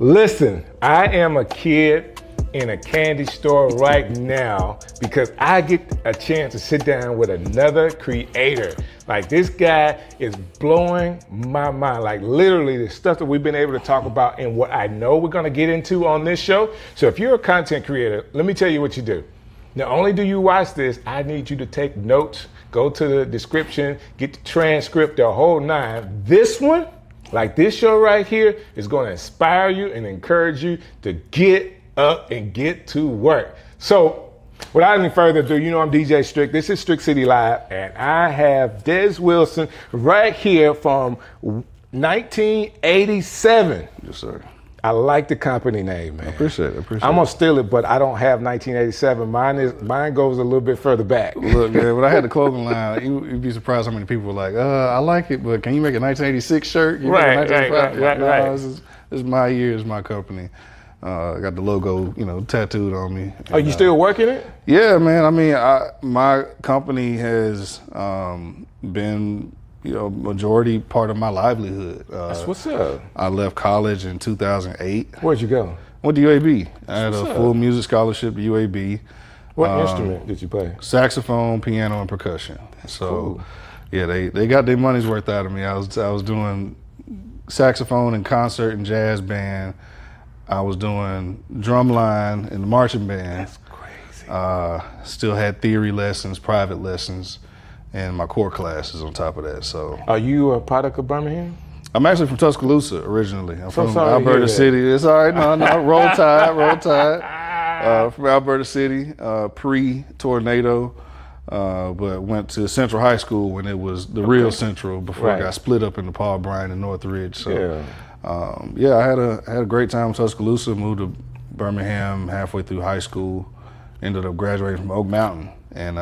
Listen, I am a kid in a candy store right now because I get a chance to sit down with another creator. Like, this guy is blowing my mind. Like, literally the stuff that we've been able to talk about and what I know we're gonna get into on this show. So if you're a content creator, let me tell you what you do. Not only do you watch this, I need you to take notes, go to the description, get the transcript, the whole nine. This one, like this show right here, is going to inspire you and encourage you to get up and get to work. So without any further ado, you know I'm DJ Strick. This is Strick City Live, and I have Des Wilson right here from 1987. Yes, sir. I like the company name, man. I appreciate it. I'm gonna steal it, but I don't have 1987. Mine goes a little bit further back. Look, man, when I had the clothing line, you'd be surprised how many people were like, I like it, but can you make a 1986 shirt? Right. This is my year, it's my company. I got the logo, tattooed on me. Are you still working it? Yeah, man. I mean, my company has been, majority part of my livelihood. That's what's up. I left college in 2008. Where'd you go? Went to UAB. I had a full music scholarship at UAB. What instrument did you play? Saxophone, piano, and percussion. So, cool. Yeah, they got their money's worth out of me. I was doing saxophone and concert and jazz band. I was doing drumline in the marching band. That's crazy. Still had theory lessons, private lessons, and my core classes on top of that. So, are you a product of Birmingham? I'm actually from Tuscaloosa originally. I'm from sorry Alberta City. It's all right. No, roll tide. From Alberta City, pre-tornado, but went to Central High School when it was the real Central before it got split up into Paul Bryan and Northridge. So, I had a great time in Tuscaloosa. Moved to Birmingham halfway through high school. Ended up graduating from Oak Mountain and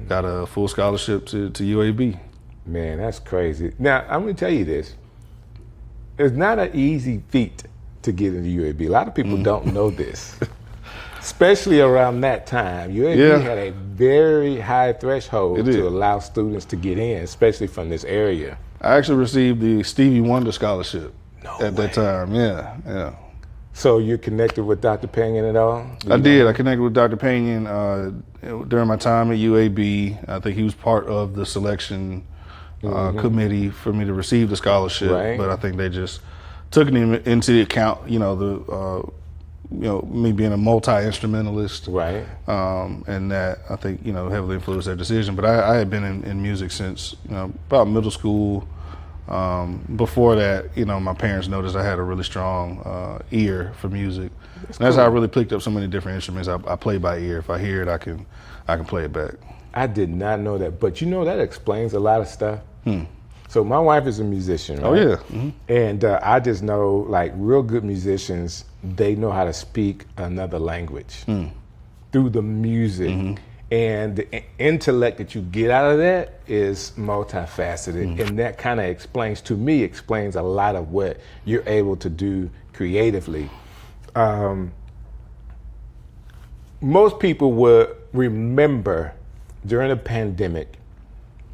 got a full scholarship to UAB. Man, that's crazy. Now, I'm going to tell you this. It's not an easy feat to get into UAB. A lot of people don't know this, especially around that time. UAB had a very high threshold to allow students to get in, especially from this area. I actually received the Stevie Wonder scholarship that time. Yeah. So you're connected with Dr. Pinion at all? I did. I connected with Dr. Pinion during my time at UAB. I think he was part of the selection committee for me to receive the scholarship, but I think they just took it into account. Me being a multi-instrumentalist, and that I think heavily influenced their decision. But I had been in music since about middle school. Before that, my parents noticed I had a really strong ear for music. That's how I really picked up so many different instruments. I play by ear. If I hear it, I can play it back. I did not know that, but that explains a lot of stuff. So my wife is a musician, right? Oh yeah. And I just know, like, real good musicians, they know how to speak another language through the music. And the intellect that you get out of that is multifaceted. And that kind of explains a lot of what you're able to do creatively. Most people would remember during the pandemic,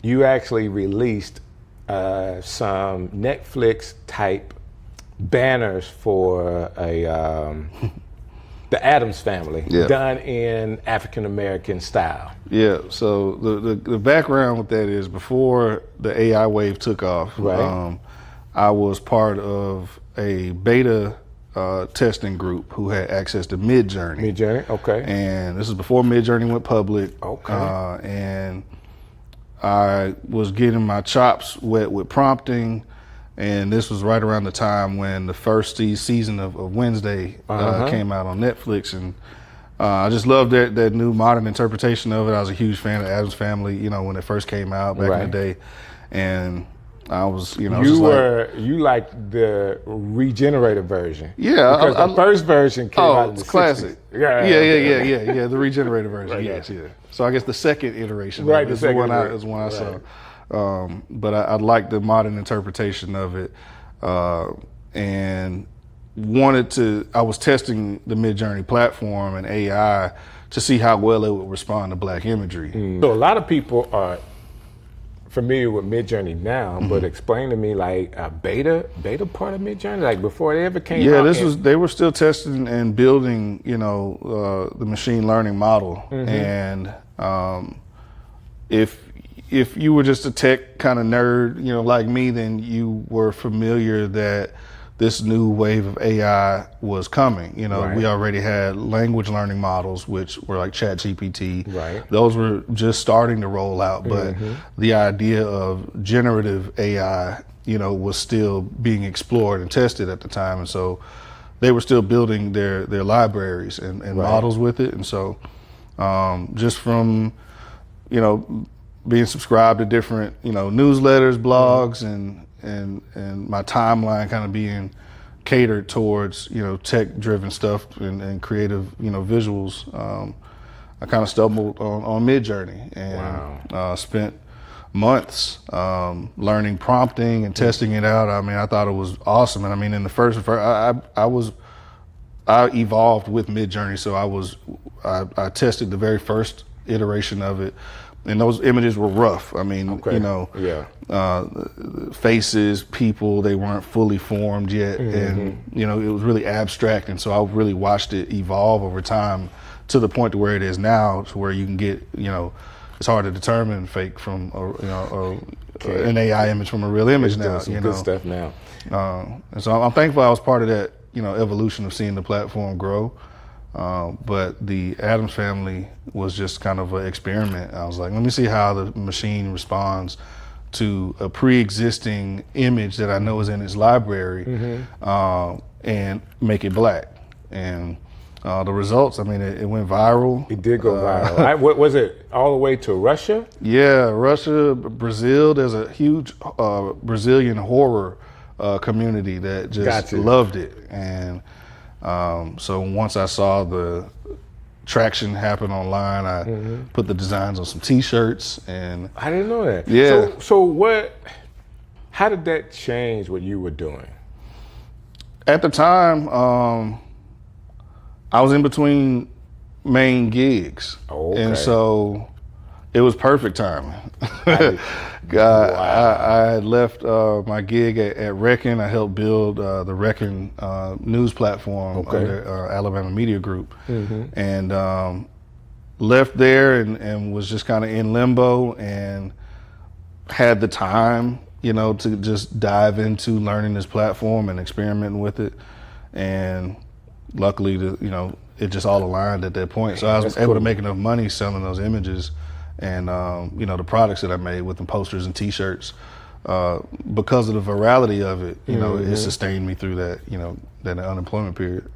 you actually released some Netflix type banners for the Addams Family, done in African American style. Yeah. So the background with that is before the AI wave took off. I was part of a beta testing group who had access to Midjourney. Okay. And this is before Midjourney went public. Okay. And I was getting my chops wet with prompting, and this was right around the time when the first season of Wednesday came out on Netflix, and I just loved that new modern interpretation of it. I was a huge fan of Addams Family, when it first came out back in the day, and I was, you liked the regenerated version. Yeah, because the first version came out in the classic. 60s. Yeah, the regenerated version. Yes. So I guess the second iteration is the one I saw. But I liked the modern interpretation of it, and I was testing the Midjourney platform and AI to see how well it would respond to black imagery. So a lot of people are familiar with Midjourney now, but explain to me like a beta part of Midjourney, like before they ever came out. Yeah, they were still testing and building, the machine learning model. And if you were just a tech kind of nerd, like me, then you were familiar that this new wave of AI was coming. Right. We already had language learning models, which were like ChatGPT. Right. Those were just starting to roll out, but the idea of generative AI, was still being explored and tested at the time. And so they were still building their libraries and Right. models with it. And so just from, being subscribed to different, newsletters, blogs, and my timeline kind of being catered towards, tech-driven stuff and creative, visuals. I kind of stumbled on Midjourney and spent months learning prompting and testing it out. I mean, I thought it was awesome. And I mean, in the first I evolved with Midjourney, so I tested the very first iteration of it. And those images were rough. I mean, faces, people, they weren't fully formed yet. And, it was really abstract. And so I really watched it evolve over time to the point to where it is now, to where you can get, it's hard to determine fake from, an AI image from a real image now. Some good stuff now. And so I'm thankful I was part of that, evolution of seeing the platform grow. But the Addams Family was just kind of an experiment. I was like, let me see how the machine responds to a pre-existing image that I know is in its library, and make it black. And the results, I mean, it went viral. It did go viral. What was it, all the way to Russia? Yeah, Russia, Brazil. There's a huge Brazilian horror community that just loved it. And so once I saw the traction happen online, I put the designs on some T-shirts, and I didn't know that. Yeah. So how did that change what you were doing? At the time, I was in between main gigs. Oh, okay. And so it was perfect timing. Wow. I had left my gig at Reckon. I helped build the Reckon news platform under Alabama Media Group, and left there and was just kind of in limbo, and had the time, to just dive into learning this platform and experimenting with it. And luckily, it just all aligned at that point. So I was able to make enough money selling those images and the products that I made with the posters and T-shirts, because of the virality of it. It sustained me through that that unemployment period.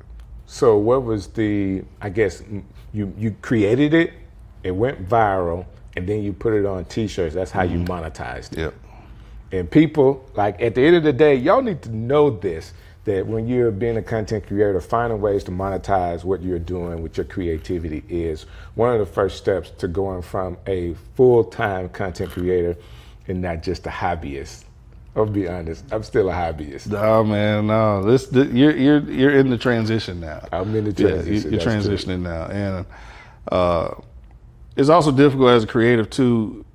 So what was I guess you created it, it went viral, and then you put it on T-shirts. That's how you monetized it. Yep. And people, like, at the end of the day, y'all need to know this, that when you're being a content creator, finding ways to monetize what you're doing with your creativity is one of the first steps to going from a full-time content creator and not just a hobbyist. I'll be honest, I'm still a hobbyist. Oh man, no. You're in the transition now. I'm in the transition. You're transitioning now, and it's also difficult as a creative too.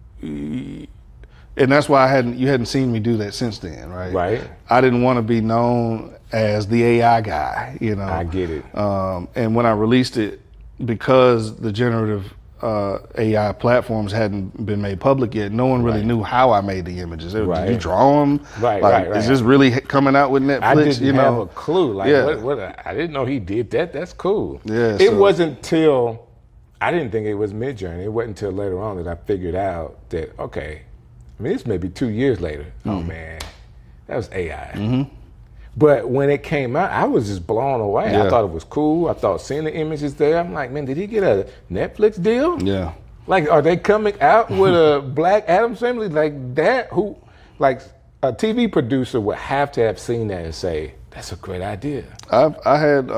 And that's why you hadn't seen me do that since then, right? Right. I didn't want to be known as the AI guy, I get it. And when I released it, because the generative AI platforms hadn't been made public yet, no one really knew how I made the images. Did you draw them? Right. Is this really coming out with Netflix? I didn't have a clue. What I didn't know he did that. That's cool. Yeah. It wasn't till I didn't think it was Midjourney. It wasn't until later on that I figured out that, okay, I mean, it's maybe 2 years later. Oh man, that was AI. But when it came out, I was just blown away. Yeah. I thought it was cool. I thought seeing the images there, I'm like, man, did he get a Netflix deal? Yeah. Like, are they coming out with a Black Addams Family like that? Who, like, a TV producer would have to have seen that and say, that's a great idea. I had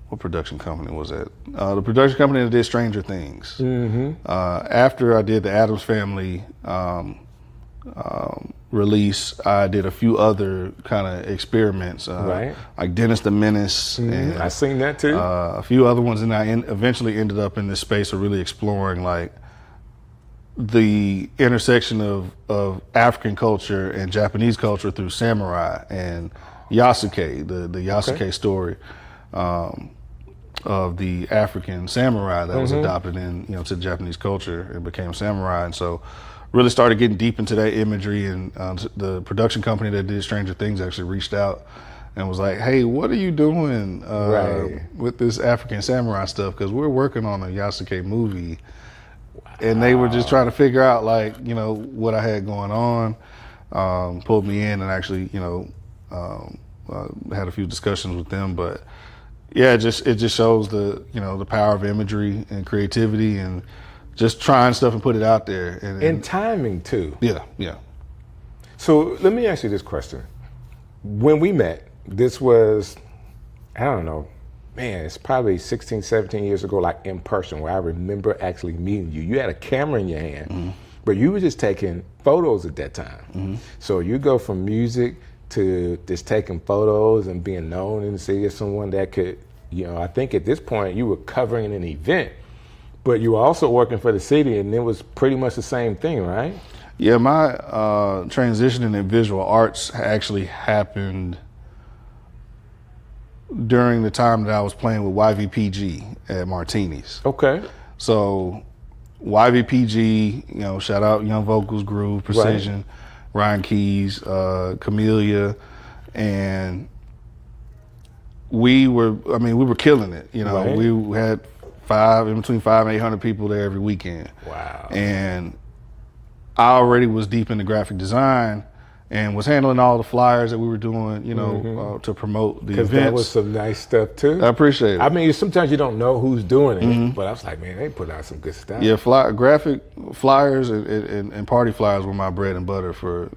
what production company was that? The production company that did Stranger Things. After I did the Addams Family release, I did a few other kind of experiments, like Dennis the Menace. And I seen that too. A few other ones, and I eventually ended up in this space of really exploring like the intersection of African culture and Japanese culture through samurai and Yasuke, the Yasuke story of the African samurai that was adopted to the Japanese culture and became samurai. And so really started getting deep into that imagery, and the production company that did Stranger Things actually reached out and was like, hey, what are you doing with this African samurai stuff? Because we're working on a Yasuke movie. And they were just trying to figure out, what I had going on, pulled me in and actually, had a few discussions with them. But yeah, it just shows the power of imagery and creativity and just trying stuff and put it out there. And timing too. Yeah, yeah. So let me ask you this question. When we met, this was, I don't know, man, it's probably 16, 17 years ago, like in person, where I remember actually meeting you. You had a camera in your hand, but you were just taking photos at that time. So you go from music to just taking photos and being known in the city as someone that could, I think at this point you were covering an event, but you were also working for the city, and it was pretty much the same thing, right? Yeah, my transition into visual arts actually happened during the time that I was playing with YVPG at Martini's. Okay. So YVPG, shout out Young Vocals, Groove, Precision, Ryan Keys, Camellia, and we were killing it. We had between 500 and 800 people there every weekend. Wow. And I already was deep into graphic design and was handling all the flyers that we were doing, to promote the events. That was some nice stuff too. I appreciate it. I mean, sometimes you don't know who's doing it, but I was like, man, they put out some good stuff. Yeah, graphic flyers and party flyers were my bread and butter for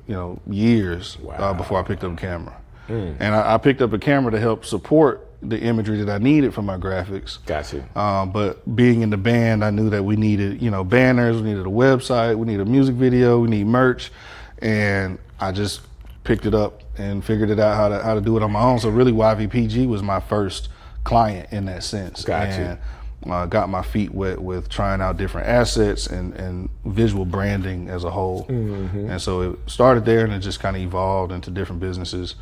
years before I picked up a camera. And I picked up a camera to help support the imagery that I needed for my graphics. Gotcha. But being in the band, I knew that we needed, banners, we needed a website, we needed a music video, we need merch, and I just picked it up and figured it out how to do it on my own. So really, YVPG was my first client in that sense. Gotcha. And got my feet wet with trying out different assets and visual branding as a whole. And so it started there, and it just kind of evolved into different businesses.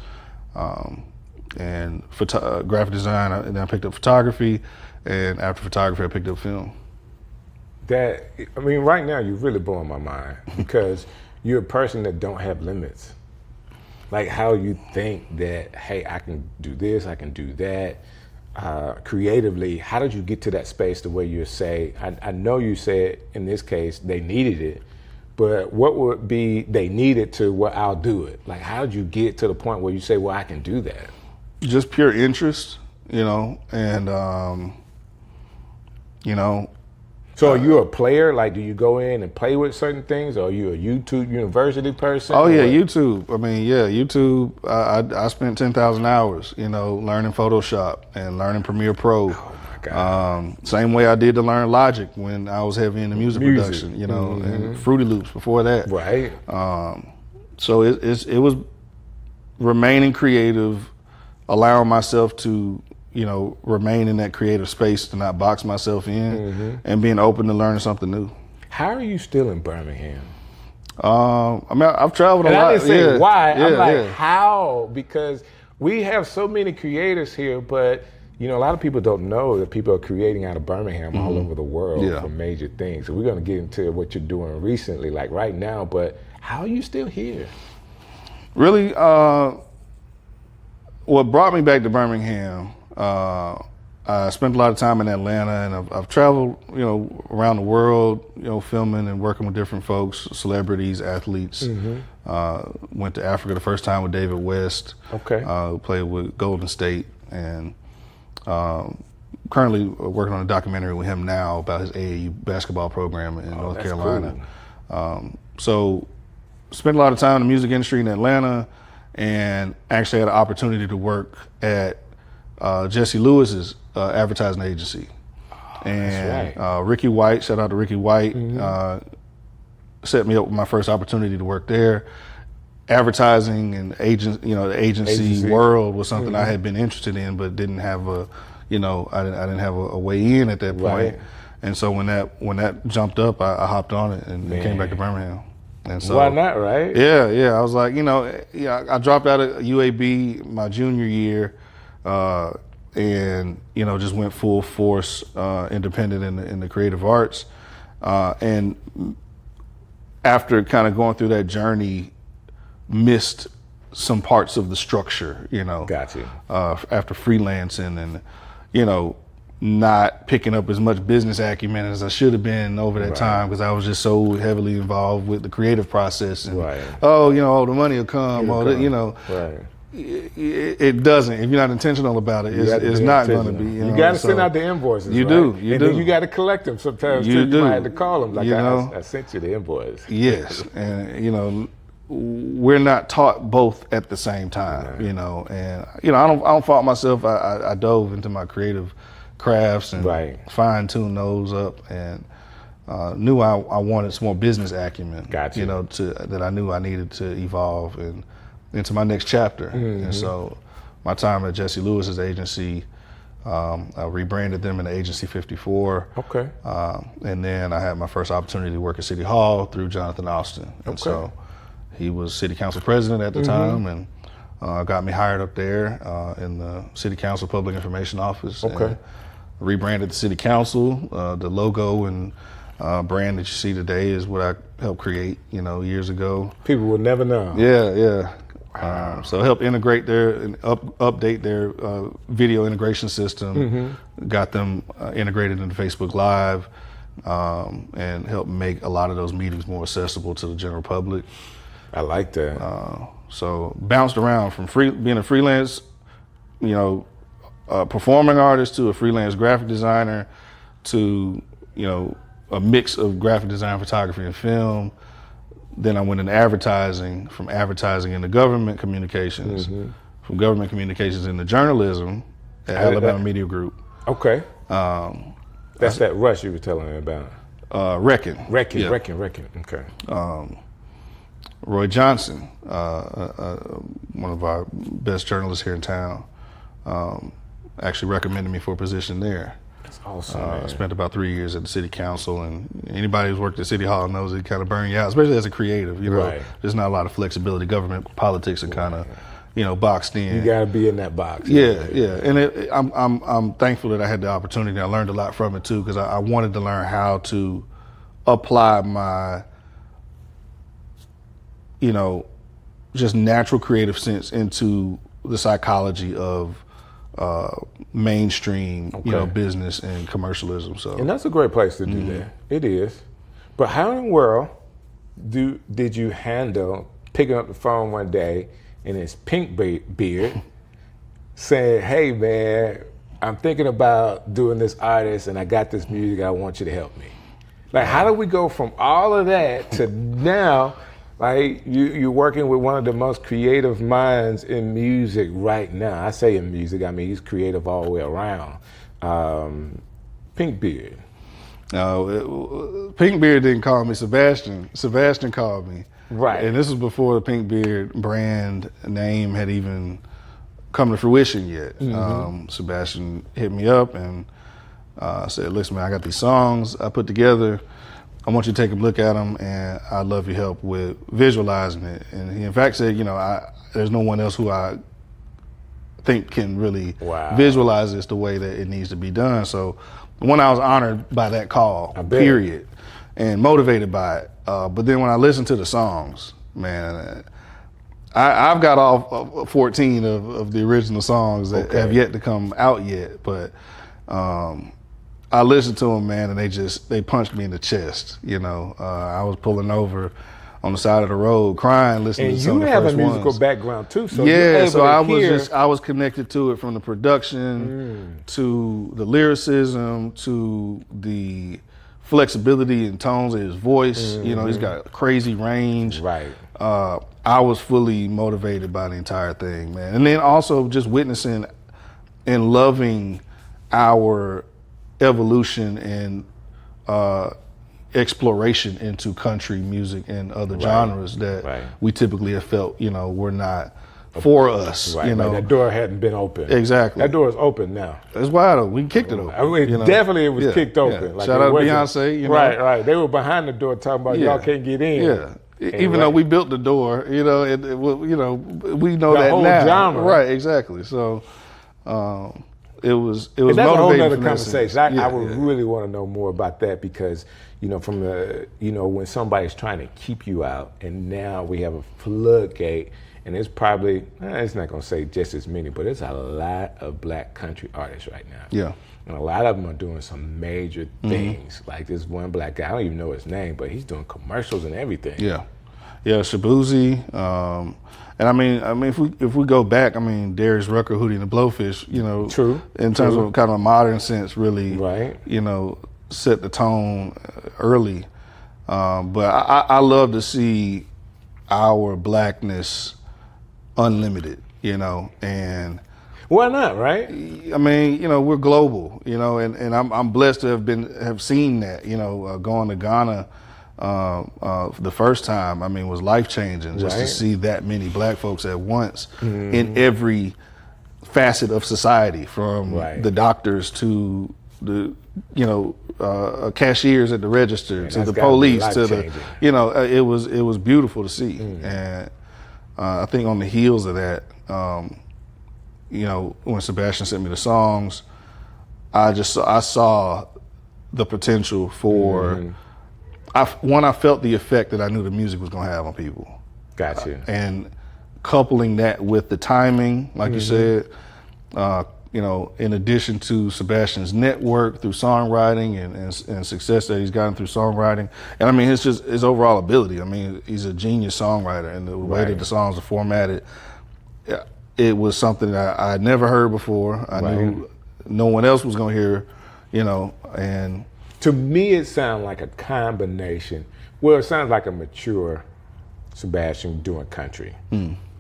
And graphic design, and then I picked up photography, and after photography, I picked up film. Right now you're really blowing my mind because you're a person that don't have limits. Like how you think that, hey, I can do this, I can do that. Creatively, how did you get to that space the way you say, I know you said in this case they needed it, but what would be they needed to what I'll do it? Like how did you get to the point where you say, well, I can do that? Just pure interest, and So are you a player? Like, do you go in and play with certain things? Or are you a YouTube University person? Oh yeah, YouTube. YouTube. I spent 10,000 hours, learning Photoshop and learning Premiere Pro. Oh my God. Same way I did to learn Logic when I was heavy into music production, and Fruity Loops before that. Right. So it was remaining creative, allowing myself to remain in that creative space, to not box myself in, and being open to learning something new. How are you still in Birmingham? I've traveled a lot. I didn't say why. I'm like, how? Because we have so many creators here, but a lot of people don't know that people are creating out of Birmingham all over the world for major things. So we're going to get into what you're doing recently, like right now, but how are you still here? Really, what brought me back to Birmingham, I spent a lot of time in Atlanta, and I've traveled, around the world, filming and working with different folks, celebrities, athletes. Went to Africa the first time with David West. Okay. Played with Golden State, and currently working on a documentary with him now about his AAU basketball program in North Carolina. Cool. So spent a lot of time in the music industry in Atlanta, and actually had an opportunity to work at Jesse Lewis's advertising agency. And right. Ricky White, shout out to Ricky White, set me up with my first opportunity to work there. Advertising and the agency world was something I had been interested in, but didn't have I didn't have a way in at that point. Right. And so when that jumped up, I hopped on it and came back to Birmingham. And so why not, right? Yeah. I was like, I dropped out of UAB my junior year, and just went full force independent in the creative arts. And after kind of going through that journey, missed some parts of the structure, Got you. After freelancing and, not picking up as much business acumen as I should have been over that time, because I was just so heavily involved with the creative process. And, the money will come. Right. It doesn't. If you're not intentional about it, it's not going to be. You got to send out the invoices. You right? do. And then you got to collect them sometimes. You might have to call them. Like I sent you the invoice. Yes, and we're not taught both at the same time. And I don't fault myself. I dove into my creative crafts and fine-tuned those up, and knew I wanted some more business acumen. Gotcha. That I knew I needed to evolve and into my next chapter. And so my time at Jesse Lewis's agency, I rebranded them into Agency 54. Okay. And then I had my first opportunity to work at City Hall through Jonathan Austin. And so he was city council president at the time, and got me hired up there in the city council public information office. Okay. And rebranded the city council. The logo and brand that you see today is what I helped create, years ago. People will never know. Yeah. So help integrate update their video integration system, got them integrated into Facebook Live, and help make a lot of those meetings more accessible to the general public. I like that. So bounced around from being a freelance, performing artist to a freelance graphic designer to, a mix of graphic design, photography, and film. Then I went into advertising, from advertising into government communications, from government communications into journalism at Alabama Media Group. Okay. That's that rush you were telling me about. Wrecking. Okay. Roy Johnson, one of our best journalists here in town, actually recommended me for a position there. That's awesome. I spent about 3 years at the city council, and anybody who's worked at City Hall knows it kind of burn you out, especially as a creative. There's not a lot of flexibility. Government politics are kind of, boxed in. You got to be in that box. Yeah. And I'm thankful that I had the opportunity. I learned a lot from it too, because I wanted to learn how to apply my, just natural creative sense into the psychology of mainstream, business and commercialism. So, and that's a great place to do that. It is. But how in the world did you handle picking up the phone one day and it's Pink Beard saying, "Hey man, I'm thinking about doing this artist and I got this music. I want you to help me." Like, how do we go from all of that to now? Like, you're working with one of the most creative minds in music right now. I say in music, I mean, he's creative all the way around. Pink Beard. No, Pink Beard didn't call me. Sebastian called me. Right. And this was before the Pink Beard brand name had even come to fruition yet. Sebastian hit me up and said, "Listen, man, I got these songs I put together. I want you to take a look at them, and I'd love your help with visualizing it." And he, in fact, said, there's no one else who I think can really visualize this the way that it needs to be done. So, one, I was honored by that call, period, and motivated by it. But then when I listened to the songs, man, I've got all 14 of the original songs that have yet to come out yet, but I listened to them, man, and they punched me in the chest. I was pulling over on the side of the road crying, listening to some of the first ones. And you have a musical background too, so I was connected to it, from the production to the lyricism to the flexibility and tones of his voice. He's got a crazy range. Right. I was fully motivated by the entire thing, man. And then also just witnessing and loving our evolution and exploration into country music and other genres that we typically have felt, we're not for us. Right, You know, like that door hadn't been open. Exactly. That door is open now. It's wide open. We kicked it open. I mean, you know? definitely it was kicked open. Yeah. Like Shout it out to wasn't- Beyonce. You know? Right. They were behind the door talking about y'all can't get in. Yeah. And Even though we built the door, you know, we know The that whole now. genre. Right. Exactly. So it was And that's a whole motivating other from that conversation. sense. I would really want to know more about that because, you know, from the, you know, when somebody's trying to keep you out and now we have a floodgate and it's probably, it's not going to say just as many, but it's a lot of black country artists right now. Yeah. And a lot of them are doing some major things. Like this one black guy, I don't even know his name, but he's doing commercials and everything. Yeah. Shabuzi. And I mean, if we go back, I mean, Darius Rucker, Hootie and the Blowfish, you know, True. in terms of kind of a modern sense, really, Right. you know, set the tone early. But I love to see our blackness unlimited, you know, and Why not, right? I mean, you know, we're global, you know, and I'm blessed to have seen that, you know, going to Ghana the first time, I mean, was life changing just to see that many black folks at once in every facet of society, from the doctors to the, you know, cashiers at the register to the police to the, you know, it was beautiful to see. And I think on the heels of that, you know, when Sebastian sent me the songs, I saw the potential for, I felt the effect that I knew the music was going to have on people. Gotcha. And coupling that with the timing, like you said, you know, in addition to Sebastian's network through songwriting and success that he's gotten through songwriting. And I mean, it's just his overall ability. I mean, he's a genius songwriter, and the way that the songs are formatted, it was something that I had never heard before. I knew no one else was going to hear, you know, and to me, it sounds like a combination. Well, it sounds like a mature Sebastian doing country.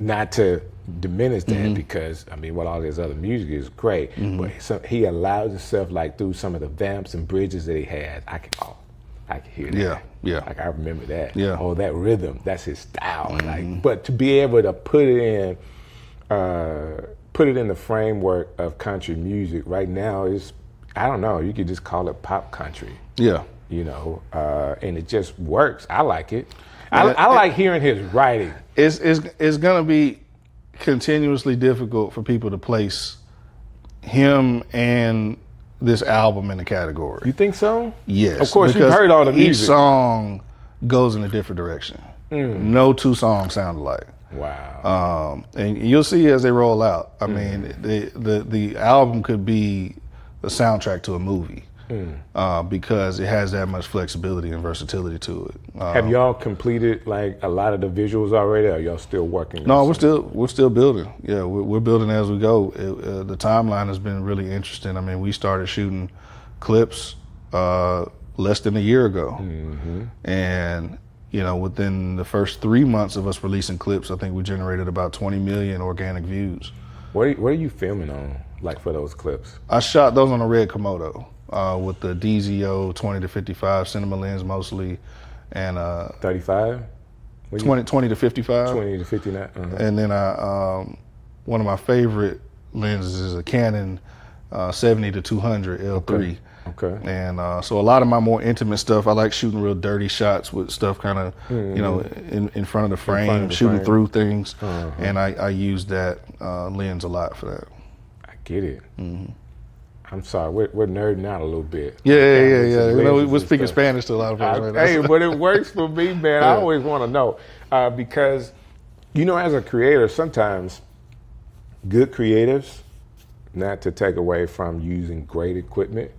Not to diminish that because, I mean, what all his other music is great, but he allows himself, like, through some of the vamps and bridges that he had, I can hear that. Yeah. Like, I remember that. Yeah. Oh, that rhythm, that's his style. Like, but to be able to put it in the framework of country music right now is, I don't know, you could just call it pop country. Yeah. You know, and it just works. I like it. I like hearing his writing. It's gonna be continuously difficult for people to place him and this album in the category. You think so? Yes. Of course, you've heard all the music. Each song goes in a different direction. No two songs sound alike. Wow. And you'll see as they roll out. I mean, the album could be a soundtrack to a movie because it has that much flexibility and versatility to it. Have y'all completed like a lot of the visuals already, or are y'all still working? No, we're still building. Yeah, we're building as we go. The timeline has been really interesting. I mean, we started shooting clips less than a year ago, and you know, within the first 3 months of us releasing clips, I think we generated about 20 million organic views. What are you filming on, like, for those clips? I shot those on a red Komodo with the DZO 20 to 55 cinema lens mostly, and 35? 20 to 55. 20 to 59. And then one of my favorite lenses is a Canon 70 to 200 L3. Okay. And so a lot of my more intimate stuff, I like shooting real dirty shots with stuff kind of, you know, in front of the frame, shooting through things. And I use that lens a lot for that. I get it. I'm sorry, we're nerding out a little bit. Yeah. You know, we're speaking Spanish to a lot of folks right now. Hey, but it works for me, man. I always want to know because, you know, as a creator, sometimes good creatives, not to take away from using great equipment,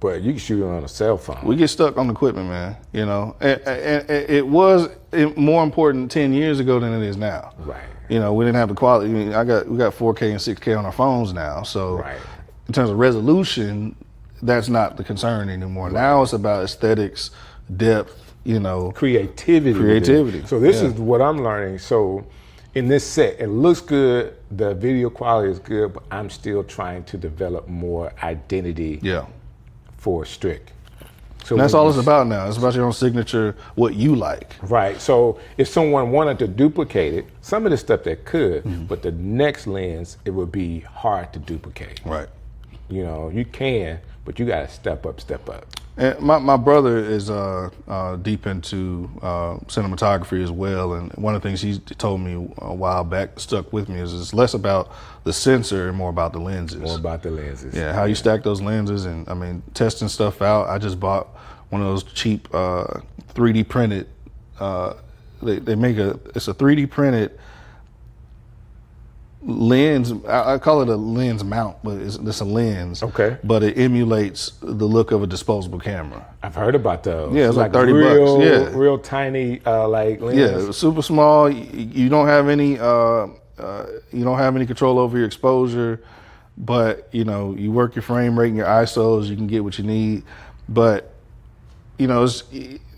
but you can shoot it on a cell phone. We get stuck on equipment, man. You know, and it was more important 10 years ago than it is now. Right. You know, we didn't have the quality. I mean, we got 4K and 6K on our phones now. So in terms of resolution, that's not the concern anymore. Now it's about aesthetics, depth, you know. Creativity. So this is what I'm learning. So in this set, it looks good, the video quality is good, but I'm still trying to develop more identity for Strick. So And that's when all you it's about now. It's about your own signature, what you like. Right. So if someone wanted to duplicate it, some of the stuff they could, but the next lens, it would be hard to duplicate. Right. You know, you can, but you got to step up. And my brother is deep into cinematography as well, and one of the things he told me a while back stuck with me is it's less about the sensor and more about the lenses. More about the lenses. Yeah, how you stack those lenses, and I mean testing stuff out. I just bought one of those cheap 3D printed. They make it's a 3D printed lens. I call it a lens mount, but it's a lens. Okay. But it emulates the look of a disposable camera. I've heard about those. Yeah, it's like $30. Yeah, real tiny like lens. Yeah, super small. You don't have any. You don't have any control over your exposure, but you know you work your frame rate and your ISOs. You can get what you need, but you know it's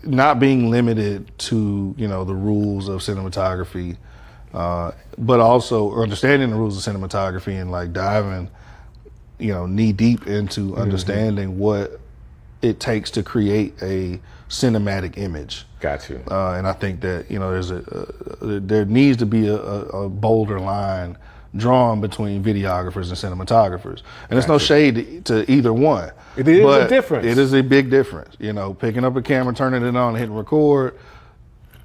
not being limited to the rules of cinematography. But also understanding the rules of cinematography and like diving, knee deep into understanding what it takes to create a cinematic image. Got you. And I think that there needs to be a bolder line drawn between videographers and cinematographers, and there's no shade to either one. It is a difference. It is a big difference. Picking up a camera, turning it on, and hitting record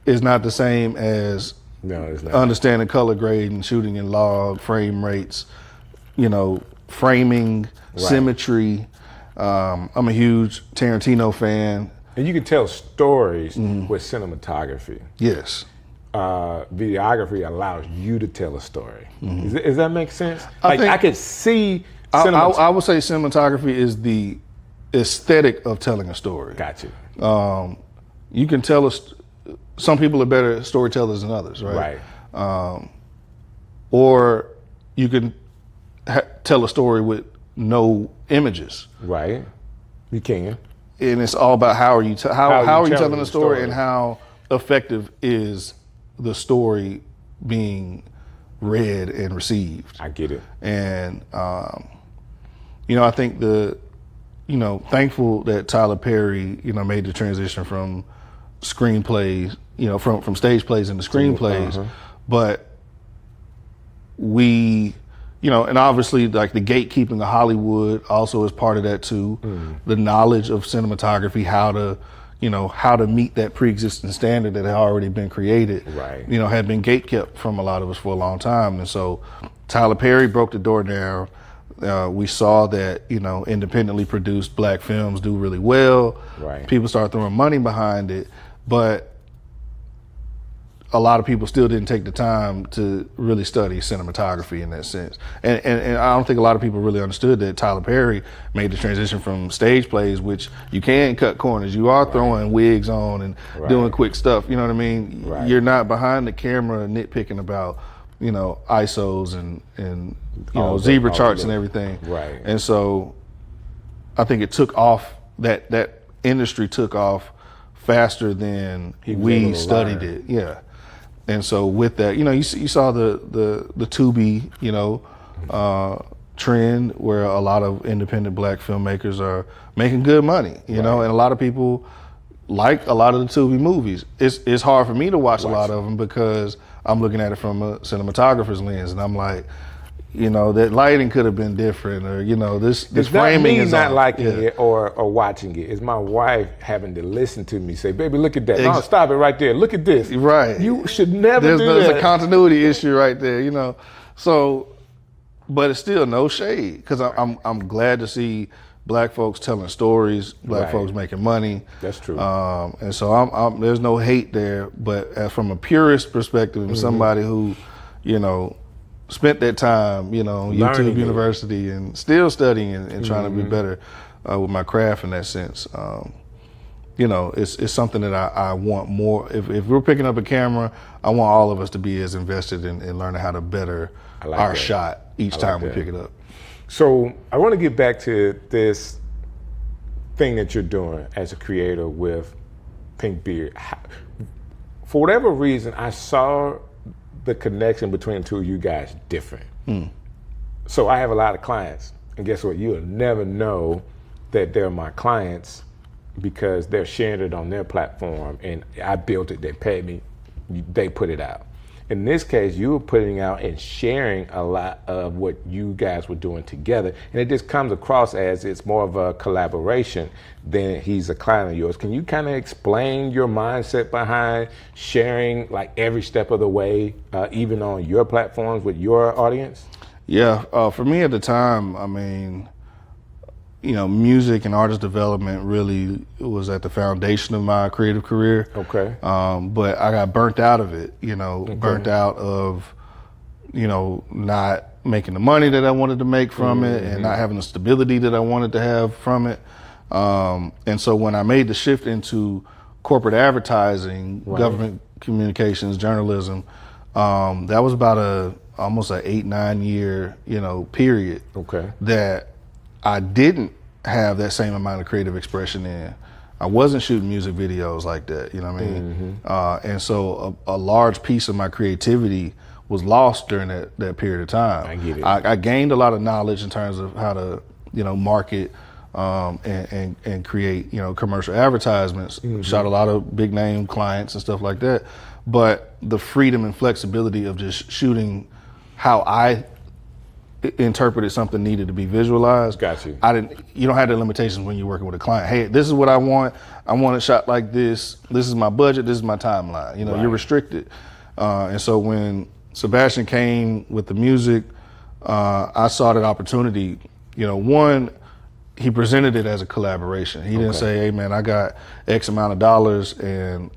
is not the same as no, it's not. Understanding color grading, shooting in log, frame rates, framing, symmetry. I'm a huge Tarantino fan. And you can tell stories with cinematography. Yes. Videography allows you to tell a story. Does that make sense? I could see. I would say cinematography is the aesthetic of telling a story. Got you. You can tell some people are better storytellers than others, right? Right. Or you can tell a story with no images. Right. You can. And it's all about how are you telling the story and how effective is the story being read and received. I get it. And I think thankful that Tyler Perry made the transition from screenplays, from stage plays into screenplays, but we, and obviously like the gatekeeping of Hollywood also is part of that too. The knowledge of cinematography, how to meet that pre-existing standard that had already been created, right? Had been gatekept from a lot of us for a long time. And so Tyler Perry broke the door down. We saw that, independently produced black films do really well. Right. People start throwing money behind it, but a lot of people still didn't take the time to really study cinematography in that sense. And I don't think a lot of people really understood that Tyler Perry made the transition from stage plays, which you can cut corners. You are throwing wigs on and doing quick stuff. You know what I mean? Right. You're not behind the camera nitpicking about, ISOs and zebra charts and everything. Right. And so I think it took off, that industry took off faster than we studied it. Yeah. And so with that, you saw the Tubi, trend where a lot of independent black filmmakers are making good money, and a lot of people like a lot of the Tubi movies. It's hard for me to watch a lot of them because I'm looking at it from a cinematographer's lens, and I'm like, that lighting could have been different, or this framing is not liking it or watching it. It's my wife having to listen to me say, "Baby, look at that! No, stop it right there. Look at this. Right? You should never do that." There's a continuity issue right there, So, but it's still no shade because I'm glad to see black folks telling stories, black folks making money. That's true. And so I'm there's no hate there, but from a purist perspective, and somebody who, spent that time, YouTube University and still studying and trying to be better with my craft in that sense. It's something that I want more. If we're picking up a camera, I want all of us to be as invested in learning how to better our shot each time we pick it up. So I want to get back to this thing that you're doing as a creator with Pink Beard. For whatever reason, I saw the connection between the two of you guys different. So I have a lot of clients, and guess what? You'll never know that they're my clients because they're sharing it on their platform, and I built it, they paid me, they put it out. In this case, you were putting out and sharing a lot of what you guys were doing together, and it just comes across as it's more of a collaboration than he's a client of yours. Can you kind of explain your mindset behind sharing like every step of the way, even on your platforms with your audience? Yeah, for me at the time, I mean, music and artist development really was at the foundation of my creative career. Okay. But I got burnt out of it, burnt out of, not making the money that I wanted to make from it, and not having the stability that I wanted to have from it. And so when I made the shift into corporate advertising, government communications, journalism, that was about almost an 8-9 year, period. Okay. That I didn't have that same amount of creative expression in. I wasn't shooting music videos like that, you know what I mean? And so a large piece of my creativity was lost during that period of time. I get it. I gained a lot of knowledge in terms of how to, market and create, commercial advertisements. Shot a lot of big name clients and stuff like that. But the freedom and flexibility of just shooting how I interpreted something needed to be visualized. Got you. You don't have the limitations when you're working with a client. Hey, this is what I want. I want it shot like this. This is my budget. This is my timeline. Right. You're restricted. And so when Sebastian came with the music, I saw that opportunity. One, he presented it as a collaboration. He didn't say, hey man, I got X amount of dollars and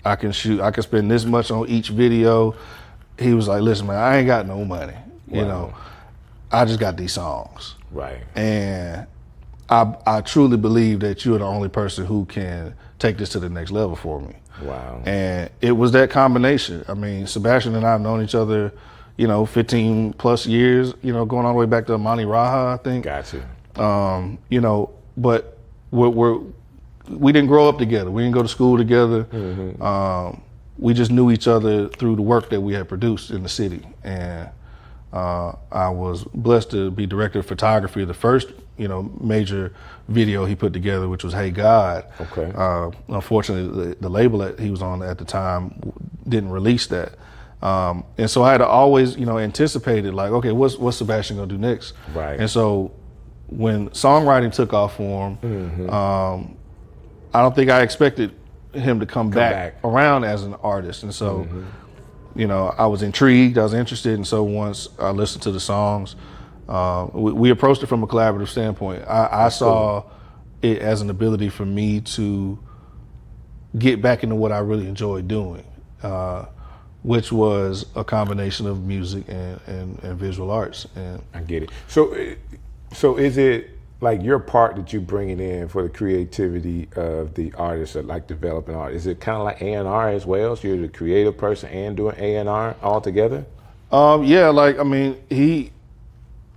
I can spend this much on each video. He was like, listen man, I ain't got no money. Wow. I just got these songs. Right. And I truly believe that you're the only person who can take this to the next level for me. Wow. And it was that combination. I mean, Sebastian and I have known each other, 15 plus years, going all the way back to Amani Raha, I think. Got you. But we didn't grow up together. We didn't go to school together. We just knew each other through the work that we had produced in the city. And I was blessed to be director of photography of the first, major video he put together, which was Hey God. Okay. Unfortunately, the label that he was on at the time didn't release that. And so I had to always, anticipated like, okay, what's Sebastian gonna do next? Right. And so when songwriting took off for him, I don't think I expected him to come back around as an artist. And so, I was intrigued, I was interested. And so once I listened to the songs, we approached it from a collaborative standpoint. I saw it as an ability for me to get back into what I really enjoyed doing, which was a combination of music and visual arts. And I get it. So is it like your part that you bringing in for the creativity of the artist, or like developing art? Is it kind of like A&R as well? So you're the creative person and doing A&R all together? Yeah, like, I mean,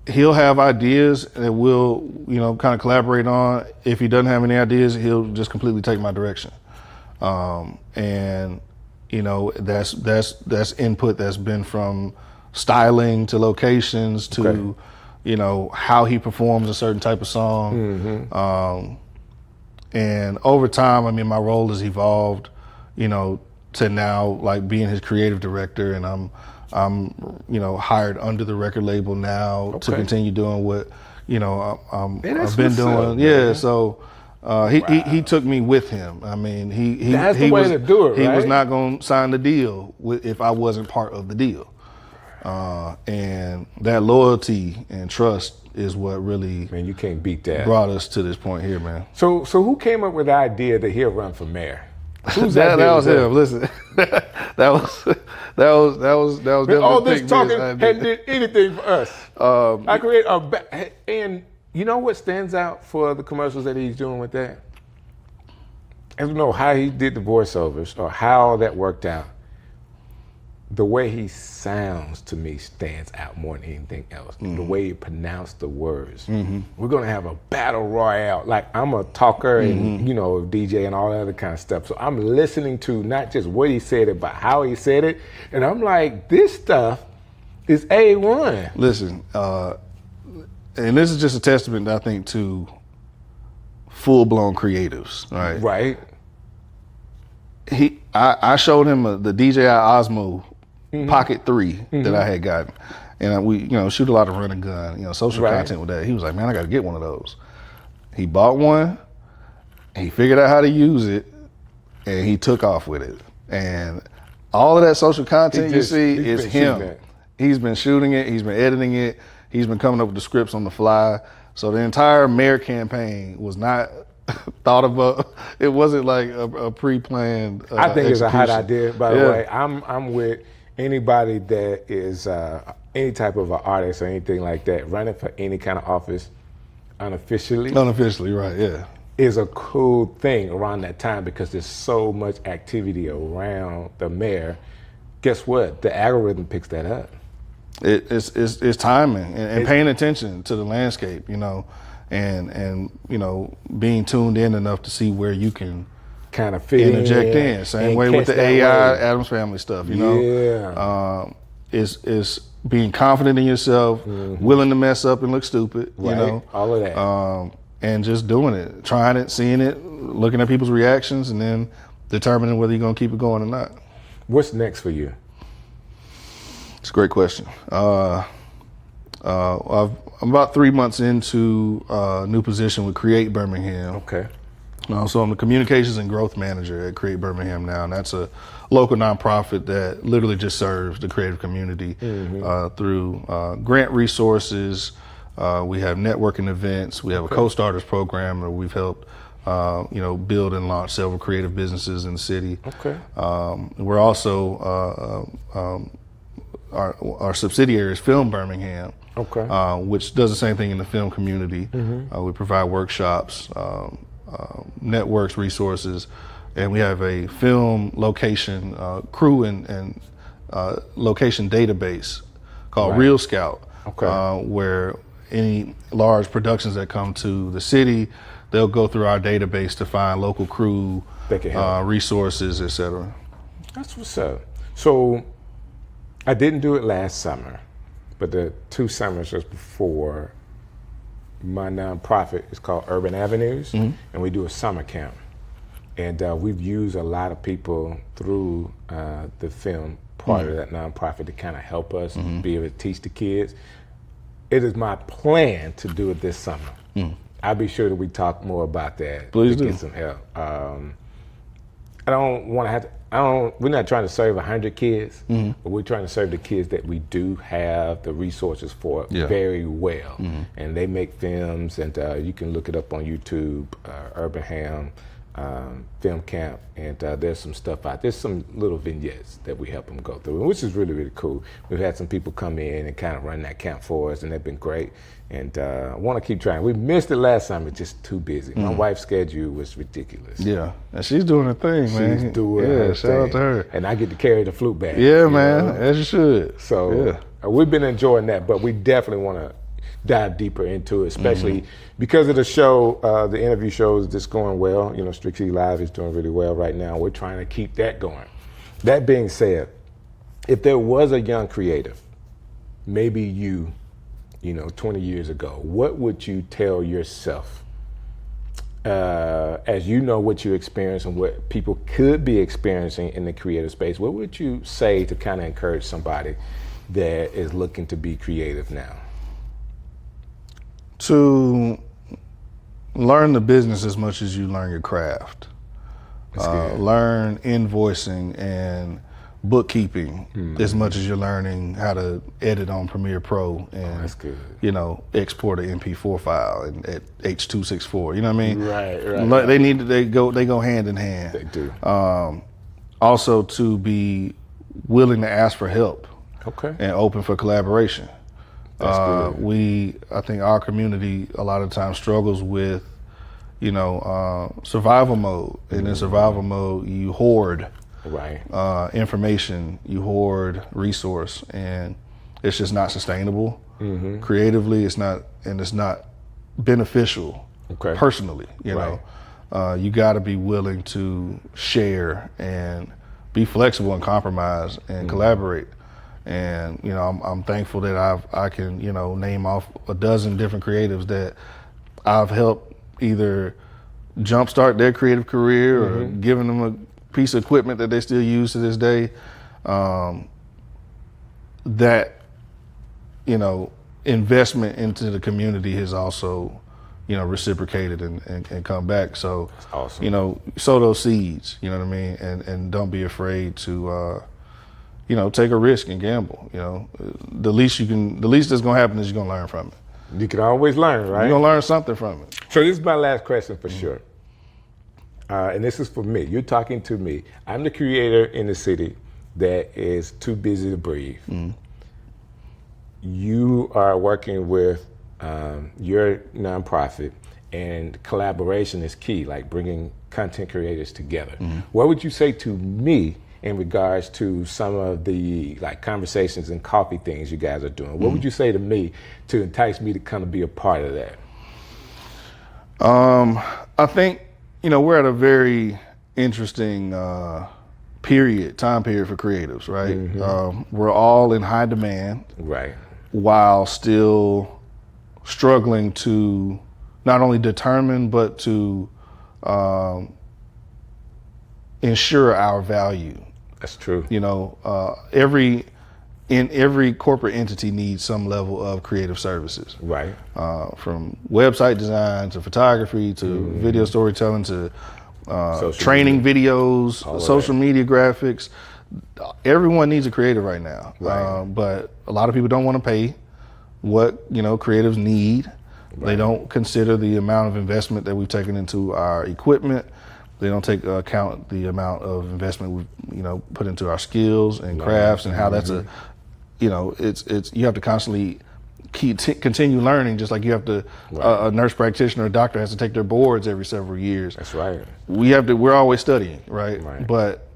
he'll have ideas and we'll, kind of collaborate on. If he doesn't have any ideas, he'll just completely take my direction. And that's input that's been from styling to locations to, how he performs a certain type of song. And over time, I mean, my role has evolved, to now like being his creative director, and I'm hired under the record label now to continue doing what, I've been doing. Yeah. So, he took me with him. I mean, that's the way to do it, He right? was not going to sign the deal if I wasn't part of the deal. And that loyalty and trust is what really, Man, you can't beat that. brought us to this point here, man. So who came up with the idea that he'll run for mayor? Who's that idea was him. Listen, that was definitely all this Big talking Biz. hadn't did anything for us. I create and you know what stands out for the commercials that he's doing with that? I don't know how he did the voiceovers or how that worked out. The way he sounds to me stands out more than anything else. The way he pronounced the words. We're gonna have a battle royale. Like, I'm a talker and DJ and all that other kind of stuff. So I'm listening to not just what he said, but how he said it. And I'm like, this stuff is A1. Listen, and this is just a testament, I think, to full blown creatives, right? Right. I showed him the DJI Osmo Pocket 3 that I had gotten, and we shoot a lot of run and gun, social content with that. He was like, man, I got to get one of those. He bought one, and he figured out how to use it, and he took off with it. And all of that social content you see is him. He's been shooting it. He's been editing it. He's been coming up with the scripts on the fly. So the entire mayor campaign was not thought about. It wasn't like a pre-planned I think it's a hot execution. idea, by the way. I'm with anybody that is any type of an artist or anything like that running for any kind of office unofficially. Unofficially, right, yeah. Is a cool thing around that time because there's so much activity around the mayor. Guess what? The algorithm picks that up. It's timing and paying attention to the landscape, and being tuned in enough to see where you can kind of fit interject in. Same way with the AI Adams Family stuff, Yeah. It's being confident in yourself, willing to mess up and look stupid, all of that. And just doing it, trying it, seeing it, looking at people's reactions, and then determining whether you're gonna keep it going or not. What's next for you? It's a great question. I'm about 3 months into a new position with Create Birmingham. Okay. So I'm the communications and growth manager at Create Birmingham now, and that's a local nonprofit that literally just serves the creative community through grant resources. We have networking events. We have a co-starters program where we've helped build and launch several creative businesses in the city. Okay. We're also our subsidiary is Film Birmingham, which does the same thing in the film community. We provide workshops, networks, resources, and we have a film location crew and location database called Real Scout, where any large productions that come to the city, they'll go through our database to find local crew, resources, etc. That's what's up. So I didn't do it last summer, but the 2 summers just before, my nonprofit is called Urban Avenues, and we do a summer camp. And we've used a lot of people through the film part of that nonprofit to kind of help us be able to teach the kids. It is my plan to do it this summer. I'll be sure that we talk more about that. Please to do. Get some help. I don't want to have to, we're not trying to serve 100 kids, but we're trying to serve the kids that we do have the resources for very well. And they make films, and you can look it up on YouTube, Urban Ham Film Camp, and there's some stuff out. There's some little vignettes that we help them go through, which is really, really cool. We've had some people come in and kind of run that camp for us, and they've been great. And I want to keep trying. We missed it last time. It's just too busy. My wife's schedule was ridiculous. Yeah, and she's doing her thing, man. She's doing her shout out to her. And I get to carry the flute bag. Yeah, man, as you should. So we've been enjoying that, but we definitely want to dive deeper into it, especially because of the show, the interview shows that's going well. Strick City Live is doing really well right now. We're trying to keep that going. That being said, if there was a young creative, maybe you 20 years ago, what would you tell yourself as you know what you experience and what people could be experiencing in the creative space? What would you say to kind of encourage somebody that is looking to be creative now? To learn the business as much as you learn your craft. Learn invoicing and bookkeeping as much as you're learning how to edit on Premiere Pro and that's good. Export an MP4 file at H.264. You know what I mean? Right. They go hand in hand. They do. Also to be willing to ask for help. Okay. And open for collaboration. That's good. I think our community a lot of times struggles with, survival mode. And in survival mode, you hoard information, you hoard resource, and it's just not sustainable. Creatively, it's not beneficial personally. You got to be willing to share and be flexible and compromise and collaborate. And I'm thankful that I can name off a dozen different creatives that I've helped either jumpstart their creative career or giving them a piece of equipment that they still use to this day, that, you know, investment into the community has also, you know, reciprocated and come back. So, that's awesome. You know, sow those seeds, you know what I mean? And don't be afraid to, you know, take a risk and gamble. You know, the least that's gonna happen is you're gonna learn from it. You can always learn, right? You're gonna learn something from it. So this is my last question for sure. And this is for me. You're talking to me. I'm the creator in the city that is too busy to breathe. You are working with your nonprofit, and collaboration is key, like bringing content creators together. What would you say to me in regards to some of the like conversations and coffee things you guys are doing? What would you say to me to entice me to kind of be a part of that? I think, you know, we're at a very interesting time period for creatives, right? We're all in high demand, Right. while still struggling to not only determine but to ensure our value. That's true. You know, every corporate entity needs some level of creative services. Right. From website design to photography to video storytelling to training videos, social media graphics. Everyone needs a creative right now. Right. But a lot of people don't want to pay what, you know, creatives need. Right. They don't consider the amount of investment that we've taken into our equipment. They don't take account the amount of investment we've, you know, put into our skills and crafts, and how that's a, you know, it's you have to constantly continue learning, just like you have to, a nurse practitioner or a doctor has to take their boards every several years. That's right. We're always studying, right? But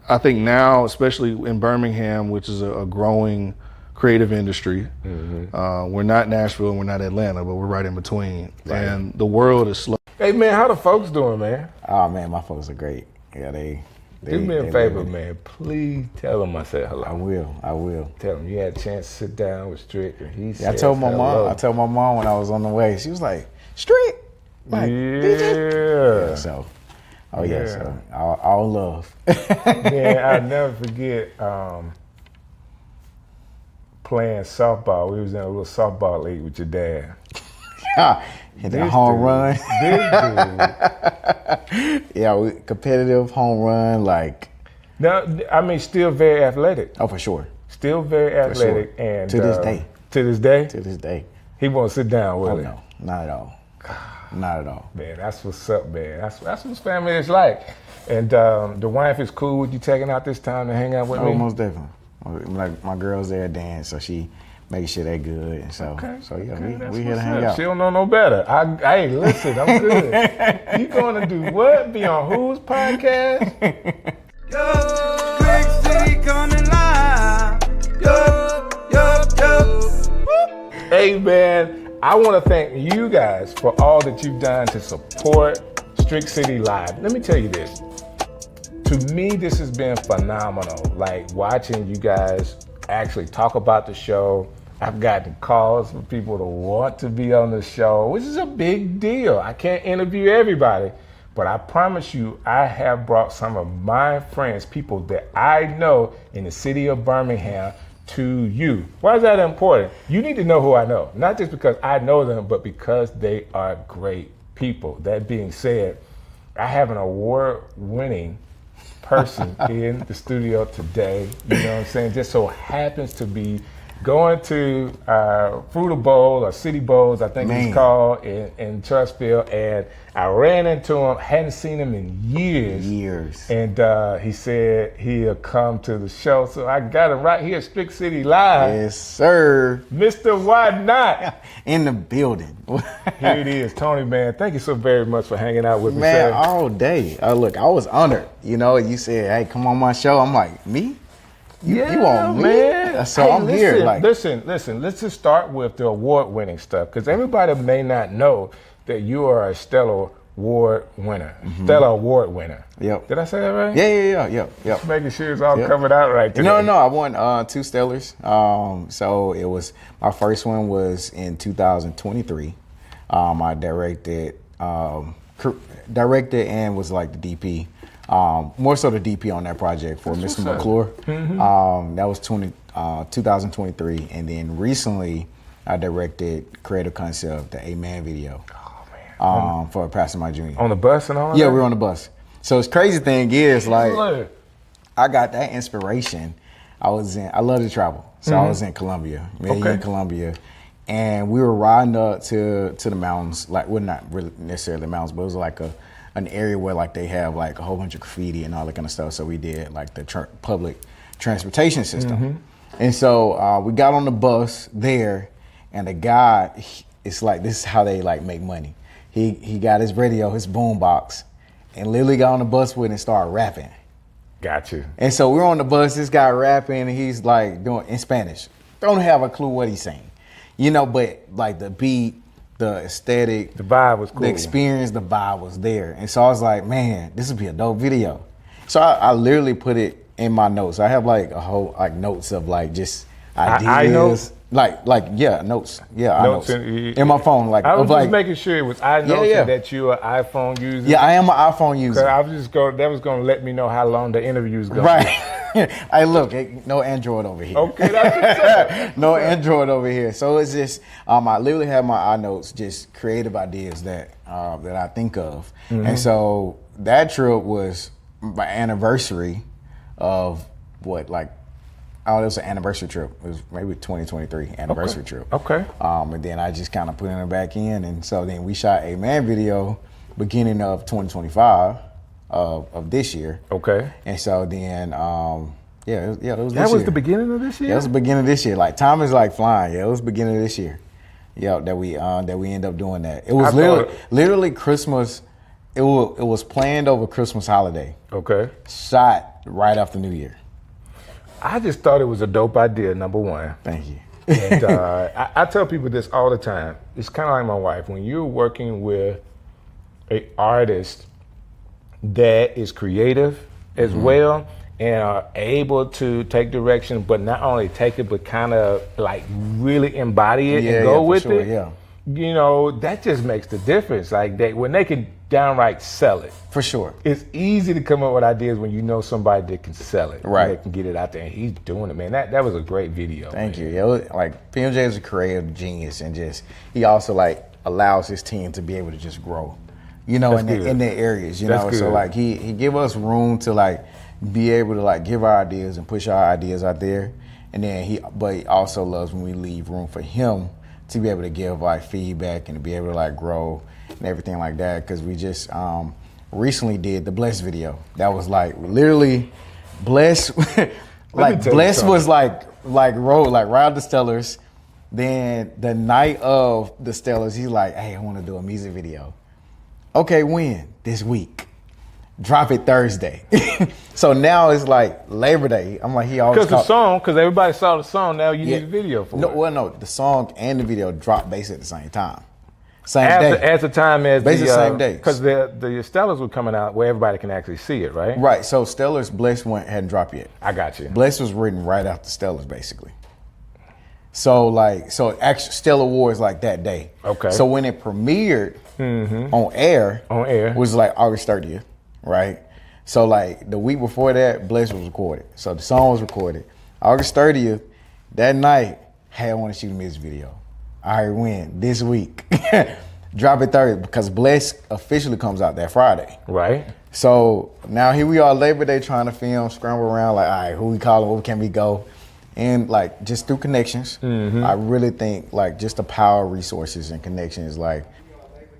I think now, especially in Birmingham, which is a growing creative industry, we're not Nashville and we're not Atlanta, but we're right in between. Right. And the world is slow. Hey man, how the folks doing, man? Oh man, my folks are great. Yeah, they do me a favor, man. Please tell them I said hello. I will. Tell them you had a chance to sit down with Strick, and he said I told my hello. mom. I told my mom when I was on the way. She was like, "Strick, like, DJ." Yeah, so, so all love. Man, I'll never forget playing softball. We was in a little softball league with your dad. Hit that home run. This dude. Yeah, competitive home run, like. Now, I mean, still very athletic. Oh, for sure. Still very athletic, and to this day. To this day. To this day. He won't sit down with it. No, not at all. Not at all. Man, that's what's up, man. That's what family is like. And the wife is cool with you taking out this time to hang out with me? Most definitely. Like my girl's there dance, so she makes sure they're good. And so, we here to hang out. She don't know no better. Hey, listen, I'm good. You going to do what? Be on whose podcast? Strick City coming live. Hey, man, I want to thank you guys for all that you've done to support Strick City Live. Let me tell you this. To me, this has been phenomenal. Like watching you guys actually talk about the show. I've gotten calls from people to want to be on the show, which is a big deal. I can't interview everybody, but I promise you, I have brought some of my friends, people that I know in the city of Birmingham, to you. Why is that important? You need to know who I know, not just because I know them, but because they are great people. That being said, I have an award-winning person in the studio today, you know what I'm saying, just so happens to be going to Fruita Bowl or City Bowls, I think it's called, in Trustfield, and I ran into him, hadn't seen him in years. And he said he'll come to the show, so I got him right here at Strick City Live. Yes, sir. Mr. Why Not? In the building. Here it is. Tony, man, thank you so very much for hanging out with me, man, sir. all day. Look, I was honored. You know, you said, hey, come on my show. I'm like, me? You want me? Man. So I'm here. Like, listen. Let's just start with the award-winning stuff, because everybody may not know that you are a Stellar Award winner. Stellar Award winner. Yep. Did I say that right? Yeah. Just making sure it's all covered out right today. No, I won 2 Stellars. So it was, my first one was in 2023. I directed directed and was like the DP. More so the DP on that project for Mr. McClure. That was 2023, and then recently I directed creative concept, the Amen video. For Pastor Mike Jr. On the bus and all Yeah, that? we were on the bus. So it's crazy thing is like I got that inspiration. I love to travel. So I was in Colombia, in Colombia. And we were riding up to the mountains, like, well, not really necessarily the mountains, but it was like an area where like they have like a whole bunch of graffiti and all that kind of stuff. So we did like the public transportation system. And so we got on the bus there, and the guy, it's like, this is how they like make money. He got his radio, his boom box, and literally got on the bus with it and started rapping. Got you. And so we're on the bus, this guy rapping, and he's like doing in Spanish. Don't have a clue what he's saying. You know, but like the beat, the aesthetic, the vibe was cool. The experience, the vibe was there. And so I was like, man, this would be a dope video. So I literally put it in my notes. I have like a whole like notes of like just ideas. I know. Notes. Yeah, Notes I notes. In my phone. Like I was just like, making sure it was iNotes that you're an iPhone user. Yeah, I am an iPhone user. I was just that was going to let me know how long the interview is going to be. Hey, look, no Android over here. Okay, that's no Android over here. So it's just, I literally have my iNotes, just creative ideas that I think of. And so that trip was my anniversary of what, like, it was an anniversary trip. It was maybe 2023 anniversary trip. Okay. And then I just kind of put it back in. And so then we shot a man video beginning of 2025. Of this year. Okay. And so then, it was this year. That was the beginning of this year? Yeah, it was the beginning of this year. Like, time is like flying. Yeah, it was the beginning of this year. Yeah, that we end up doing that. It was literally Christmas. It was planned over Christmas holiday. Okay. Shot right after New Year. I just thought it was a dope idea, number one. Thank you. And I tell people this all the time. It's kind of like my wife. When you're working with an artist that is creative as well and are able to take direction, but not only take it, but kind of like really embody it and go with it. Yeah. You know, that just makes the difference. Like when they can downright sell it. For sure. It's easy to come up with ideas when you know somebody that can sell it. Right. They can get it out there, and he's doing it, man. That was a great video. Thank you. Yeah, like PMJ is a creative genius, and just he also like allows his team to be able to just grow. You know, in their areas, you know. So like he give us room to like be able to like give our ideas and push our ideas out there. And then but he also loves when we leave room for him to be able to give like feedback and to be able to like grow and everything like that. Cause we just recently did the Bless video. That was like literally Bless Bless was like road, like ride the Stellars. Then the night of the Stellars, he's like, hey, I want to do a music video. Okay, when? This week. Drop it Thursday. So now it's like Labor Day. I'm like, he always because everybody saw the song, now you need a video for it. Well, no, the song and the video dropped basically at the same time. Same day. At the time as basically the same day. Because the Stellars were coming out where everybody can actually see it, right? Right, so Stellars, Bless hadn't dropped yet. I got you. Bless was written right after Stellars, basically. So actually Stellar Wars like that day. Okay. So when it premiered on air was like August 30th, right? So like the week before that, Bless was recorded. So the song was recorded. August 30th, that night, hey, I want to shoot a music video. All right, when? This week. Drop it Thursday because Bless officially comes out that Friday. Right. So now here we are Labor Day trying to film, scramble around like, all right, who we calling, where can we go? And like just through connections, I really think like just the power of resources and connections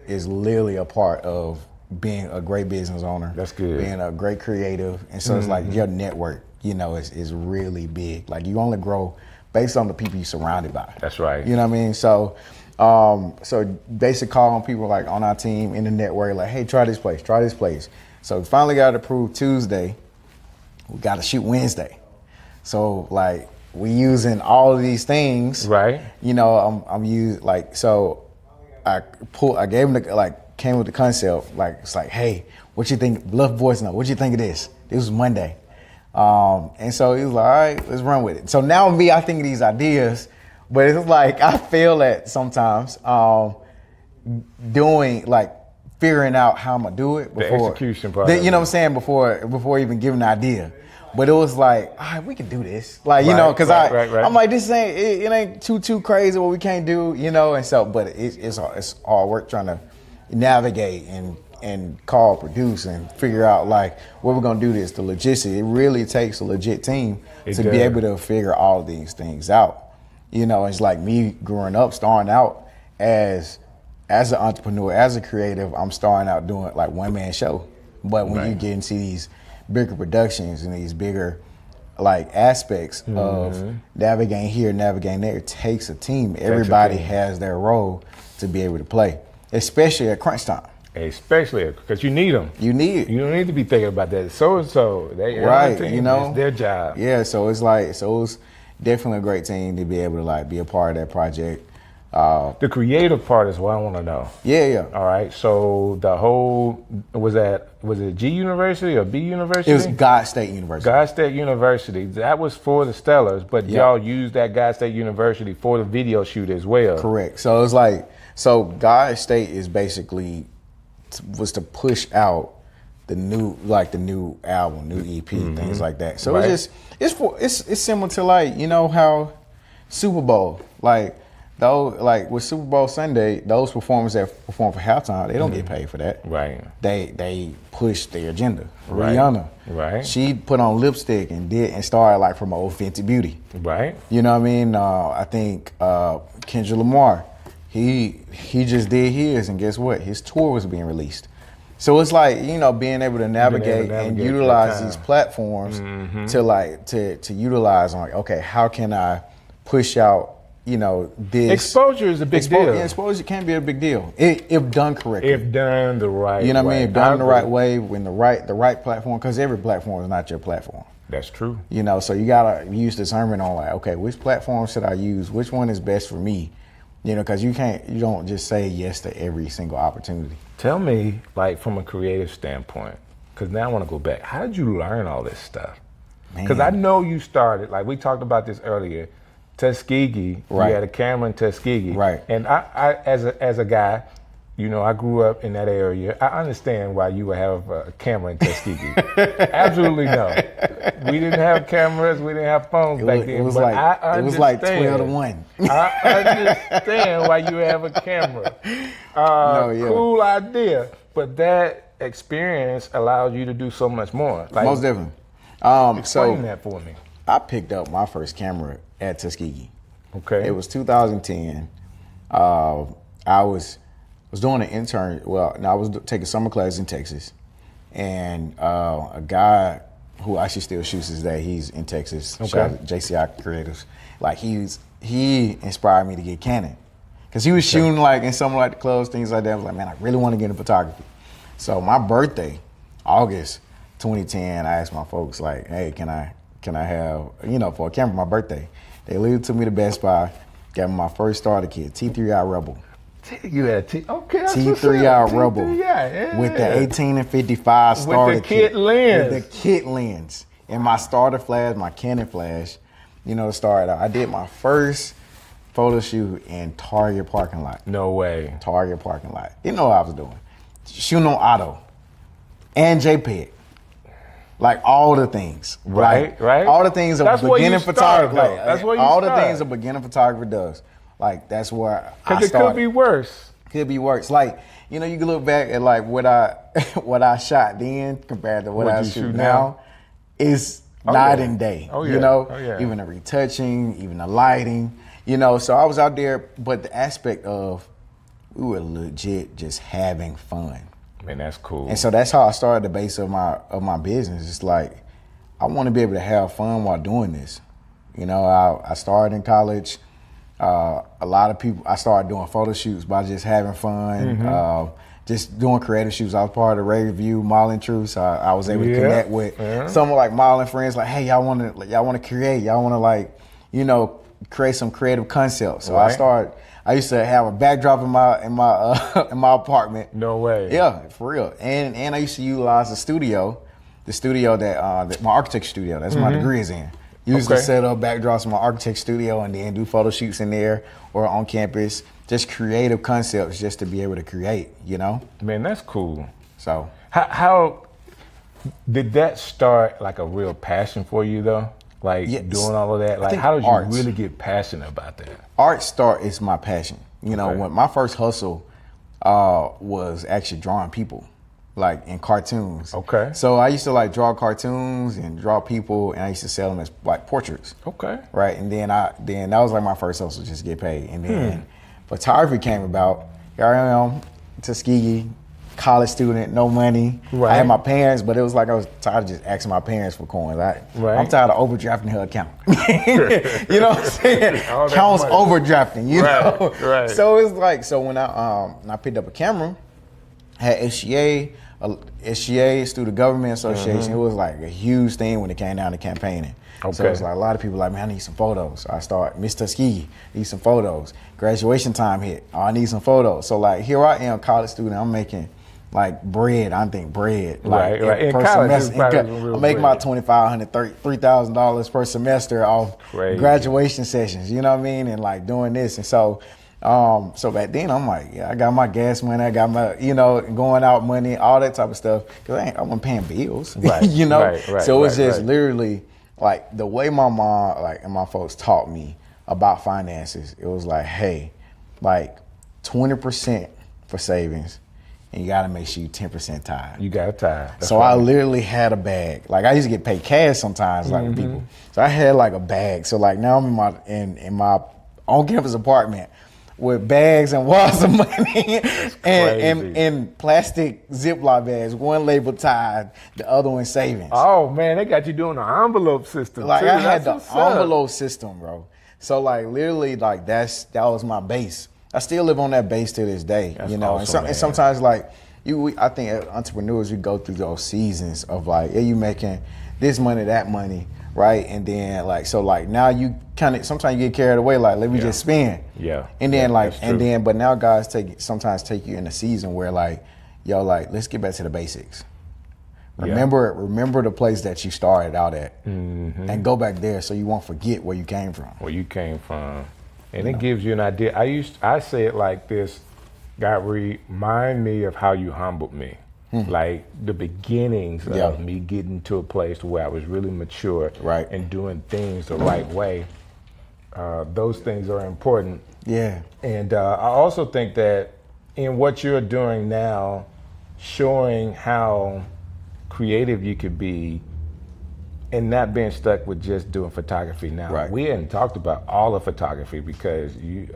is literally a part of being a great business owner. That's good. Being a great creative. And so it's like your network, you know, is really big. Like you only grow based on the people you're surrounded by. That's right. You know what I mean? So basically calling people like on our team in the network, like, hey, try this place. So we finally got it approved Tuesday. We got to shoot Wednesday. So like we using all of these things. Right. You know, I'm using like, so I gave him came with the concept, like, it's like, hey, what you think, left voice note, what you think of this? This was Monday. And so he was like, all right, let's run with it. So now I think of these ideas, but it's like, I fail at sometimes, figuring out how I'm gonna do it before the execution part. You know what I'm saying? Before even giving the idea. But it was like, all right, we can do this. Like, you know, because I'm like, this ain't, it ain't too crazy what we can't do, you know? And so, but it's hard work trying to navigate and call, produce, and figure out like what we're gonna do this, the logistics. It really takes a legit team to be able to figure all of these things out. You know, it's like me growing up, starting out as an entrepreneur, as a creative, I'm starting out doing like one-man show. But when you get into these bigger productions and these bigger like aspects of navigating here, navigating there, it takes a team. Everybody has their role to be able to play, especially at crunch time. Especially because you need them. You don't need to be thinking about that. So they right, team, you know, it's their job. Yeah, so it's like it was definitely a great team to be able to like be a part of that project. The creative part is what I want to know. Yeah. All right. So the whole was it G University or B University? It was God State University. God State University. That was for the Stellars, but y'all used that God State University for the video shoot as well. Correct. So it was like God State is basically was to push out the new album, new EP, things like that. So it's similar to like, you know how Super Bowl, like with Super Bowl Sunday, those performers that perform for halftime, they don't get paid for that. Right. They push their agenda. Right. Rihanna. Right. She put on lipstick and started like from old Fenty Beauty. Right. You know what I mean? I think Kendrick Lamar, he just did his, and guess what? His tour was being released. So it's like, you know, being able to navigate and utilize these platforms to utilize on like, okay, how can I push out, you know, this exposure is a big deal. Yeah, exposure can be a big deal if done correctly. If done the right way. You know what I mean? If done the right way, when the right platform, because every platform is not your platform. That's true. You know, so you gotta use discernment on like, okay, which platform should I use? Which one is best for me? You know, because you don't just say yes to every single opportunity. Tell me, like, from a creative standpoint, because now I want to go back. How did you learn all this stuff? Because I know you started, like we talked about this earlier, Tuskegee. Right. You had a camera in Tuskegee. Right. And I as a guy, you know, I grew up in that area. I understand why you would have a camera in Tuskegee. Absolutely no. We didn't have cameras. We didn't have phones back then. It was like 12 to 1. I understand why you have a camera. Cool idea. But that experience allows you to do so much more. Like, most definitely. Explain that for me. I picked up my first camera at Tuskegee. Okay. It was 2010. I was doing an intern. Well, no, I was taking summer classes in Texas, and a guy who actually still shoots his day. He's in Texas. Okay. Shout out to JCI Creatives. Like he inspired me to get Canon, because he was shooting like in some like the clubs, things like that. I was like, man, I really want to get into photography. So my birthday, August 2010, I asked my folks like, hey, can I have, you know, for a camera for my birthday? They literally took me to Best Buy, got me my first starter kit, T3i Rebel. You had T3i Rebel with the 18 and 55 starter kit. With the kit lens. And my starter flash, my Canon flash, you know, to start out. I did my first photo shoot in Target parking lot. No way. Target parking lot. You know what I was doing. Shooting on auto and JPEG. Like all the things. Right. All the things a beginning photographer. That's what you all start. The things a beginning photographer does. Like that's where I started. Because it could be worse. Could be worse. Like, you know, you can look back at like what I shot then compared to what I shoot now. Is night and day. You know, even the retouching, even the lighting. You know, so I was out there, but the aspect of we were legit just having fun. Man, that's cool. And so that's how I started the base of my business. It's like I want to be able to have fun while doing this. You know, I started in college. A lot of people, I started doing photo shoots by just having fun, just doing creative shoots. I was part of the Ray Review Modeling Truth, so I was able to connect with some like modeling friends. Like, hey, y'all want to create? Y'all want to like, you know, create some creative concepts. So I used to have a backdrop in my apartment. No way. Yeah, for real. And I used to utilize the studio that my architecture studio. That's my degree is in. Usually set up backdrops in my architect studio and then do photo shoots in there or on campus. Just creative concepts just to be able to create, you know? Man, that's cool. So how did that start like a real passion for you though? Like doing all of that? Like how did you really get passionate about that? Art is my passion. You know, when my first hustle was actually drawing people, like in cartoons. Okay. So I used to like draw cartoons and draw people, and I used to sell them as like portraits. Okay. Right, and then that was like my first hustle, just get paid. And then photography came about. Here I am, Tuskegee, college student, no money. Right. I had my parents, but it was like I was tired of just asking my parents for coins. I'm tired of overdrafting her account. You know what I'm saying? Counts overdrafting, you know? Right. So it's like, so when I picked up a camera, had SGA, Student Government Association. It was like a huge thing when it came down to campaigning. So it was like a lot of people like, man, I need some photos. So I start, Miss Tuskegee, need some photos. Graduation time hit, I need some photos. So like here I am, college student, I'm making like bread. I think bread. Like, right. In college, I'm making my $2,500, $3,000 per semester off graduation sessions. You know what I mean? And like doing this, and so back then I'm like, I got my gas money, I got my, going out money, all that type of stuff. Cause I wasn't paying bills, right, you know? Right, so it was just literally like the way my mom, and my folks taught me about finances. It was like, hey, like 20% for savings, and you gotta make sure you 10% tithe. You got to tithe. So I literally had a bag. Like I used to get paid cash sometimes, like with people. So I had like a bag. So like now I'm in my on-campus apartment with bags and walls of money and plastic Ziploc bags. One labeled tithe, the other one savings. Oh man, they got you doing the envelope system. Like too. I had the envelope system, bro. So like literally like that was my base. I still live on that base to this day, That's you know. awesome, and sometimes like I think as entrepreneurs, we go through those seasons of like, you making this money, that money, right? And then like, so like now you kind of, sometimes you get carried away, like, let me just spend. Yeah. And then but now guys sometimes take you in a season where like, let's get back to the basics. Remember the place that you started out at and go back there so you won't forget where you came from. And it gives you an idea. I say it like this, God, remind me of how you humbled me. Like the beginnings of me getting to a place where I was really mature and doing things the right way. Those things are important. Yeah. And I also think that in what you're doing now, showing how creative you could be and not being stuck with just doing photography now. We hadn't talked about all of photography because you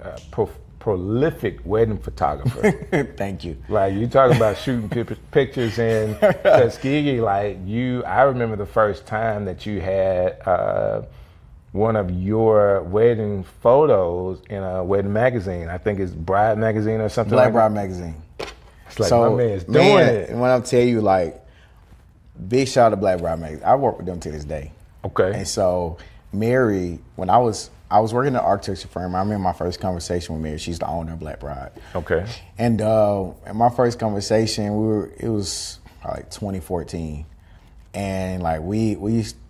prolific wedding photographer. Thank you. Like you talk about shooting pictures in Tuskegee. Like I remember the first time that you had one of your wedding photos in a wedding magazine. I think it's Bride magazine or something. Black Bride magazine. It's like my man's doing it. And when I tell you, like, big shout out to Black Bride magazine. I work with them to this day. Okay. And so Mary, when I was working in an architecture firm. I remember my first conversation with Mary. She's the owner of Black Bride. Okay. And in my first conversation, it was like 2014, and like we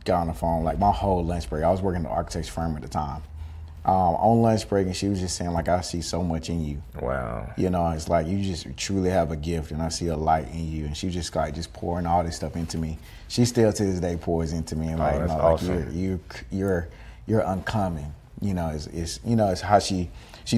got on the phone like my whole lunch break. I was working in an architecture firm at the time. On lunch break, and she was just saying like, I see so much in you. Wow. You know, it's like you just truly have a gift, and I see a light in you. And she just like just pouring all this stuff into me. She still to this day pours into me, and like, that's awesome. Like you're uncommon. You know, it's how she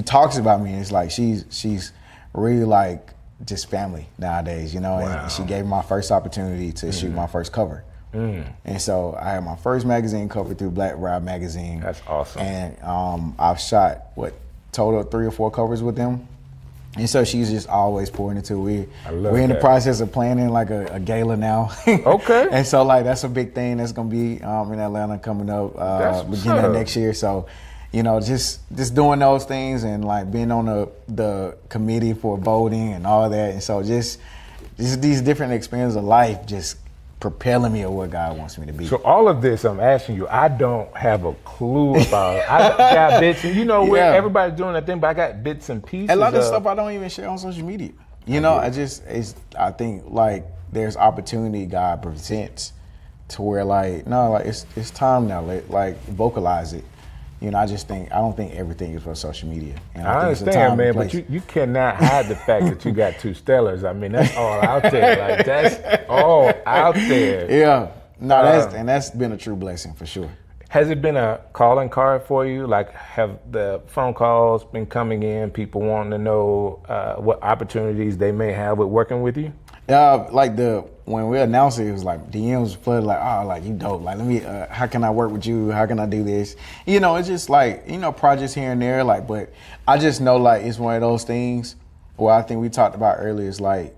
talks about me. It's like she's really like just family nowadays. You know, and she gave me my first opportunity to shoot my first cover. And so I had my first magazine cover through Black Bride magazine. That's awesome. And I've shot total 3 or 4 covers with them. And so she's just always pouring into it. We're in the process of planning like a gala now. Okay. And so like that's a big thing that's gonna be in Atlanta coming up beginning of next year. So, you know, just doing those things and like being on the committee for voting and all that. And so just these different experiences of life just propelling me of what God wants me to be. So all of this I'm asking you, I don't have a clue about. I got bits, and where everybody's doing that thing, but I got bits and pieces. A lot of stuff I don't even share on social media. You know, I think like there's opportunity God presents to where like no, like it's time now. Like vocalize it. You know, I don't think everything is for social media. And I understand, man, but you cannot hide the fact that you got 2 Stellars. I mean, that's all out there. Like, that's all out there. Yeah. No, that's been a true blessing for sure. Has it been a calling card for you? Like, have the phone calls been coming in, people wanting to know what opportunities they may have with working with you? Like when we announced it was like DMs flooded like, oh, like you dope. Like, let me, how can I work with you? How can I do this? You know, it's just like, you know, projects here and there. Like, but I just know like it's one of those things where I think we talked about earlier. Is like,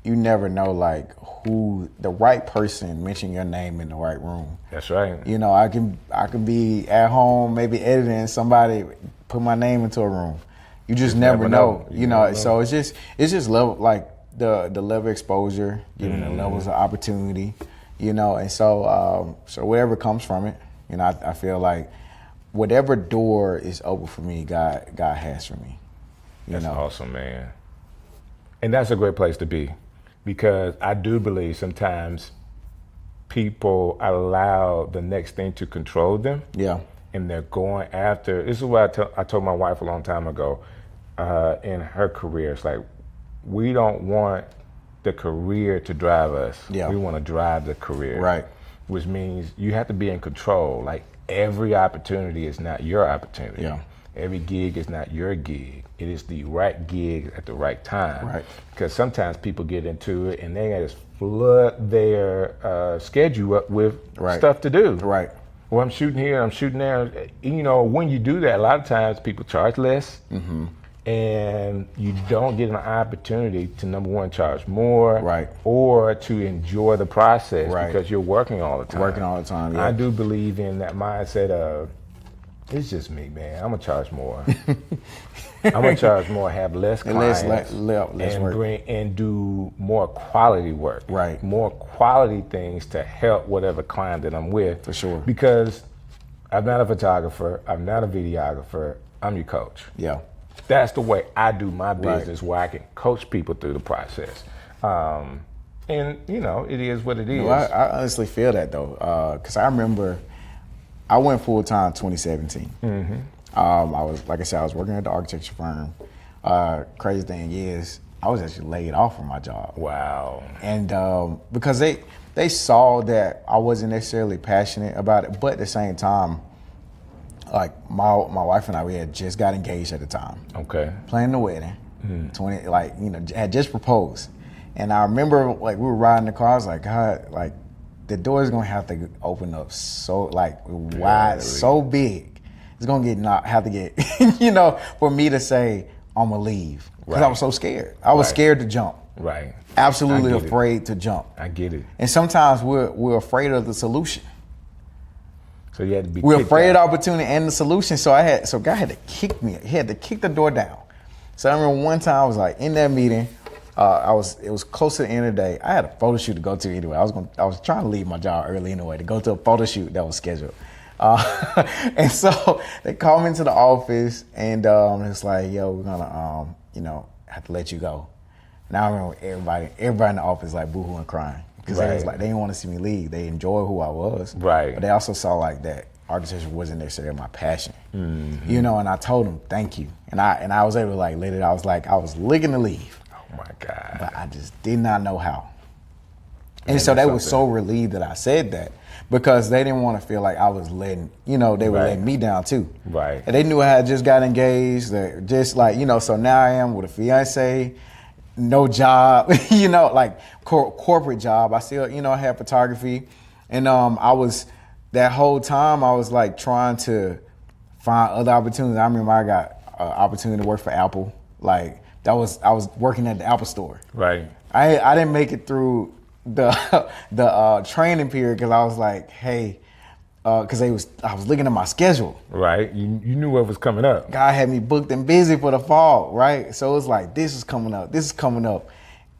you never know like who the right person mention your name in the right room. That's right. You know, I can be at home, maybe editing, somebody put my name into a room. You just never know. You know, so it's just level like the level of exposure, giving the levels of opportunity, you know, and so whatever comes from it, you know, I feel like whatever door is open for me, God has for me. That's awesome, man. And that's a great place to be, because I do believe sometimes people allow the next thing to control them. Yeah. And they're going after, this is what I told my wife a long time ago, in her career. It's like, we don't want the career to drive us. Yeah. We want to drive the career. Right. Which means you have to be in control. Like, every opportunity is not your opportunity. Yeah. Every gig is not your gig. It is the right gig at the right time. Right. Because sometimes people get into it and they just flood their schedule up with stuff to do. Right. Well, I'm shooting here, I'm shooting there. You know, when you do that, a lot of times people charge less. Mm-hmm. And you don't get an opportunity to, number one, charge more, right, or to enjoy the process, right, because you're working all the time. Working all the time. Yeah. I do believe in that mindset of, it's just me, man. I'm gonna charge more. I'm gonna charge more, have less clients, less and work, and do more quality work. Right. More quality things to help whatever client that I'm with. For sure. Because I'm not a photographer. I'm not a videographer. I'm your coach. Yeah. That's the way I do my business, where I can coach people through the process. And, you know, it is what it is. I honestly feel that, though, because I remember I went full-time 2017. Mm-hmm. I was, like I said, I was working at the architecture firm. Crazy thing is, I was actually laid off from my job. Wow. And because they saw that I wasn't necessarily passionate about it, but at the same time, like my wife and I, we had just got engaged at the time. Okay. Planning the wedding. 20, like, you know, had just proposed. And I remember, like, we were riding the car. I was like, God, like, the door is gonna have to open up so, like, wide, so big. It's gonna have to get, you know, for me to say I'm gonna leave, because I was so scared. I was scared to jump. Right. Absolutely afraid to jump. I get it. And sometimes we're afraid of the solution. So you had to be. We're afraid of the opportunity and the solution. So God had to kick me. He had to kick the door down. So I remember one time I was like in that meeting. It was close to the end of the day. I had a photo shoot to go to anyway. I was trying to leave my job early anyway to go to a photo shoot that was scheduled. And so they called me into the office, and it's like, yo, we're gonna you know, have to let you go. And I remember everybody in the office like boohooing, crying, because they was like, they didn't want to see me leave. They enjoyed who I was, right? But they also saw like that architecture wasn't necessarily my passion, you know. And I told them thank you, and I was able to like let it. I was like, I was looking to leave. Oh my God! But I just did not know how. And so they were so relieved that I said that, because they didn't want to feel like I was letting, you know, they were letting me down too. Right. And they knew I had just got engaged, just like, you know, so now I am with a fiance, no job, you know, like corporate job. I still, you know, I had photography. And I was, that whole time I was like trying to find other opportunities. I remember I got an opportunity to work for Apple. Like I was working at the Apple store. Right. I didn't make it through the training period, because I was like, hey, because I was looking at my schedule. Right. You knew what was coming up. God had me booked and busy for the fall, right? So it was like, this is coming up.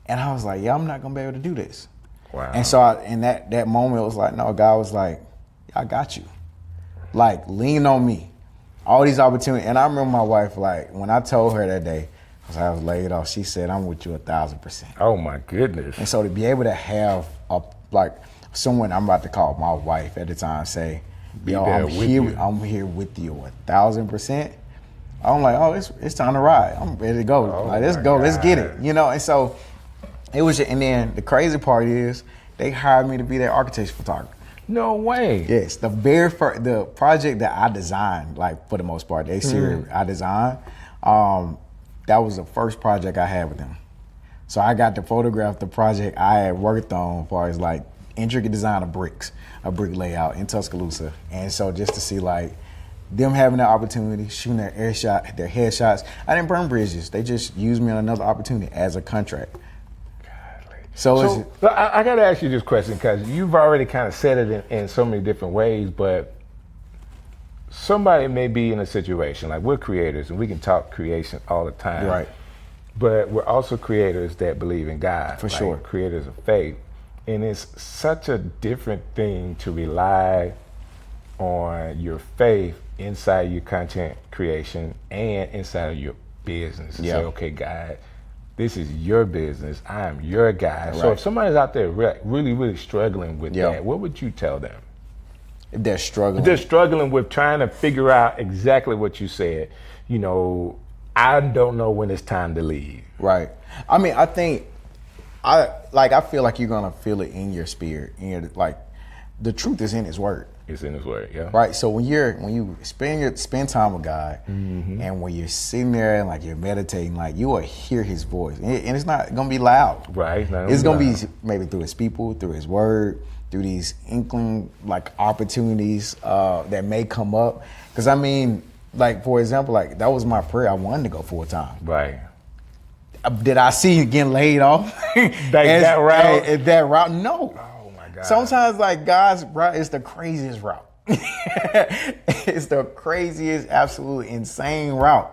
And I was like, yeah, I'm not going to be able to do this. Wow. And so in that moment, it was like, no, God was like, I got you. Like, lean on me. All these opportunities. And I remember my wife, like, when I told her that day, I was laid off, she said, I'm with you 1,000%. Oh my goodness. And so to be able to have a someone I'm about to call my wife at the time, say, yo, there I'm with here. you. I'm here with you 1,000%. I'm like, oh, it's time to ride. I'm ready to go. Oh like, let's my go. Let's get God. it. You know. And so it was. And then the crazy part is they hired me to be their architecture photographer. No way. Yes, the very first the project that I designed, like for the most part, the exterior I designed, that was the first project I had with them. So I got to photograph the project I had worked on, as far as like intricate design of bricks, a brick layout in Tuscaloosa, and so just to see like them having the opportunity, shooting their headshots. I didn't burn bridges. They just used me on another opportunity as a contract. So I got to ask you this question, because you've already kind of said it in so many different ways, but somebody may be in a situation, like we're creators and we can talk creation all the time. Right. But we're also creators that believe in God. For like sure. Creators of faith. And it's such a different thing to rely on your faith inside your content creation and inside of your business. And say, okay, God, this is your business. I am your guy. Right. So if somebody's out there really, really struggling with that, what would you tell them? If they're struggling. If they're struggling with trying to figure out exactly what you said. You know, I don't know when it's time to leave. Right. I mean, I think, I feel like you're gonna feel it in your spirit. Like, the truth is in His Word. It's in His Word, yeah. Right. So when you spend time with God, and when you're sitting there and like you're meditating, like you will hear His voice, and it's not gonna be loud. Right. It's gonna be maybe through His people, through His Word, through these inkling like opportunities that may come up. Because I mean, like for example, like that was my prayer. I wanted to go full time. Right. Did I see you getting laid off? that route? That route? No. Oh my God. Sometimes like God's route is the craziest route. It's the craziest, absolutely insane route.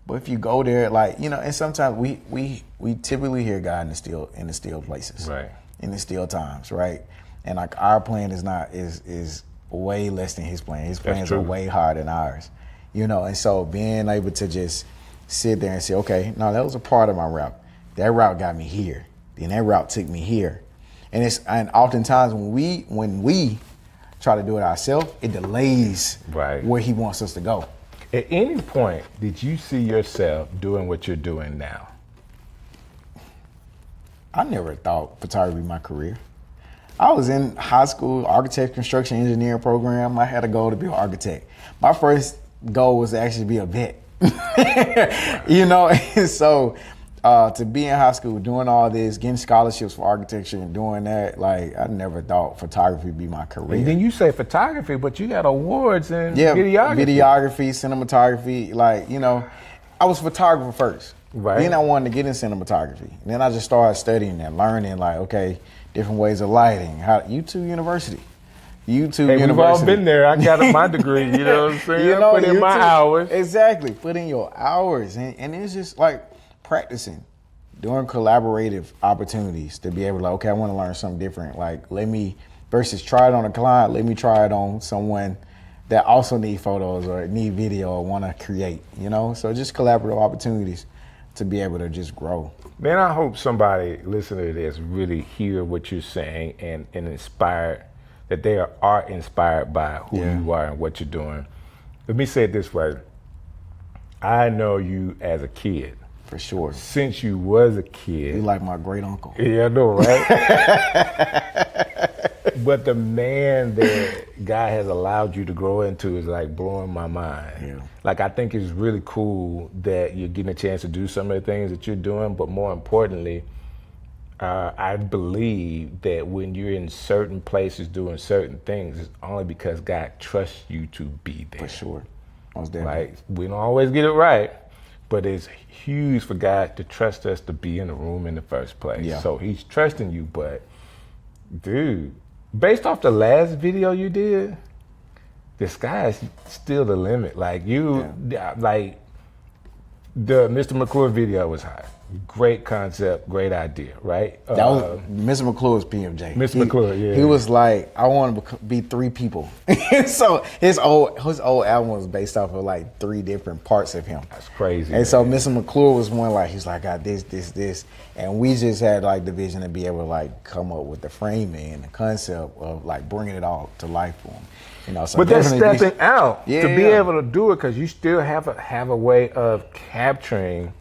But if you go there, like, you know, and sometimes we typically hear God in the still places. Right. In the still times, right? And like our plan is way less than His plan. His plans are way higher than ours. You know, and so being able to just sit there and say, okay, no, that was a part of my route. That route got me here. Then that route took me here. And oftentimes when we try to do it ourselves, it delays where He wants us to go. At any point, did you see yourself doing what you're doing now? I never thought photography would be my career. I was in high school, architect, construction engineering program. I had a goal to be an architect. My first goal was to actually be a vet. You know, and so to be in high school doing all this, getting scholarships for architecture and doing that, like I never thought photography would be my career. And then you say photography, but you got awards in videography, cinematography. Like, you know, I was a photographer first. Right. Then I wanted to get in cinematography. And then I just started studying and learning, like, okay, different ways of lighting. YouTube University. We've all been there. I got my degree, you know what I'm saying? You know, put in my hours. Exactly. Put in your hours. And it's just like practicing, doing collaborative opportunities to be able to, like, okay, I want to learn something different. Like, versus try it on a client, let me try it on someone that also need photos or need video or want to create, you know? So just collaborative opportunities to be able to just grow. Man, I hope somebody listening to this really hear what you're saying and inspired, that they are inspired by who you are and what you're doing. Let me say it this way. I know you as a kid. For sure. Since you was a kid. You like my great uncle. Yeah, I know, right? But the man that God has allowed you to grow into is like blowing my mind. Yeah. Like, I think it's really cool that you're getting a chance to do some of the things that you're doing, but more importantly, I believe that when you're in certain places doing certain things, it's only because God trusts you to be there. For sure. Most definitely. Like, we don't always get it right, but it's huge for God to trust us to be in the room in the first place. Yeah. So He's trusting you, but dude, based off the last video you did, the sky's still the limit. Like like the Mr. McClure video was hot. Great concept, great idea, right? That was Mr. McClure was PMJ. Mr. McClure, yeah. He was like, I want to be 3 people. So his old album was based off of like 3 different parts of him. That's crazy. And so Mr. McClure was one, like, he's like, I got this. And we just had like the vision to be able to like come up with the framing and the concept of like bringing it all to life for him. You know, so but that's stepping out to be yeah. able to do it, because you still have a way of capturing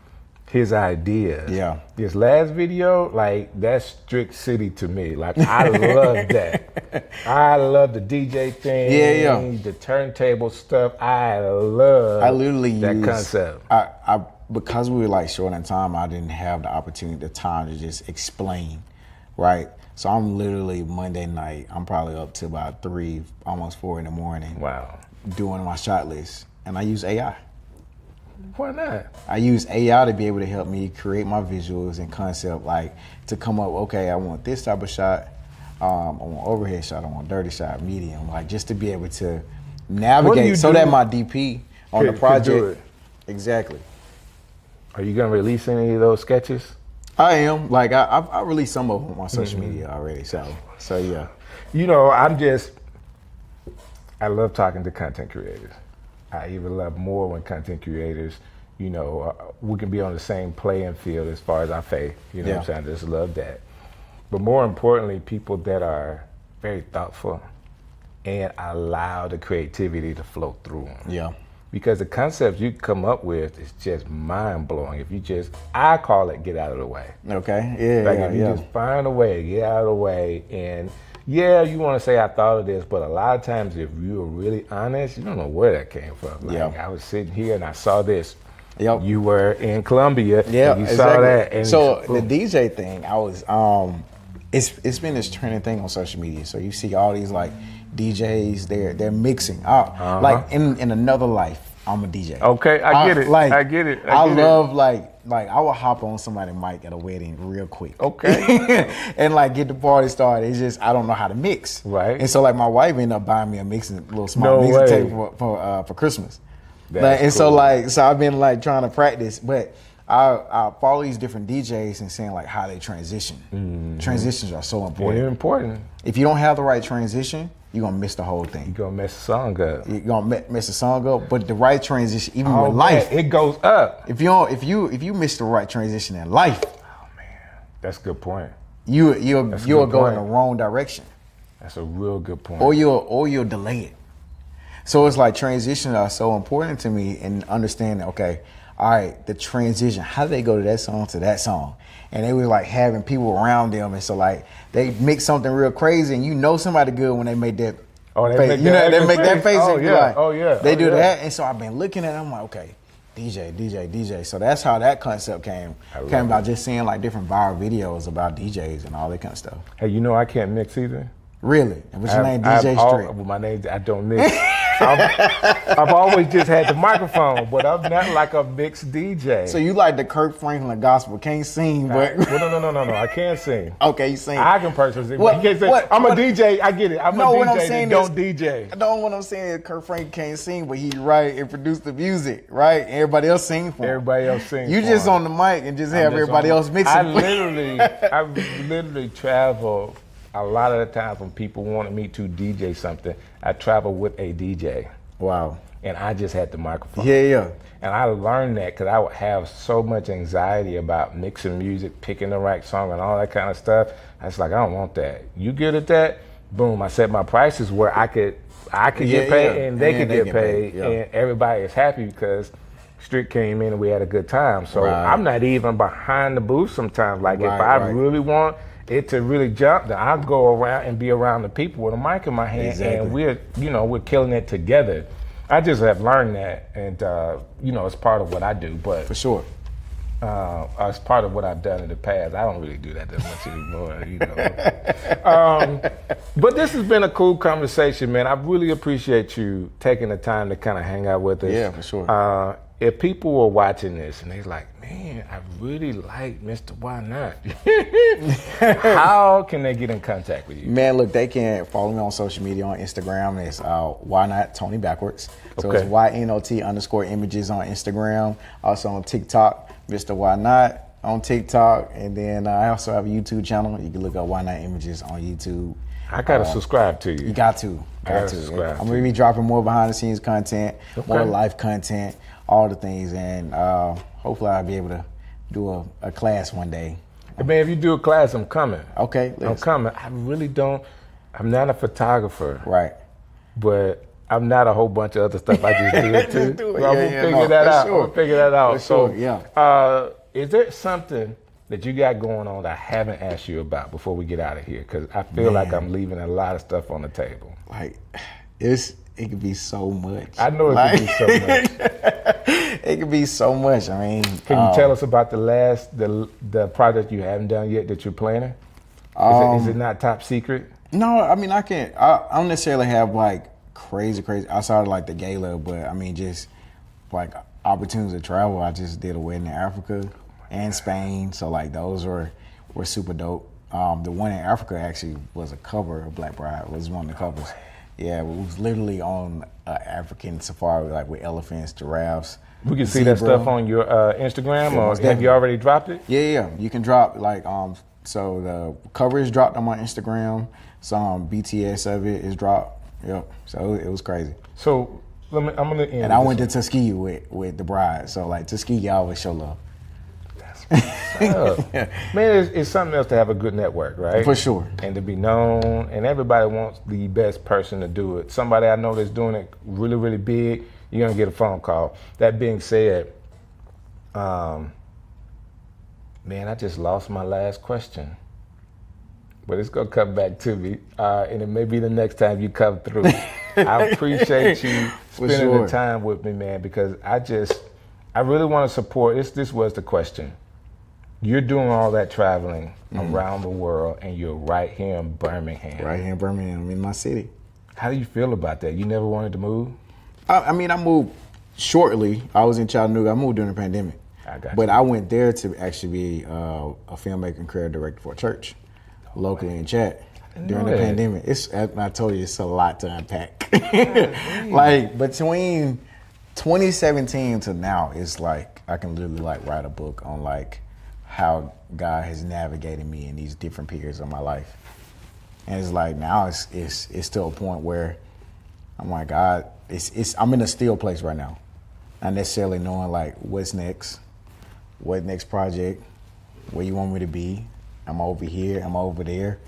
his ideas. Yeah. This last video, like, that's Strick City to me. Like, I love that. I love the DJ thing. Yeah. The turntable stuff. I literally that concept. I because we were like short on time, I didn't have the opportunity, the time to just explain, right? So I'm literally Monday night, I'm probably up to about 3, almost 4 in the morning. Wow. Doing my shot list. And I use AI. Why not? I use AI to be able to help me create my visuals and concept, like to come up, okay, I want this type of shot, I want overhead shot, I want dirty shot, medium, like just to be able to navigate so that my DP on the project. Exactly. Are you gonna release any of those sketches? I am. Like I released some of them on my social media already. So yeah. You know, I love talking to content creators. I even love more when content creators, you know, we can be on the same playing field as far as our faith. You know what I'm saying? I just love that. But more importantly, people that are very thoughtful and allow the creativity to flow through them. Yeah. Because the concepts you come up with is just mind blowing. If you just, I call it get out of the way. Okay. Yeah. Like if you just find a way, get out of the way, and yeah, you want to say I thought of this, but a lot of times if you're really honest, you don't know where that came from. Like I was sitting here and I saw this. Yep. You were in Columbia. Yeah. And you saw that. And so the DJ thing, I was it's been this trending thing on social media. So you see all these like DJs, they're mixing. Like in another life, I'm a DJ. Okay, I get it. Like, I get it. I love like I will hop on somebody's mic at a wedding real quick. Okay. And like get the party started. It's just I don't know how to mix. Right. And so like my wife ended up buying me a little small mixing table for Christmas. Like, and cool. so I've been like trying to practice, but I follow these different DJs and saying like how they transition. Mm-hmm. Transitions are so important. They're important. If you don't have the right transition, you're gonna miss the whole thing. You're gonna mess the song up. You're gonna mess the song up, but the right transition, even with life, it goes up. If you miss the right transition in life, oh man, that's a good point. You'll go in the wrong direction. That's a real good point. Or you'll delay it. So it's like transitions are so important to me, and understanding, okay, all right, the transition, how do they go to that song? And they were like having people around them, and so like they make something real crazy, and you know somebody good when they make that face. They make that face. Oh and yeah, like, oh yeah. They do that, and so I've been looking at it, I'm like, okay, DJ. So that's how that concept came about, just seeing like different viral videos about DJs and all that kind of stuff. Hey, you know I can't mix either. Really? And what's your name? DJ Strick? My name, I don't mix. I've always just had the microphone, but I'm not like a mixed DJ. So you like the Kirk Franklin gospel? Can't sing, but no. I can't sing. Okay, you sing. I can personally sing. You can't sing. I'm a DJ. I get it. I'm a DJ that don't DJ. No, what I'm saying is Kirk Franklin can't sing, but he write and produce the music, right? Everybody else sing for him. Everybody else sing. You just on the mic and just have everybody else mixing. I literally travel. A lot of the times when people wanted me to DJ something, I travel with a DJ. Wow. And I just had the microphone. Yeah. And I learned that because I would have so much anxiety about mixing music, picking the right song and all that kind of stuff. I was like, I don't want that. You good at that? Boom, I set my prices where I could get paid and they could get paid. And everybody is happy because Strick came in and we had a good time. So I'm not even behind the booth sometimes. Like if I really want it to really jump, then I'll go around and be around the people with a mic in my hand, and we're killing it together. I just have learned that, and it's part of what I do. But for sure, it's part of what I've done in the past. I don't really do that much anymore, But this has been a cool conversation, man. I really appreciate you taking the time to kind of hang out with us. Yeah, for sure. If people were watching this and they're like, man, I really like Mr. Why Not, how can they get in contact with you? Man, look, they can follow me on social media on Instagram. It's Why Not Tony Backwards. So it's YNOT_images on Instagram. Also on TikTok, Mr. Why Not. on TikTok, and then I also have a YouTube channel. You can look up Why Not Images on YouTube. I gotta subscribe to you. You got to. Subscribe. I'm gonna be dropping more behind the scenes content, more life content, all the things, and hopefully I'll be able to do a class one day. Man, if you do a class, I'm coming. Okay, I'm coming. I really don't. I'm not a photographer. Right. But I'm not a whole bunch of other stuff. I just do it too. Do it. So I'm gonna figure that out. Sure. I'm gonna figure that out. For sure, yeah. Is there something that you got going on that I haven't asked you about before we get out of here? Because I feel like I'm leaving a lot of stuff on the table. Like, it could be so much. I know it could be so much. It could be so much. I mean, can you tell us about the project you haven't done yet that you're planning? Is it not top secret? No, I mean, I don't necessarily have like crazy outside of like the gala, but I mean, just like opportunities to travel. I just did a wedding in Africa and Spain, so like those were super dope. The one in Africa actually was a cover of Black Bride. It was one of the covers. Yeah, it was literally on an African safari, like with elephants, giraffes. We can see that stuff on your Instagram, or have you already dropped it? Yeah. You can drop like so the cover is dropped on my Instagram. Some BTS of it is dropped. Yep. So it was crazy. So I'm gonna end. And I went to Tuskegee with the bride. So like Tuskegee, I always show love. Man, it's something else to have a good network, right? For sure. And to be known, and everybody wants the best person to do it. Somebody I know that's doing it really, really big, you're gonna get a phone call. That being said, man, I just lost my last question. But it's gonna come back to me, and it may be the next time you come through. I appreciate you spending the time with me, man, because I really want to support. This was the question. You're doing all that traveling around the world, and you're right here in Birmingham. Right here in Birmingham, in my city. How do you feel about that? You never wanted to move? I mean, I moved shortly. I was in Chattanooga. I moved during the pandemic. But I went there to actually be a filmmaker and creative director for a church locally in Chat during the pandemic. I told you, it's a lot to unpack. Like between 2017 to now, it's like I can literally like write a book on like how God has navigated me in these different periods of my life. And it's like now it's to a point where I'm like, God, I'm in a still place right now. Not necessarily knowing like what's next, what next project, where you want me to be. I'm over here, I'm over there.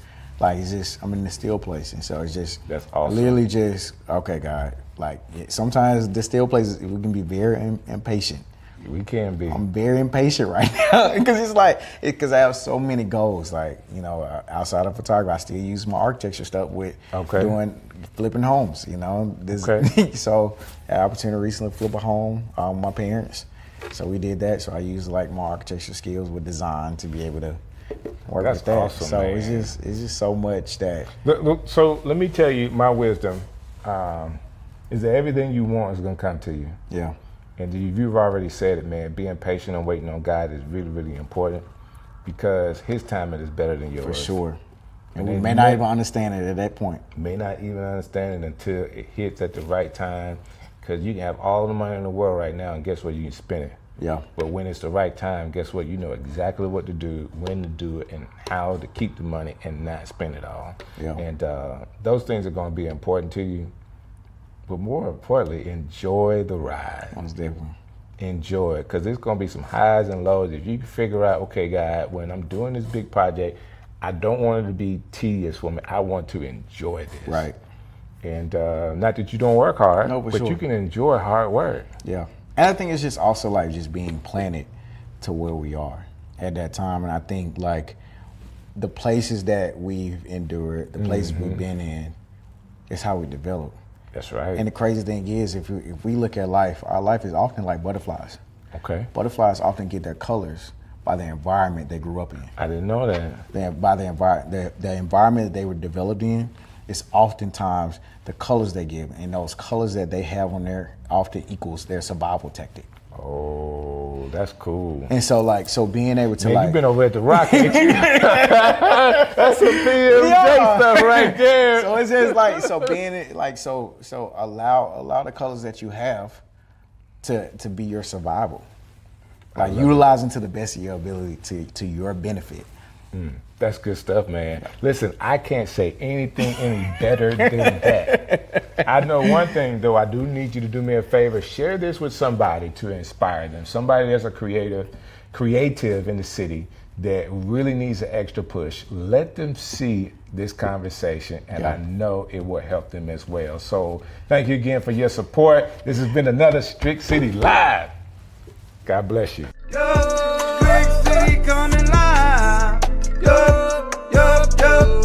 Like I'm in the still place. And so it's just, that's awesome. Literally just, okay, God. Like sometimes the still places, we can be very impatient. We can be. I'm very impatient right now because I have so many goals. Like, outside of photography, I still use my architecture stuff with flipping homes, So I had an opportunity recently to flip a home with my parents. So we did that. So I used like my architecture skills with design to be able to work with that. Awesome, so man. it's just so much that. So let me tell you my wisdom. Is that everything you want is going to come to you. Yeah. And you've already said it, man. Being patient and waiting on God is really, really important because His timing is better than yours. For sure. And we may not even understand it at that point. May not even understand it until it hits at the right time, because you can have all the money in the world right now, and guess what? You can spend it. Yeah. But when it's the right time, guess what? You know exactly what to do, when to do it, and how to keep the money and not spend it all. Yeah. And those things are going to be important to you. But more importantly, enjoy the ride. Most definitely. Enjoy it, because there's going to be some highs and lows. If you can figure out, okay, God, when I'm doing this big project, I don't want it to be tedious for me. I want to enjoy this. Right. And not that you don't work hard, no, but sure. You can enjoy hard work. Yeah. And I think it's just also like just being planted to where we are at that time. And I think like the places that we've endured, the places we've been in, is how we develop. That's right. And the crazy thing is, if we look at life, our life is often like butterflies. Okay. Butterflies often get their colors by the environment they grew up in. I didn't know that. By the environment that they were developed in, it's oftentimes the colors they give, and those colors that they have on there often equals their survival tactic. Oh, that's cool. And so being able to you've been over at the Rock, ain't you? That's some PMJ stuff right there. So it's just like, so being like, so allow the colors that you have to be your survival. Like utilizing to the best of your ability to your benefit. That's good stuff, man. Listen, I can't say anything any better than that. I know one thing, though. I do need you to do me a favor. Share this with somebody to inspire them. Somebody that's a creative in the city that really needs an extra push. Let them see this conversation, and I know it will help them as well. So thank you again for your support. This has been another Strick City Live. God bless you. Yo, Strick City coming live. Yo, yo, yo.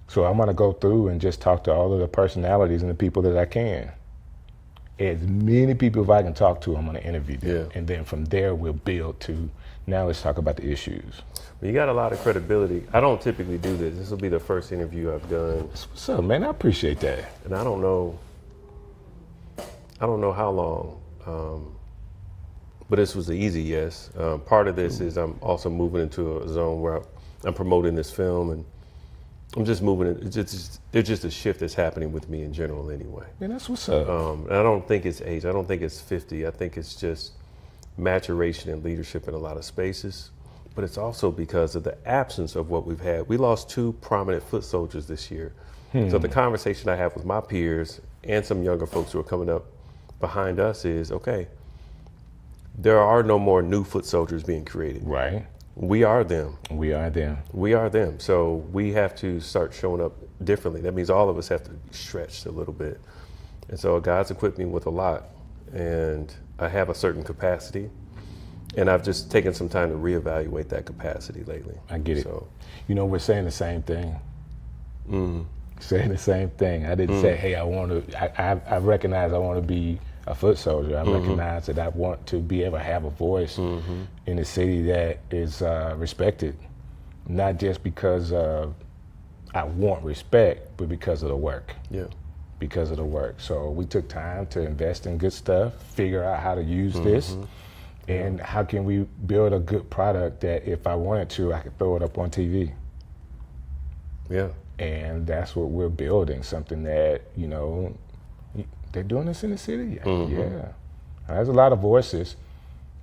So I'm going to go through and just talk to all of the personalities and the people that I can. As many people as I can talk to, I'm going to interview them. And then from there, we'll build to, now let's talk about the issues. You got a lot of credibility. I don't typically do this. This will be the first interview I've done. What's up, man? I appreciate that. And I don't know how long, but this was an easy yes. Part of this is I'm also moving into a zone where I'm promoting this film, and I'm just moving. There's just a shift that's happening with me in general anyway. Man, that's what's up. And I don't think it's age. I don't think it's 50. I think it's just maturation and leadership in a lot of spaces. But it's also because of the absence of what we've had. We lost 2 prominent foot soldiers this year. So the conversation I have with my peers and some younger folks who are coming up behind us is, okay, there are no more new foot soldiers being created. Right. We are them. We are them. We are them. So we have to start showing up differently. That means all of us have to be stretched a little bit. And so God's equipped me with a lot. And I have a certain capacity. And I've just taken some time to reevaluate that capacity lately. I get it. So, you know, we're saying the same thing. Saying the same thing. I didn't say, hey, I recognize I want to be a foot soldier. I recognize that I want to be able to have a voice in a city that is respected, not just because I want respect, but because of the work. Yeah. Because of the work. So we took time to invest in good stuff, figure out how to use this, and how can we build a good product that if I wanted to, I could throw it up on TV. Yeah. And that's what we're building, something that, you know, they're doing this in the city. Yeah. There's a lot of voices,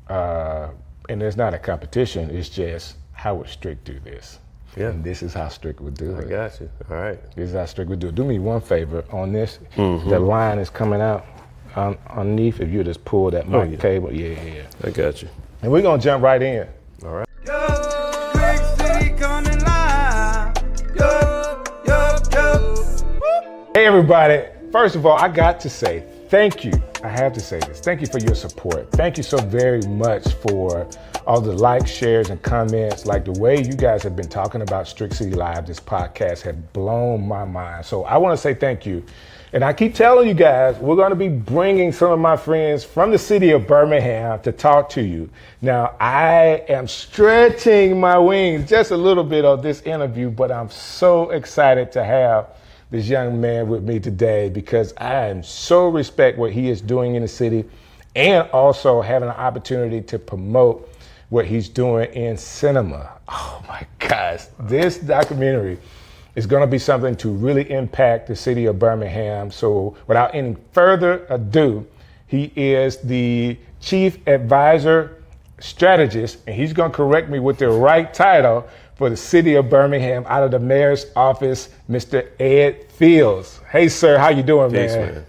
and there's not a competition. It's just, how would Strick do this? Yeah. And this is how Strick would do it. I got you. All right. This is how Strick would do it. Do me one favor on this. The line is coming out underneath. If you just pull that mic cable. Yeah. I got you. And we're going to jump right in. All right. Yo, Strick City coming live. Yo, yo, yo. Hey, everybody. First of all, I got to say thank you. I have to say this. Thank you for your support. Thank you so very much for all the likes, shares, and comments. Like the way you guys have been talking about Strick City Live, this podcast have blown my mind. So I want to say thank you. And I keep telling you guys, we're going to be bringing some of my friends from the city of Birmingham to talk to you. Now, I am stretching my wings just a little bit on this interview, but I'm so excited to have this young man with me today because I am so respect what he is doing in the city and also having an opportunity to promote what he's doing in cinema. Oh my gosh, this documentary is going to be something to really impact the city of Birmingham. So without any further ado, he is the Chief Advisor Strategist, and he's going to correct me with the right title for the city of Birmingham out of the mayor's office, Mr. Ed Fields. Hey, sir, how you doing, Peace, man?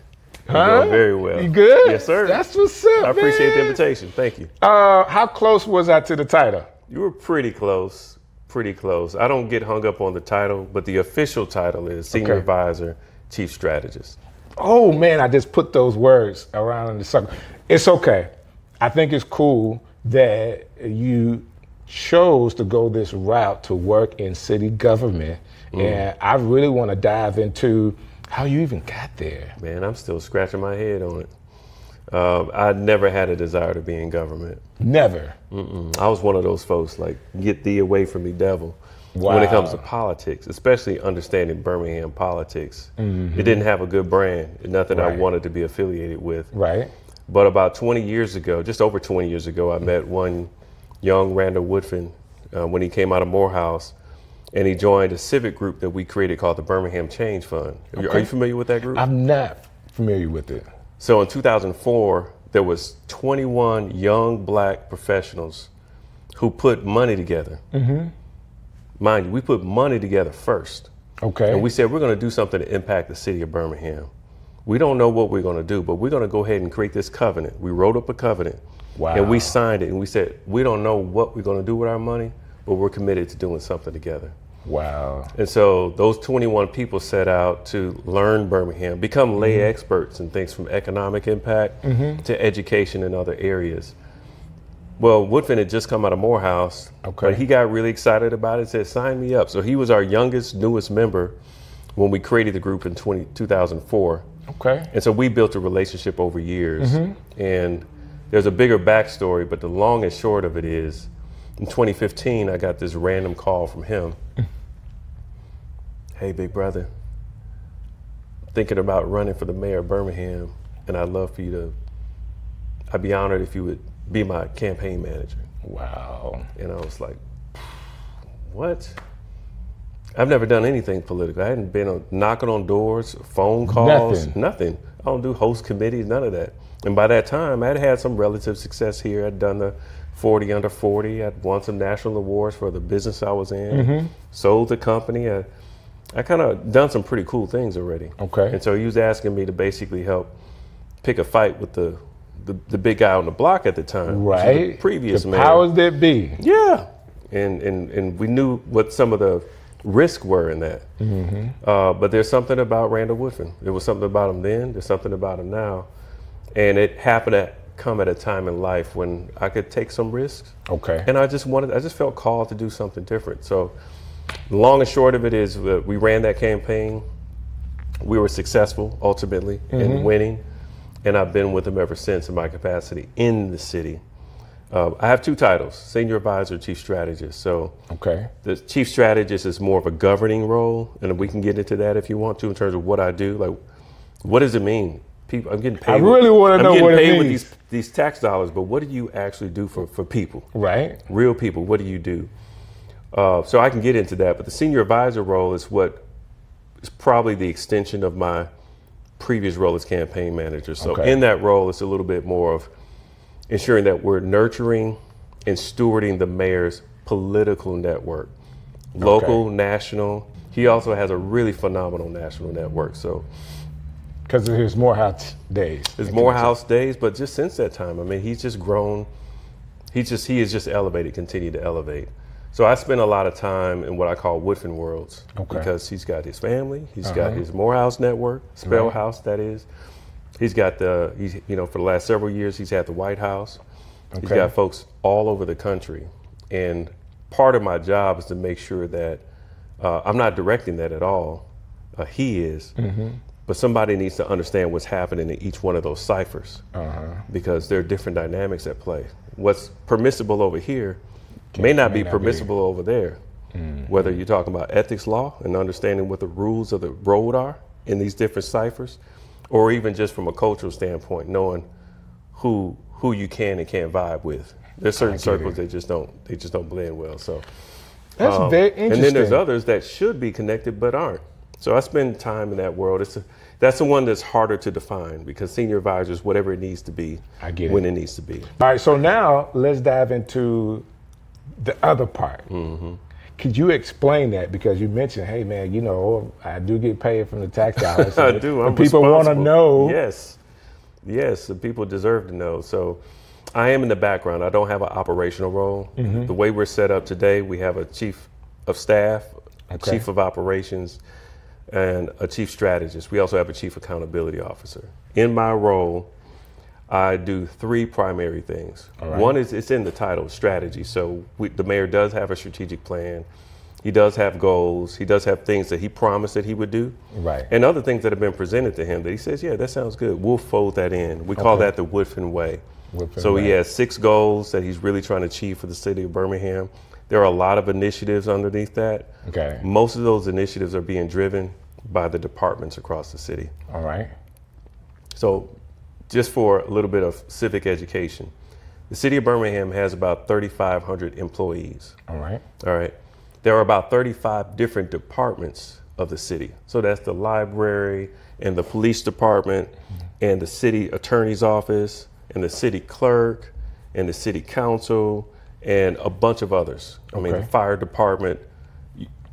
You're doing very well. You good? Yes, sir. That's what's up, I appreciate man. the invitation. Thank you. How close was I to the title? You were pretty close. Pretty close. I don't get hung up on the title, but the official title is Senior Advisor, Chief Strategist. Oh man, I just put those words around in the circle. It's okay. I think it's cool that you chose to go this route to work in city government. And I really want to dive into how you even got there. Man, I'm still scratching my head on it. I never had a desire to be in government. Never. I was one of those folks like, get thee away from me, devil. Wow. When it comes to politics, especially understanding Birmingham politics. It didn't have a good brand, nothing I wanted to be affiliated with. Right. But about 20 years ago, just over 20 years ago, I met one young Randall Woodfin when he came out of Morehouse, and he joined a civic group that we created called the Birmingham Change Fund. Okay. Are you familiar with that group? I'm not familiar with it. So in 2004, there was 21 young black professionals who put money together. Mm-hmm. Mind you, we put money together first. Okay. And we said, we're going to do something to impact the city of Birmingham. We don't know what we're going to do, but we're going to go ahead and create this covenant. We wrote up a covenant. Wow. And we signed it, and we said, we don't know what we're going to do with our money, but we're committed to doing something together. Wow. And so those 21 people set out to learn Birmingham, become lay experts in things from economic impact to education in other areas. Well, Woodfin had just come out of Morehouse, but he got really excited about it and said, sign me up. So he was our youngest, newest member when we created the group in 2004. Okay. And so we built a relationship over years. And there's a bigger backstory, but the long and short of it is, in 2015, I got this random call from him. Hey, big brother, thinking about running for the mayor of Birmingham, and I'd love for you to, I'd be honored if you would be my campaign manager. Wow. And I was like, what? I've never done anything political. I hadn't been knocking on doors, phone calls, nothing. I don't do host committees, none of that. And by that time, I'd had some relative success here. I'd done the 40 under 40. I'd won some national awards for the business I was in, sold the company. I kind of done some pretty cool things already. Okay. And so he was asking me to basically help pick a fight with the big guy on the block at the time. Right. The previous the mayor. powers that be. Yeah. And we knew what some of the risks were in that. But there's something about Randall Woodfin. There was something about him then. There's something about him now. And it happened to come at a time in life when I could take some risks. Okay. And I just felt called to do something different. So the long and short of it is we ran that campaign. We were successful ultimately in winning. And I've been with him ever since in my capacity in the city. I have two titles, Senior Advisor, Chief Strategist. So the Chief Strategist is more of a governing role, and we can get into that if you want to in terms of what I do. Like, what does it mean? People, I'm getting paid. I really want to know what it means. I'm getting paid with these tax dollars, but what do you actually do for people? Right. Real people, what do you do? So I can get into that, but the Senior Advisor role is what is probably the extension of my previous role as campaign manager. So in that role, it's a little bit more of ensuring that we're nurturing and stewarding the mayor's political network, local, national. He also has a really phenomenal national network. So, because of his Morehouse days. His Morehouse days, but just since that time, I mean, he's just grown. He has just elevated, continued to elevate. So I spend a lot of time in what I call Woodfin worlds because he's got his family, he's got his Morehouse network, Spell House, that is. He's got for the last several years, he's had the White House. He's got folks all over the country. And part of my job is to make sure that I'm not directing that at all. He is. But somebody needs to understand what's happening in each one of those ciphers because there are different dynamics at play. What's permissible over here may not be permissible over there. Whether you're talking about ethics law and understanding what the rules of the road are in these different ciphers, or even just from a cultural standpoint, knowing who you can and can't vibe with. There's certain circles that just don't blend well. So that's very interesting. And then there's others that should be connected but aren't. So I spend time in that world. That's the one that's harder to define because senior advisors, whatever it needs to be, when it needs to be. All right, so now let's dive into the other part. Could you explain that? Because you mentioned, hey man, I do get paid from the tax dollars. I do. I'm people want to know. Yes, the people deserve to know. So I am in the background. I don't have an operational role. The way we're set up today, we have a chief of staff, a chief of operations, and a chief strategist. We also have a chief accountability officer. In my role, I do three primary things. One is, it's in the title, strategy. So the mayor does have a strategic plan. He does have goals. He does have things that he promised that he would do. And other things that have been presented to him that he says, yeah, that sounds good. We'll fold that in. We call that the Woodfin way. He has 6 goals that he's really trying to achieve for the city of Birmingham. There are a lot of initiatives underneath that. Most of those initiatives are being driven by the departments across the city. So just for a little bit of civic education, The city of Birmingham has about 3,500 employees. All right. All right. There are about 35 different departments of the city. So that's the library and the police department and the city attorney's office and the city clerk and the city council and a bunch of others. I mean, the fire department.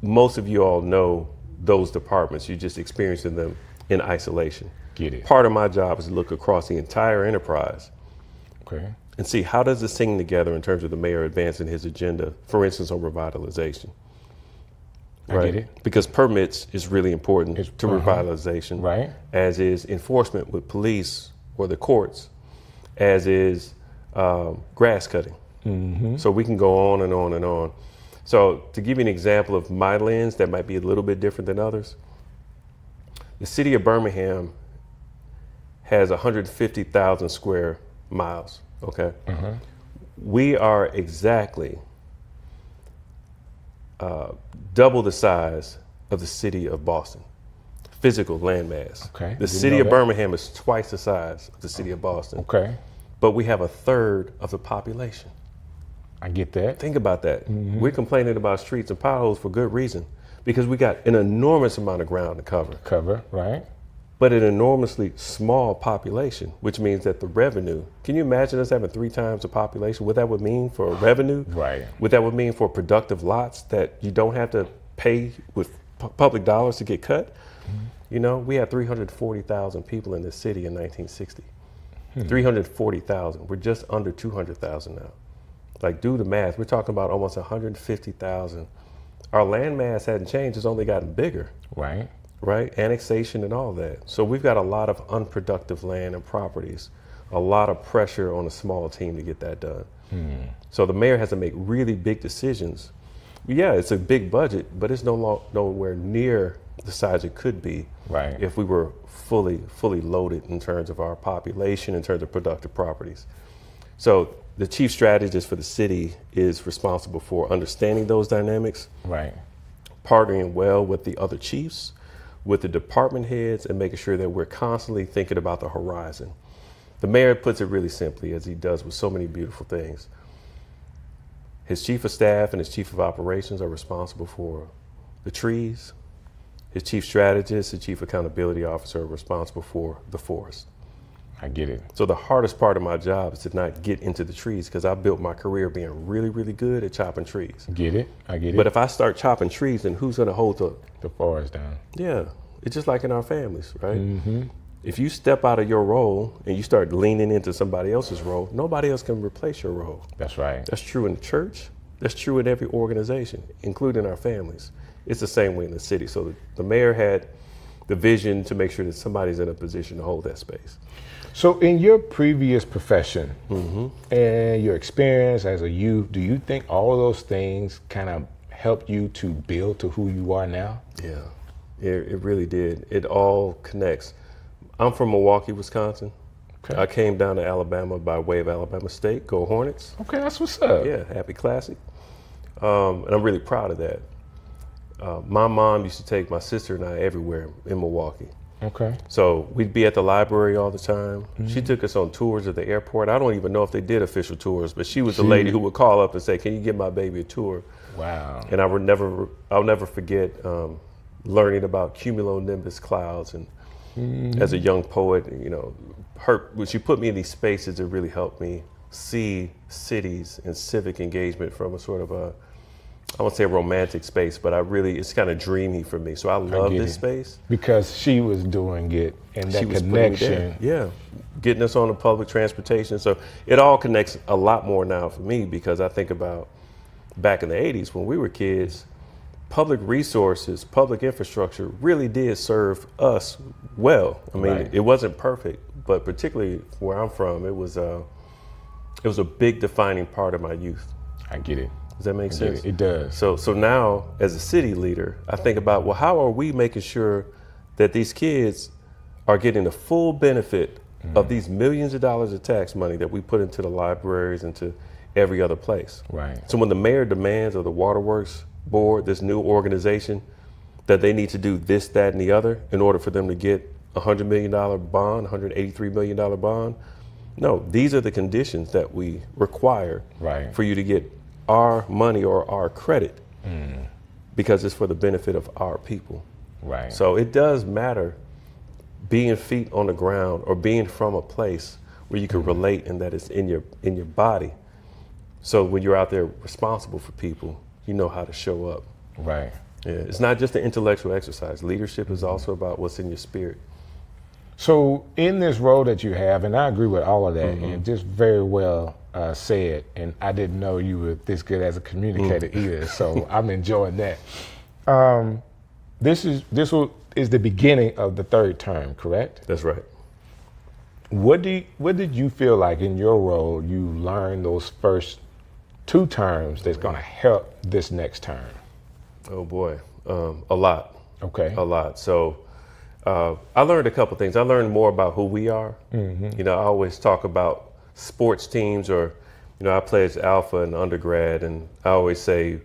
Most of you all know those departments. You're just experiencing them in isolation. Get it. Part of my job is to look across the entire enterprise. Okay. And see, how does this sing together in terms of the mayor advancing his agenda, for instance, on revitalization? I get it. Because permits is really important to revitalization, right? As is enforcement with police or the courts, as is grass cutting. So we can go on and on and on. So to give you an example of my lens that might be a little bit different than others, the city of Birmingham has 150,000 square miles, okay? We are exactly double the size of the city of Boston, physical landmass. Okay. The city of Birmingham is twice the size of the city of Boston. Okay. But we have a third of the population. I get that. Think about that. We're complaining about streets and potholes for good reason, because we got an enormous amount of ground to cover. Right? But an enormously small population, which means that the revenue, can you imagine us having 3 times the population? What that would mean for revenue? Right. What that would mean for productive lots that you don't have to pay with public dollars to get cut? You know, we had 340,000 people in this city in 1960. 340,000. We're just under 200,000 now. Like, do the math. We're talking about almost 150,000. Our land mass hadn't changed. It's only gotten bigger. Right. Right? Annexation and all that. So we've got a lot of unproductive land and properties, a lot of pressure on a small team to get that done. So the mayor has to make really big decisions. Yeah, it's a big budget, but it's nowhere near the size it could be if we were fully loaded in terms of our population, in terms of productive properties. So the chief strategist for the city is responsible for understanding those dynamics, partnering well with the other chiefs, with the department heads, and making sure that we're constantly thinking about the horizon. The mayor puts it really simply, as he does with so many beautiful things. His chief of staff and his chief of operations are responsible for the trees. His chief strategist, his chief accountability officer are responsible for the forest. I get it. So the hardest part of my job is to not get into the trees, because I built my career being really, really good at chopping trees. Get it. I get it. But if I start chopping trees, then who's going to hold the forest down? Yeah. It's just like in our families, right? If you step out of your role and you start leaning into somebody else's role, nobody else can replace your role. That's right. That's true in the church. That's true in every organization, including our families. It's the same way in the city. So the mayor had the vision to make sure that somebody's in a position to hold that space. So in your previous profession and your experience as a youth, do you think all of those things kind of helped you to build to who you are now? Yeah, it really did. It all connects. I'm from Milwaukee, Wisconsin. Okay. I came down to Alabama by way of Alabama State. Go Hornets. Okay, that's what's up. Yeah, happy classic. And I'm really proud of that. My mom used to take my sister and I everywhere in Milwaukee. Okay. So we'd be at the library all the time. She took us on tours at the airport. I don't even know if they did official tours, but she was the lady who would call up and say, "Can you give my baby a tour?" Wow. And I'll never forget learning about cumulonimbus clouds. And as a young poet, you know, when she put me in these spaces, it really helped me see cities and civic engagement from a sort of a, I won't say a romantic space, but it's kind of dreamy for me. So I love this space. Because she was doing it and that connection. Yeah, getting us on the public transportation. So it all connects a lot more now for me, because I think about back in the 80s when we were kids, public resources, public infrastructure really did serve us well. I mean, it wasn't perfect, but particularly where I'm from, it was a big defining part of my youth. I get it. Does that make sense? It does. So now, as a city leader, I think about, well, how are we making sure that these kids are getting the full benefit of these millions of dollars of tax money that we put into the libraries and to every other place? Right. So when the mayor demands of the Waterworks Board, this new organization, that they need to do this, that, and the other in order for them to get a $100 million bond, $183 million bond, No, these are the conditions that we require Right. for you to get our money or our credit because it's for the benefit of our people. Right. So it does matter being feet on the ground or being from a place where you can relate and that it's in your body. So when you're out there responsible for people, you know how to show up. Right. Yeah, it's not just an intellectual exercise. Leadership is also about what's in your spirit. So in this role that you have, and I agree with all of that, and just very well said, and I didn't know you were this good as a communicator either, so I'm enjoying that. This is the beginning of the third term, correct? That's right. What did you feel like in your role you learned those first 2 terms that's going to help this next term? Oh boy, a lot. Okay. A lot. So I learned a couple things. I learned more about who we are. You know, I always talk about sports teams, or, you know, I played as alpha in undergrad, and I always say,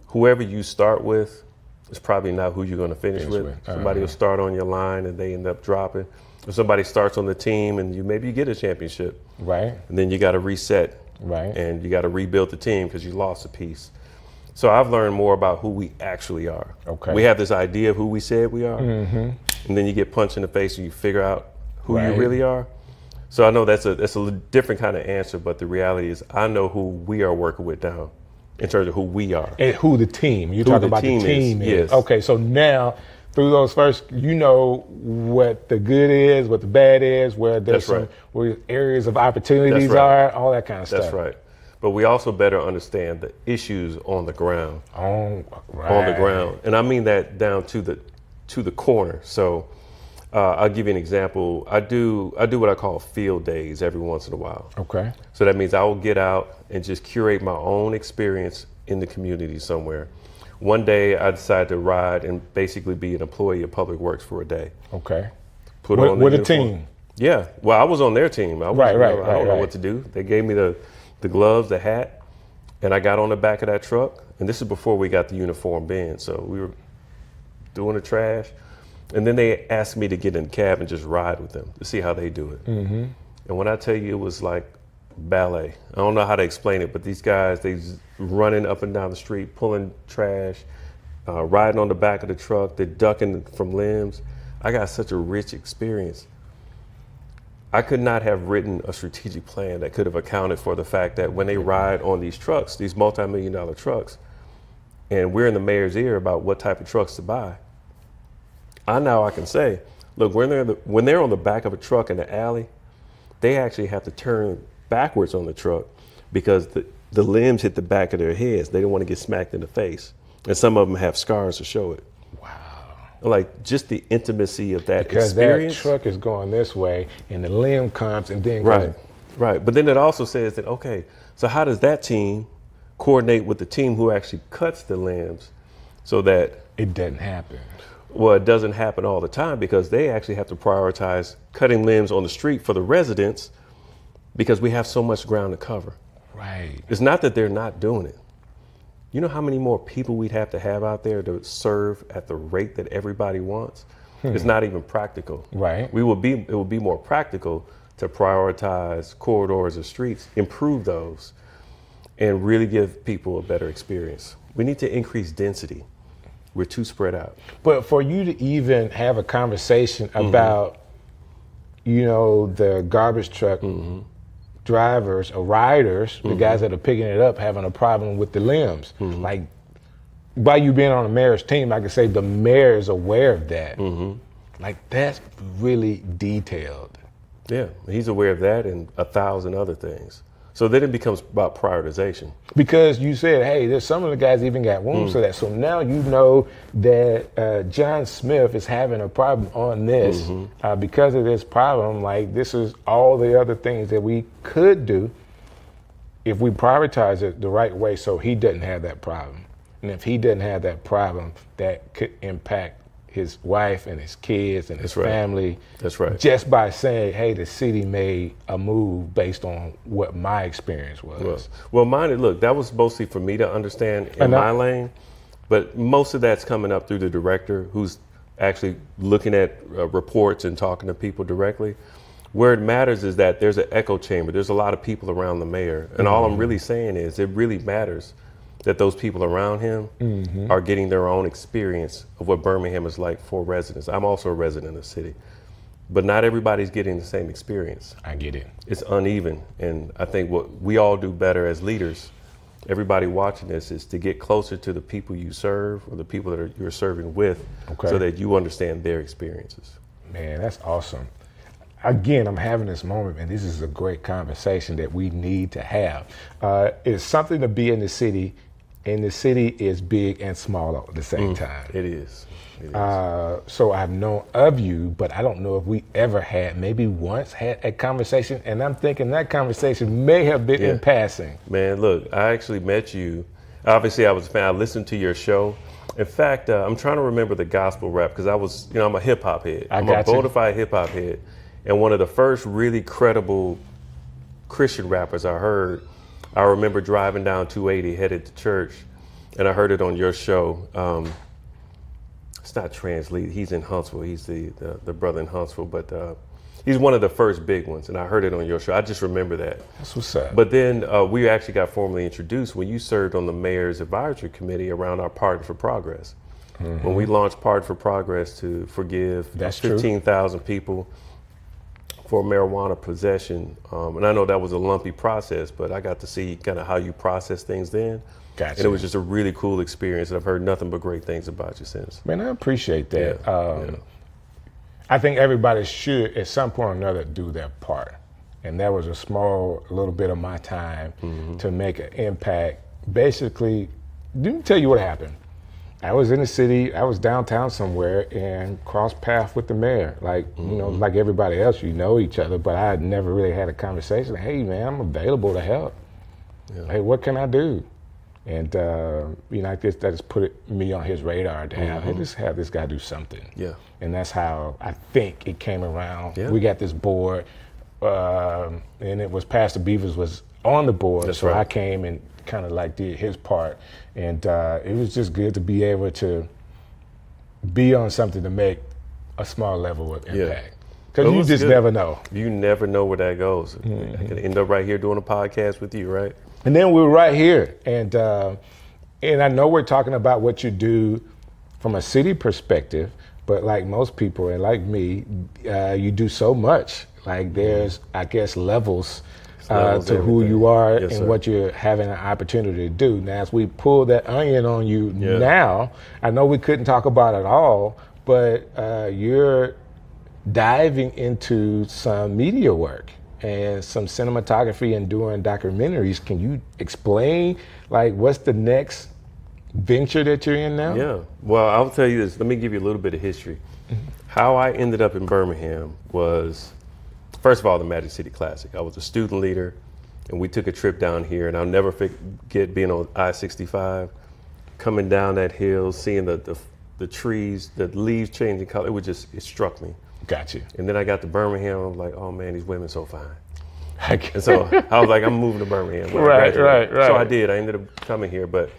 whoever you start with is probably not who you're going to finish with. Somebody will start on your line and they end up dropping. Or somebody starts on the team and maybe you get a championship. Right. And then you got to reset. Right. And you got to rebuild the team because you lost a piece. So I've learned more about who we actually are. Okay. We have this idea of who we said we are, and then you get punched in the face and you figure out who you really are. So I know that's a different kind of answer, but the reality is I know who we are working with now in terms of who we are. And who the team. You're talking about the team is. Yes. Okay, so now through those first, you know what the good is, what the bad is, where there's where areas of opportunities are, all that kind of stuff. That's right. But we also better understand the issues on the ground. On the ground. And I mean that down to the corner. So I'll give you an example. I do what I call field days every once in a while. Okay. So that means I will get out and just curate my own experience in the community somewhere. One day I decided to ride and basically be an employee of Public Works for a day. Okay. Put on with a uniform. team. Yeah. Well, I was on their team. I don't know what to do. They gave me the gloves, the hat, and I got on the back of that truck. And this is before we got the uniform bin. So we were doing the trash. And then they asked me to get in the cab and just ride with them to see how they do it. And when I tell you, it was like ballet. I don't know how to explain it, but these guys, they running up and down the street, pulling trash, riding on the back of the truck, they're ducking from limbs. I got such a rich experience. I could not have written a strategic plan that could have accounted for the fact that when they ride on these trucks, these multi-million-dollar trucks, and we're in the mayor's ear about what type of trucks to buy, I can say, look, when they're on the back of a truck in the alley, they actually have to turn backwards on the truck because the limbs hit the back of their heads. They don't want to get smacked in the face. And some of them have scars to show it. Wow. Like just the intimacy of that experience. That truck is going this way and the limb comes and then Right. But then it also says that, okay, so how does that team coordinate with the team who actually cuts the limbs so that it doesn't happen? Well, it doesn't happen all the time because they actually have to prioritize cutting limbs on the street for the residents because we have so much ground to cover. Right. It's not that they're not doing it. You know how many more people we'd have to have out there to serve at the rate that everybody wants? It's not even practical. Right. It will be more practical to prioritize corridors or streets, improve those, and really give people a better experience. We need to increase density. We're too spread out. But for you to even have a conversation about, you know, the garbage truck drivers or riders, the guys that are picking it up, having a problem with the limbs. Like, by you being on the mayor's team, I can say the mayor is aware of that. Like, that's really detailed. Yeah, he's aware of that and 1,000 other things. So then it becomes about prioritization. Because you said, hey, there's some of the guys even got wounds for that. So now you know that John Smith is having a problem on this. Because of this problem, like this is all the other things that we could do if we prioritize it the right way so he doesn't have that problem. And if he doesn't have that problem, that could impact his wife and his kids and his family. That's right. Just by saying, hey, the city made a move based on what my experience was. Well, mine, look, that was mostly for me to understand in my lane, but most of that's coming up through the director who's actually looking at reports and talking to people directly. Where it matters is that there's an echo chamber. There's a lot of people around the mayor. And all I'm really saying is it really matters that those people around him are getting their own experience of what Birmingham is like for residents. I'm also a resident of the city, but not everybody's getting the same experience. I get it. It's uneven. And I think what we all do better as leaders, everybody watching this, is to get closer to the people you serve or the people that you're serving with, so that you understand their experiences. Man, that's awesome. Again, I'm having this moment, and this is a great conversation that we need to have. It's something to be in the city, and the city is big and small at the same time. It is. So I've known of you, but I don't know if we ever had, maybe once had a conversation, and I'm thinking that conversation may have been in passing. Man, look, I actually met you. Obviously, I was a fan. I listened to your show. In fact, I'm trying to remember the gospel rap because I was, I'm a hip hop head. I'm a bona fide hip hop head. And one of the first really credible Christian rappers I heard, I remember driving down 280 headed to church, and I heard it on your show. It's not Translead, he's in Huntsville. He's the brother in Huntsville, but he's one of the first big ones, and I heard it on your show. I just remember that. That's what's up. But then we actually got formally introduced when you served on the mayor's advisory committee around our Pardon for Progress. When we launched Pardon for Progress to forgive 15,000 people for marijuana possession. And I know that was a lumpy process, but I got to see kind of how you process things then. Gotcha. And it was just a really cool experience, and I've heard nothing but great things about you since. Man, I appreciate that. I think everybody should, at some point or another, do their part. And that was a little bit of my time to make an impact. Basically, let me tell you what happened. I was in the city, I was downtown somewhere, and crossed paths with the mayor. Like, like everybody else, you know each other, but I had never really had a conversation. Hey, man, I'm available to help. Hey, what can I do? And, I guess that just put me on his radar to have, hey, let's have this guy do something. Yeah. And that's how I think it came around. Yeah. We got this board, and it was Pastor Beavers was on the board. That's so right. I came and kind of did his part. And it was just good to be able to be on something to make a small level of impact. Because you just never know. You never know where that goes. I could end up right here doing a podcast with you, right? And then we're right here. And I know we're talking about what you do from a city perspective, but like most people and like me, you do so much. Like there's, I guess, levels to who you are and what you're having an opportunity to do. Now, as we pull that onion on you now, I know we couldn't talk about it all, but you're diving into some media work and some cinematography and doing documentaries. Can you explain, what's the next venture that you're in now? Yeah, well, I'll tell you this. Let me give you a little bit of history. How I ended up in Birmingham was, first of all, the Magic City Classic. I was a student leader, and we took a trip down here, and I'll never forget being on I-65, coming down that hill, seeing the trees, the leaves changing color. It struck me. Got you. And then I got to Birmingham, I was like, oh man, these women so fine. And so I was like, I'm moving to Birmingham. Right. So I did. I ended up coming here. But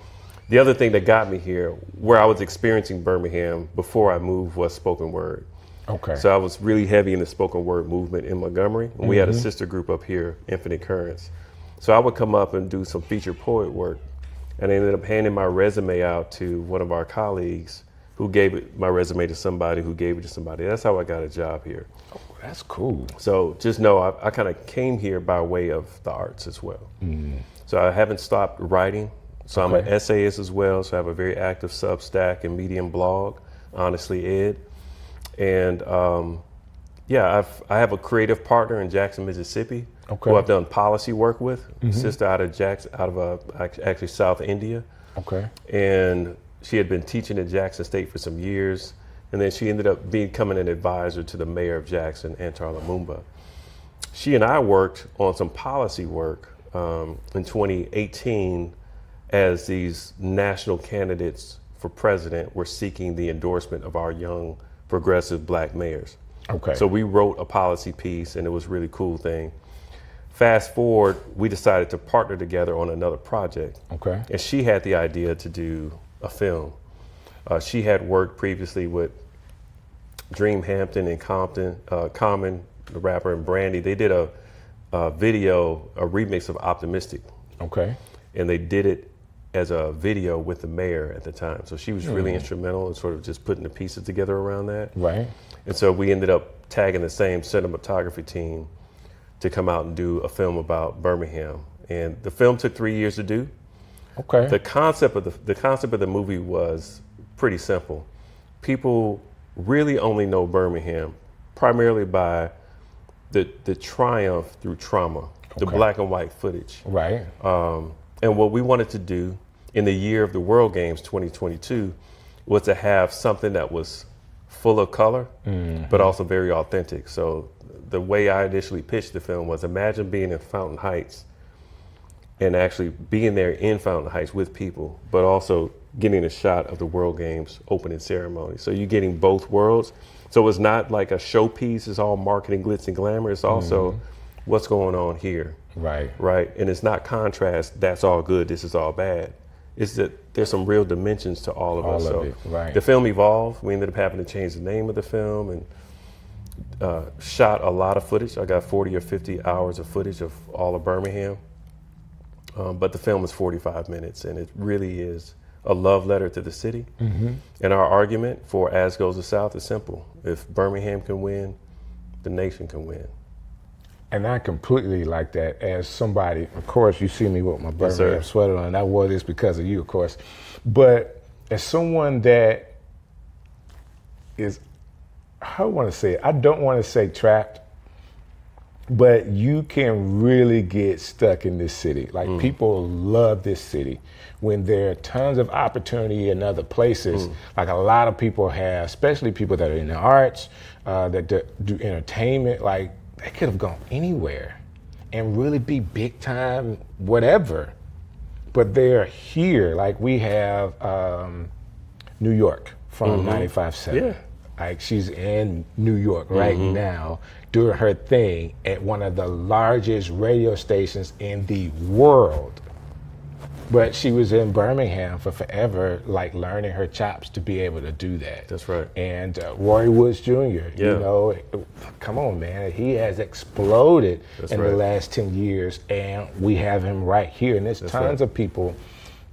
the other thing that got me here, where I was experiencing Birmingham before I moved, was spoken word. Okay. So I was really heavy in the spoken word movement in Montgomery. And we had a sister group up here, Infinite Currents. So I would come up and do some featured poet work. And I ended up handing my resume out to one of our colleagues who gave my resume to somebody who gave it to somebody. That's how I got a job here. Oh, that's cool. So just know I kind of came here by way of the arts as well. So I haven't stopped writing. So I'm an essayist as well. So I have a very active Substack and Medium blog, Honestly Ed. And I have a creative partner in Jackson, Mississippi, who I've done policy work with. Sister out of actually South India. Okay. And she had been teaching at Jackson State for some years, and then she ended up becoming an advisor to the mayor of Jackson, Antar Lumumba. She and I worked on some policy work in 2018 as these national candidates for president were seeking the endorsement of our young progressive black mayors. Okay. So we wrote a policy piece, and it was a really cool thing. Fast forward, we decided to partner together on another project. Okay. And she had the idea to do a film. She had worked previously with Dream Hampton and Common the rapper, and Brandy, they did a video, a remix of Optimistic. Okay. And they did it as a video with the mayor at the time. So she was really instrumental in sort of just putting the pieces together around that. Right. And so we ended up tagging the same cinematography team to come out and do a film about Birmingham. And the film took 3 years to do. Okay. The concept of the movie was pretty simple. People really only know Birmingham primarily by the triumph through trauma, the black and white footage. Right. And what we wanted to do in the year of the World Games 2022 was to have something that was full of color, but also very authentic. So the way I initially pitched the film was, imagine being in Fountain Heights and actually being there in Fountain Heights with people, but also getting a shot of the World Games opening ceremony. So you're getting both worlds. So it's not like a showpiece, it's all marketing, glitz and glamour. It's also what's going on here. Right. Right. And it's not contrast, that's all good, this is all bad. It's that there's some real dimensions to all of us. All of So it, right. the film evolved. We ended up having to change the name of the film and shot a lot of footage. I got 40 or 50 hours of footage of all of Birmingham. But the film is 45 minutes, and it really is a love letter to the city. And our argument for As Goes the South is simple. If Birmingham can win, the nation can win. And I completely like that. As somebody, of course, you see me with my Birmingham sweater on. I wore this because of you, of course. But as someone that is, I want to say it, I don't want to say trapped, but you can really get stuck in this city. Like people love this city when there are tons of opportunity in other places. Like a lot of people have, especially people that are in the arts, that do entertainment, like they could have gone anywhere and really be big time, whatever. But they're here. Like we have New York from 95.7. Yeah. Like she's in New York right now doing her thing at one of the largest radio stations in the world. But she was in Birmingham for forever, like learning her chops to be able to do that. That's right. And Roy Woods Jr., you know, come on, man. He has exploded in the last 10 years, and we have him right here. And there's tons of people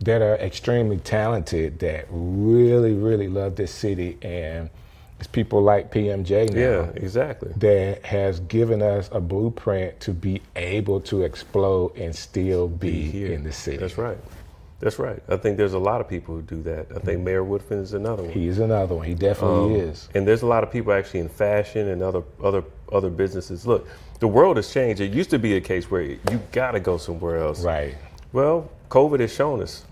that are extremely talented that really, really love this city. And it's people like PMJ now. Yeah, exactly. That has given us a blueprint to be able to explode and still be here in the city. That's right. That's right. I think there's a lot of people who do that. I think Mayor Woodfin is another one. He's another one. He definitely is. And there's a lot of people actually in fashion and other businesses. Look, the world has changed. It used to be a case where you got to go somewhere else. Right. Well, COVID has shown us.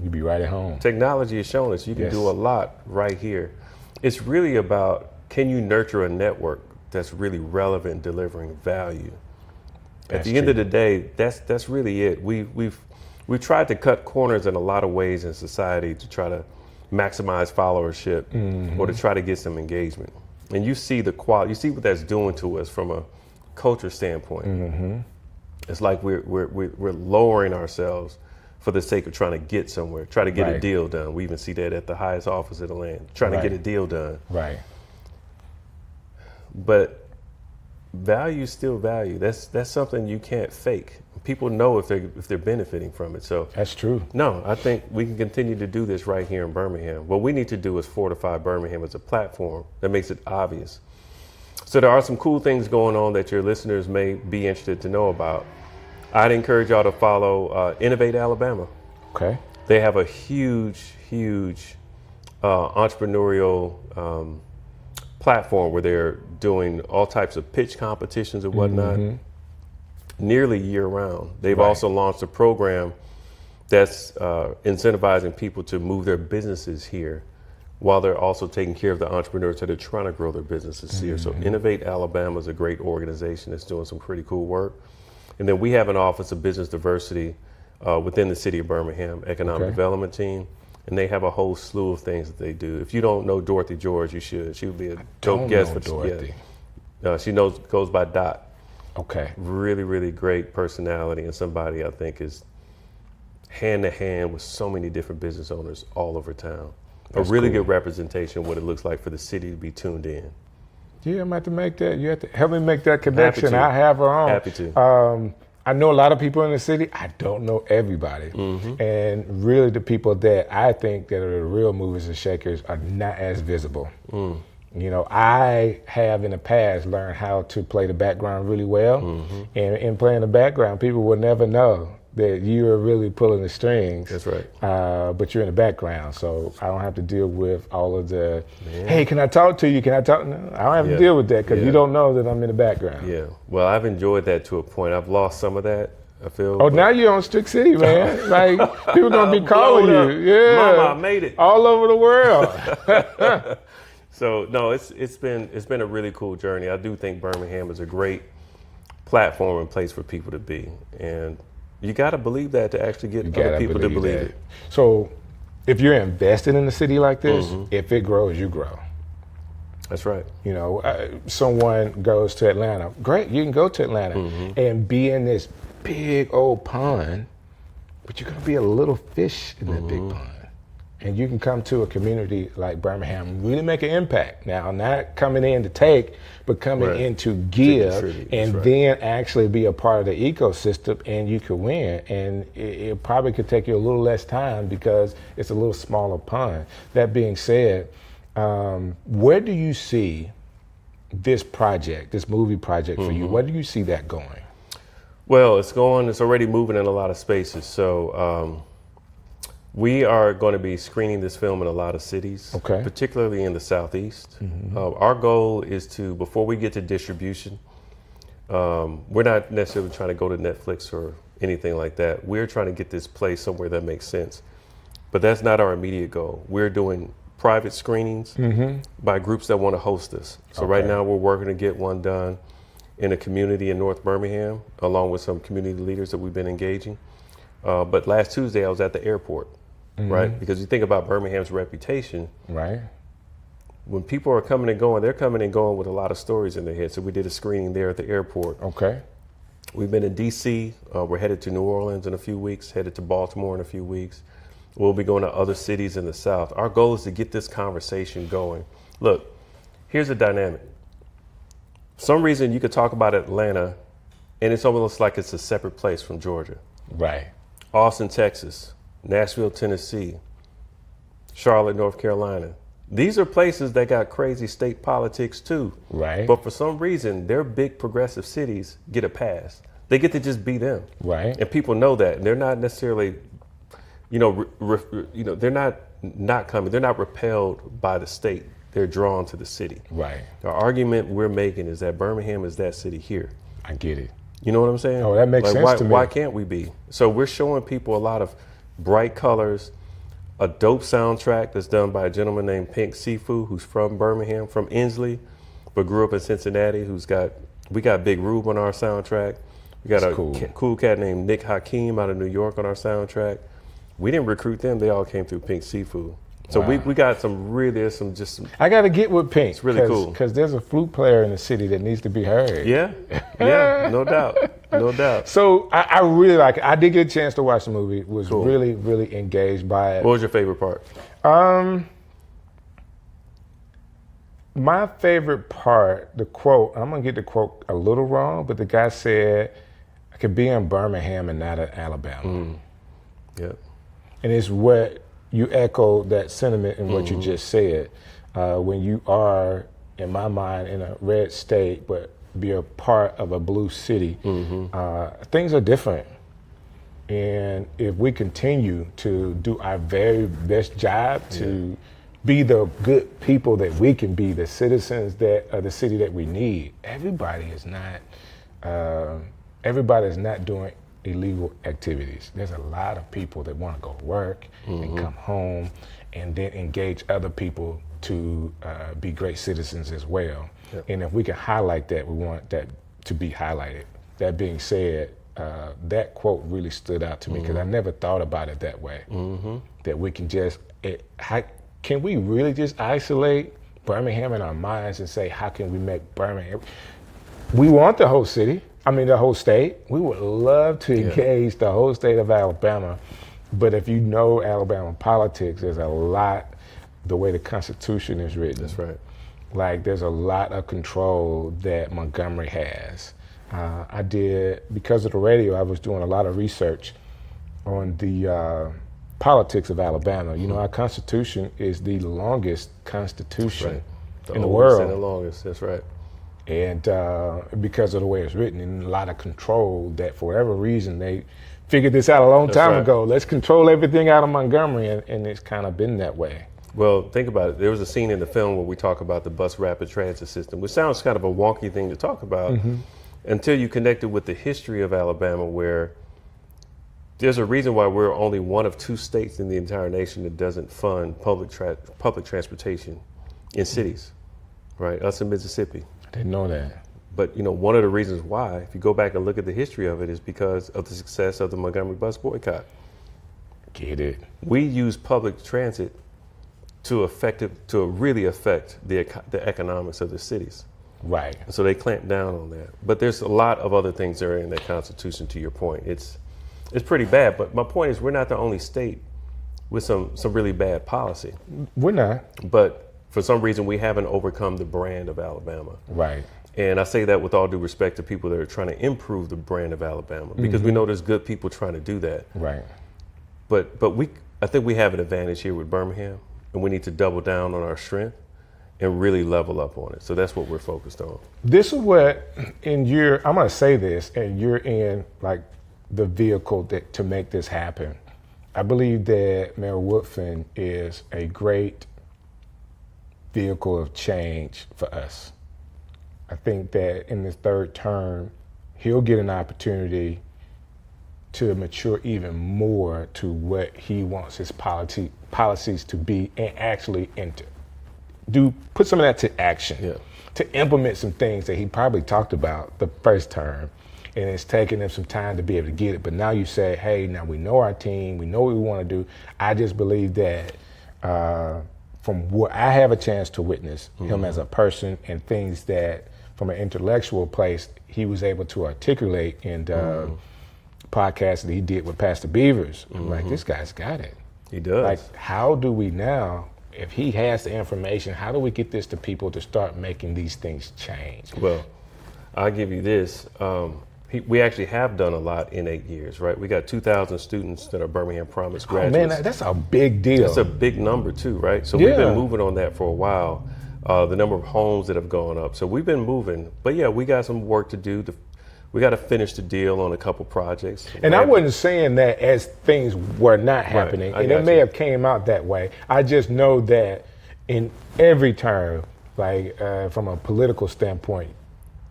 You be right at home. Technology has shown us you can do a lot right here. It's really about, can you nurture a network that's really relevant, delivering value? At the end of the day, that's really it. We've tried to cut corners in a lot of ways in society to try to maximize followership or to try to get some engagement. And you see the quality, you see what that's doing to us from a culture standpoint. It's like we're lowering ourselves for the sake of trying to get somewhere, try to get a deal done. We even see that at the highest office of the land, trying to get a deal done. Right. But value is still value. That's something you can't fake. People know if they're benefiting from it. So that's true. No, I think we can continue to do this right here in Birmingham. What we need to do is fortify Birmingham as a platform that makes it obvious. So there are some cool things going on that your listeners may be interested to know about. I'd encourage y'all to follow Innovate Alabama. Okay. They have a huge entrepreneurial platform where they're doing all types of pitch competitions and whatnot, nearly year round. They've also launched a program that's incentivizing people to move their businesses here while they're also taking care of the entrepreneurs that are trying to grow their businesses here. So Innovate Alabama is a great organization that's doing some pretty cool work. And then we have an Office of Business Diversity within the city of Birmingham, Economic Development Team, and they have a whole slew of things that they do. If you don't know Dorothy George, you should. She would be a dope guest for Dorothy. She goes by Dot. Okay. Really, really great personality and somebody I think is hand to hand with so many different business owners all over town. A really good representation of what it looks like for the city to be tuned in. Yeah, I'm going to have to make that. You have to help me make that connection. to. I have her on. Happy to. I know a lot of people in the city. I don't know everybody. And really the people that I think that are the real movers and shakers are not as visible. You know, I have in the past learned how to play the background really well. And in playing the background, people will never know that you are really pulling the strings. That's right. But you're in the background, so I don't have to deal with all of the, hey, can I talk to you? Can I talk? No, I don't have to deal with that because you don't know that I'm in the background. Yeah. Well, I've enjoyed that to a point. I've lost some of that, I feel. Oh, now you're on Strick City, man. Like, people going to be calling you. Yeah. Mama, I made it. All over the world. So, no, it's been a really cool journey. I do think Birmingham is a great platform and place for people to be. And you got to believe that to actually get other people to believe it. So if you're invested in a city like this, if it grows, you grow. That's right. You know, someone goes to Atlanta. Great, you can go to Atlanta and be in this big old pond, but you're going to be a little fish in that big pond. And you can come to a community like Birmingham and really make an impact. Now, not coming in to take, but coming in to give, and then actually be a part of the ecosystem, and you could win. And it probably could take you a little less time because it's a little smaller pond. That being said, where do you see this project, this movie project for you? Where do you see that going? Well, it's already moving in a lot of spaces. So, we are going to be screening this film in a lot of cities, particularly in the Southeast. Our goal is to, before we get to distribution, we're not necessarily trying to go to Netflix or anything like that. We're trying to get this placed somewhere that makes sense. But that's not our immediate goal. We're doing private screenings by groups that want to host us. So right now we're working to get one done in a community in North Birmingham, along with some community leaders that we've been engaging. But last Tuesday I was at the airport. Right? Because you think about Birmingham's reputation. Right. When people are coming and going, they're coming and going with a lot of stories in their head. So we did a screening there at the airport. Okay. We've been in DC. We're headed to New Orleans in a few weeks, headed to Baltimore in a few weeks. We'll be going to other cities in the South. Our goal is to get this conversation going. Look, here's the dynamic. For some reason you could talk about Atlanta and it's almost like it's a separate place from Georgia. Right. Austin, Texas. Nashville, Tennessee, Charlotte, North Carolina. These are places that got crazy state politics too. Right. But for some reason, their big progressive cities get a pass. They get to just be them. Right. And people know that. And they're not necessarily, they're not coming. They're not repelled by the state. They're drawn to the city. Right. The argument we're making is that Birmingham is that city here. I get it. You know what I'm saying? Oh, that makes sense to me. Why can't we be? So we're showing people a lot of bright colors, a dope soundtrack that's done by a gentleman named Pink Sifu, who's from Birmingham, from Inslee, but grew up in Cincinnati, we got Big Rube on our soundtrack. We got cool cat named Nick Hakeem out of New York on our soundtrack. We didn't recruit them, they all came through Pink Sifu. So we got I got to get with Pink. It's really cool. Because there's a flute player in the city that needs to be heard. Yeah, no doubt, no doubt. So I really like it. I did get a chance to watch the movie. Was really, really engaged by it. What was your favorite part? My favorite part, the quote, I'm going to get the quote a little wrong, but the guy said, I could be in Birmingham and not in Alabama. Yep. And it's what you echo that sentiment in what you just said. When you are, in my mind, in a red state, but be a part of a blue city, things are different. And if we continue to do our very best job to be the good people that we can be, the citizens that are the city that we need, everybody is not doing illegal activities. There's a lot of people that want to go to work and come home and then engage other people to be great citizens as well. Yep. And if we can highlight that, we want that to be highlighted. That being said, that quote really stood out to me because I never thought about it that way. That we can can we really just isolate Birmingham in our minds and say, how can we make Birmingham? We want the whole city. The whole state. We would love to engage the whole state of Alabama. But if you know Alabama politics, there's a lot, the way the Constitution is written. That's right. like there's a lot of control that Montgomery has. Because of the radio, I was doing a lot of research on the politics of Alabama. You know, our Constitution is the longest Constitution in the world. And the longest, that's right. And because of the way it's written, and a lot of control that for whatever reason they figured this out a long time ago. Let's control everything out of Montgomery, and it's kind of been that way. Well, think about it. There was a scene in the film where we talk about the bus rapid transit system, which sounds kind of a wonky thing to talk about until you connect it with the history of Alabama, where there's a reason why we're only one of 2 states in the entire nation that doesn't fund public transportation in cities, right? Us in Mississippi. I didn't know that. But you know, one of the reasons why, if you go back and look at the history of it, is because of the success of the Montgomery bus boycott. Get it? We use public transit to really affect the economics of the cities. Right. And so they clamp down on that. But there's a lot of other things that are in that Constitution, to your point. It's pretty bad, but my point is we're not the only state with some really bad policy. We're not. But for some reason, we haven't overcome the brand of Alabama. Right. And I say that with all due respect to people that are trying to improve the brand of Alabama, because we know there's good people trying to do that. Right. But I think we have an advantage here with Birmingham, and we need to double down on our strength and really level up on it. So that's what we're focused on. This is what, I'm going to say this, and you're in like the vehicle to make this happen. I believe that Mayor Woodfin is a great vehicle of change for us. I think that in this 3rd term, he'll get an opportunity to mature even more to what he wants his policies to be, and actually put some of that to action, to implement some things that he probably talked about the 1st term, and it's taking them some time to be able to get it. But now you say, hey, now we know our team, we know what we want to do. I just believe that from what I have a chance to witness him as a person, and things that from an intellectual place he was able to articulate in the podcast that he did with Pastor Beavers. I'm like, this guy's got it. He does. Like, how do we now, if he has the information, how do we get this to people to start making these things change? Well, I'll give you this. We actually have done a lot in 8 years, right? We got 2,000 students that are Birmingham Promise graduates. Oh man, that's a big deal. That's a big number too, right? So we've been moving on that for a while. The number of homes that have gone up. So we've been moving, but yeah, we got some work to do. We got to finish the deal on a couple projects. And I wasn't saying that as things were not happening, and it may have came out that way. I just know that in every term, like from a political standpoint,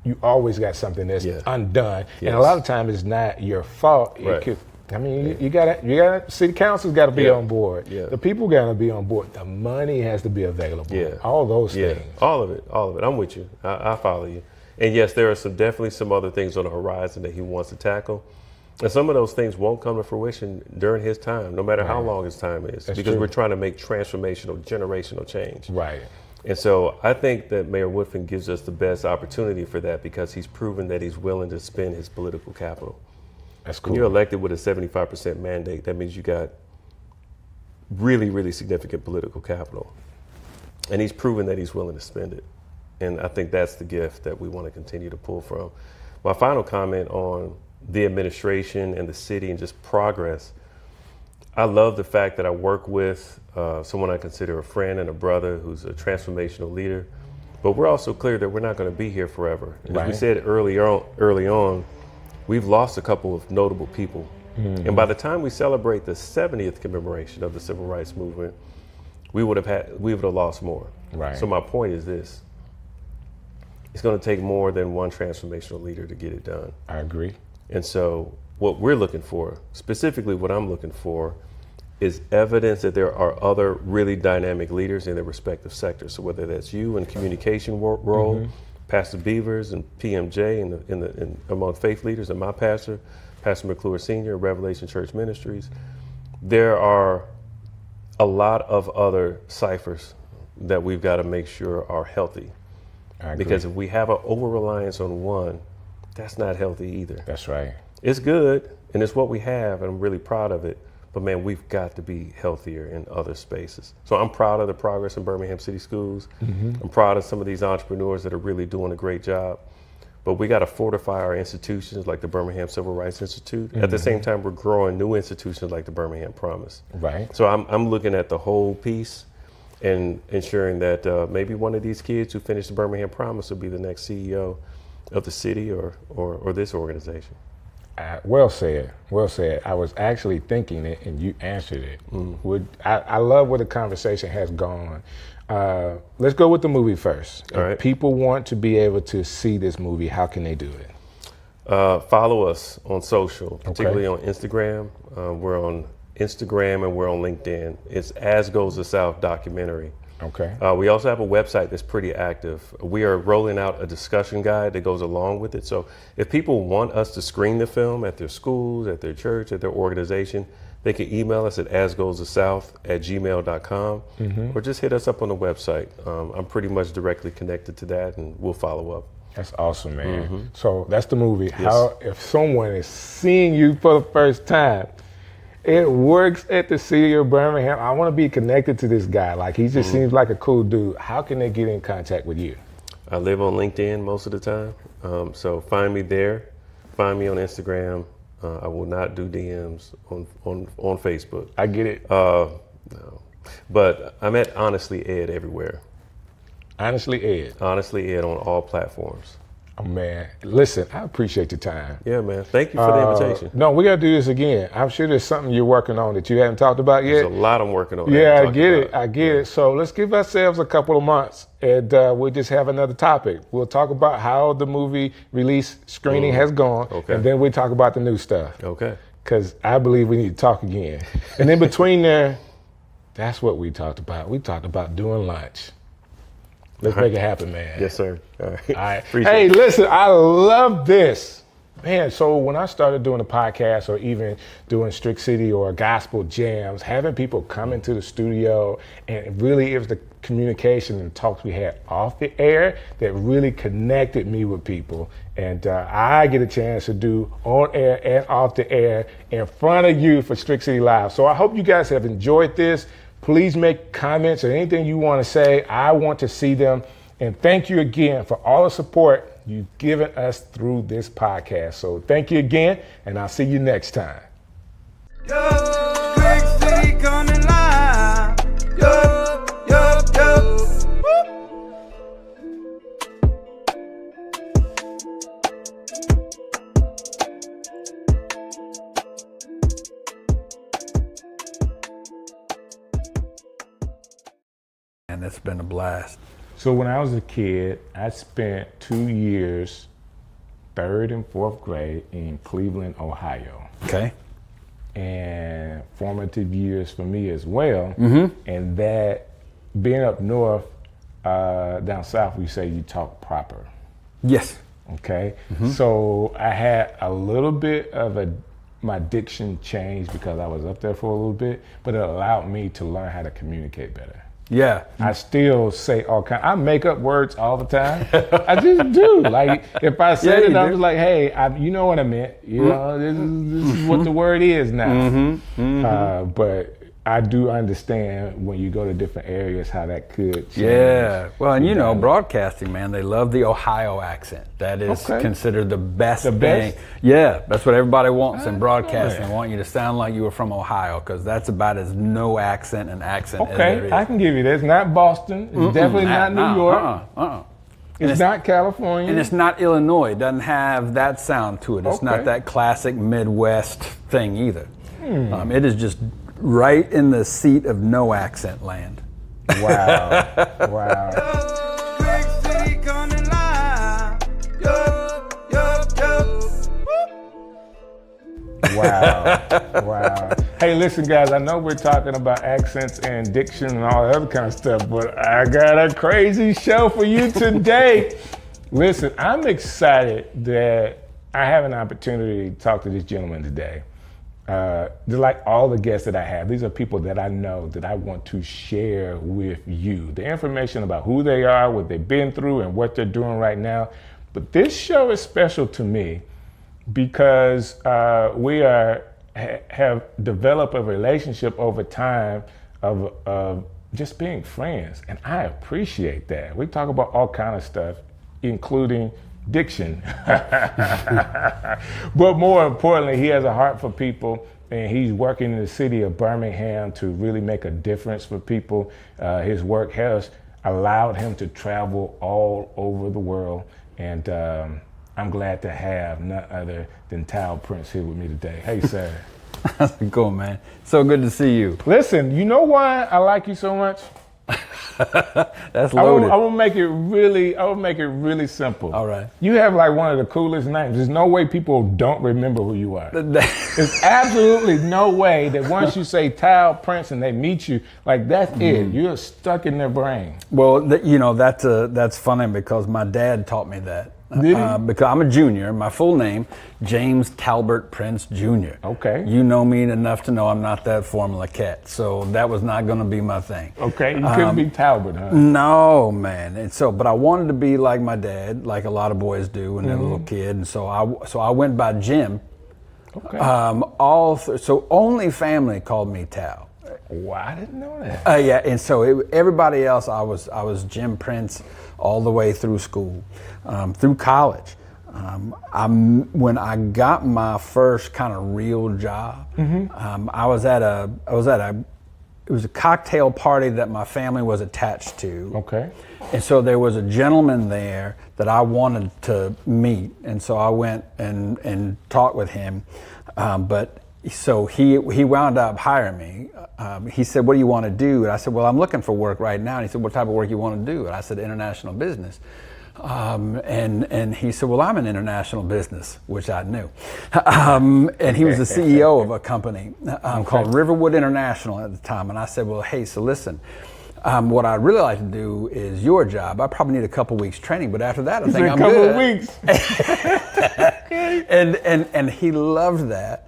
you always got something that's undone, and a lot of times it's not your fault. Right. You gotta. City council's got to be on board. The people got to be on board. The money has to be available. All those things. All of it. I'm with you. I follow you. And yes, there are definitely some other things on the horizon that he wants to tackle. And some of those things won't come to fruition during his time, no matter how long his time is, because we're trying to make transformational, generational change. Right. And so I think that Mayor Woodfin gives us the best opportunity for that, because he's proven that he's willing to spend his political capital. That's cool. When you're elected with a 75% mandate, that means you got really, really significant political capital. And he's proven that he's willing to spend it. And I think that's the gift that we want to continue to pull from. My final comment on the administration and the city and just progress. I love the fact that I work with someone I consider a friend and a brother who's a transformational leader. But we're also clear that we're not going to be here forever. As we said early on, we've lost a couple of notable people. And by the time we celebrate the 70th commemoration of the Civil Rights Movement, we would have lost more. Right. So my point is this. It's going to take more than one transformational leader to get it done. I agree. And so what we're looking for, specifically what I'm looking for, is evidence that there are other really dynamic leaders in their respective sectors. So whether that's you in communication role, Pastor Beavers and PMJ in among faith leaders, and my pastor, Pastor McClure Sr., Revelation Church Ministries, there are a lot of other ciphers that we've got to make sure are healthy. Because if we have an over-reliance on one, that's not healthy either. That's right. It's good, and it's what we have, and I'm really proud of it. But man, we've got to be healthier in other spaces. So I'm proud of the progress in Birmingham City Schools. I'm proud of some of these entrepreneurs that are really doing a great job. But we got to fortify our institutions like the Birmingham Civil Rights Institute. At the same time, we're growing new institutions like the Birmingham Promise. Right. So I'm looking at the whole piece and ensuring that maybe one of these kids who finished the Birmingham Promise will be the next CEO of the city or this organization. Well said. Well said. I was actually thinking it, and you answered it. I love where the conversation has gone. Let's go with the movie first. All right. If people want to be able to see this movie, how can they do it? Follow us on social, particularly on Instagram. We're on Instagram and we're on LinkedIn. It's As Goes the South documentary. Okay. We also have a website that's pretty active. We are rolling out a discussion guide that goes along with it. So if people want us to screen the film at their schools, at their church, at their organization, they can email us at asgoesthesouth@gmail.com or just hit us up on the website. I'm pretty much directly connected to that, and we'll follow up. That's awesome, man. So that's the movie. How if someone is seeing you for the first time, it works at the City of Birmingham. I want to be connected to this guy. Like, he just seems like a cool dude. How can they get in contact with you? I live on LinkedIn most of the time, so find me there. Find me on Instagram. I will not do DMs on Facebook. I get it. No, but I'm at Honestly Ed everywhere. Honestly, Ed. Honestly Ed on all platforms. Oh, man. Listen, I appreciate your time. Yeah, man. Thank you for the invitation. No, we got to do this again. I'm sure there's something you're working on that you haven't talked about yet. There's a lot I'm working on. Yeah, I get it. I get it. So let's give ourselves a couple of months and we'll just have another topic. We'll talk about how the movie release screening has gone. Okay. And then we'll talk about the new stuff. Okay. Because I believe we need to talk again. And in between there, that's what we talked about. We talked about doing lunch. Let's make it happen, man. Yes, sir. All right. All right. Appreciate Hey, it. listen, I love this. Man, so when I started doing a podcast or even doing Strick City or gospel jams, having people come into the studio, and really it was the communication and talks we had off the air that really connected me with people. And I get a chance to do on air and off the air in front of you for Strick City Live. So I hope you guys have enjoyed this. Please make comments or anything you want to say. I want to see them. And thank you again for all the support you've given us through this podcast. So thank you again, and I'll see you next time. Yo, Strick City coming live. Yo, yo, yo. Woo. And it's been a blast. So when I was a kid, I spent 2 years, 3rd and 4th grade in Cleveland, Ohio. Okay. And formative years for me as well. And that being up north, down south, we say you talk proper. Yes. Okay. So I had a little bit of my diction changed because I was up there for a little bit, but it allowed me to learn how to communicate better. Yeah. I still say all kinds. I make up words all the time. I just do. Like if I said it, I was like, "Hey, you know what I meant. You know, this is what the word is now." But I do understand when you go to different areas how that could change. Yeah. Well, and you know, broadcasting, man, they love the Ohio accent. That is considered the best thing. Yeah, that's what everybody wants in broadcasting. They want you to sound like you were from Ohio because that's about as no accent as there is. I can give you this. Not Boston. It's definitely not New York. It's not California. And it's not Illinois. It doesn't have that sound to it. It's not that classic Midwest thing either. It is just right in the seat of no accent land. Wow. Wow. Strick City coming live. Yo, yo, yo. Wow. Wow. Hey, listen, guys, I know we're talking about accents and diction and all that other kind of stuff, but I got a crazy show for you today. Listen, I'm excited that I have an opportunity to talk to this gentleman today. Just like all the guests that I have, these are people that I know that I want to share with you. The information about who they are, what they've been through, and what they're doing right now. But this show is special to me because we are have developed a relationship over time of just being friends, and I appreciate that. We talk about all kind of stuff, including diction. But more importantly, he has a heart for people, and he's working in the city of Birmingham to really make a difference for people. His work has allowed him to travel all over the world, and I'm glad to have none other than Tal Prince here with me today. Hey, sir. How's it going, man? So good to see you. Listen, you know why I like you so much? That's loaded. I will make it really simple. All right. You have like one of the coolest names. There's no way people don't remember who you are. There's absolutely no way that once you say Tal Prince and they meet you, like that's it. You're stuck in their brain. Well, that's funny because my dad taught me that. Did he? Because I'm a junior. My full name, James Talbert Prince Jr. Okay. You know me enough to know I'm not that formula cat, so that was not going to be my thing. Okay, you couldn't be Talbot, huh? No, man. And so, but I wanted to be like my dad, like a lot of boys do when they're a little kid. And so I went by Jim. Okay. So only family called me Tal. Wow, I didn't know that. Yeah, and so everybody else, I was Jim Prince all the way through school, through college. When I got my first kind of real job, it was a cocktail party that my family was attached to. Okay. And so there was a gentleman there that I wanted to meet, and so I went and talked with him, So he wound up hiring me. He said, "What do you want to do?" And I said, "Well, I'm looking for work right now." And he said, "What type of work you want to do?" And I said, "International business." And he said, "Well, I'm in international business," which I knew. And he was the CEO of a company called Riverwood International at the time. And I said, "Well, hey, so listen, what I'd really like to do is your job. I probably need a couple weeks training, but after that, I think I'm good." A couple weeks. And he loved that.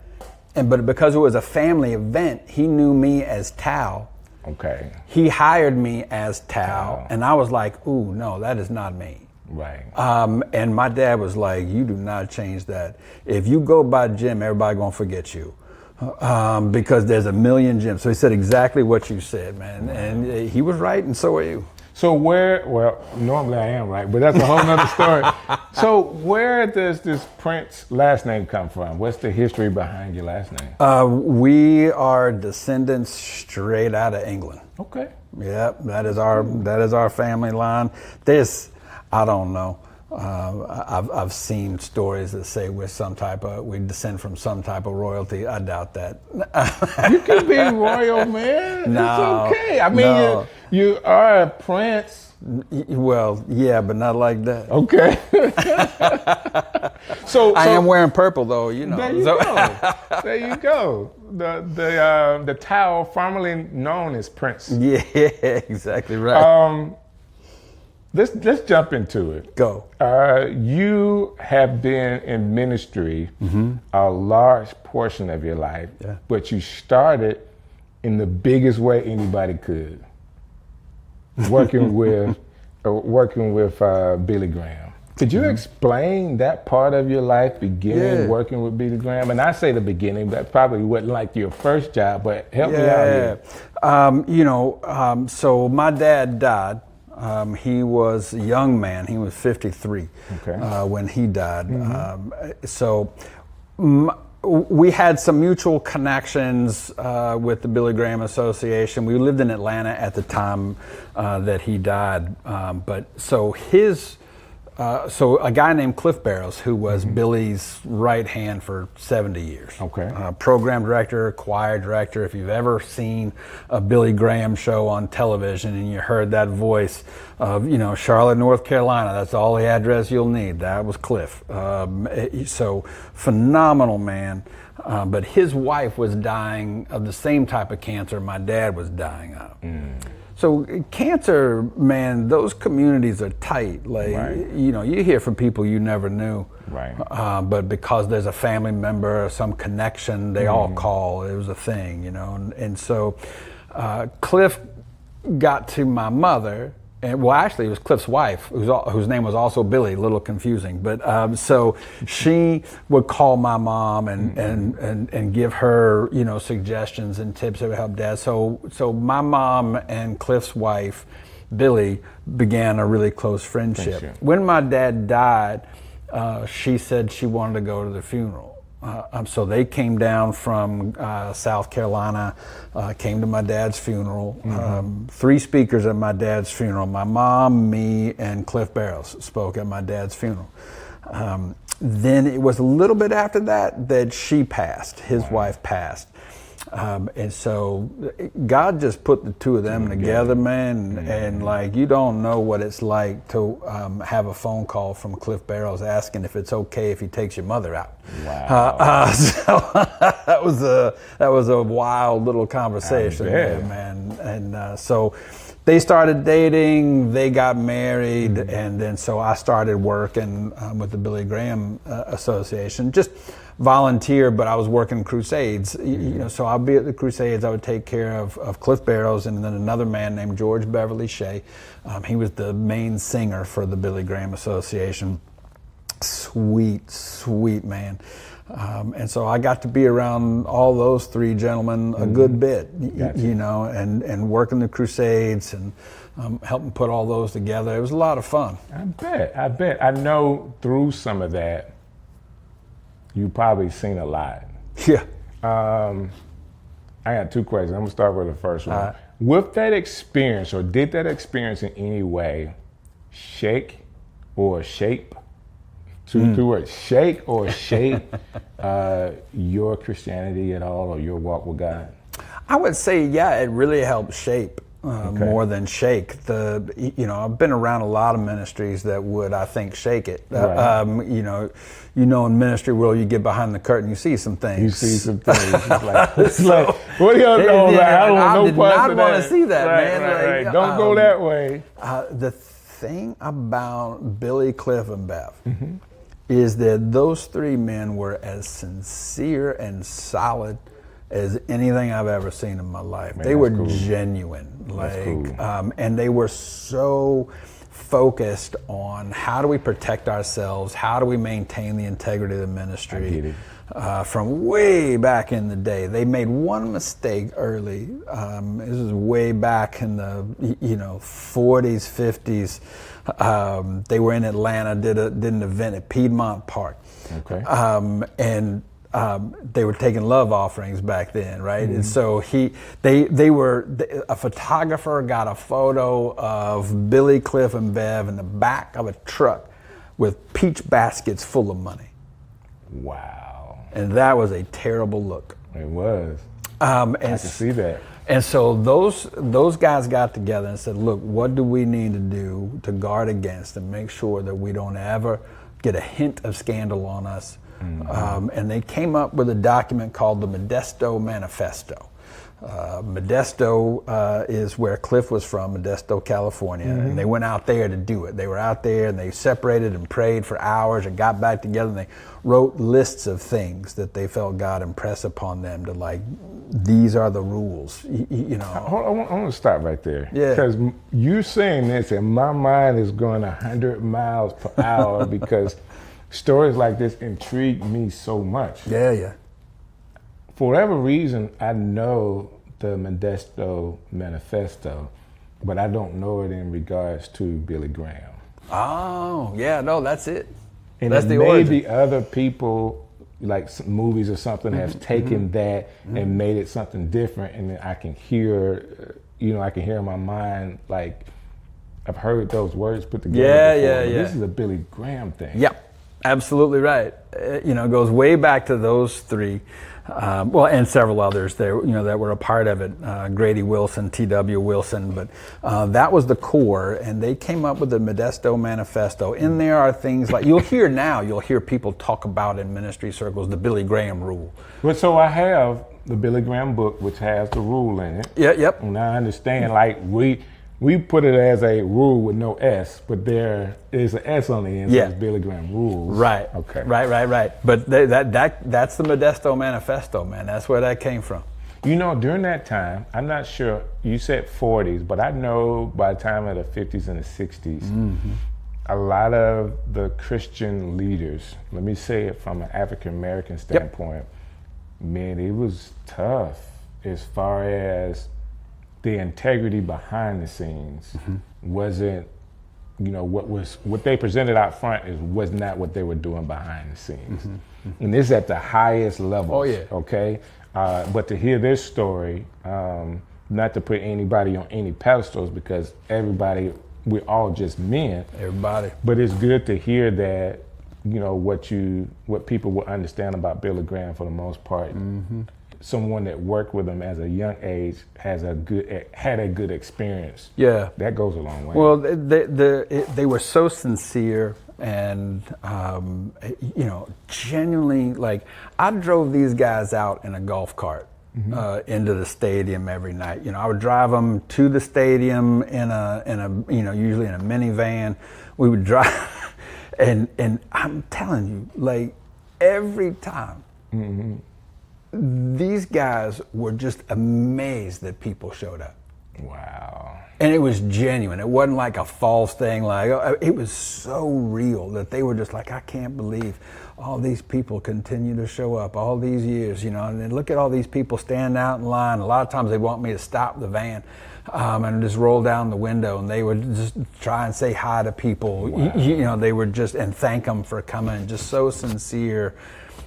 But because it was a family event, he knew me as Tal. Okay. He hired me as Tal, and I was like, "Ooh, no, that is not me." Right. And my dad was like, "You do not change that. If you go by Jim, everybody gonna forget you, because there's a million Jims." So he said exactly what you said, man, and he was right, and so are you. So normally I am right, but that's a whole nother story. So where does this Prince last name come from? What's the history behind your last name? We are descendants straight out of England. Okay. Yeah, that is our family line. I don't know. I've seen stories that say we descend from some type of royalty. I doubt that. You can be royal, man. No, it's okay. I mean, you are a prince. Well, yeah, but not like that. Okay. So I am wearing purple, though. You know. There you go. There you go. The towel formerly known as Prince. Yeah, exactly right. Let's jump into it. Go. You have been in ministry a large portion of your life, but you started in the biggest way anybody could, working with Billy Graham. Could you explain that part of your life, beginning working with Billy Graham? And I say the beginning, that probably wasn't like your first job, but help me out here. So my dad died. He was a young man. He was 53 when he died. We had some mutual connections with the Billy Graham Association. We lived in Atlanta at the time that he died. So a guy named Cliff Barrows, who was Billy's right hand for 70 years. Okay. Program director, choir director. If you've ever seen a Billy Graham show on television and you heard that voice of, Charlotte, North Carolina, that's all the address you'll need. That was Cliff. So phenomenal man. But his wife was dying of the same type of cancer my dad was dying of. So cancer, man, those communities are tight. You hear from people you never knew. Right. But because there's a family member or some connection, they all call. It was a thing, And so Cliff got to my mother and well, actually, it was Cliff's wife, whose name was also Billy. A little confusing, but so she would call my mom and give her, you know, suggestions and tips that would help Dad. So my mom and Cliff's wife, Billy, began a really close friendship. When my dad died, she said she wanted to go to the funeral. So they came down from South Carolina, came to my dad's funeral. 3 speakers at my dad's funeral. My mom, me, and Cliff Barrows spoke at my dad's funeral. Then it was a little bit after that she passed. His wife passed. And so God just put the two of them together, man. And like, you don't know what it's like to have a phone call from Cliff Barrows asking if it's okay if he takes your mother out. Wow. So that was a wild little conversation there, man. And so they started dating, they got married, and then so I started working with the Billy Graham Association. Just volunteer, but I was working crusades. You know, so I'd be at the crusades. I would take care of Cliff Barrows, and then another man named George Beverly Shea. He was the main singer for the Billy Graham Association. Sweet man. And so I got to be around all those 3 gentlemen a good bit, you know, and working the crusades and helping put all those together. It was a lot of fun. I bet. I know through some of that, you've probably seen a lot. Yeah. I got 2 questions. I'm gonna start with the first one. With that experience, or did that experience in any way shake or shape, two words, shake or shape your Christianity at all, or your walk with God? I would say, yeah, it really helped shape more than shake. You know, I've been around a lot of ministries that would, I think, shake it. Right. You know, in ministry world, you get behind the curtain, you see some things. You see some things. It's like, what are y'all doing? I don't want no parts of that. I did not want to see that, man. Right. Don't go that way. The thing about Billy, Cliff, and Bev is that those 3 men were as sincere and solid as anything I've ever seen in my life. Man, they were genuine, and they were so focused on how do we protect ourselves, how do we maintain the integrity of the ministry. I get it. From way back in the day. They made one mistake early. This was way back in the 40s, 50s. They were in Atlanta, did an event at Piedmont Park. Okay. And they were taking love offerings back then, right? And so a photographer got a photo of Billy, Cliff, and Bev in the back of a truck with peach baskets full of money. Wow. And that was a terrible look. It was. And I can see that. And so those guys got together and said, look, what do we need to do to guard against and make sure that we don't ever get a hint of scandal on us? And they came up with a document called the Modesto Manifesto. Modesto is where Cliff was from, Modesto, California, and they went out there to do it. They were out there and they separated and prayed for hours and got back together and they wrote lists of things that they felt God impress upon them to, like, these are the rules, you know. I want to stop right there. Yeah. Because you saying this and my mind is going 100 miles per hour because stories like this intrigue me so much. Yeah. For whatever reason, I know the Modesto Manifesto, but I don't know it in regards to Billy Graham. Oh, yeah, no, that's it. And that's the maybe origin. Other people, like some movies or something, have taken that and made it something different, and I can hear, I can hear in my mind, like, I've heard those words put together before, but this is a Billy Graham thing. Yep, absolutely right. It goes way back to those 3. And several others there, that were a part of it. Grady Wilson, T.W. Wilson, but that was the core, and they came up with the Modesto Manifesto. In there are things like you'll hear people talk about in ministry circles the Billy Graham rule. Well, so I have the Billy Graham book, which has the rule in it. Yep. And I understand, like we put it as a rule with no S, but there is an S on the end, so it's Billy Graham rules. Right. Okay. Right. But that's the Modesto Manifesto, man. That's where that came from. You know, during that time, I'm not sure, you said 40s, but I know by the time of the 50s and the 60s, a lot of the Christian leaders, let me say it from an African American standpoint, man, it was tough as far as the integrity behind the scenes wasn't, you know, what they presented out front was not what they were doing behind the scenes. And this is at the highest levels. Oh, yeah. Okay. But to hear this story, not to put anybody on any pedestals, because everybody, we're all just men. Everybody. But it's good to hear that, you know, what people will understand about Billy Graham for the most part. Someone that worked with him as a young age had a good experience. Yeah, that goes a long way. Well, they were so sincere and you know, genuinely, like, I drove these guys out in a golf cart into the stadium every night. You know, I would drive them to the stadium in a you know, usually in a minivan. We would drive, and I'm telling you, like, every time. These guys were just amazed that people showed up. Wow. And it was genuine. It wasn't like a false thing. Like, it was so real that they were just like, I can't believe all these people continue to show up all these years, you know, and then look at all these people standing out in line. A lot of times they want me to stop the van and just roll down the window, and they would just try and say hi to people. Wow. You know, they would just, and thank them for coming, just so sincere.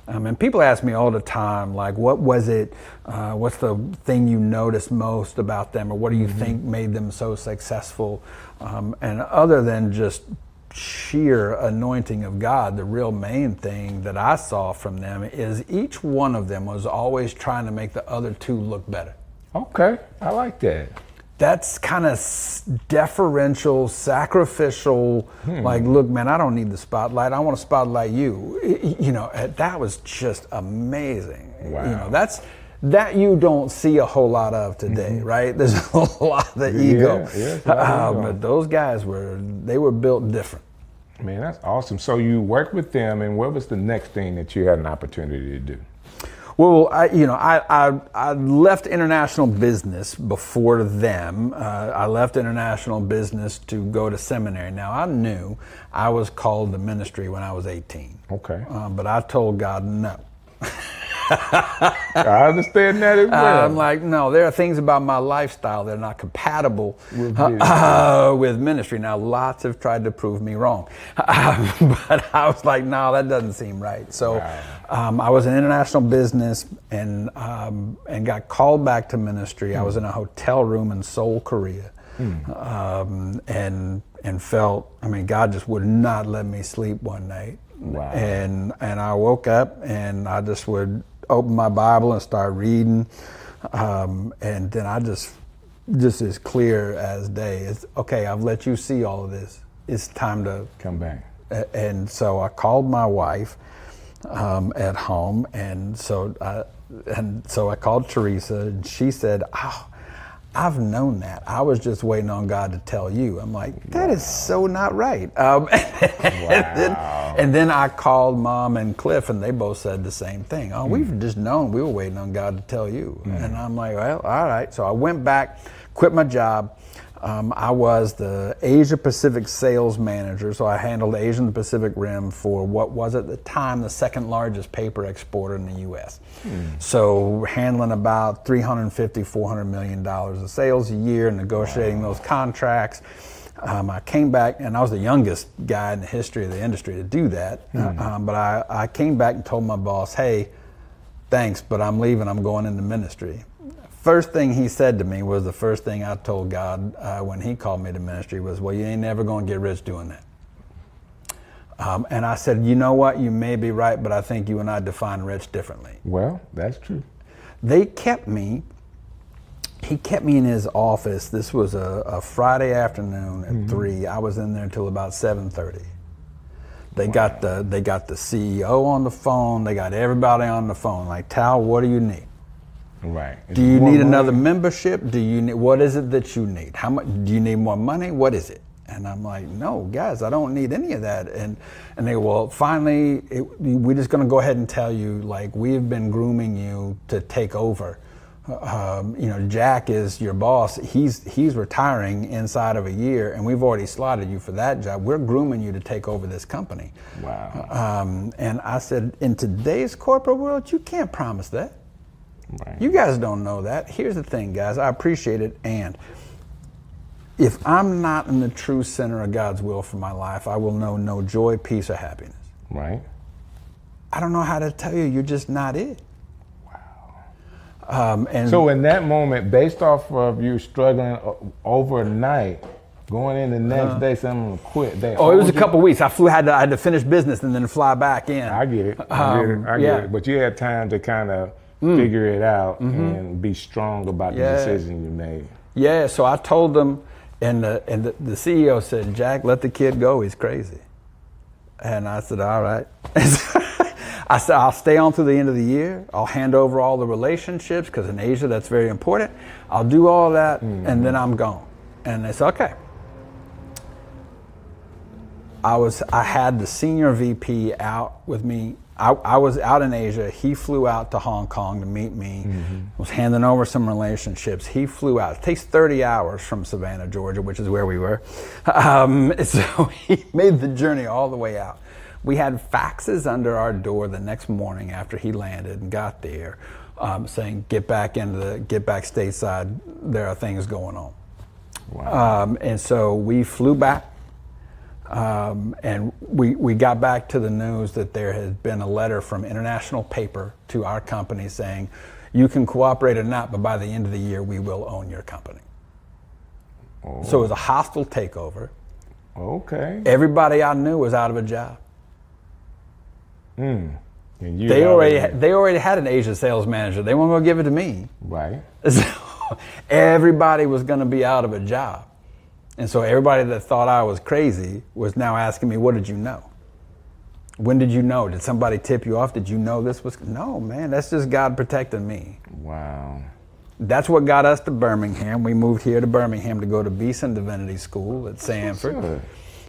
And people ask me all the time, like, what was it, what's the thing you noticed most about them, or what do you think made them so successful? And other than just sheer anointing of God, the real main thing that I saw from them is each one of them was always trying to make the other two look better. Okay, I like that. That's kind of deferential, sacrificial, like, look, man, I don't need the spotlight. I want to spotlight you. You know, that was just amazing. Wow. You know, that you don't see a whole lot of today, right? There's a lot of ego. But those guys were built different. Man, that's awesome. So you worked with them, and what was the next thing that you had an opportunity to do? Well, I left international business before them. I left international business to go to seminary. Now, I knew I was called to ministry when I was 18. Okay. But I told God no. I understand that as well. I'm like, no, there are things about my lifestyle that are not compatible with ministry. Now, lots have tried to prove me wrong. But I was like, no, that doesn't seem right. So I was in international business and got called back to ministry. I was in a hotel room in Seoul, Korea. And felt, I mean, God just would not let me sleep one night. Wow. And I woke up and I just would open my Bible and start reading. And then I just as clear as day, it's okay, I've let you see all of this. It's time to come back. And so I called my wife at home, and so I called Teresa, and she said, "Oh, I've known that. I was just waiting on God to tell you." I'm like, that is so not right. And then I called Mom and Cliff, and they both said the same thing. Oh, we've just known. We were waiting on God to tell you. And I'm like, well, all right. So I went back, quit my job. I was the Asia Pacific sales manager, so I handled Asia and the Pacific Rim for what was at the time the second largest paper exporter in the U.S. So handling about $350, $400 million of sales a year, negotiating those contracts. I came back, and I was the youngest guy in the history of the industry to do that. But I came back and told my boss, hey, thanks, but I'm leaving. I'm going into ministry. First thing he said to me was the first thing I told God when he called me to ministry was, well, you ain't never going to get rich doing that. And I said, you know what? You may be right, but I think you and I define rich differently. Well, that's true. They kept me. He kept me in his office. This was a Friday afternoon at 3. I was in there until about 7:30. They got the CEO on the phone. They got everybody on the phone. Like, Tal, what do you need? Right. Do you need another membership? Do you need, what is it that you need? How much, do you need more money? What is it? And I'm like, no, guys, I don't need any of that. And they go, well, finally, we're just going to go ahead and tell you, like, we've been grooming you to take over Jack is your boss. He's retiring inside of a year, and we've already slotted you for that job. We're grooming you to take over this company. Wow. And I said, in today's corporate world, you can't promise that. Right. You guys don't know that. Here's the thing, guys. I appreciate it, and if I'm not in the true center of God's will for my life, I will know no joy, peace, or happiness. Right. I don't know how to tell you. You're just not it. And so in that moment, based off of you struggling overnight, going in the next day, someone quit. It was a couple weeks. I had to finish business and then fly back in. I get it. I get it. But you had time to kind of figure it out and be strong about the decision you made. Yeah. So I told them, and the CEO said, "Jack, let the kid go. He's crazy." And I said, "All right." I said, I'll stay on through the end of the year. I'll hand over all the relationships, because in Asia, that's very important. I'll do all that, and then I'm gone. And they said, okay. I had the senior VP out with me. I was out in Asia. He flew out to Hong Kong to meet me, was handing over some relationships. He flew out. It takes 30 hours from Savannah, Georgia, which is where we were. So he made the journey all the way out. We had faxes under our door the next morning after he landed and got there, saying, get back stateside, there are things going on. Wow. And so we flew back, and we got back to the news that there had been a letter from international paper to our company saying, you can cooperate or not, but by the end of the year, we will own your company. Oh. So it was a hostile takeover. Okay. Everybody I knew was out of a job. And they already had an Asia sales manager. They weren't going to give it to me. Right. So everybody was going to be out of a job. And so everybody that thought I was crazy was now asking me, what did you know? When did you know? Did somebody tip you off? Did you know this was? No, man, that's just God protecting me. Wow. That's what got us to Birmingham. We moved here to Birmingham to go to Beeson Divinity School at Sanford.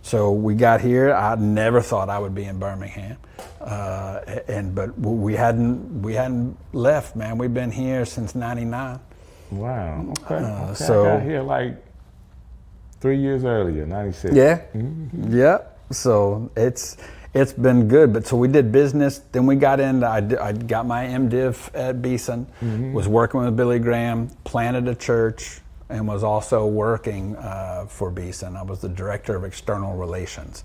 So we got here. I never thought I would be in Birmingham, but we hadn't left, man. We've been here since '99. Wow. Okay. So I got here like 3 years earlier, '96. Yeah. Yeah. So it's been good. But so we did business. Then we got into. I got my MDiv at Beeson. Was working with Billy Graham. Planted a church. And was also working for Beeson. I was the director of external relations,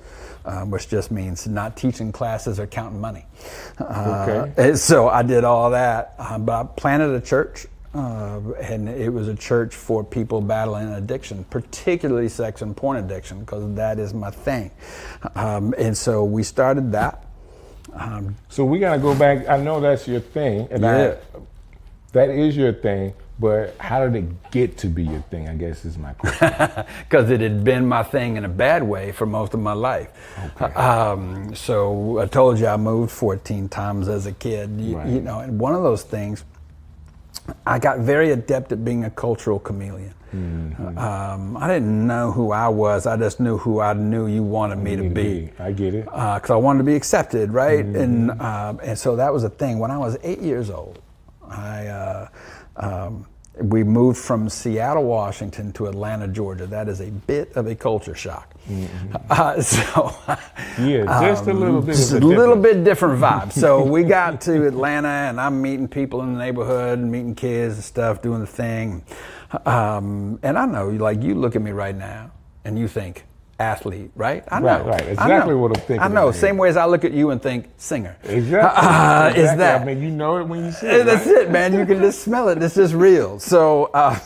which just means not teaching classes or counting money. Okay. So I did all that, but I planted a church, and it was a church for people battling addiction, particularly sex and porn addiction, because that is my thing. And so we started that. So we got to go back. I know that's your thing, and that is your thing. But how did it get to be your thing, I guess is my question. Because it had been my thing in a bad way for most of my life. Okay. So I told you I moved 14 times as a kid. You know, and one of those things, I got very adept at being a cultural chameleon. I didn't know who I was. I just knew who I knew you wanted me to be. I get it. Because I wanted to be accepted, right? And so that was a thing. When I was 8 years old, we moved from Seattle, Washington to Atlanta, Georgia. That is a bit of a culture shock. Just a little bit. Just a little bit different vibe. So we got to Atlanta, and I'm meeting people in the neighborhood, and meeting kids and stuff, doing the thing. And I know, like, you look at me right now, and you think, athlete, right? I know. Right. Exactly what I'm thinking. I know. Same way as I look at you and think singer. Exactly. Is that? I mean, you know it when you see it. That's it, man. You can just smell it. It's just real. So, I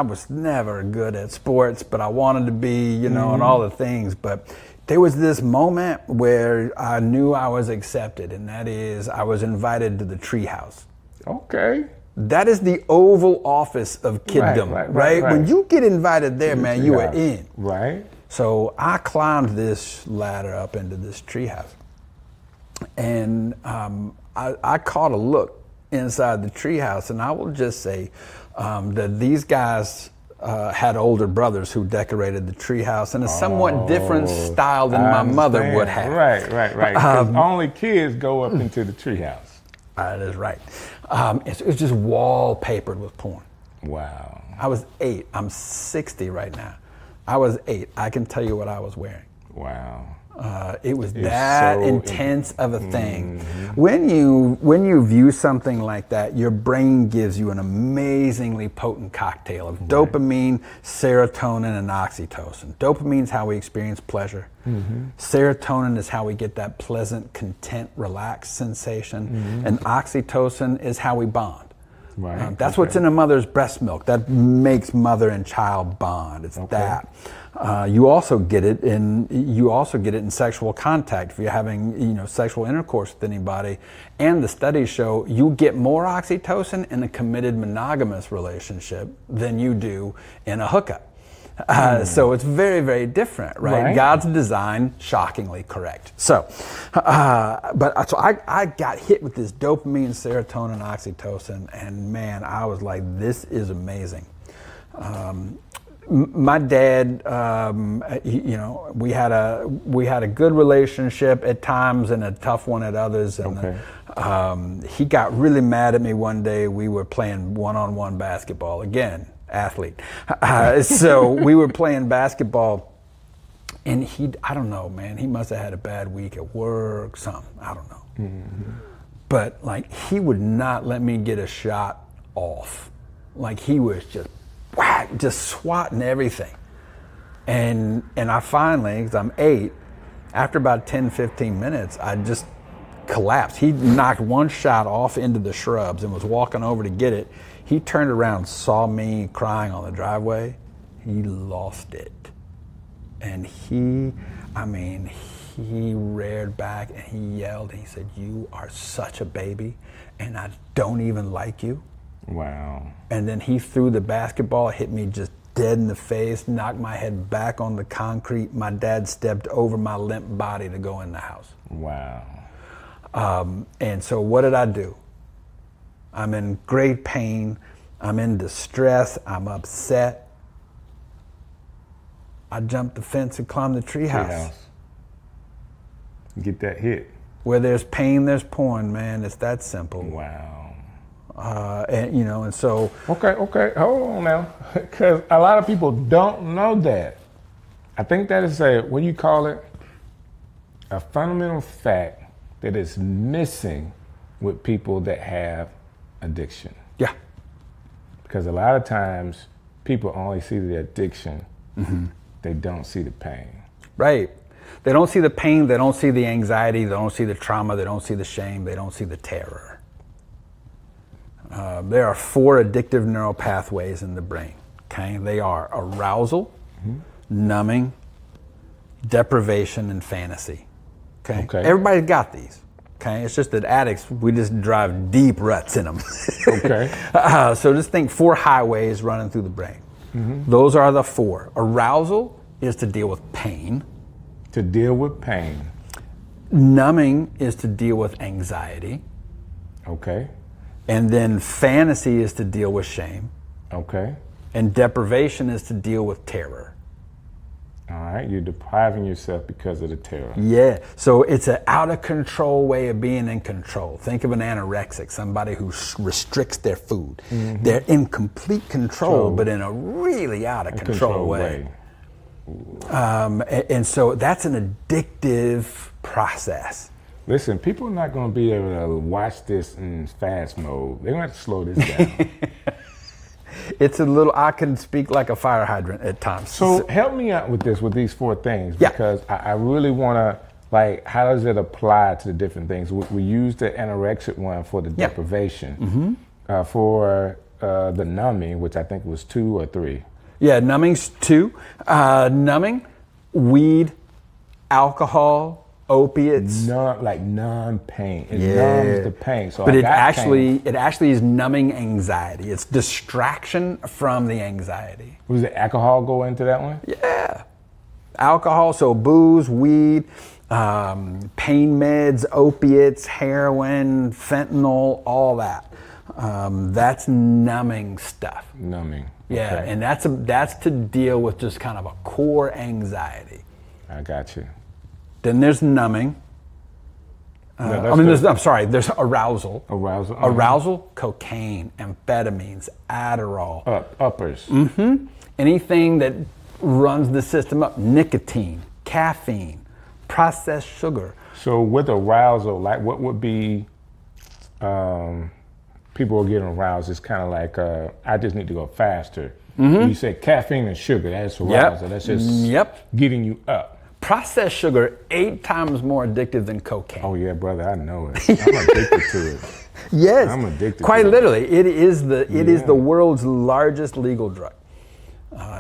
was never good at sports, but I wanted to be, and all the things. But there was this moment where I knew I was accepted, and that is I was invited to the Treehouse. Okay. That is the Oval Office of kiddom, right? When you get invited there, man, you are in. Right. So I climbed this ladder up into this treehouse, and I caught a look inside the treehouse, and I will just say that these guys had older brothers who decorated the treehouse in a somewhat different style than my mother would have. Right. Because only kids go up into the treehouse. That is right. It was just wallpapered with porn. Wow. I was 8. I'm 60 right now. I was 8. I can tell you what I was wearing. Wow. It was that so intense of a thing. When you view something like that, your brain gives you an amazingly potent cocktail of dopamine, serotonin, and oxytocin. Dopamine is how we experience pleasure. Serotonin is how we get that pleasant, content, relaxed sensation. And oxytocin is how we bond. Right. That's what's in a mother's breast milk. That makes mother and child bond. It's that. You also get it in sexual contact. If you're having sexual intercourse with anybody, and the studies show you get more oxytocin in a committed monogamous relationship than you do in a hookup. So it's very, very different, right? God's design, shockingly correct. So, so I got hit with this dopamine, serotonin, oxytocin, and man, I was like, this is amazing. My dad, we had a good relationship at times and a tough one at others. And he got really mad at me one day. We were playing one-on-one basketball again. Athlete. So we were playing basketball, and I don't know, man, he must have had a bad week at work, something, I don't know. But like, he would not let me get a shot off. Like, he was just whack, just swatting everything. And I finally, because I'm 8, after about 10, 15 minutes, I just collapsed. He knocked one shot off into the shrubs and was walking over to get it. He turned around, saw me crying on the driveway. He lost it. And he reared back and he yelled. He said, "You are such a baby, and I don't even like you." Wow. And then he threw the basketball, hit me just dead in the face, knocked my head back on the concrete. My dad stepped over my limp body to go in the house. Wow. And so what did I do? I'm in great pain. I'm in distress. I'm upset. I jumped the fence and climbed the treehouse. Get that hit. Where there's pain, there's porn, man. It's that simple. Wow. And so. Okay. Hold on now. Because a lot of people don't know that. I think that is a fundamental fact that is missing with people that have addiction. Yeah. Because a lot of times people only see the addiction. They don't see the pain. Right. They don't see the pain, they don't see the anxiety, they don't see the trauma, they don't see the shame, they don't see the terror. There are 4 addictive neural pathways in the brain. Okay? They are arousal, numbing, deprivation, and fantasy. Okay? Everybody's got these. Okay, it's just that addicts, we just drive deep ruts in them. So just think 4 highways running through the brain. Those are the 4. Arousal is to deal with pain. To deal with pain. Numbing is to deal with anxiety. Okay. And then fantasy is to deal with shame. Okay. And deprivation is to deal with terror. All right, you're depriving yourself because of the terror. Yeah, so it's an out of control way of being in control. Think of an anorexic, somebody who restricts their food. They're in complete control, but in a really out of control way. And so that's an addictive process. Listen, people are not going to be able to watch this in fast mode. They're going to have to slow this down. It's a little, I can speak like a fire hydrant at times. So help me out with these 4 things, because I really want to, how does it apply to the different things? We use the anorexic one for the deprivation, for the numbing, which I think was 2 or 3. Yeah, numbing's 2. Numbing, weed, alcohol, opiates. Numb pain. It numbs the pain. So but it actually is numbing anxiety. It's distraction from the anxiety. Was the alcohol go into that one? Yeah. Alcohol, so booze, weed, pain meds, opiates, heroin, fentanyl, all that. That's numbing stuff. Numbing. Yeah, and that's to deal with just kind of a core anxiety. I got you. Then there's numbing. There's arousal. Arousal. Arousal, cocaine, amphetamines, Adderall. Uppers. Anything that runs the system up. Nicotine, caffeine, processed sugar. So with arousal, like what would be, people are getting aroused, it's kind of like, I just need to go faster. You say caffeine and sugar, that's arousal. That's just getting you up. Processed sugar, 8 times more addictive than cocaine. Oh yeah, brother, I know it. I'm addicted to it. Yes, I'm addicted. Quite to literally, it is the world's largest legal drug.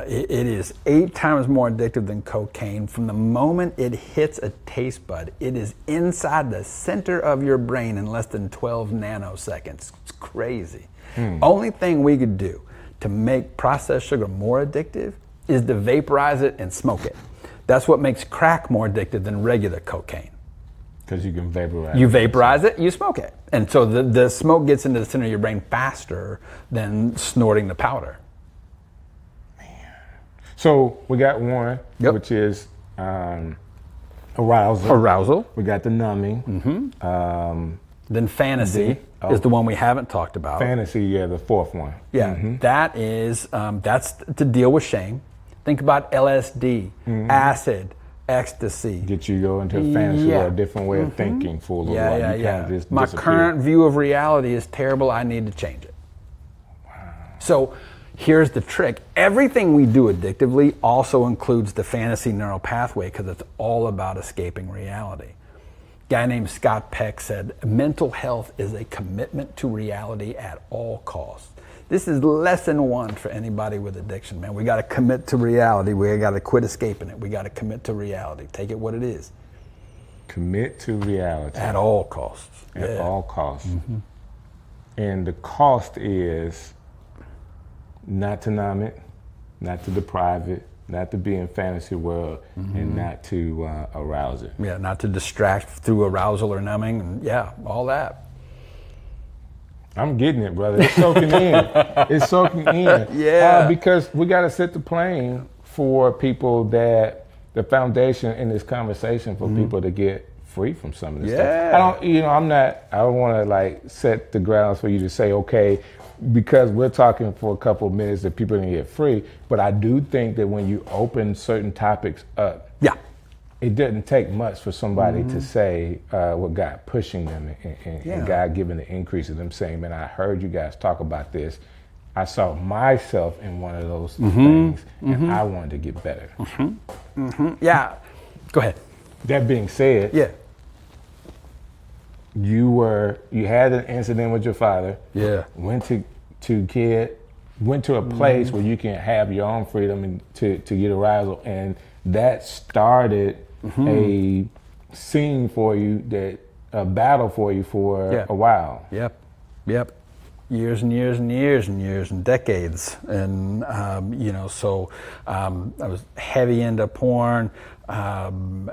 It is 8 times more addictive than cocaine. From the moment it hits a taste bud, it is inside the center of your brain in less than 12 nanoseconds. It's crazy. Only thing we could do to make processed sugar more addictive is to vaporize it and smoke it. That's what makes crack more addictive than regular cocaine. Because you can vaporize it. You vaporize it, you smoke it. And so the smoke gets into the center of your brain faster than snorting the powder. So we got one, which is arousal. Arousal. We got the numbing. Then fantasy is the one we haven't talked about. Fantasy, the fourth one. Yeah, that is, that's to deal with shame. Think about LSD, acid, ecstasy. Get you go into a fantasy or a different way of thinking for a little while. You kind of just My disappear. current view of reality is terrible. I need to change it. Wow. So here's the trick. Everything we do addictively also includes the fantasy neural pathway because it's all about escaping reality. A guy named Scott Peck said, mental health is a commitment to reality at all costs. This is lesson 1 for anybody with addiction, man. We got to commit to reality. We got to quit escaping it. We got to commit to reality. Take it what it is. Commit to reality. At all costs. At all costs. And the cost is not to numb it, not to deprive it, not to be in fantasy world, and not to arouse it. Yeah, not to distract through arousal or numbing, and all that. I'm getting it, brother. It's soaking in. It's soaking in. Yeah. Because we got to set the plane for people that the foundation in this conversation for people to get free from some of this stuff. I don't want to like set the grounds for you to say, okay, because we're talking for a couple of minutes that people can get free. But I do think that when you open certain topics up, it doesn't take much for somebody to say what God pushing them and God giving the increase of them saying, man, I heard you guys talk about this. I saw myself in one of those things and I wanted to get better. Yeah. Go ahead. That being said, you had an incident with your father. Yeah. Went to a place where you can have your own freedom and to get arousal, and that started a scene for you, a battle for you for a while. Yep. Years and years and years and years and decades. And, so I was heavy into porn, and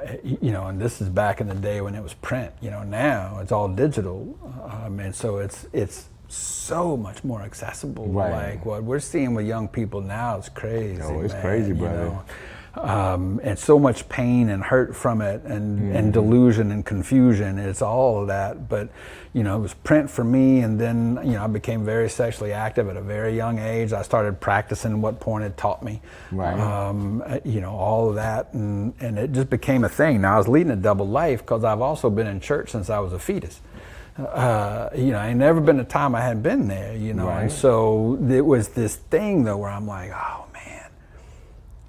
this is back in the day when it was print. Now it's all digital. And so it's so much more accessible. Right. Like what we're seeing with young people now is crazy. Oh, it's crazy, brother. And so much pain and hurt from it, and delusion and confusion. It's all of that. But it was print for me, and then I became very sexually active at a very young age. I started practicing what porn had taught me. Right. All of that, and it just became a thing. Now I was leading a double life because I've also been in church since I was a fetus. Ain't never been a time I hadn't been there. Right. And so it was this thing though where I'm like, oh man,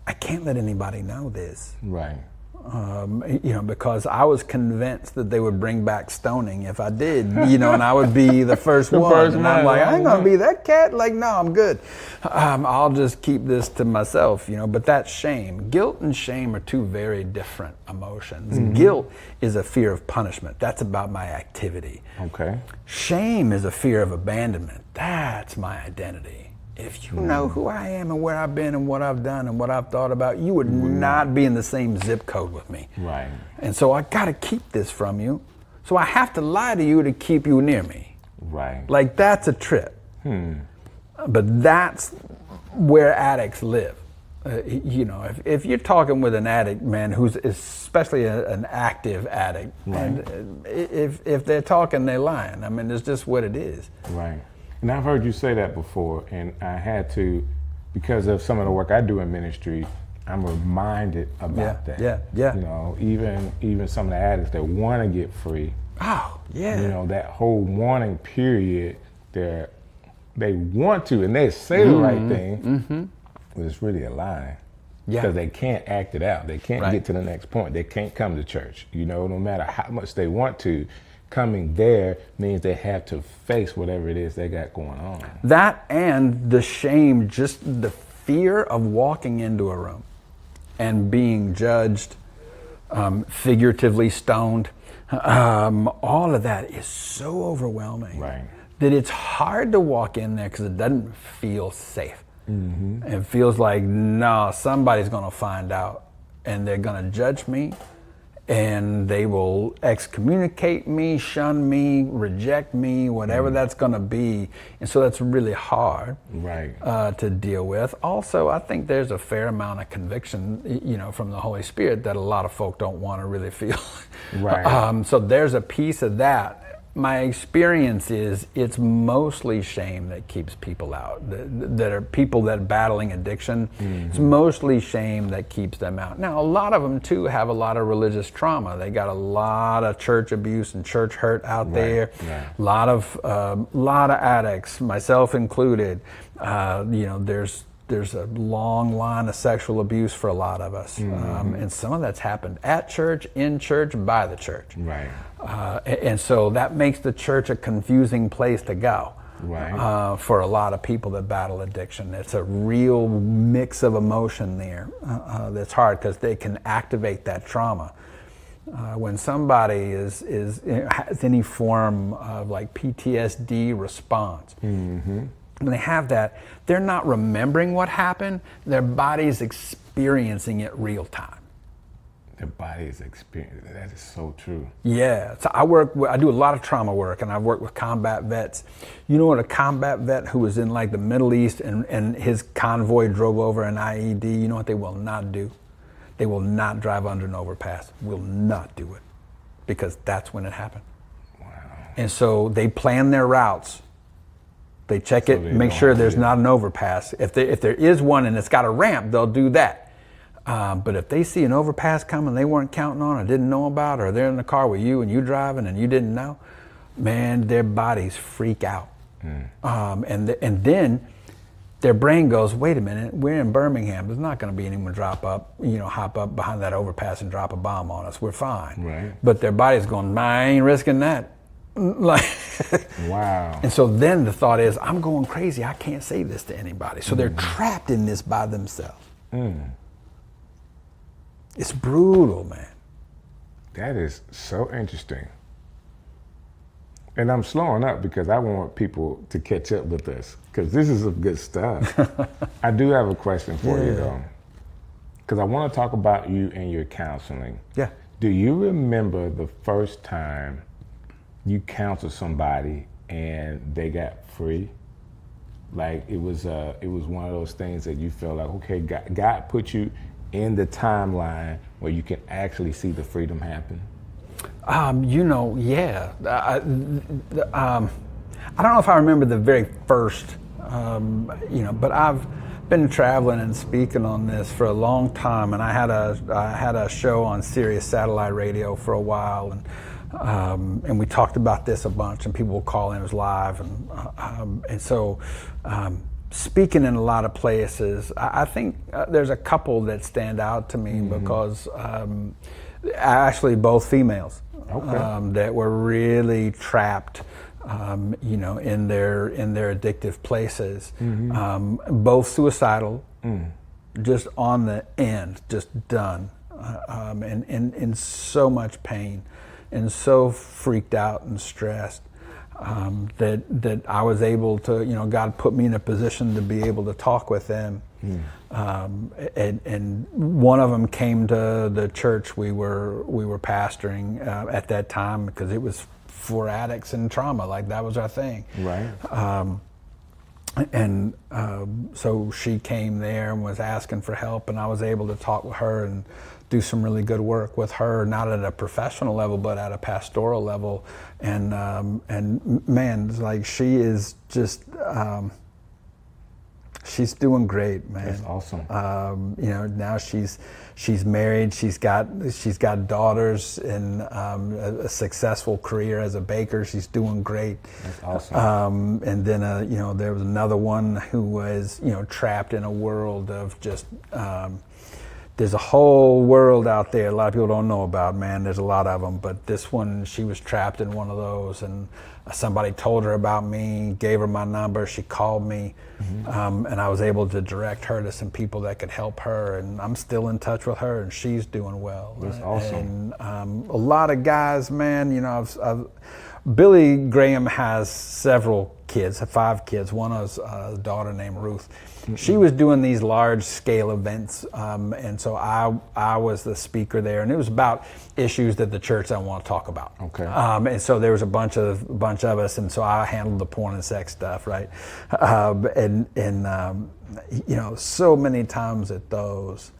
I can't let anybody know this. Right. Because I was convinced that they would bring back stoning if I did, and I would be the first one. And I'm like, I ain't gonna be that cat. Like, no, I'm good. I'll just keep this to myself, But that's shame. Guilt and shame are two very different emotions. Guilt is a fear of punishment. That's about my activity. Okay. Shame is a fear of abandonment. That's my identity. If you know who I am and where I've been and what I've done and what I've thought about, you would not be in the same zip code with me. Right. And so I got to keep this from you. So I have to lie to you to keep you near me. Right. Like that's a trip. But that's where addicts live. You know, if you're talking with an addict, man, who's especially an active addict, and if they're talking, they're lying. I mean, it's just what it is. Right. And I've heard you say that before, and I had to, because of some of the work I do in ministry, I'm reminded about that. Yeah. You know, even some of the addicts that want to get free. Oh, yeah. You know, that whole warning period, they want to, and they say the right thing, but it's really a lie. Because they can't act it out. They can't get to the next point. They can't come to church. You know, no matter how much they want to, coming there means they have to face whatever it is they got going on. That and the shame, just the fear of walking into a room and being judged, figuratively stoned, all of that is so overwhelming that it's hard to walk in there because it doesn't feel safe. It feels like, no, somebody's going to find out and they're going to judge me and they will excommunicate me, shun me, reject me, whatever that's going to be. And so that's really hard to deal with. Also, I think there's a fair amount of conviction, you know, from the Holy Spirit that a lot of folk don't want to really feel. So there's a piece of that. My experience is it's mostly shame that keeps people out. That are people that are battling addiction. It's mostly shame that keeps them out. Now, a lot of them too have a lot of religious trauma. They got a lot of church abuse and church hurt out there. A lot of addicts, myself included. You know, there's a long line of sexual abuse for a lot of us, and some of that's happened at church, in church, by the church. And so that makes the church a confusing place to go for a lot of people that battle addiction. It's a real mix of emotion there that's hard because they can activate that trauma. When somebody has any form of like PTSD response, when they have that, they're not remembering what happened, their body's experiencing it real time. Their body is experiencing. That is so true. Yeah, so I do a lot of trauma work, and I've worked with combat vets. You know what, a combat vet who was in like the Middle East and his convoy drove over an IED, you know what they will not do? They will not drive under an overpass. Will not do it, because that's when it happened. Wow. And so they plan their routes. They check it, make sure there's not an overpass. If there is one and it's got a ramp, they'll do that. But if they see an overpass coming they weren't counting on or didn't know about, or they're in the car with you and you driving and you didn't know, man, their bodies freak out. And then their brain goes, wait a minute, we're in Birmingham. There's not going to be anyone hop up behind that overpass and drop a bomb on us. We're fine. But their body's going, I ain't risking that. Like, wow. And so then the thought is, I'm going crazy. I can't say this to anybody. So they're trapped in this by themselves. It's brutal, man. That is so interesting. And I'm slowing up because I want people to catch up with us, because this is some good stuff. I do have a question for you, though, because I want to talk about you and your counseling. Yeah. Do you remember the first time you counseled somebody and they got free? Like it was one of those things that you felt like, okay, God put you in the timeline where you can actually see the freedom happen? You know, yeah. I don't know if I remember the very first, but I've been traveling and speaking on this for a long time, and I had a show on Sirius satellite radio for a while, and we talked about this a bunch, and people would call in, it was live, and so speaking in a lot of places, I think there's a couple that stand out to me because actually both females that were really trapped, in their addictive places, both suicidal, just on the end, just done, and in so much pain, and so freaked out and stressed. That I was able to, God put me in a position to be able to talk with them. And one of them came to the church we were pastoring at that time, because it was for addicts and trauma, like that was our thing. Right. and so she came there and was asking for help, and I was able to talk with her and do some really good work with her, not at a professional level, but at a pastoral level. And man, it's like she is just, she's doing great, man. That's awesome. You know, now she's married. She's got daughters and a successful career as a baker. She's doing great. That's awesome. And then you know, there was another one who was, you know, trapped in a world of just. There's a whole world out there a lot of people don't know about, man. There's a lot of them, but this one, she was trapped in one of those, and somebody told her about me, gave her my number, she called me, and I was able to direct her to some people that could help her, and I'm still in touch with her, and she's doing well. That's awesome. And a lot of guys, man, you know, Billy Graham has several kids, 5 kids. One is a daughter named Ruth. She was doing these large scale events, and so I was the speaker there, and it was about issues that the church don't want to talk about. Okay. And so there was a bunch of us, and so I handled the porn and sex stuff, right? And you know, so many times at those,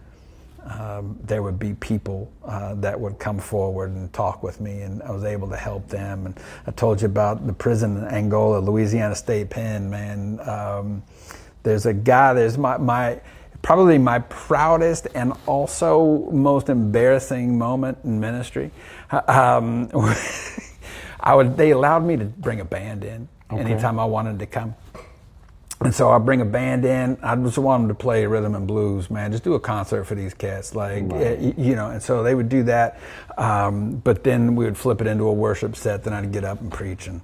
there would be people that would come forward and talk with me, and I was able to help them. And I told you about the prison in Angola, Louisiana State Pen, man. There's a guy, there's probably my proudest and also most embarrassing moment in ministry. They allowed me to bring a band in anytime I wanted to come. And so I bring a band in. I just want them to play rhythm and blues, man. Just do a concert for these cats, like, you know. And so they would do that, but then we would flip it into a worship set. Then I'd get up and preach. And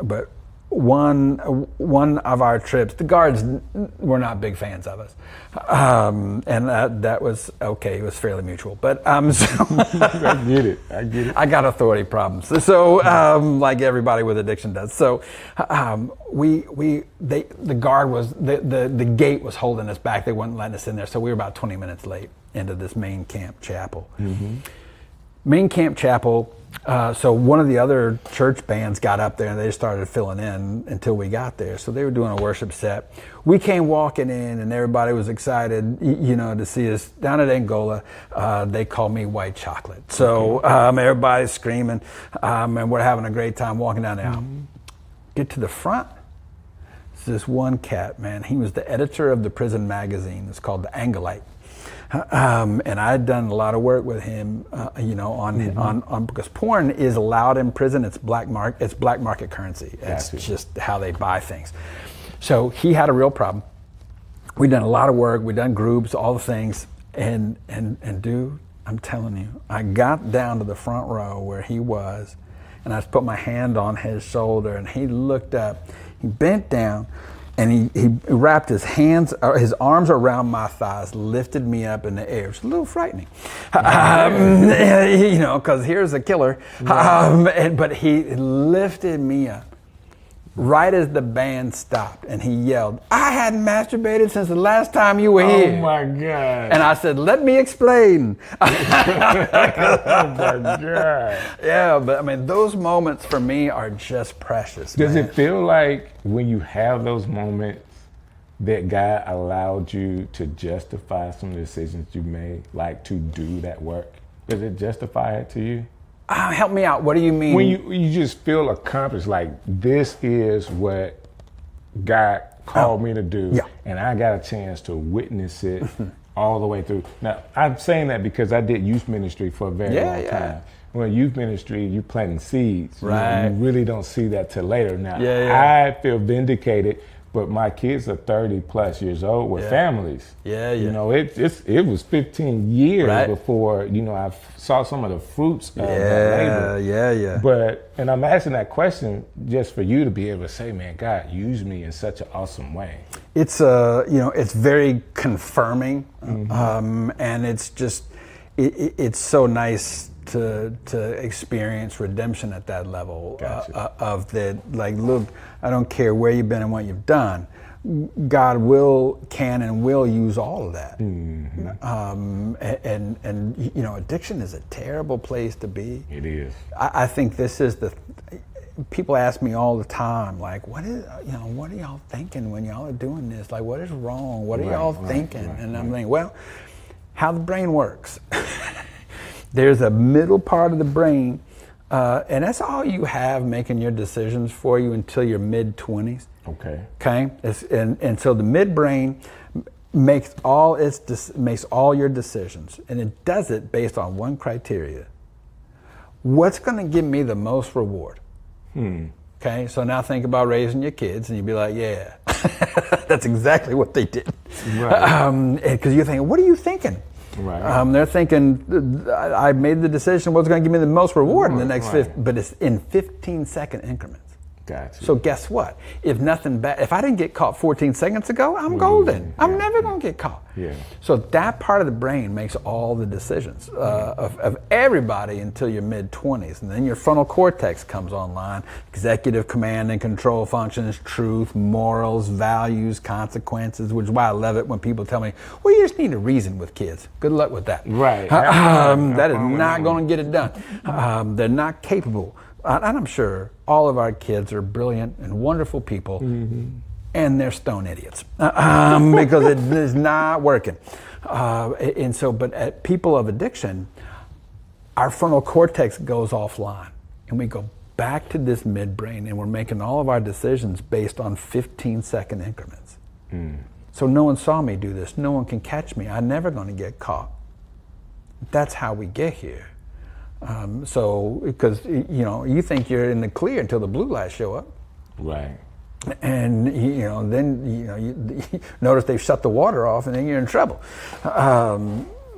but one of our trips, the guards were not big fans of us, and that was okay. It was fairly mutual, but so I get it. I got authority problems, so like everybody with addiction does. So the guard was the gate was holding us back. They wouldn't let us in there, so we were about 20 minutes late into this main camp chapel. Main camp chapel. So one of the other church bands got up there and they just started filling in until we got there. So they were doing a worship set. We came walking in and everybody was excited, you know, to see us down at Angola. They call me White Chocolate. So everybody's screaming, and we're having a great time walking down there. Get to the front. It's this one cat, man. He was the editor of the prison magazine. It's called The Angolite. And I had done a lot of work with him, you know, on because porn is allowed in prison. It's black market currency. It's just how they buy things. So he had a real problem. We'd done a lot of work. We'd done groups, all the things, and dude, I'm telling you, I got down to the front row where he was, and I just put my hand on his shoulder, and he looked up. He bent down. And he wrapped his arms around my thighs, lifted me up in the air. It was a little frightening, you know, because here's a killer. But he lifted me up right as the band stopped, and he yelled, "I hadn't masturbated since the last time you were here." Oh my God. And I said, "Let me explain." Oh my God. Yeah, but I mean, those moments for me are just precious. Does man. it feel like when you have those moments that God allowed you to justify some decisions you made, like to do that work? Does it justify it to you? Help me out. What do you mean? When you just feel accomplished, like this is what God called me to do, and I got a chance to witness it all the way through. Now, I'm saying that because I did youth ministry for a very long time. When youth ministry, you're planting seeds. Right. You really don't see that till later. Now, I feel vindicated, but my kids are 30 plus years old with families. You know, it was 15 years before, you know, I saw some of the fruits of that labor. But, and I'm asking that question just for you to be able to say, man, God used me in such an awesome way. It's, you know, it's very confirming. And it's just, it's so nice to experience redemption at that level. Of that, like, look, I don't care where you've been and what you've done, God can and will use all of that. And you know, addiction is a terrible place to be. It is. I think this is people ask me all the time, like, what are y'all thinking when y'all are doing this? Like, what is wrong? What are y'all thinking? And I'm thinking, well, how the brain works. There's a middle part of the brain, and that's all you have making your decisions for you until your mid-20s. Okay. And so the midbrain makes all your decisions, and it does it based on one criteria. What's going to give me the most reward? Okay, so now think about raising your kids, and you'd be like, yeah, that's exactly what they did. Right. Because you're thinking, what are you thinking? Right. They're thinking, I made the decision, what's going to give me the most reward in the next 15, but it's in 15-second increments. Gotcha. So guess what? If I didn't get caught 14 seconds ago, I'm golden. I'm never going to get caught. Yeah. So that part of the brain makes all the decisions of everybody until your mid-20s. And then your frontal cortex comes online. Executive command and control functions, truth, morals, values, consequences, which is why I love it when people tell me, well, you just need to reason with kids. Good luck with that. Right. That is not going to get it done. They're not capable. And I'm sure all of our kids are brilliant and wonderful people, and they're stone idiots because it is not working. And so, but people of addiction, our frontal cortex goes offline, and we go back to this midbrain, and we're making all of our decisions based on 15-second increments. So no one saw me do this. No one can catch me. I'm never going to get caught. That's how we get here. So, because you think you're in the clear until the blue lights show up, right? And then you notice they've shut the water off, and then you're in trouble.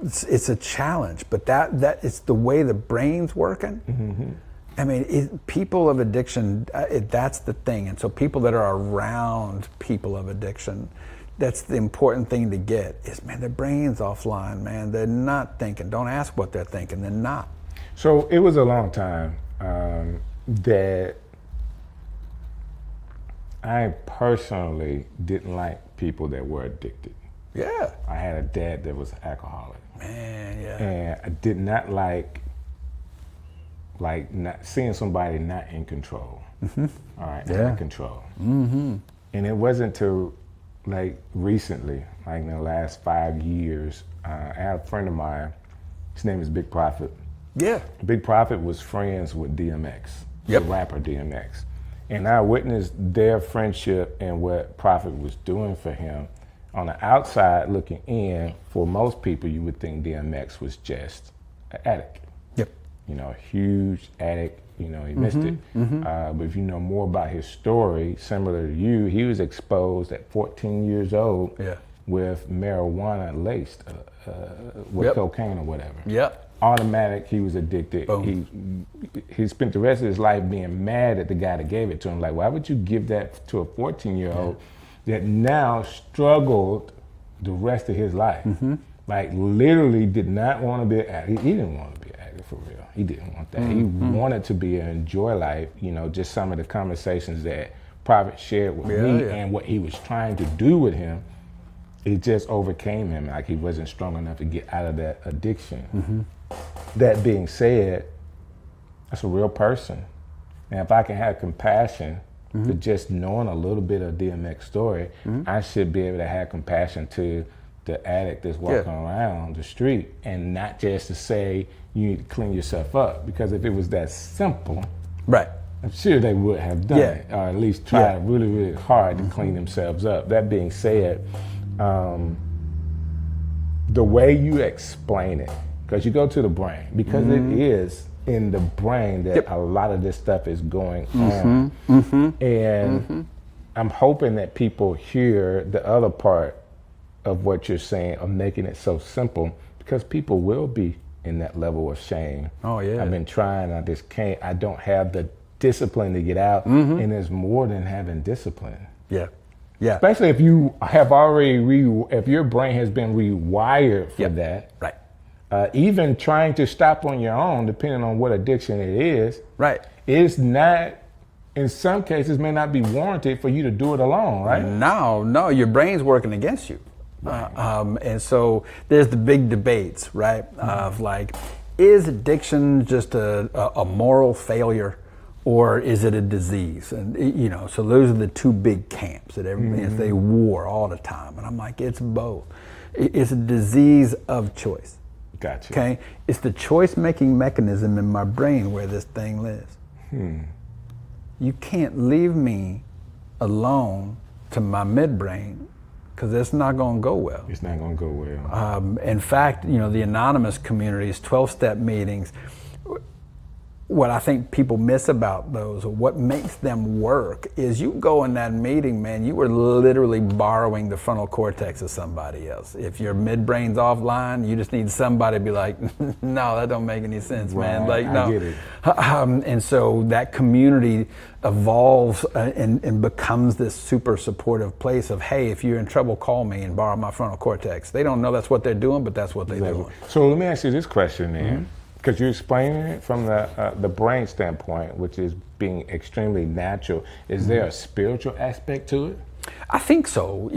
It's a challenge, but that it's the way the brain's working. I mean, people of addiction, that's the thing, and so people that are around people of addiction. That's the important thing to get is, man, their brain's offline, man. They're not thinking. Don't ask what they're thinking. They're not. So it was a long time that I personally didn't like people that were addicted. Yeah. I had a dad that was an alcoholic. Man, yeah. And I did not like not seeing somebody not in control. All right, not in control. And it wasn't till recently, in the last 5 years, I had a friend of mine, his name is Big Prophet. Yeah. Big Prophet was friends with DMX, the rapper DMX. And I witnessed their friendship and what Prophet was doing for him. On the outside looking in, for most people, you would think DMX was just an addict. Yep. A huge addict, he missed it. But if you know more about his story, similar to you, he was exposed at 14 years old with marijuana laced with cocaine or whatever. Yep. Automatic, he was addicted. He spent the rest of his life being mad at the guy that gave it to him. Like, why would you give that to a 14-year-old that now struggled the rest of his life? Literally did not want to be an addict. He didn't want to be an addict for real. He didn't want that. He wanted to be and enjoy life. Just some of the conversations that Prophet shared with me and what he was trying to do with him, it just overcame him. Like he wasn't strong enough to get out of that addiction. That being said, that's a real person. And if I can have compassion to just knowing a little bit of DMX story, I should be able to have compassion to the addict that's walking around the street, and not just to say you need to clean yourself up. Because if it was that simple, right, I'm sure they would have done it, or at least tried really, really hard to clean themselves up. That being said, the way you explain it, because you go to the brain, because it is in the brain that a lot of this stuff is going on. And I'm hoping that people hear the other part of what you're saying, of making it so simple, because people will be in that level of shame. Oh yeah. I've been trying, I just can't, I don't have the discipline to get out. And there's more than having discipline. Yeah. Yeah. Especially if you have already, if your brain has been rewired for that. Right. Even trying to stop on your own, depending on what addiction it is. Right. Is not, in some cases, may not be warranted for you to do it alone, right? No, your brain's working against you. Right. And so there's the big debates, right? Of is addiction just a moral failure? or is it a disease? And so those are the two big camps that everybody they war all the time. And I'm like, it's both. It's a disease of choice. Gotcha. Okay, it's the choice-making mechanism in my brain where this thing lives. You can't leave me alone to my midbrain, because it's not going to go well. It's not going to go well. In fact, the anonymous communities, 12-step meetings, what I think people miss about those, or what makes them work, is you go in that meeting, man, you were literally borrowing the frontal cortex of somebody else. If your midbrain's offline, you just need somebody to be like, no, that don't make any sense, man. Like, no. I get it. And so that community evolves and becomes this super supportive place of, hey, if you're in trouble, call me and borrow my frontal cortex. They don't know that's what they're doing, but that's what they're doing. So let me ask you this question then. Because you're explaining it from the brain standpoint, which is being extremely natural. Is there a spiritual aspect to it? I think so,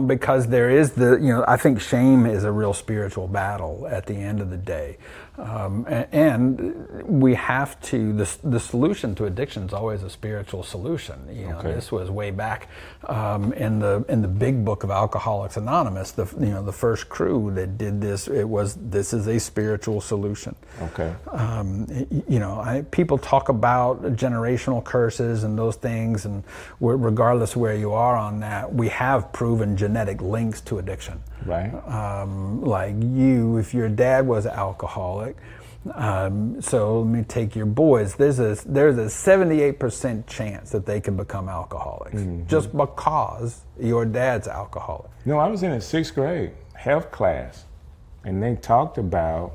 because there is I think shame is a real spiritual battle at the end of the day. And we have to, the solution to addiction is always a spiritual solution. This was way back in the big book of Alcoholics Anonymous, the first crew that did this, this is a spiritual solution. Okay. People talk about generational curses and those things, and regardless where you are on that, we have proven genetic links to addiction. Right. Like if your dad was an alcoholic, so let me take your boys. There's a 78% chance that they can become alcoholics just because your dad's alcoholic. No, I was in a 6th grade health class, and they talked about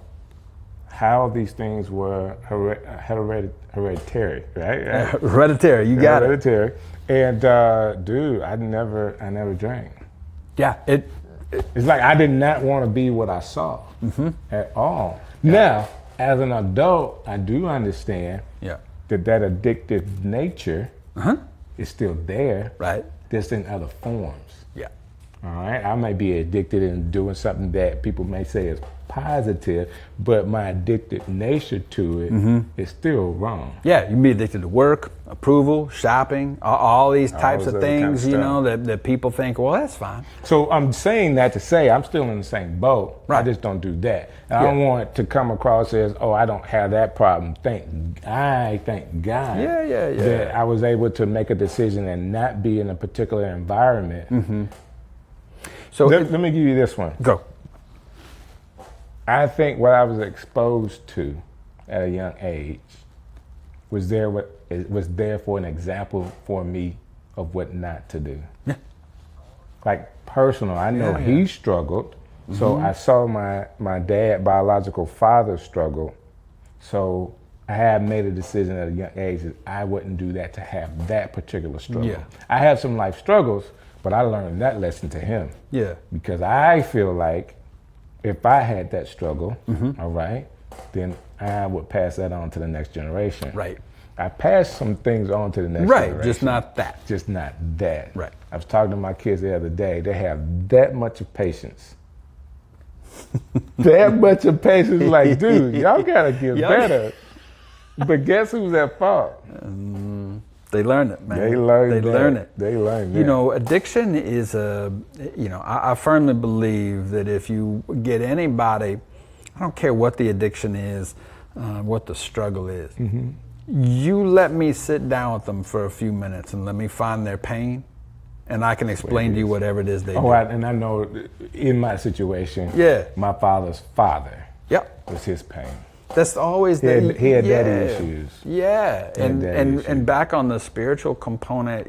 how these things were hereditary, right? Hereditary, you got hereditary. And dude, I never drank. Yeah, it's like I did not want to be what I saw at all. Yeah. Now, as an adult, I do understand that addictive nature is still there, right? Just in other forms. Yeah. All right. I may be addicted in doing something that people may say is positive, but my addictive nature to it is still wrong. Yeah, you can be addicted to work, approval, shopping, all these types of things, that people think, well, that's fine. So I'm saying that to say I'm still in the same boat. Right. I just don't do that. And I don't want it to come across as, oh, I don't have that problem. Thank God that I was able to make a decision and not be in a particular environment. So let me give you this one. Go. I think what I was exposed to at a young age was there for an example for me of what not to do. Yeah. Like personal, I know he struggled, so I saw my dad, biological father, struggle. So I had made a decision at a young age that I wouldn't do that to have that particular struggle. Yeah. I had some life struggles, but I learned that lesson to him. Yeah. Because I feel like if I had that struggle, all right, then I would pass that on to the next generation. Right. I passed some things on to the next generation. Right, just not that. Just not that. Right. I was talking to my kids the other day. They have that much of patience. That much of patience. Like, dude, y'all gotta get better. But guess who's at fault? They learn it, man. They learn it. They learn it. Addiction is I firmly believe that if you get anybody, I don't care what the addiction is, what the struggle is, you let me sit down with them for a few minutes and let me find their pain, and I can explain to you whatever it is they do. And I know in my situation, my father's father was his pain. That's always he had daddy issues. Yeah, and back on the spiritual component,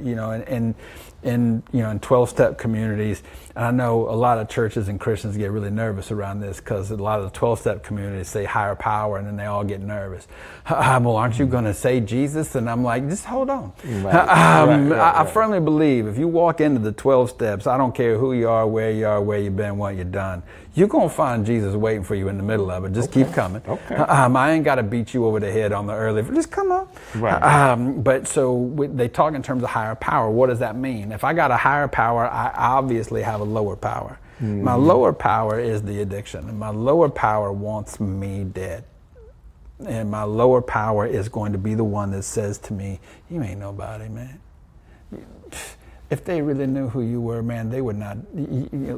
in 12-step communities, and I know a lot of churches and Christians get really nervous around this because a lot of the 12-step communities say higher power, and then they all get nervous. Well, aren't you going to say Jesus? And I'm like, just hold on. I firmly believe if you walk into the 12 steps, I don't care who you are, where you've been, what you've done, you're going to find Jesus waiting for you in the middle of it. Just keep coming. Okay. I ain't got to beat you over the head on the early. Just come on. Right. But so they talk in terms of higher power. What does that mean? If I got a higher power, I obviously have a lower power. My lower power is the addiction, and my lower power wants me dead. and my lower power is going to be the one that says to me, you ain't nobody, man. If they really knew who you were, man, they would not,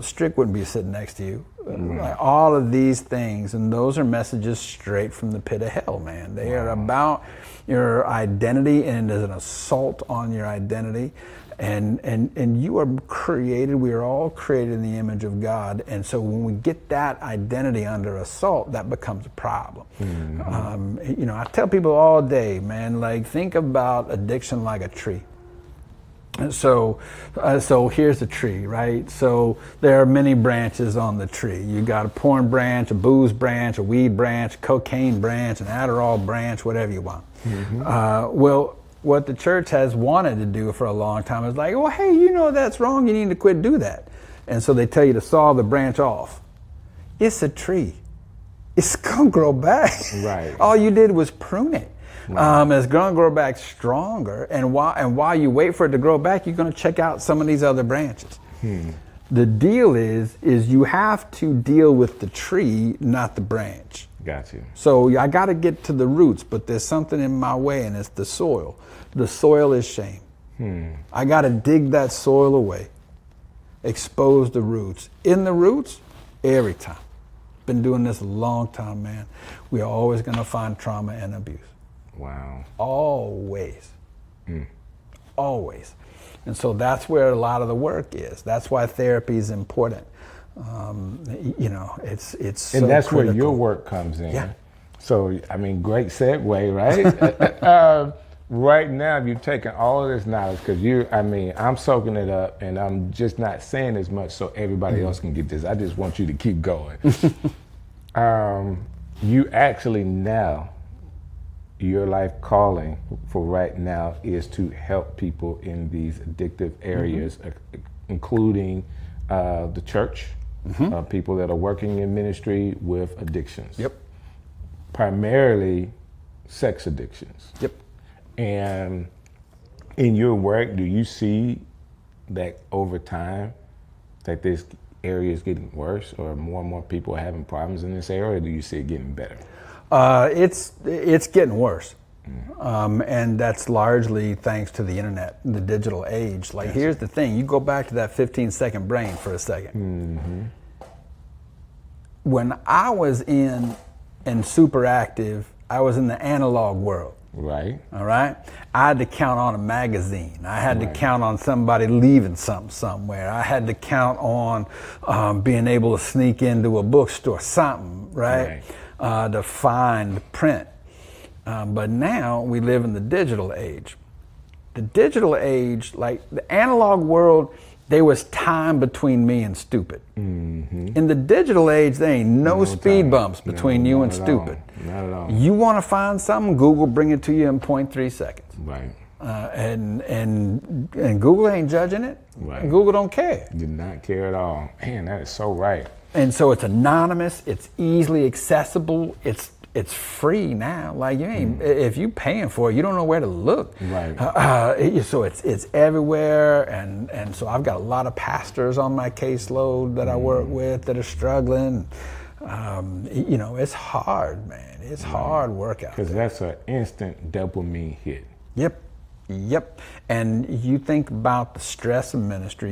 Strick wouldn't be sitting next to you. Like all of these things, and those are messages straight from the pit of hell, man. They are about your identity, and it is an assault on your identity. And you are created, we are all created in the image of God. And so when we get that identity under assault, that becomes a problem. I tell people all day, man, like think about addiction like a tree. So here's the tree, right? So there are many branches on the tree. You got a porn branch, a booze branch, a weed branch, a cocaine branch, an Adderall branch, whatever you want. Well, what the church has wanted to do for a long time is like, well, hey, that's wrong. You need to quit do that. And so they tell you to saw the branch off. It's a tree. It's gonna grow back. Right. All you did was prune it. It's going to grow back stronger, and while you wait for it to grow back, you're going to check out some of these other branches. The deal is you have to deal with the tree, not the branch. Got you. So I got to get to the roots, but there's something in my way, and it's the soil. The soil is shame. I got to dig that soil away, expose the roots. In the roots, every time. Been doing this a long time, man. We are always going to find trauma and abuse. Wow. Always. Always. And so that's where a lot of the work is. That's why therapy is important. It's so and that's critical. where your work comes in. Yeah. So, I mean, great segue, right? Right now, you've taken all of this knowledge because I'm soaking it up and I'm just not saying as much so everybody else can get this. I just want you to keep going. You actually now, your life calling for right now is to help people in these addictive areas, including the church, people that are working in ministry with addictions. Yep. Primarily sex addictions. Yep. And in your work, do you see that over time that this area is getting worse or more people are having problems in this area, or do you see it getting better? It's getting worse. And that's largely thanks to the internet, the digital age. Like, here's the thing. You go back to that 15-second brain for a second. When I was in super active, I was in the analog world. Right. All right. I had to count on a magazine. I had to count on somebody leaving something somewhere. I had to count on being able to sneak into a bookstore, something, right? To find print. But now we live in the digital age. The digital age, like the analog world, there was time between me and stupid. In the digital age, there ain't no speed bumps between you and stupid. Not at all. You want to find something, Google bring it to you in 0.3 seconds. Right. And Google ain't judging it. Right. Google don't care. Did not care at all. Man, that is so right. And so it's anonymous. It's easily accessible. It's free now. Like you ain't if you paying for it, you don't know where to look. Right. So it's everywhere, and so I've got a lot of pastors on my caseload that I work with that are struggling. It's hard, man. It's hard work out there. Because that's an instant dopamine hit. Yep. And you think about the stress of ministry,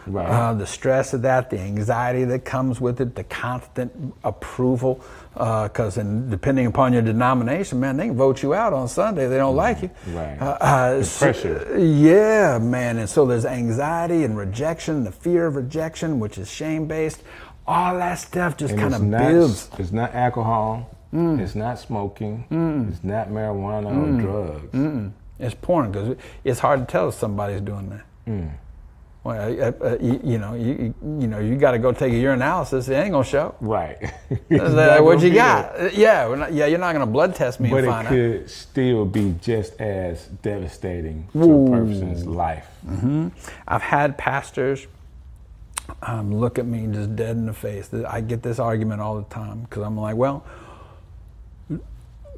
Right. The stress of that, the anxiety that comes with it, the constant approval, because depending upon your denomination, man, they can vote you out on Sunday. They don't like you. Right. The pressure. Yeah, man. And so there's anxiety and rejection, the fear of rejection, which is shame-based. All that stuff just kind of builds. It's not alcohol. It's not smoking. It's not marijuana or drugs. It's porn, because it's hard to tell if somebody's doing that. Well, you got to go take a urinalysis. It ain't gonna show. Right. What you got? Yeah, you're not gonna blood test me and find out. But it could still be just as devastating to a person's life. I've had pastors look at me just dead in the face. I get this argument all the time because I'm like, well,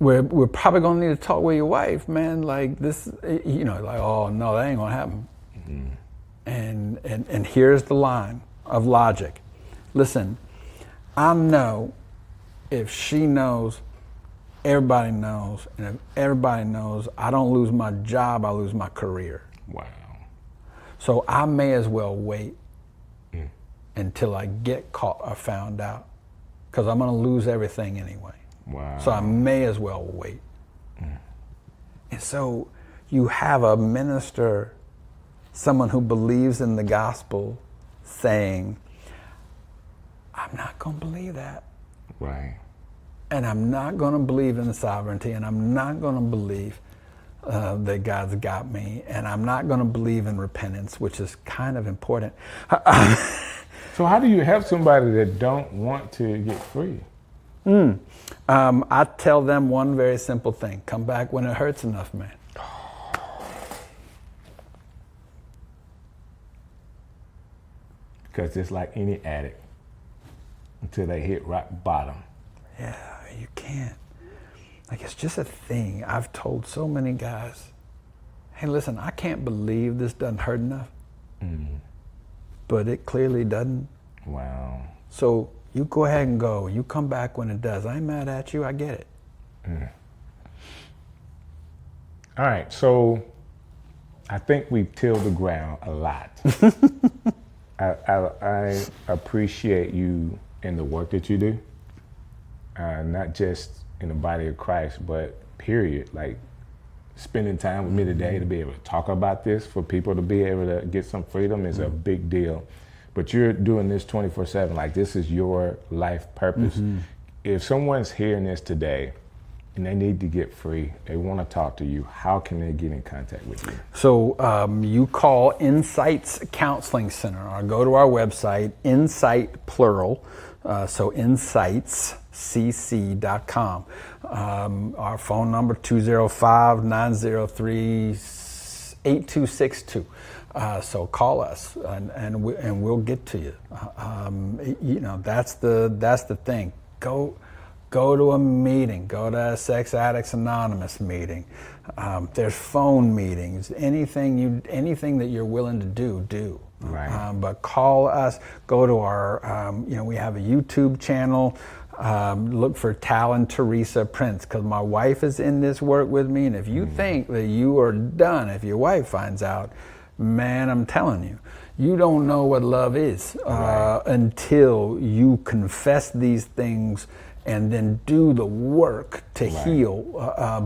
we're probably gonna need to talk with your wife, man. Like this, like, oh no, that ain't gonna happen. And here's the line of logic. Listen, I know if she knows everybody knows. And if everybody knows, I don't lose my job, I lose my career. Wow. So I may as well wait until I get caught or found out, because I'm going to lose everything anyway. Wow. So I may as well wait. And so you have a minister, someone who believes in the gospel, saying, I'm not going to believe that. Right. And I'm not going to believe in sovereignty, and I'm not going to believe that God's got me, and I'm not going to believe in repentance, which is kind of important. So how do you help somebody that don't want to get free? I tell them one very simple thing: come back when it hurts enough, man. Because it's like any addict, until they hit rock bottom. Yeah, you can't. Like, it's just a thing. I've told so many guys, hey, listen, I can't believe this doesn't hurt enough. But it clearly doesn't. Wow. So you go ahead and go. You come back when it does. I ain't mad at you. I get it. All right, so I think we've tilled the ground a lot. I appreciate you and the work that you do, not just in the body of Christ, but period. Like, spending time with me today to be able to talk about this, for people to be able to get some freedom, is a big deal. But you're doing this 24/7. Like, this is your life purpose. If someone's hearing this today and they need to get free, they want to talk to you, how can they get in contact with you? So you call Insights Counseling Center, or go to our website, Insight plural, so insightscc.com. Our phone number, 205-903-8262. So call us, and we'll get to you. You know, that's the thing. Go to a meeting. Go to a Sex Addicts Anonymous meeting. There's phone meetings. Anything that you're willing to do. Right. But call us. Go to our. We have a YouTube channel. Look for Talon Teresa Prince, because my wife is in this work with me. And if you think that you are done, if your wife finds out, man, I'm telling you, you don't know what love is until you confess these things and then do the work to heal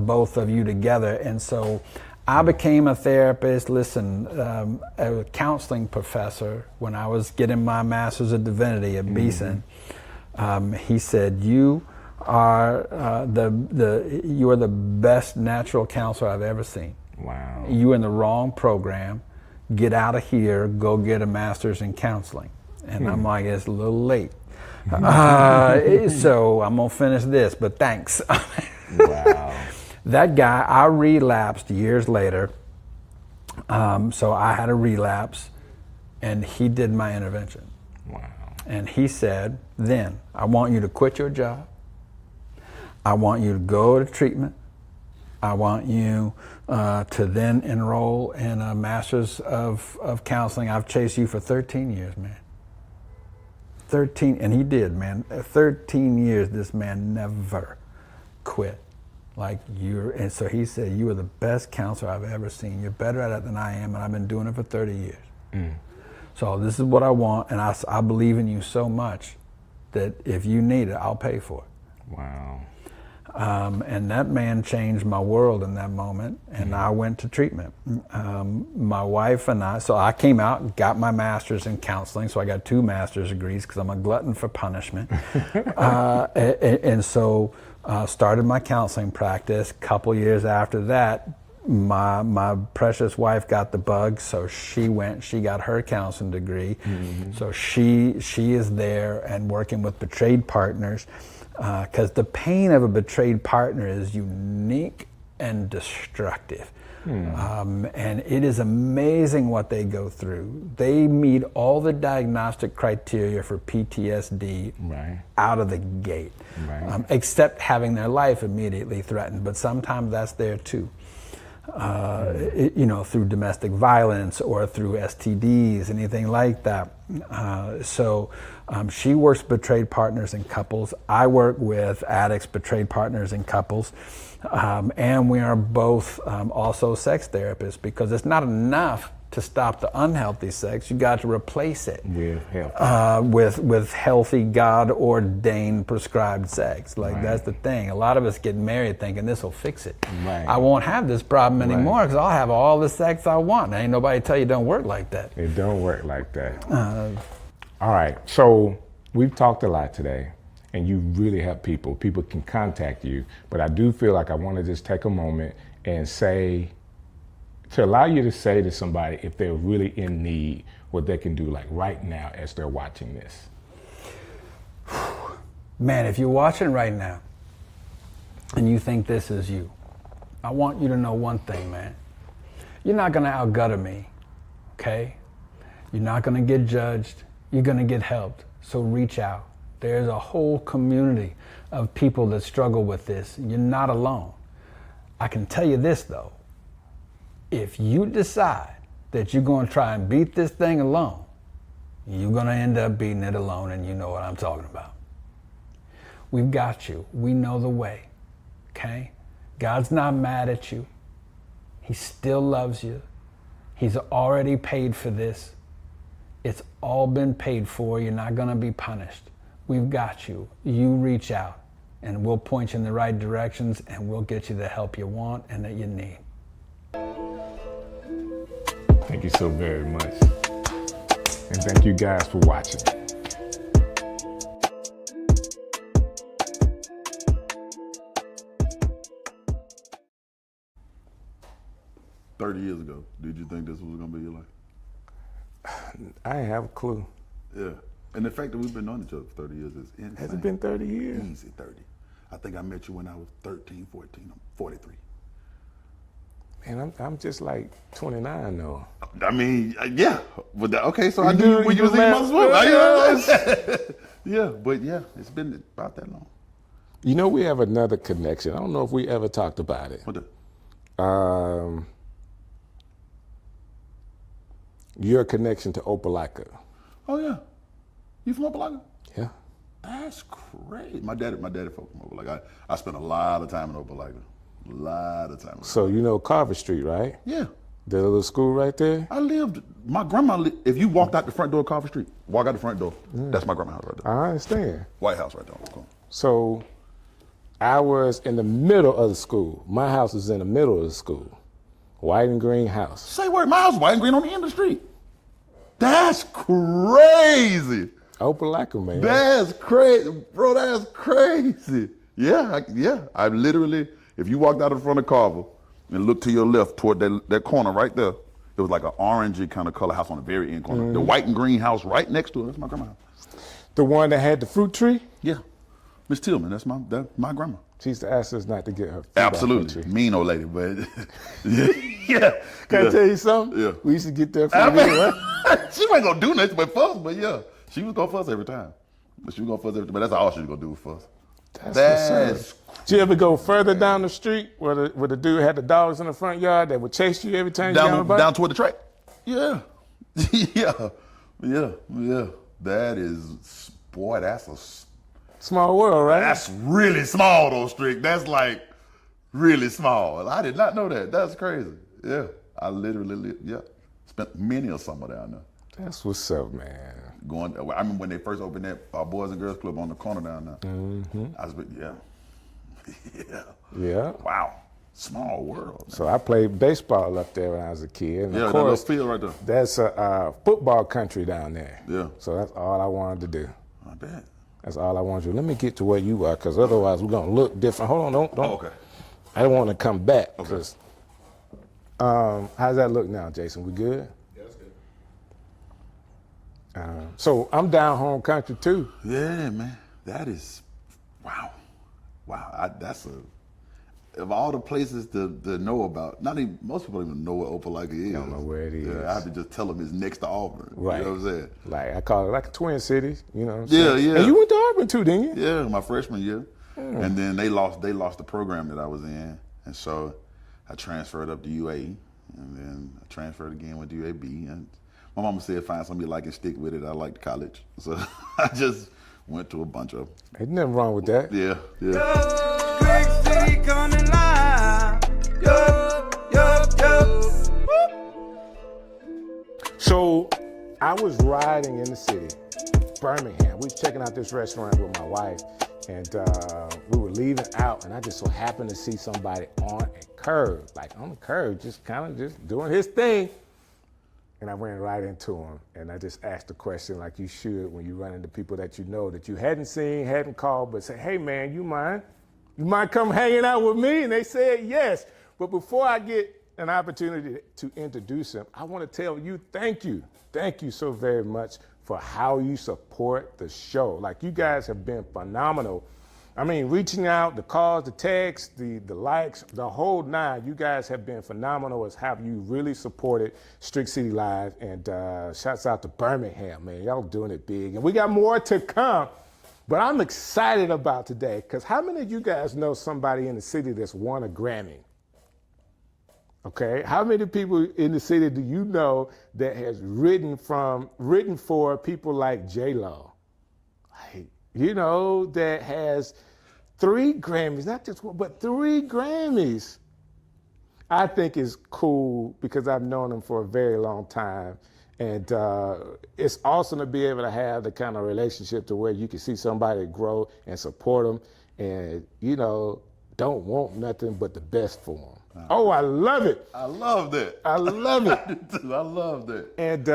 both of you together. And so I became a therapist, a counseling professor when I was getting my Master's of Divinity at Beeson. He said, you are the best natural counselor I've ever seen. Wow. You're in the wrong program. Get out of here, go get a master's in counseling. And I'm like, it's a little late. So I'm gonna finish this, but thanks. Wow. That guy, I relapsed years later. So I had a relapse, and he did my intervention. Wow. And he said, then, I want you to quit your job. I want you to go to treatment. I want you to then enroll in a master's of counseling. I've chased you for 13 years, man. 13, and he did, man. 13 years, this man never quit. And so he said, you are the best counselor I've ever seen. You're better at it than I am, and I've been doing it for 30 years. So this is what I want, and I believe in you so much that if you need it, I'll pay for it. Wow. And that man changed my world in that moment, and I went to treatment. My wife and so I came out and got my master's in counseling, so I got 2 master's degrees because I'm a glutton for punishment. And so started my counseling practice. A couple years after that, my precious wife got the bug, so she got her counseling degree. So she is there and working with betrayed partners. Because the pain of a betrayed partner is unique and destructive. And it is amazing what they go through. They meet all the diagnostic criteria for PTSD out of the gate, except having their life immediately threatened. But sometimes that's there too. through domestic violence or through STDs, anything like that. So she works betrayed partners and couples. I work with addicts, betrayed partners and couples. And we are both also sex therapists, because it's not enough to stop the unhealthy sex. You got to replace it with healthy, God-ordained, prescribed sex. Like that's the thing. A lot of us get married thinking this will fix it. Right. I won't have this problem anymore because I'll have all the sex I want. Ain't nobody tell you it don't work like that. It don't work like that. All right. So we've talked a lot today, and you really help people. People can contact you, but I do feel like I want to just take a moment and to allow you to say to somebody, if they're really in need, what they can do like right now as they're watching this. Man, if you're watching right now and you think this is you, I want you to know one thing, man. You're not gonna outgutter me, okay? You're not gonna get judged. You're gonna get helped. So reach out. There's a whole community of people that struggle with this. You're not alone. I can tell you this though. If you decide that you're going to try and beat this thing alone, you're going to end up beating it alone, and you know what I'm talking about. We've got you. We know the way, okay? God's not mad at you. He still loves you. He's already paid for this. It's all been paid for. You're not going to be punished. We've got you. You reach out, and we'll point you in the right directions, and we'll get you the help you want and that you need. Thank you so very much. And thank you guys for watching. Years ago, did you think this was gonna be your life? I ain't have a clue. Yeah. And the fact that we've been knowing each other for 30 years is insane. Has it been 30 years? Easy 30. I think I met you when I was 13, 14. I'm 43. Man, I'm just like 29 though. I mean, yeah. But okay, so You I do- knew when you you was in do my math? swim. Yeah, but yeah, it's been about that long. You know, we have another connection. I don't know if we ever talked about it. What the? Your connection to Opelika. Oh yeah. You from Opelika? Yeah. That's crazy. My daddy folk from Opelika. I spent a lot of time in Opelika. A lot of time. So you know Carver Street, right? Yeah. The little school right there? I lived, my grandma, if you walked out the front door of Carver Street, walk out the front door, that's my grandma's house right there. I understand. White House right there on the corner. So I was in the middle of the school. My house is in the middle of the school. White and green house. Say word, my house is white and green on the end of the street. That's crazy. Opelika, man. That's crazy. Bro, that's crazy. Yeah, I literally, if you walked out in front of Carver and looked to your left toward that corner right there, it was like an orangey kind of color house on the very end corner. The white and green house right next to it, that's my grandma's house. The one that had the fruit tree? Yeah. Miss Tillman, that's my grandma. She used to ask us not to get her. Absolutely. Mean old lady, but yeah. Can I tell you something? Yeah. We used to get that from her, right? She wasn't gonna do nothing but fuss, but yeah. She was gonna fuss every time. But that's all she was gonna do was fuss. That's Did you ever go further down the street where the dude had the dogs in the front yard that would chase you every time you got on the bike? Down toward the track? Yeah. Yeah. That is, boy, that's a small world, right? That's really small though, Strick. That's like really small. I did not know that. That's crazy. Yeah. I literally spent many a summer down there. That's what's up, man. I remember when they first opened that Boys and Girls Club on the corner down there. Mm-hmm. I was, yeah. Wow. Small world. Man. So I played baseball up there when I was a kid. And yeah, of course, that little field right there. That's a football country down there. Yeah. So that's all I wanted to do. I bet. That's all I wanted to do. Let me get to where you are, because otherwise we're going to look different. Hold on, don't. Oh, okay. I don't want to come back. Okay. How's that look now, Jason? We good? Yeah, that's good. So I'm down home country too. Yeah, man. That is, wow. Of all the places to know about, most people don't even know what Opelika is. Don't know where it is. Yeah, I have to just tell them it's next to Auburn. Right. You know what I'm saying? Like I call it like a twin cities, you know what I'm Yeah, saying? yeah. And you went to Auburn too, didn't you? Yeah, my freshman year. And then they lost the program that I was in. And so I transferred up to UA, and then I transferred again with UAB. And my mama said, find something you like and stick with it. I liked college. So I just went to a bunch of them. Ain't nothing wrong with that. Yeah. Strick City coming live. So I was riding in the city, Birmingham. We was checking out this restaurant with my wife, and we were leaving out, and I just so happened to see somebody on a curb, like on the curb, just kind of just doing his thing. And I ran right into him, and I just asked the question like you should when you run into people that you know that you hadn't seen, hadn't called, but say, hey man, you mind come hanging out with me? And they said yes. But before I get an opportunity to introduce him, I want to tell you thank you. Thank you so very much for how you support the show. Like, you guys have been phenomenal. I mean, reaching out, the calls, the texts, the likes, the whole nine. You guys have been phenomenal as how you really supported Strick City Live. And shouts out to Birmingham, man. Y'all doing it big. And we got more to come. But I'm excited about today, because how many of you guys know somebody in the city that's won a Grammy? Okay, how many people in the city do you know that has written for people like J-Lo? Like, you know, that has 3 Grammys, not just one, but 3 Grammys. I think it's cool because I've known him for a very long time. And it's awesome to be able to have the kind of relationship to where you can see somebody grow and support them and, you know, don't want nothing but the best for them. Oh, I love it. I love that. I love it. I do too. I love that. And,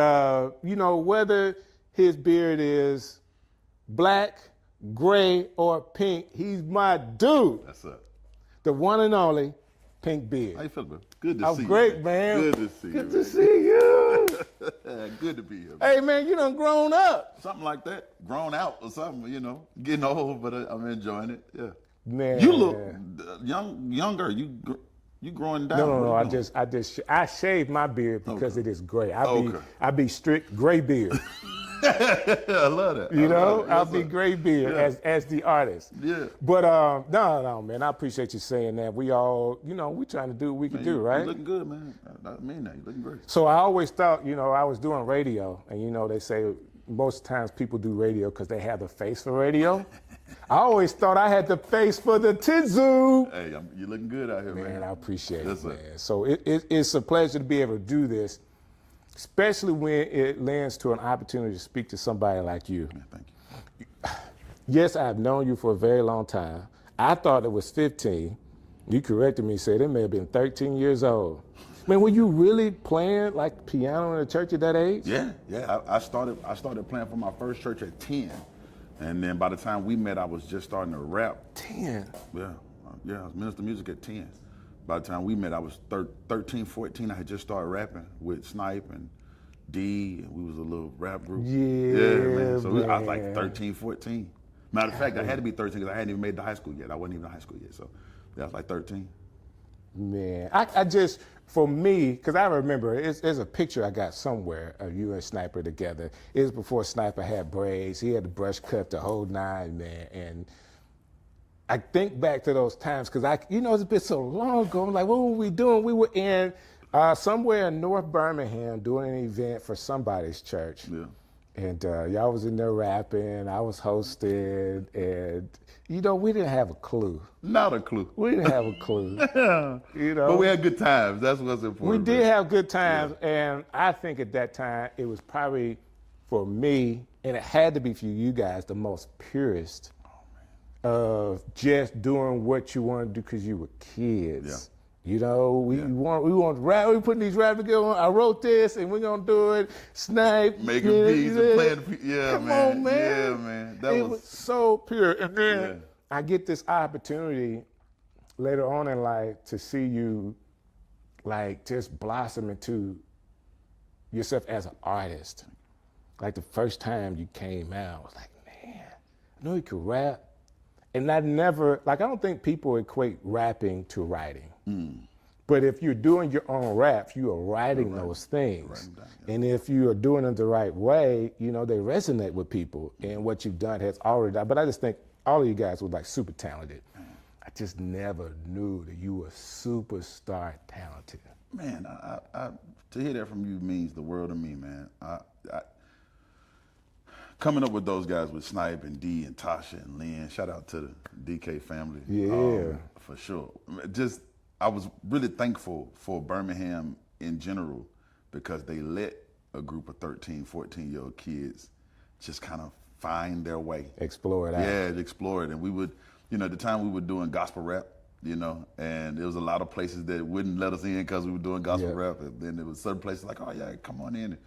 you know, whether his beard is black, gray, or pink, he's my dude. That's up. The one and only Pink Beard. How you feeling, bro? Good to I'm see great, you. man. Good to see you. Good to see you. Good to be here. Hey, man, you done grown up. Something like that. Grown out or something, you know. Getting old, but I'm enjoying it. Yeah. Man. You look younger. You growing down. No. I shaved my beard because it is gray. I be strict gray beard. I love that. You know, I'll be gray beard as the artist. Yeah. But no, man. I appreciate you saying that. We all, you know, we trying to do what we can do, right? You looking good, man. I mean that. You looking great. So I always thought, you know, I was doing radio, and you know, they say most times people do radio because they have the face for radio. I always thought I had the face for the Tizu. Hey, you looking good out here, man. Man, I appreciate it, man. It. So it's a pleasure to be able to do this, especially when it lends to an opportunity to speak to somebody like you. Yeah, thank you. Yes, I've known you for a very long time. I thought it was 15. You corrected me, said it may have been 13 years old. Man, were you really playing like piano in the church at that age? Yeah. I started playing for my first church at 10. And then by the time we met, I was just starting to rap. 10? Yeah, I was minister music at 10. By the time we met, I was 13, 14. I had just started rapping with Snipe and D, and we was a little rap group. Yeah, man. So man. I was like 13, 14. Matter of fact, I had to be 13 because I hadn't even made the high school yet. I wasn't even in high school yet, so yeah, I was like 13. Man, I just, for me, because I remember, there's a picture I got somewhere of you and Sniper together. It was before Sniper had braids. He had the brush cut, the whole nine, man. And I think back to those times, because it's been so long ago. I'm like, what were we doing? We were in somewhere in North Birmingham doing an event for somebody's church. Yeah. And y'all was in there rapping, I was hosting, and, you know, we didn't have a clue. Not a clue. We didn't have a clue. You know, But we had good times. That's what's important. we did have good times, Yeah. and I think at that time, it was probably, for me, and it had to be for you guys, the most purest of just doing what you want to do because you were kids. Yeah. You know, we want to rap. We putting these rap together. I wrote this, and we're gonna do it. Snipe, Making beats and playing. Yeah, Come man. on, man. Yeah, man. That it was was so pure. And then Yeah. I get this opportunity later on in life to see you, like, just blossom into yourself as an artist. Like the first time you came out, I was like, man, I know you could rap. And I don't think people equate rapping to writing. But if you're doing your own raps, you are writing those things. Down, yeah. And if you are doing it the right way, you know, they resonate with people. And what you've done has already done. But I just think all of you guys were like super talented. I just never knew that you were superstar talented. Man, to hear that from you means the world to me, man. Coming up with those guys with Snipe and D and Tasha and Lynn, shout out to the DK family. Yeah. For sure. I was really thankful for Birmingham in general because they let a group of 13, 14-year-old kids just kind of find their way. Explore it out. Yeah, explore it. And we would, at the time we were doing gospel rap, and there was a lot of places that wouldn't let us in because we were doing gospel rap. And then there was certain places like, oh yeah, come on in.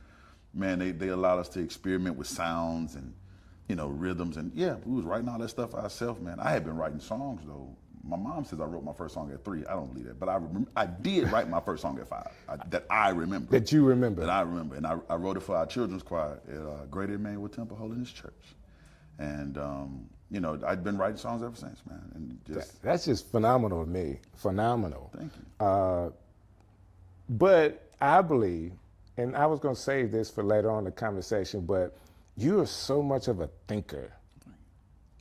Man, they allowed us to experiment with sounds and, rhythms. And yeah, we was writing all that stuff ourselves, man. I had been writing songs though. My mom says I wrote my first song at 3. I don't believe that, but I did write my first song at 5. That I remember. That you remember. That I remember, and I wrote it for our children's choir at Great Emmanuel Temple Holiness Church, and I'd been writing songs ever since, man. And that's just phenomenal to me. Phenomenal. Thank you. But I believe, and I was going to save this for later on in the conversation, but you are so much of a thinker.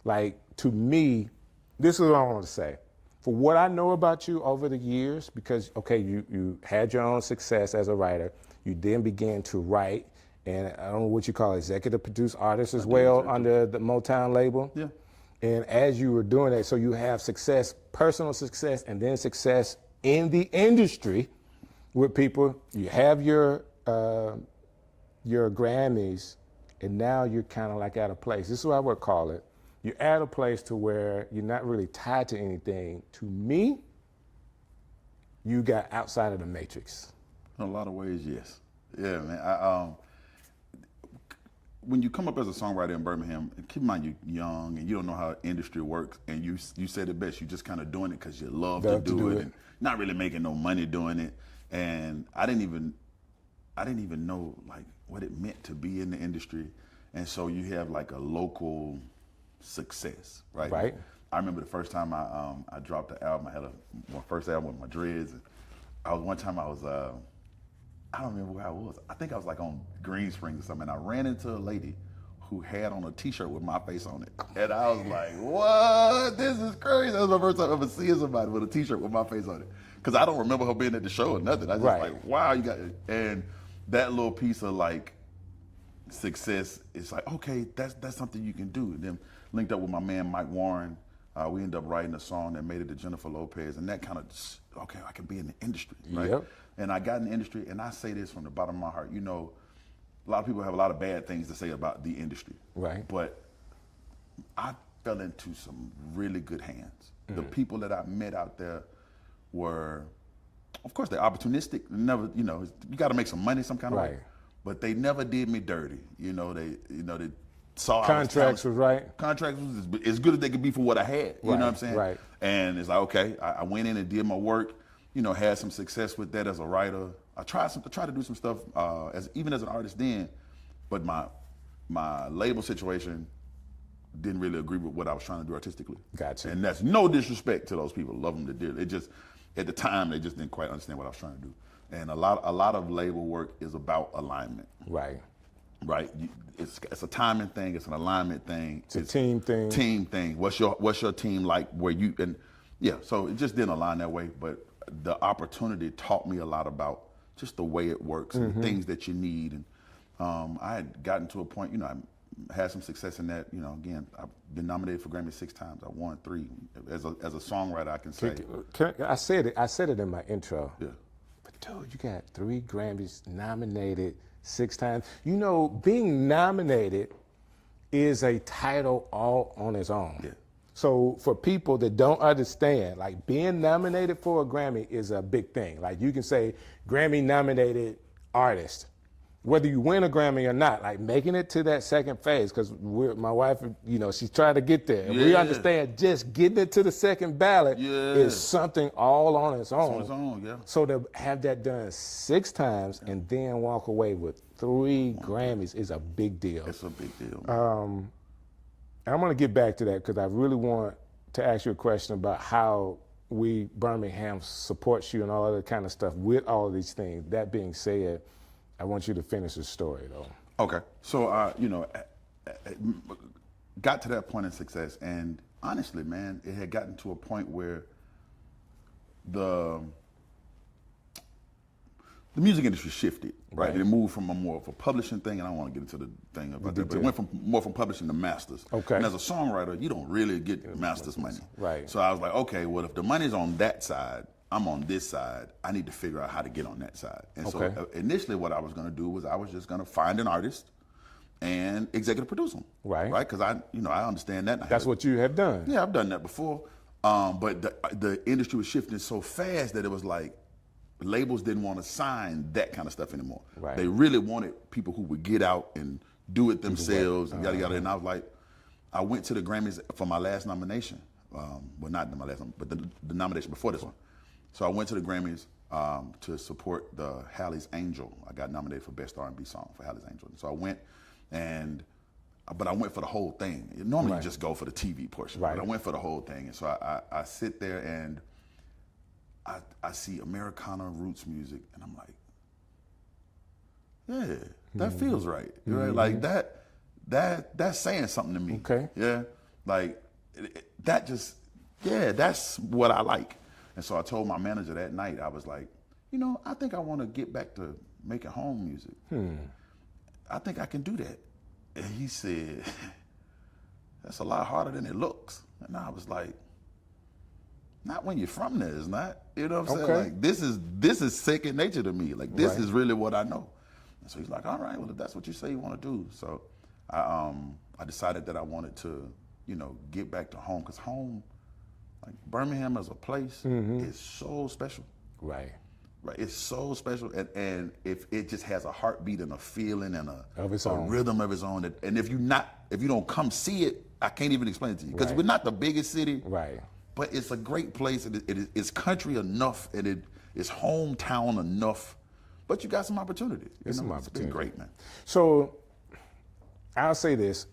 Like, to me, this is what I want to say. For what I know about you over the years, because, okay, you had your own success as a writer. You then began to write, and I don't know what you call executive produced artists as well under the Motown label. Yeah. And as you were doing that, so you have success, personal success, and then success in the industry with people. You have your Grammys, and now you're kind of like at a place. This is what I would call it. You're at a place to where you're not really tied to anything. To me, you got outside of the matrix. In a lot of ways, yes. Yeah, man. When you come up as a songwriter in Birmingham, and keep in mind you're young and you don't know how industry works, and you said it best. You're just kind of doing it because you love to do it, and not really making no money doing it. And I didn't even know like what it meant to be in the industry. And so you have like a local success, right? Right. I remember the first time I dropped the album. I had my first album with my dreads. And I don't remember where I was. I think I was like on Green Springs or something. And I ran into a lady who had on a T-shirt with my face on it, and I was like, "What? This is crazy!" That was my first time ever seeing somebody with a T-shirt with my face on it. Because I don't remember her being at the show or nothing. I just like, "Wow, you got it!" And that little piece of like success, it's like, okay, that's something you can do. And then linked up with my man Mike Warren, we ended up writing a song that made it to Jennifer Lopez, and that kind of just, okay, I can be in the industry, right? Yep. And I got in the industry, and I say this from the bottom of my heart. A lot of people have a lot of bad things to say about the industry, right? But I fell into some really good hands. The people that I met out there were, of course, they're opportunistic. Never, you got to make some money some kind of way. But they never did me dirty. They saw contracts was right. Contracts was as good as they could be for what I had. You know what I'm saying? Right. And it's like, okay, I went in and did my work. Had some success with that as a writer. I tried to do some stuff even as an artist then, but my label situation didn't really agree with what I was trying to do artistically. Gotcha. And that's no disrespect to those people. Love them to dearly. It just at the time they just didn't quite understand what I was trying to do. And a lot of label work is about alignment. Right. Right. It's a timing thing. It's an alignment thing. It's a team thing. Team thing. What's your team like? So it just didn't align that way. But the opportunity taught me a lot about just the way it works and things that you need. And I had gotten to a point. I had some success in that. Again, I've been nominated for Grammy 6 times. I won 3. As a songwriter, I can say. I said it in my intro. Yeah. But dude, you got 3 Grammys, nominated 6 times. Being nominated is a title all on its own. Yeah. So for people that don't understand, like being nominated for a Grammy is a big thing. Like you can say Grammy nominated artist, whether you win a Grammy or not, like making it to that second phase, because my wife, she's trying to get there. Yeah. We understand just getting it to the second ballot is something all on its own. It's on its own, yeah. So to have that done 6 times and then walk away with 3 Grammys is a big deal. It's a big deal. I'm going to get back to that because I really want to ask you a question about how Birmingham supports you and all other kind of stuff with all of these things. That being said, I want you to finish the story, though. Okay. So, got to that point of success, and honestly, man, it had gotten to a point where the music industry shifted, right? It moved from more of a publishing thing, and I don't want to get into the thing about that, but it went more from publishing to masters. Okay. And as a songwriter, you don't really get masters money. Right. So I was like, okay, well, if the money's on that side, I'm on this side, I need to figure out how to get on that side. And so initially what I was going to do was I was just going to find an artist and executive produce them. Right. Right? Because I understand that. That's what you have done. Yeah, I've done that before. But the industry was shifting so fast that it was like labels didn't want to sign that kind of stuff anymore. Right. They really wanted people who would get out and do it themselves and yada yada. And I was like, I went to the Grammys for my last nomination. Well, not my last, but the nomination before this one. So I went to the Grammys to support the Halley's Angel. I got nominated for Best R&B Song for Halley's Angel. And so I went, but I went for the whole thing. Normally you just go for the TV portion, but I went for the whole thing. And so I sit there and I see Americana roots music, and I'm like, yeah, that feels right. Right? Like that's saying something to me. Okay. Yeah. Like that's what I like. And so I told my manager that night, I was like, I think I want to get back to making home music. I think I can do that. And he said, that's a lot harder than it looks. And I was like, not when you're from there, it's not. You know what I'm saying? Like this is second nature to me. Like this is really what I know. And so he's like, all right, well, if that's what you say you want to do. So I decided that I wanted to, get back to home, because home, like Birmingham as a place, is so special. Right. Right. It's so special. And if it just has a heartbeat and a feeling and a rhythm of its own. And if you don't come see it, I can't even explain it to you. Because we're not the biggest city. Right. But it's a great place. It's country enough, and it's hometown enough. But you got some opportunity. It's been great, man. So I'll say this,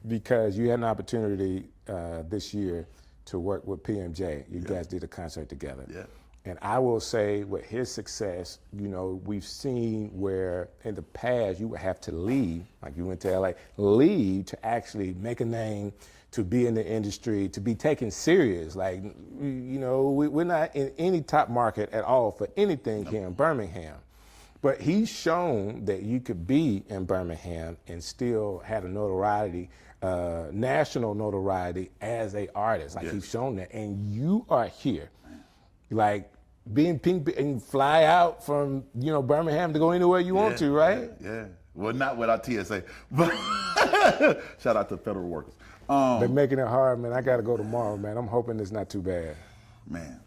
because you had an opportunity this year to work with PMJ. You guys did a concert together. Yeah. And I will say, with his success, we've seen where in the past you would have to leave, like you went to LA, leave to actually make a name, to be in the industry, to be taken serious. Like, we're not in any top market at all for anything here in Birmingham. But he's shown that you could be in Birmingham and still have a notoriety, national notoriety as a artist. Like he's shown that. And you are here. Like being pink and fly out from Birmingham to go anywhere you want to, right? Yeah. Well, not without TSA, but shout out to federal workers. They're making it hard, man. I got to go tomorrow, man. I'm hoping it's not too bad. Man,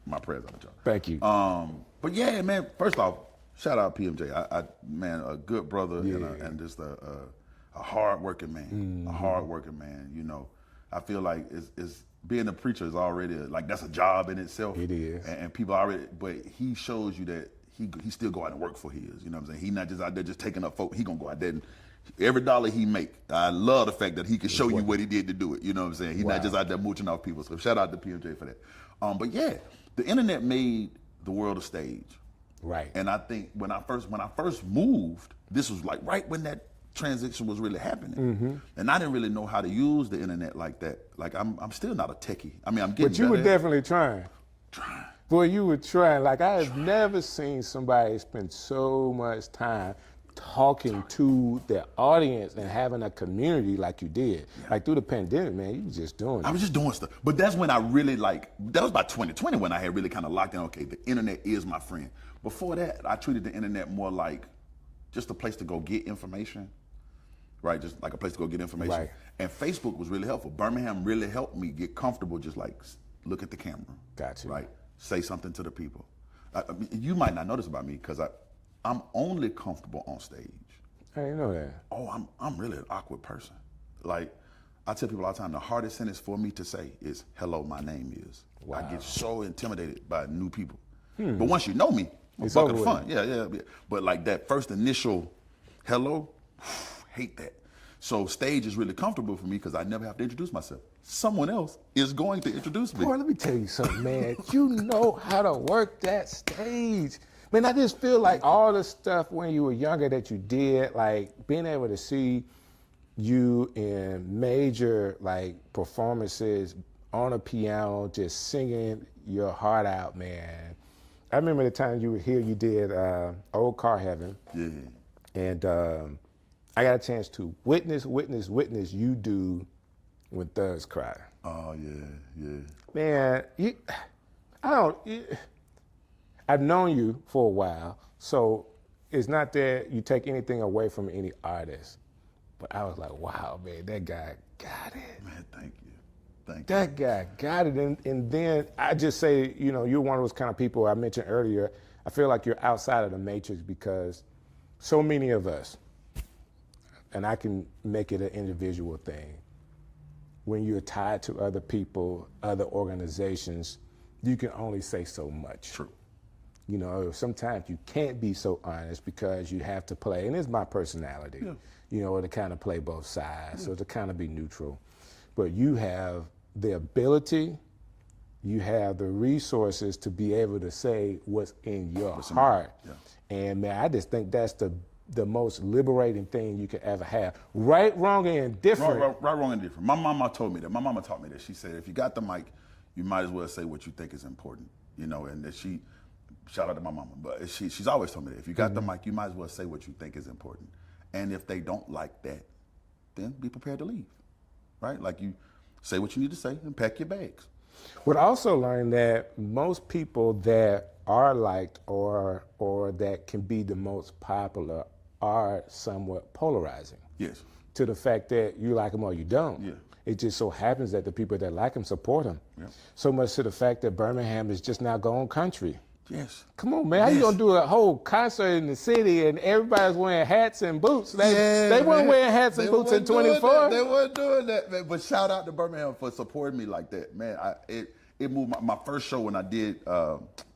my prayers on the job. Thank you. But yeah, man. First off, shout out PMJ. Man, a good brother and just a hard-working man. A hard-working man. I feel like it's being a preacher is already that's a job in itself. It is. And people already, but he shows you that he still go out and work for his. You know what I'm saying? He not just out there just taking up folk. He gonna go out there and every dollar he make. I love the fact that he can show you what he did to do it. You know what I'm saying? He's not just out there mooching off people. So shout out to PMJ for that. But yeah, the internet made the world a stage. Right. And I think when I first moved, this was like right when that transition was really happening. And I didn't really know how to use the internet like that. Like I'm still not a techie. I mean, I'm getting But you were definitely trying. Trying. Boy, you were trying. Like I have never seen somebody spend so much time talking to their audience and having a community like you did. Like through the pandemic, man, you were just doing it. I was just doing stuff. But that's when I really that was about 2020 when I had really kind of locked in, okay, the internet is my friend. Before that, I treated the internet more like just a place to go get information. Right, just like a place to go get information. Right. And Facebook was really helpful. Birmingham really helped me get comfortable, just like look at the camera. Gotcha. Right, say something to the people. You might not know this about me because I'm only comfortable on stage. I didn't know that. Oh, I'm really an awkward person. Like I tell people all the time, the hardest sentence for me to say is "Hello, my name is." Wow. I get so intimidated by new people. But once you know me, It's fucking over fun. Yeah. But like that first initial hello. Hate that. So stage is really comfortable for me because I never have to introduce myself. Someone else is going to introduce me. Boy, let me tell you something, man. You know how to work that stage. Man, I just feel like all the stuff when you were younger that you did, like being able to see you in major like performances on a piano, just singing your heart out, man. I remember the time you were here, you did Old Car Heaven. Yeah. And I got a chance to witness you do When Thugs Cry. Oh yeah. Man, I've known you for a while, so it's not that you take anything away from any artist, but I was like, wow, man, that guy got it. Man, thank you. That guy got it. And then I just say, you're one of those kind of people I mentioned earlier. I feel like you're outside of the matrix because so many of us, and I can make it an individual thing, when you're tied to other people, other organizations, you can only say so much. True. Sometimes you can't be so honest because you have to play, and it's my personality, to kind of play both sides, so to kind of be neutral. But you have the ability, you have the resources to be able to say what's in your heart. Yeah. And man, I just think that's the most liberating thing you could ever have. Right, wrong, and indifferent. Right, wrong, and different. My mama told me that. My mama taught me that. She said, if you got the mic, you might as well say what you think is important. And that shout out to my mama, but she's always told me that. If you got the mic, you might as well say what you think is important. And if they don't like that, then be prepared to leave. Right? Like you say what you need to say and pack your bags. But also learn that most people that are liked or that can be the most popular are somewhat polarizing. Yes. To the fact that you like them or you don't. Yeah. It just so happens that the people that like him support him. Yeah. So much to the fact that Birmingham is just now going country. Yes. Come on, man. How you gonna do a whole concert in the city and everybody's wearing hats and boots? They weren't wearing hats and boots in 24. They weren't doing that, man. But shout out to Birmingham for supporting me like that, man. It moved my first show when I did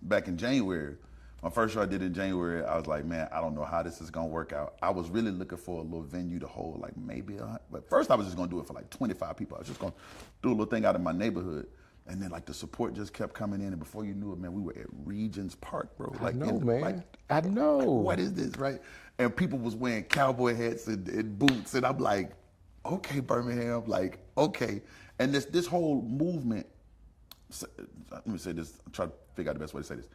back in January. My first show I did in January, I was like, man, I don't know how this is gonna work out. I was really looking for a little venue to hold, like maybe but first I was just gonna do it for like 25 people. I was just gonna do a little thing out of my neighborhood. And then like the support just kept coming in, and before you knew it, man, we were at Regents Park, bro. I know, man. I know. Like, what is this, right? And people was wearing cowboy hats and boots, and I'm like, okay, Birmingham, like, okay. And this whole movement, let me say this, I'm trying to figure out the best way to say this.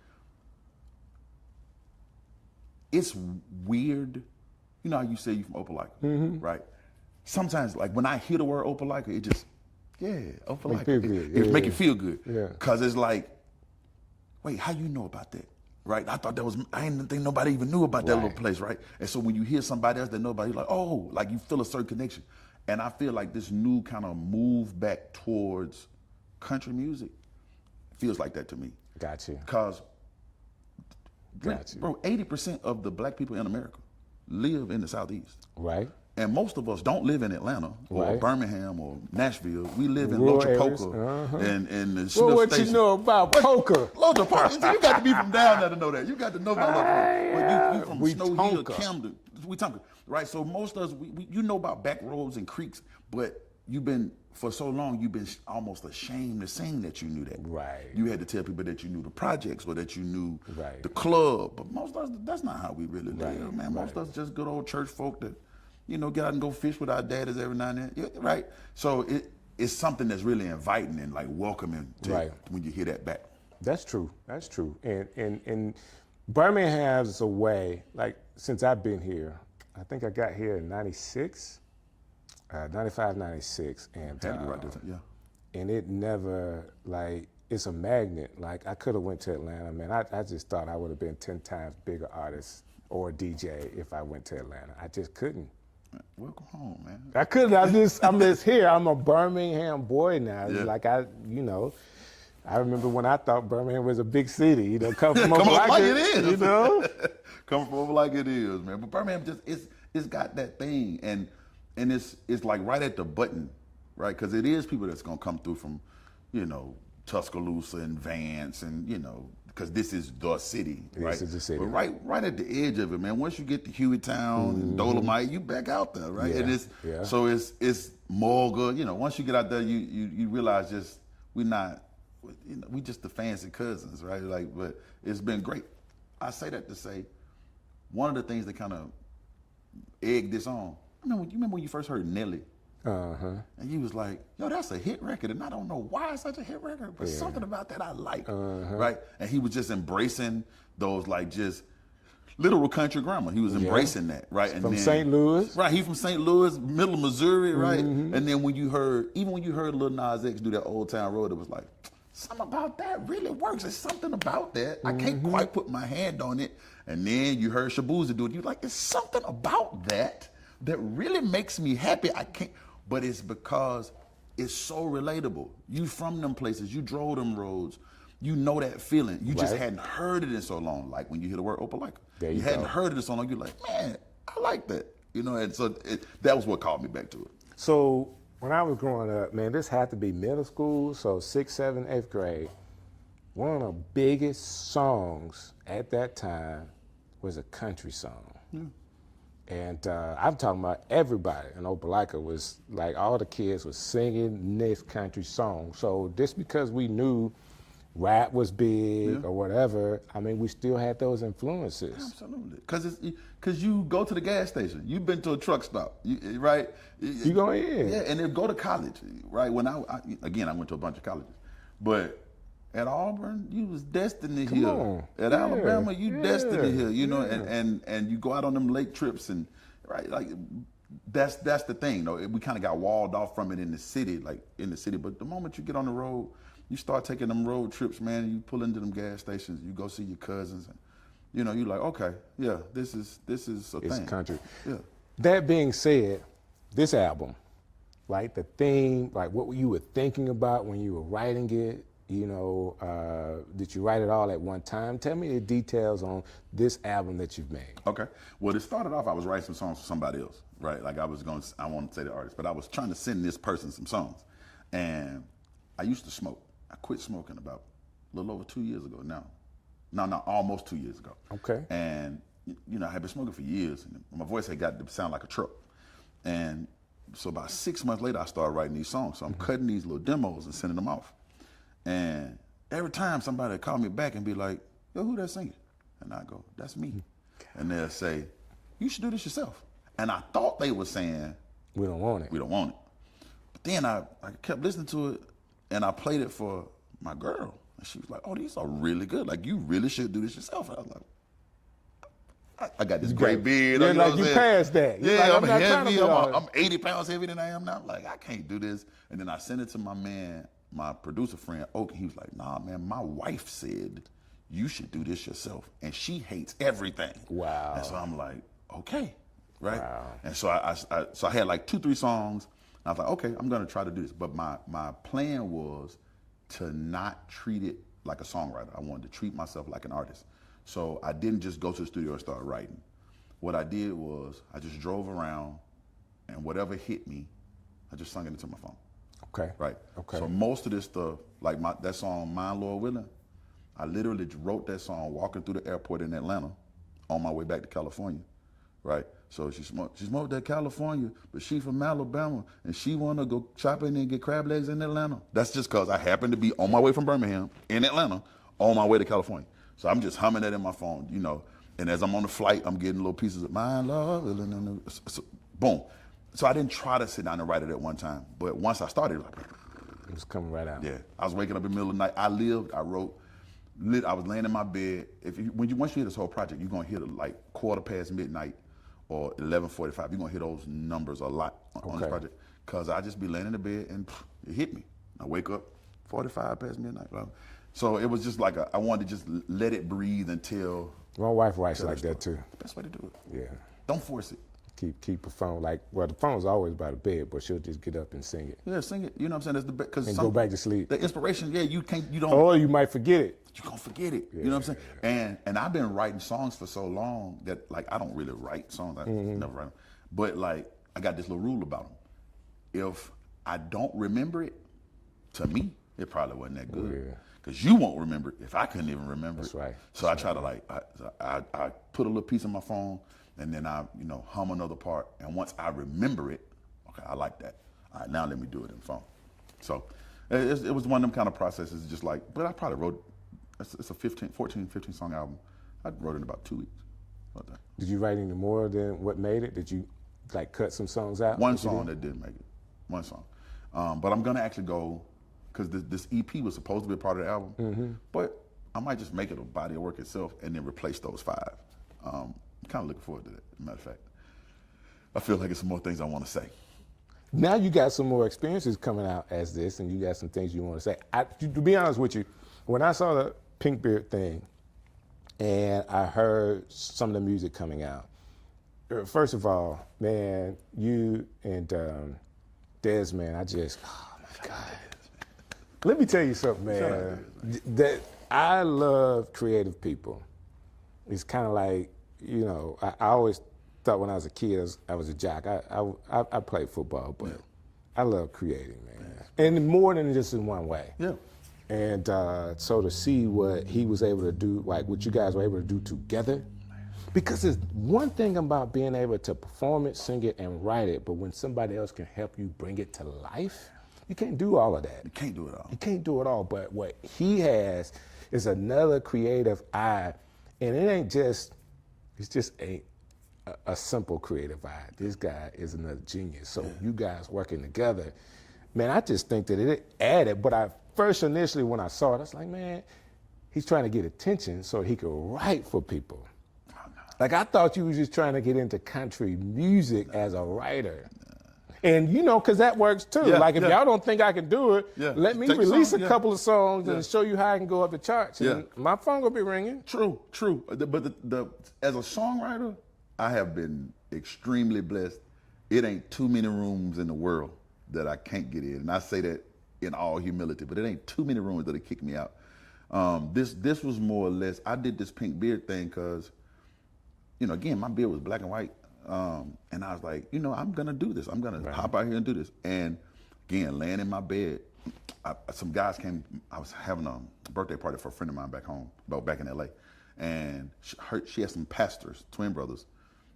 It's weird. You know how you say you from Opelika, right? Sometimes, like when I hear the word Opelika, it just, Opelika. It make you feel good. Yeah. Cause it's like, wait, how you know about that? Right? I didn't think nobody even knew about that little place, right? And so when you hear somebody else that nobody, you're like, oh, like you feel a certain connection. And I feel like this new kind of move back towards country music feels like that to me. Got you. Cause, bro, 80% of the black people in America live in the Southeast. Right. And most of us don't live in Atlanta or Birmingham or Nashville. We live in Rural Lochapoka and the Smith Well, what Station. you know about poker? Lochapoka. You got to be from down there to know that. You got to know about Lochapoka. But you from We Snow Hill, Tonka. Camden. We Tonka. Right? So most of us, you know about back roads and creeks, but for so long, you've been almost ashamed to sing that you knew that. Right. You had to tell people that you knew the projects or that you knew Right. the club. But most of us, that's not how we really live, man. Most of us just good old church folk that, get out and go fish with our daddies every now and then. Yeah, right? So it's something that's really inviting and like welcoming to when you hear that back. That's true. That's true. And Birmingham has a way, like since I've been here, I think I got here in 96, 95, 96. And, and it never, like, it's a magnet. Like I could have went to Atlanta, man. I just thought I would have been 10 times bigger artist or DJ if I went to Atlanta. I just couldn't. Welcome home, man. I couldn't. I'm just here. I'm a Birmingham boy now. Yeah. Like I remember when I thought Birmingham was a big city. Come from Come over on, like it is. Come from over like it is, man. But Birmingham it's got that thing, and it's like right at the button, right? Because it is people that's gonna come through from, Tuscaloosa and Vance, and because this is the city, right? This is the city. But right at the edge of it, man. Once you get to Hueytown and Dolomite, you back out there, right? Yeah. And so it's more good. Once you get out there, you realize we just the fancy cousins, right? Like, but it's been great. I say that to say, one of the things that kind of egged this on you remember when you first heard Nelly? And you was like, yo, that's a hit record, and I don't know why it's such a hit record, but something about that I like, right? And he was just embracing those like just literal country grammar. He was embracing that, right? And from St. Louis, right? He from St. Louis, middle of Missouri, right? And then when you heard Lil Nas X do that Old Town Road, it was like something about that really works. There's something about that. I can't quite put my hand on it. And then you heard Shabuza do it. You're like, there's something about that really makes me happy. I can't. But it's because it's so relatable. You from them places, you drove them roads, you know that feeling. You just hadn't heard it in so long. Like when you hear the word Opelika, you hadn't heard it in so long. You're like, man, I like that. You know, and so that was what called me back to it. So when I was growing up, man, this had to be middle school, so 6th, 7th, 8th grade. One of the biggest songs at that time was a country song. And I'm talking about everybody in Opelika was like, all the kids was singing this country song. So just because we knew rap was big or whatever, I mean, we still had those influences. Absolutely. Because you go to the gas station. You've been to a truck stop, right? You go in. Yeah, and then go to college, right? When I went to a bunch of colleges. But at Auburn, you was destined to hear. At Alabama, you destined to hear, you know, and you go out on them lake trips and, right, like, that's the thing, though. We kind of got walled off from it in the city, but the moment you get on the road, you start taking them road trips, man, you pull into them gas stations, you go see your cousins, and, you know, you're like, okay, yeah, this is a thing. It's country. Yeah. That being said, this album, like the theme, like what you were thinking about when you were writing it, you know, did you write it all at one time? Tell me the details on this album that you've made. Okay. Well, it started off, I was writing some songs for somebody else, right? Like I won't say the artist, but I was trying to send this person some songs. And I used to smoke. I quit smoking about a little over 2 years ago now. No, almost 2 years ago. Okay. And, you know, I had been smoking for years, and my voice had got to sound like a truck. And so about 6 months later, I started writing these songs. So I'm cutting these little demos and sending them off. And every time somebody would call me back and be like, yo, who that singing? And I go, that's me. And they'll say, you should do this yourself. And I thought they were saying, we don't want it. We don't want it. But then I kept listening to it, and I played it for my girl. And she was like, oh, these are really good. Like, you really should do this yourself. And I was like, I got this great beard. You're like, you passed that. You're like, I'm heavy. I'm 80 pounds heavier than I am now. I'm like, I can't do this. And then I sent it to my man, my producer friend, Oak. He was like, nah, man, my wife said you should do this yourself. And she hates everything. Wow. And so I'm like, okay. Right? Wow. And so I had like 2-3 songs. And I was like, okay, I'm going to try to do this. But my plan was to not treat it like a songwriter. I wanted to treat myself like an artist. So I didn't just go to the studio and start writing. What I did was I just drove around, and whatever hit me, I just sung it into my phone. Okay. Right. Okay. So most of this stuff, like that song, Mine, Lord Willing, I literally wrote that song walking through the airport in Atlanta on my way back to California. Right. So she smoked that California, but she from Alabama, and she want to go shopping and get crab legs in Atlanta. That's just because I happened to be on my way from Birmingham in Atlanta on my way to California. So I'm just humming that in my phone, you know. And as I'm on the flight, I'm getting little pieces of Mine, Lord Willing. So, boom. So I didn't try to sit down and write it at one time. But once I started, like, it was coming right out. Yeah. I was waking up in the middle of the night. I wrote. I was laying in my bed. Once you hear this whole project, you're going to hear it like 1:15 midnight or 11:45. You're going to hear those numbers a lot on this project. Because I just be laying in the bed and it hit me. I wake up 45 past midnight. So it was just like I wanted to just let it breathe until. My wife writes like that too. The best way to do it. Yeah. Don't force it. Keep the phone the phone's always by the bed, but she'll just get up and sing it. Yeah, sing it. You know what I'm saying? That's the best. And go back to sleep. The inspiration, you don't. Or you might forget it. You're gonna forget it. You know what I'm saying? Yeah. And I've been writing songs for so long that like I don't really write songs. I never write them. But like I got this little rule about them. If I don't remember it, to me, it probably wasn't that good. Yeah. Because you won't remember it if I couldn't even remember it. That's right. So I try to I put a little piece in my phone and then I hum another part. And once I remember it, okay, I like that. All right, now let me do it in the phone. So it was one of them kind of processes, just like, but I probably wrote, it's a 14, 15 song album. I wrote it in about 2 weeks. Did you write any more than what made it? Did you like cut some songs out? One song that didn't make it. One song. But I'm gonna actually go, because this EP was supposed to be a part of the album, but I might just make it a body of work itself and then replace those 5. I'm kind of looking forward to that, as a matter of fact. I feel like it's some more things I want to say. Now you got some more experiences coming out as this, and you got some things you want to say. To be honest with you, when I saw the Pink Beard thing, and I heard some of the music coming out, first of all, man, you and Des, man, oh my God. Let me tell you something, man. That I love creative people. It's kind of like, you know, I always thought when I was a kid I was a jock. I played football, but I love creating, man. And more than just in one way. Yeah. And so to see what he was able to do, like what you guys were able to do together, because there's one thing about being able to perform it, sing it, and write it, but when somebody else can help you bring it to life, you can't do all of that. You can't do it all. You can't do it all, but what he has is another creative eye, and it just ain't a simple creative eye. This guy is another genius. So you guys working together, man, I just think that it added, but I first initially when I saw it, I was like, man, he's trying to get attention so he could write for people. Like I thought you was just trying to get into country music as a writer. And you know, cause that works too. Like if y'all don't think I can do it, let me release a couple of songs and show you how I can go up the charts. And my phone will be ringing. True. But as a songwriter, I have been extremely blessed. It ain't too many rooms in the world that I can't get in. And I say that in all humility, but it ain't too many rooms that'll kick me out. This was more or less, I did this Pink Beard thing because, you know, again, my beard was black and white. And I was like, you know, I'm gonna do this. I'm gonna hop out here and do this. And again, laying in my bed, some guys came, I was having a birthday party for a friend of mine back home, back in LA. And she had some pastors, twin brothers.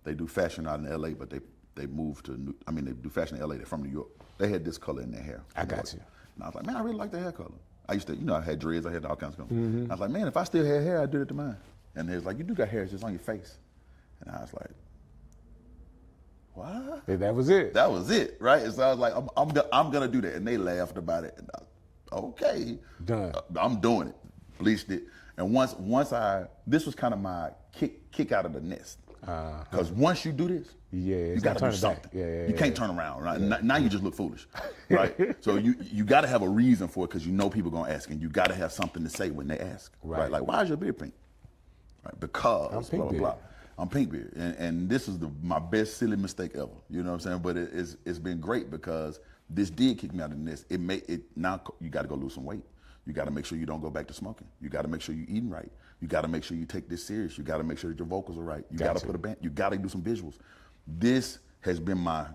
They do fashion out in LA, but they moved to, they do fashion in LA, they're from New York. They had this color in their hair. I got you. And I was like, man, I really like the hair color. I used to, you know, I had dreads, I had all kinds of colors. I was like, man, if I still had hair, I'd do it to mine. And they was like, you do got hair, it's just on your face. And I was like, what? Yeah, that was it. That was it, right? And so I was like, I'm gonna do that. And they laughed about it. And I was, okay. Done. I'm doing it. Bleached it. And once this was kind of my kick out of the nest. Because once you do this, you got to do something. You can't turn around. Right? Now you just look foolish, right? So you got to have a reason for it because you know people gonna ask, and you got to have something to say when they ask, right? Like, why is your beard pink? Right? Because I'm pink beard. Blah, blah. I'm pink beard, and this is my best silly mistake ever. You know what I'm saying? But it's been great because this did kick me out of the nest. Now you got to go lose some weight. You got to make sure you don't go back to smoking. You got to make sure you're eating right. You got to make sure you take this serious. You got to make sure that your vocals are right. You got to put a band. You got to do some visuals. This has been my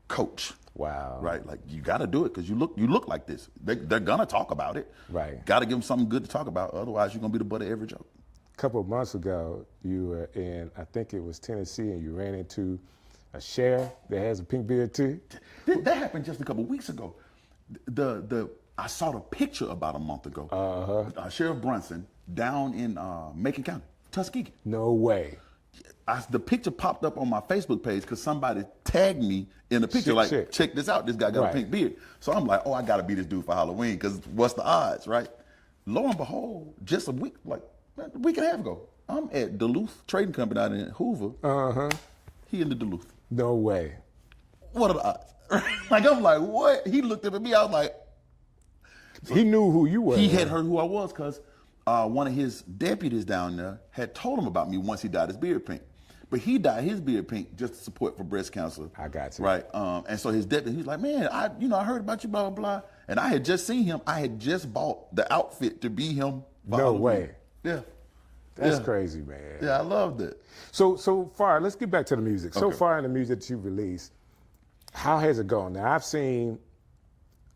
coach. Wow. Right. Like you got to do it because you look like this. They're gonna talk about it. Right. Got to give them something good to talk about. Otherwise, you're gonna be the butt of every joke. A couple of months ago, you were in, I think it was Tennessee, and you ran into a sheriff that has a pink beard too. That happened just a couple of weeks ago. I saw the picture about a month ago. Sheriff Brunson down in Macon County, Tuskegee. No way. The picture popped up on my Facebook page because somebody tagged me in the picture, check this out, this guy got a pink beard. So I'm like, oh, I gotta be this dude for Halloween because what's the odds, right? Lo and behold, just a week and a half ago, I'm at Duluth Trading Company out in Hoover. He in the Duluth. No way. What are the odds? I'm like, what? He looked up at me, I was like, he knew who you were. He had heard who I was because one of his deputies down there had told him about me once he dyed his beard pink. But he dyed his beard pink just to support for breast cancer. I got you. Right. And so his deputy, he was like, man, I heard about you, blah, blah, blah. And I had just seen him. I had just bought the outfit to be him. No way. Yeah. That's crazy, man. Yeah, I loved it. So far, let's get back to the music. So far in the music that you've released, how has it gone? Now, I've seen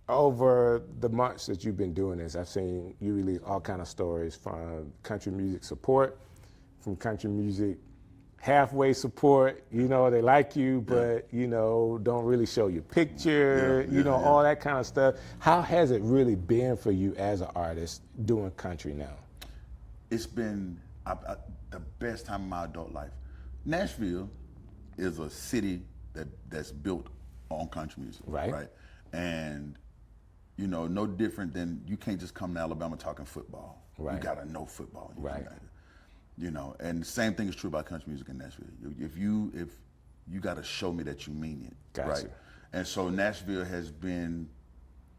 over the months that you've been doing this, I've seen you release all kind of stories from country music support, from country music halfway support, you know, they like you, but, you know, don't really show your picture, all that kind of stuff. How has it really been for you as an artist doing country now? It's been the best time of my adult life. Nashville is a city that's built on country music. Right. And you know, no different than you can't just come to Alabama talking football. Right. You gotta know football. Right. You know, and the same thing is true about country music in Nashville. If you gotta show me that you mean it. Gotcha. Right. And so Nashville has been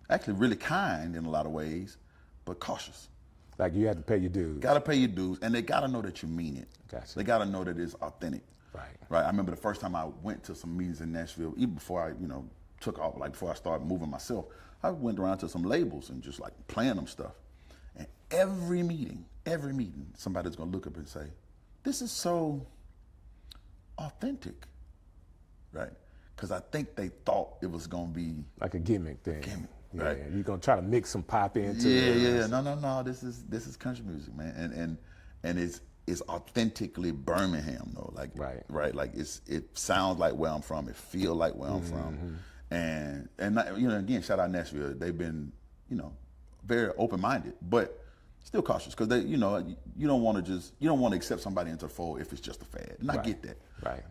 actually really kind in a lot of ways, but cautious. Like you have to pay your dues. Gotta pay your dues, and they gotta know that you mean it. Gotcha. They gotta know that it's authentic. Right. I remember the first time I went to some meetings in Nashville, even before I, took off, like before I started moving myself, I went around to some labels and just like playing them stuff. And every meeting, somebody's gonna look up and say, "This is so authentic," right? Because I think they thought it was gonna be like a gimmick thing. Right. You're gonna try to mix some pop into it. it. Yeah. No. This is country music, man, and it's authentically Birmingham though. Like right. Like it sounds like where I'm from. It feel like where I'm from, and again, shout out Nashville. They've been very open minded, but still cautious because they you don't want to accept somebody into the fold if it's just a fad, and I get that. Right.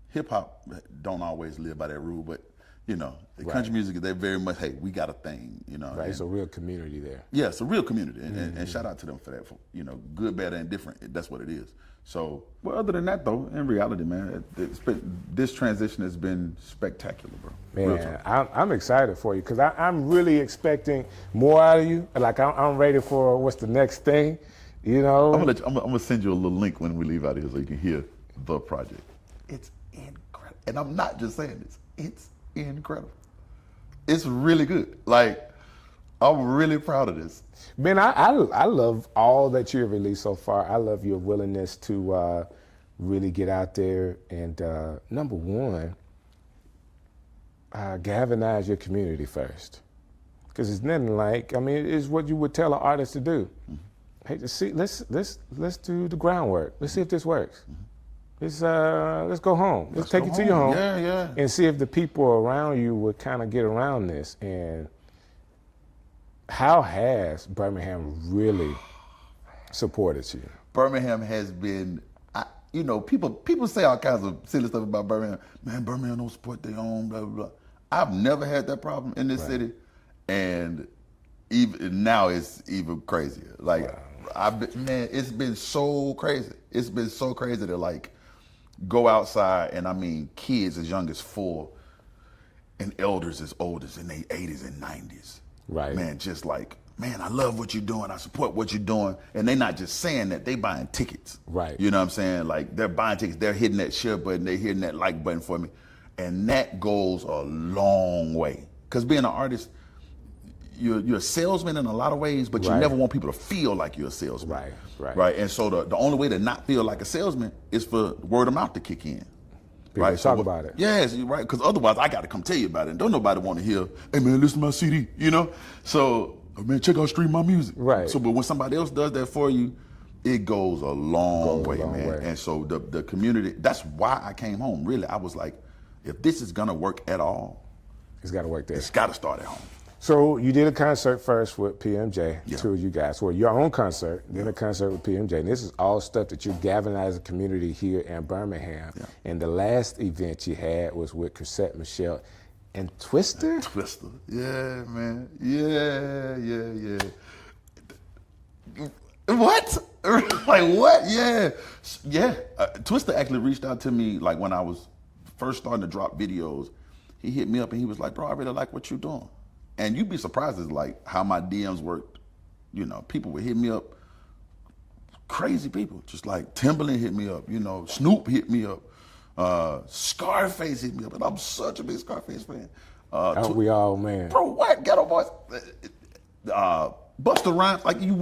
Hip hop don't always live by that rule, but the country music, they're very much, hey, we got a thing, Right, it's a real community there. Yeah, it's a real community, and shout out to them for that. For, good, bad, and different. That's what it is. So, well, other than that, though, in reality, man, this transition has been spectacular, bro. Man, I'm excited for you because I'm really expecting more out of you. Like I'm ready for what's the next thing, I'm gonna send you a little link when we leave out of here so you can hear the project. It's incredible, and I'm not just saying this. It's incredible. It's really good. Like, I'm really proud of this. Man, I love all that you've released so far. I love your willingness to really get out there and, number one, galvanize your community first. Because it's nothing like, it's what you would tell an artist to do. Hey, let's do the groundwork. Let's see if this works. Let's go home. Let's take it to your home. Yeah. And see if the people around you would kind of get around this. And how has Birmingham really supported you? Birmingham has been, people say all kinds of silly stuff about Birmingham. Man, Birmingham don't support their own, blah, blah, blah. I've never had that problem in this city. And even now it's even crazier. Like, it's been so crazy. It's been so crazy to like, go outside and kids as young as 4 and elders as old as in their 80s and 90s. Right. Man, just like, man, I love what you're doing. I support what you're doing. And they're not just saying that, they buying tickets. Right. You know what I'm saying? Like they're buying tickets, they're hitting that share button, they're hitting that like button for me. And that goes a long way. Because being an artist, you're a salesman in a lot of ways, but you never want people to feel like you're a salesman. Right. And so the only way to not feel like a salesman is for word of mouth to kick in. People talk about it. Yes, right. Because otherwise, I got to come tell you about it. And don't nobody want to hear, hey man, listen to my CD. So man, check out stream my music. Right. So, but when somebody else does that for you, it goes a long way, man. And so the community. That's why I came home. Really, I was like, if this is gonna work at all, it's got to work there. It's got to start at home. So you did a concert first with PMJ, Yeah. two of you guys. Well, your own concert, then a concert with PMJ. And this is all stuff that you galvanized the community here in Birmingham. Yeah. And the last event you had was with Chrisette Michelle and Twister? Twister. Yeah, man. Yeah. What? Like what? Yeah. Twister actually reached out to me like when I was first starting to drop videos. He hit me up and he was like, bro, I really like what you're doing. And you'd be surprised at like how my DMs worked. People would hit me up, crazy people, just like Timberland hit me up, Snoop hit me up, Scarface hit me up, and I'm such a big Scarface fan. Aren't we all, man? Bro, what? Ghetto Boys. Busta Rhymes, like you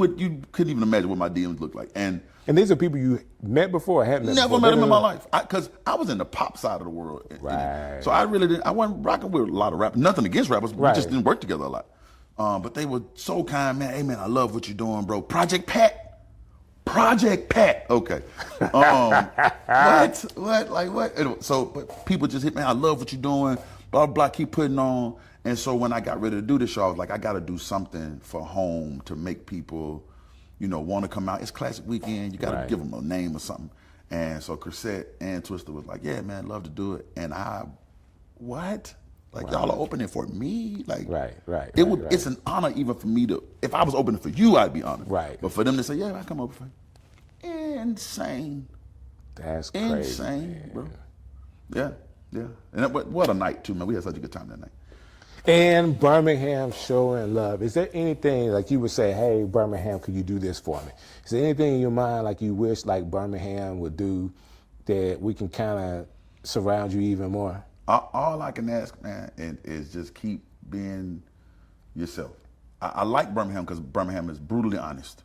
couldn't even imagine what my DMs looked like. And these are people you met before or hadn't met never before? met them in my life. Because I was in the pop side of the world. Right. So I really didn't, I wasn't rocking with a lot of rappers. Nothing against rappers, we just didn't work together a lot. But they were so kind, man. Hey, man, I love what you're doing, bro. Project Pat. Okay. What? Like what? Anyway, so, but people just hit me. I love what you're doing. Blah, blah, keep putting on. And so when I got ready to do this show, I was like, I got to do something for home to make people, want to come out. It's classic weekend. You got to give them a name or something. And so Chrisette and Twister was like, yeah, man, love to do it. And what? Like, y'all are opening for me? Like, right. It's an honor even for me to, if I was opening for you, I'd be honored. Right. But for them to say, yeah, I come over for you. Insane. That's crazy. Insane, man. bro. Yeah. And what a night, too, man. We had such a good time that night. And Birmingham showing love. Is there anything like you would say, hey, Birmingham, could you do this for me? Is there anything in your mind like you wish like Birmingham would do that we can kind of surround you even more? All I can ask, man, is just keep being yourself. I like Birmingham because Birmingham is brutally honest.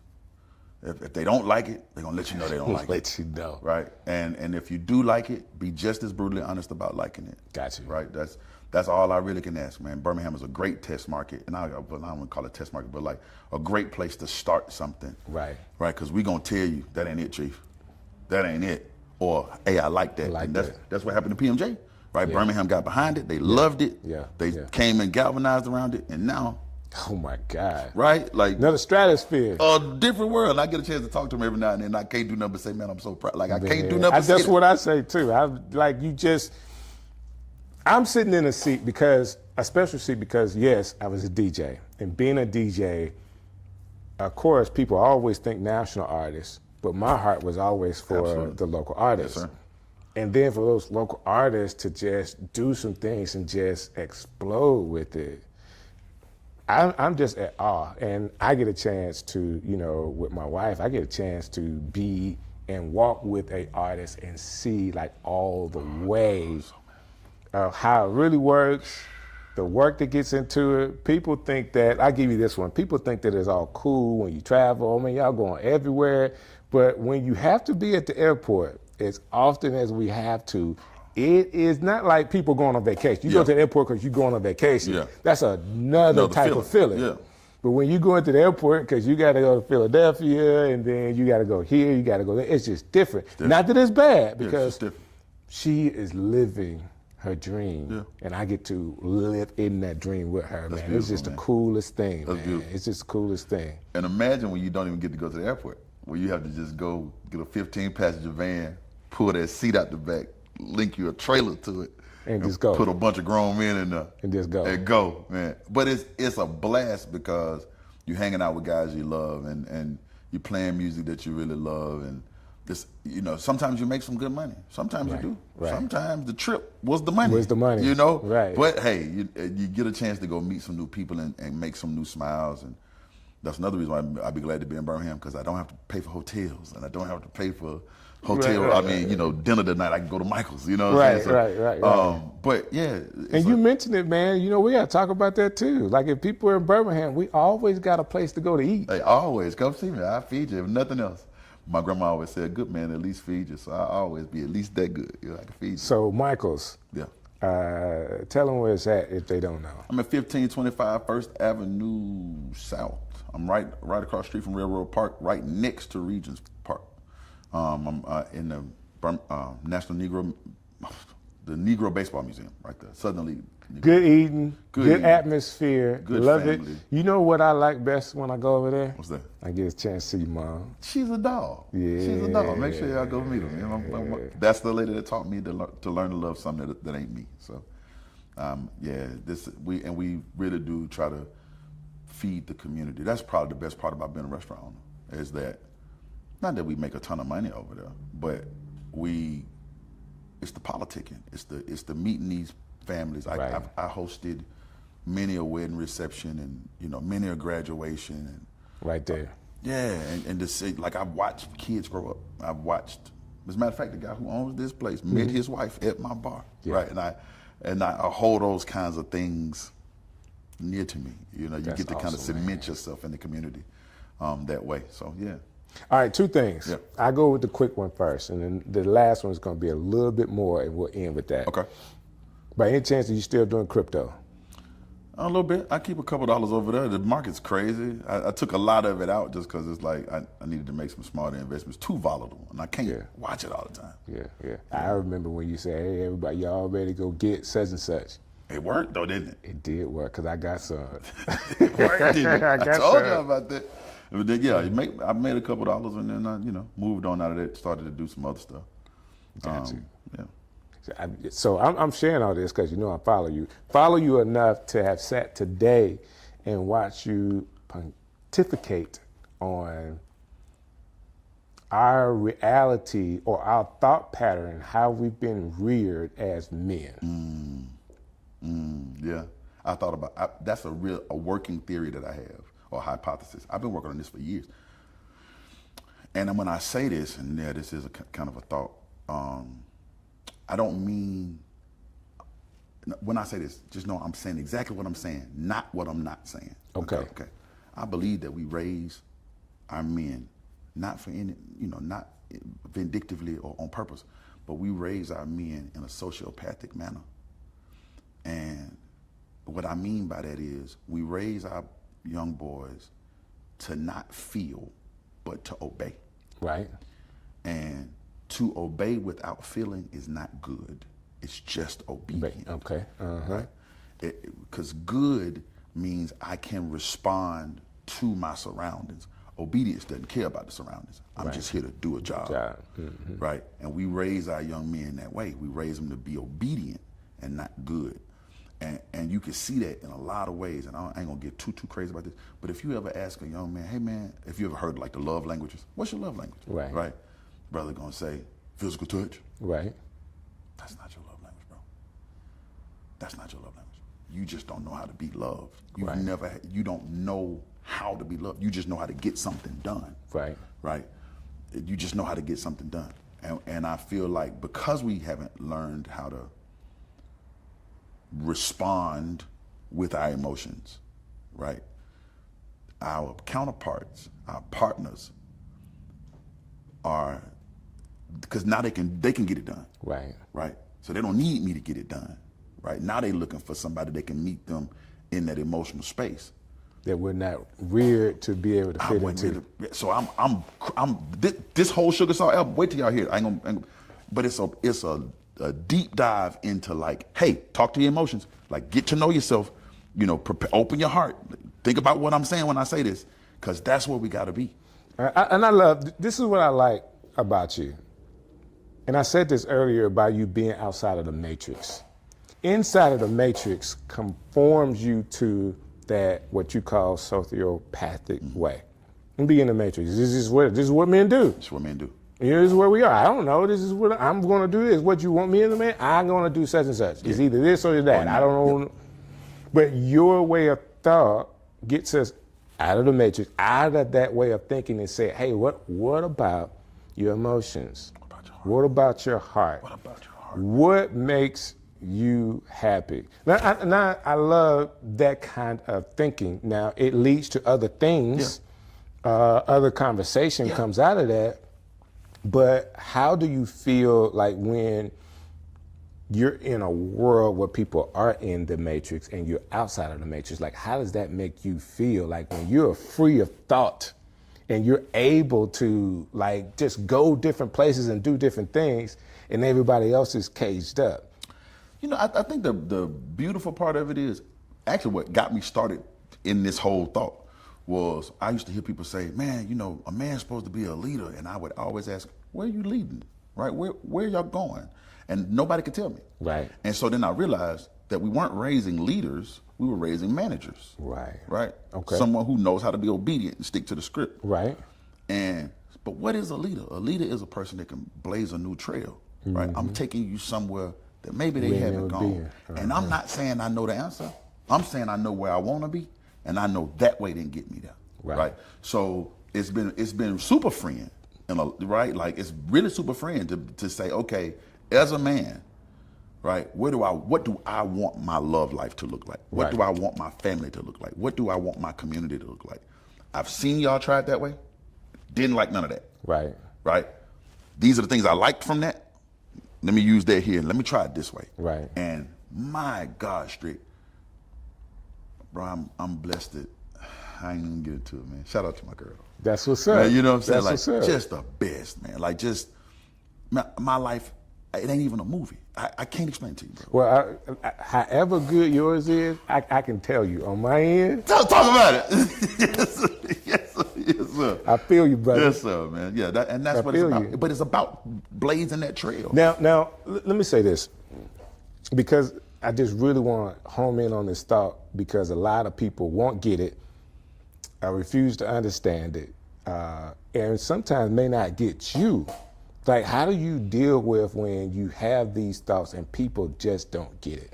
If they don't like it, they're gonna let you know they don't like it. Let you know. Right? And if you do like it, be just as brutally honest about liking it. Got you. Right? That's all I really can ask, man. Birmingham is a great test market, and I don't want to call it test market, but like a great place to start something. Right. Right? Because we're gonna tell you that ain't it, Chief. That ain't it. Or, hey, I like that. Like and that. that's what happened to PMJ. Right? Yeah. Birmingham got behind it. They loved it. Yeah. They came and galvanized around it, and now. Oh my God. Right? Like another stratosphere. A different world. I get a chance to talk to them every now and then. I can't do nothing but say, man, I'm so proud. Like, I can't do nothing but say that's what I say too. I'm sitting in a seat a special seat because yes, I was a DJ. And being a DJ, of course, people always think national artists, but my heart was always for the local artists. Yes, sir. And then for those local artists to just do some things and just explode with it. I'm just at awe, and I get a chance to, with my wife, I get a chance to be and walk with a artist and see like all the ways of how it really works, the work that gets into it. People think that, I'll give you this one, people think that it's all cool when you travel. I mean, y'all going everywhere, but when you have to be at the airport, as often as we have to, it is not like people going on vacation. You go to the airport because you're going on vacation. Yeah. That's another type of feeling. Yeah. But when you go into the airport because you got to go to Philadelphia and then you got to go here, you got to go there, it's just different. Not that it's bad, because she is living her dream, and I get to live in that dream with her, man. It's just the coolest thing, man. Beautiful. It's just the coolest thing. And imagine when you don't even get to go to the airport, where you have to just go get a 15-passenger van, pull that seat out the back, link you a trailer to it, and just go. Put a bunch of grown men in there. And just go. And go, man. But it's a blast because you're hanging out with guys you love and you're playing music that you really love. And this, sometimes you make some good money. Sometimes you do. Right. Sometimes the trip was the money. Right. But hey, you get a chance to go meet some new people and make some new smiles. And that's another reason why I'd be glad to be in Birmingham, because I don't have to pay for hotels and I don't have to pay for hotel. Dinner tonight, I can go to Michael's, what I'm saying? Right. But yeah. And you mentioned it, man. We got to talk about that too. Like if people are in Birmingham, we always got a place to go to eat. Hey, always. Come see me. I'll feed you, if nothing else. My grandma always said, a good man at least feed you. So I always be at least that good. I can feed you. So Michael's. Yeah. Tell them where it's at if they don't know. I'm at 1525 First Avenue South. I'm right across the street from Railroad Park, right next to Regents Park. I'm in the Negro Baseball Museum, right there, Southern League. Good eating, good atmosphere, good love family. it. You know what I like best when I go over there? What's that? I get a chance to see your mom. She's a dog. Yeah. She's a dog. Make sure y'all go meet her. That's the lady that taught me to learn to love something that ain't me. So, we really do try to feed the community. That's probably the best part about being a restaurant owner, is that not that we make a ton of money over there, but it's the politicking. It's the meeting these families. Right. I hosted many a wedding reception and many a graduation and right there. Yeah, and to see, like, I've watched kids grow up. I've watched, as a matter of fact, the guy who owns this place met his wife at my bar, right? And I hold those kinds of things near to me. You get to kind of cement yourself in the community that way. So yeah. All right, two things. Yeah. I go with the quick one first, and then the last one is going to be a little bit more, and we'll end with that. Okay. By any chance, are you still doing crypto? A little bit. I keep a couple dollars over there. The market's crazy. I took a lot of it out just because it's like I needed to make some smarter investments. Too volatile, and I can't watch it all the time. Yeah. I remember when you said, "Hey, everybody, y'all ready to go get such and such." It worked though, didn't it? It did work because I got some. It worked, didn't it? I told you about that. But then, I made a couple dollars and then I, moved on out of that, started to do some other stuff. Gotcha. Yeah. So I'm sharing all this because I follow you enough to have sat today and watch you pontificate on our reality or our thought pattern, how we've been reared as men. Yeah, I thought about that's a working theory that I have, or hypothesis. I've been working on this for years. And when I say this, and this is a kind of a thought, I don't mean, when I say this, just know I'm saying exactly what I'm saying, not what I'm not saying. Okay. I believe that we raise our men, not for any, not vindictively or on purpose, but we raise our men in a sociopathic manner. And what I mean by that is we raise our young boys to not feel, but to obey. Right. And to obey without feeling is not good. It's just obedient. Okay. Right? Because good means I can respond to my surroundings. Obedience doesn't care about the surroundings. I'm just here to do a job. Right? And we raise our young men that way. We raise them to be obedient and not good. And you can see that in a lot of ways, and I ain't gonna get too crazy about this, but if you ever ask a young man, hey man, if you ever heard like the love languages, what's your love language? Right? Brother gonna say, physical touch. Right. That's not your love language, bro. That's not your love language. You just don't know how to be loved. You don't know how to be loved. You just know how to get something done. Right. Right? You just know how to get something done. And I feel like because we haven't learned how to respond with our emotions, right? Our counterparts, our partners are, because now they can get it done. Right? So they don't need me to get it done. Right? Now they're looking for somebody that can meet them in that emotional space. That we're not reared to be able to fit into. So I'm this whole Sugar Salt album, wait till y'all hear it. I ain't gonna, but it's a deep dive into like, hey, talk to your emotions. Like, get to know yourself, open your heart. Think about what I'm saying when I say this, because that's where we got to be. And I love, this is what I like about you. And I said this earlier about you being outside of the matrix. Inside of the matrix conforms you to that, what you call sociopathic way. And be in the matrix. This is what men do. This is what men do. This is where we are. I don't know. This is what I'm going to do. This. What you want me as a man? I'm going to do such and such. It's either this or that. I don't know. But your way of thought gets us out of the matrix, out of that way of thinking, and say, hey, what about your emotions? What about your heart? What about your heart? What makes you happy? Now, I love that kind of thinking. Now, it leads to other things. Other conversation comes out of that. But how do you feel like when you're in a world where people are in the matrix and you're outside of the matrix? Like, how does that make you feel? Like when you're free of thought and you're able to like just go different places and do different things and everybody else is caged up? I think the beautiful part of it is actually what got me started in this whole thought was I used to hear people say, man, a man's supposed to be a leader. And I would always ask, where are you leading? Right? Where y'all going? And nobody could tell me. Right. And so then I realized that we weren't raising leaders, we were raising managers. Right. Right? Okay. Someone who knows how to be obedient and stick to the script. Right. But what is a leader? A leader is a person that can blaze a new trail. Right? I'm taking you somewhere that maybe they haven't gone. And I'm not saying I know the answer. I'm saying I know where I want to be. And I know that way didn't get me there, right? So it's been super freeing, right? Like it's really super freeing to say, okay, as a man, right? What do I want my love life to look like? What do I want my family to look like? What do I want my community to look like? I've seen y'all try it that way. Didn't like none of that. Right? These are the things I liked from that. Let me use that here. Let me try it this way. Right. And my God, Strick. Bro, I'm blessed that I ain't even get into it, man. Shout out to my girl. That's what's up. Man, you know what I'm saying? That's like, what's up. just the best, man. Like, just my life, it ain't even a movie. I can't explain it to you, bro. Well, however good yours is, I can tell you on my end. Talk about it. Yes, sir. I feel you, brother. Yes, sir, man. Yeah, that's what it's about. But it's about blazing that trail. Now, let me say this, because I just really want to home in on this thought, because a lot of people won't get it, refuse to understand it, and sometimes may not get you. Like, how do you deal with when you have these thoughts and people just don't get it?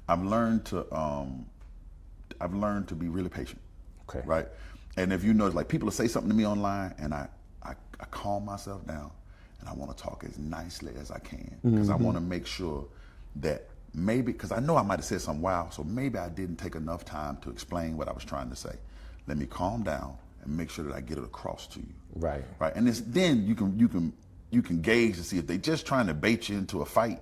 I've learned to be really patient. Okay. Right. And if you notice, like, people will say something to me online, and I calm myself down, and I want to talk as nicely as I can, because I want to make sure that maybe, because I know I might have said something wild, so maybe I didn't take enough time to explain what I was trying to say. Let me calm down and make sure that I get it across to you. Right. Right. And then you can gauge to see if they're just trying to bait you into a fight,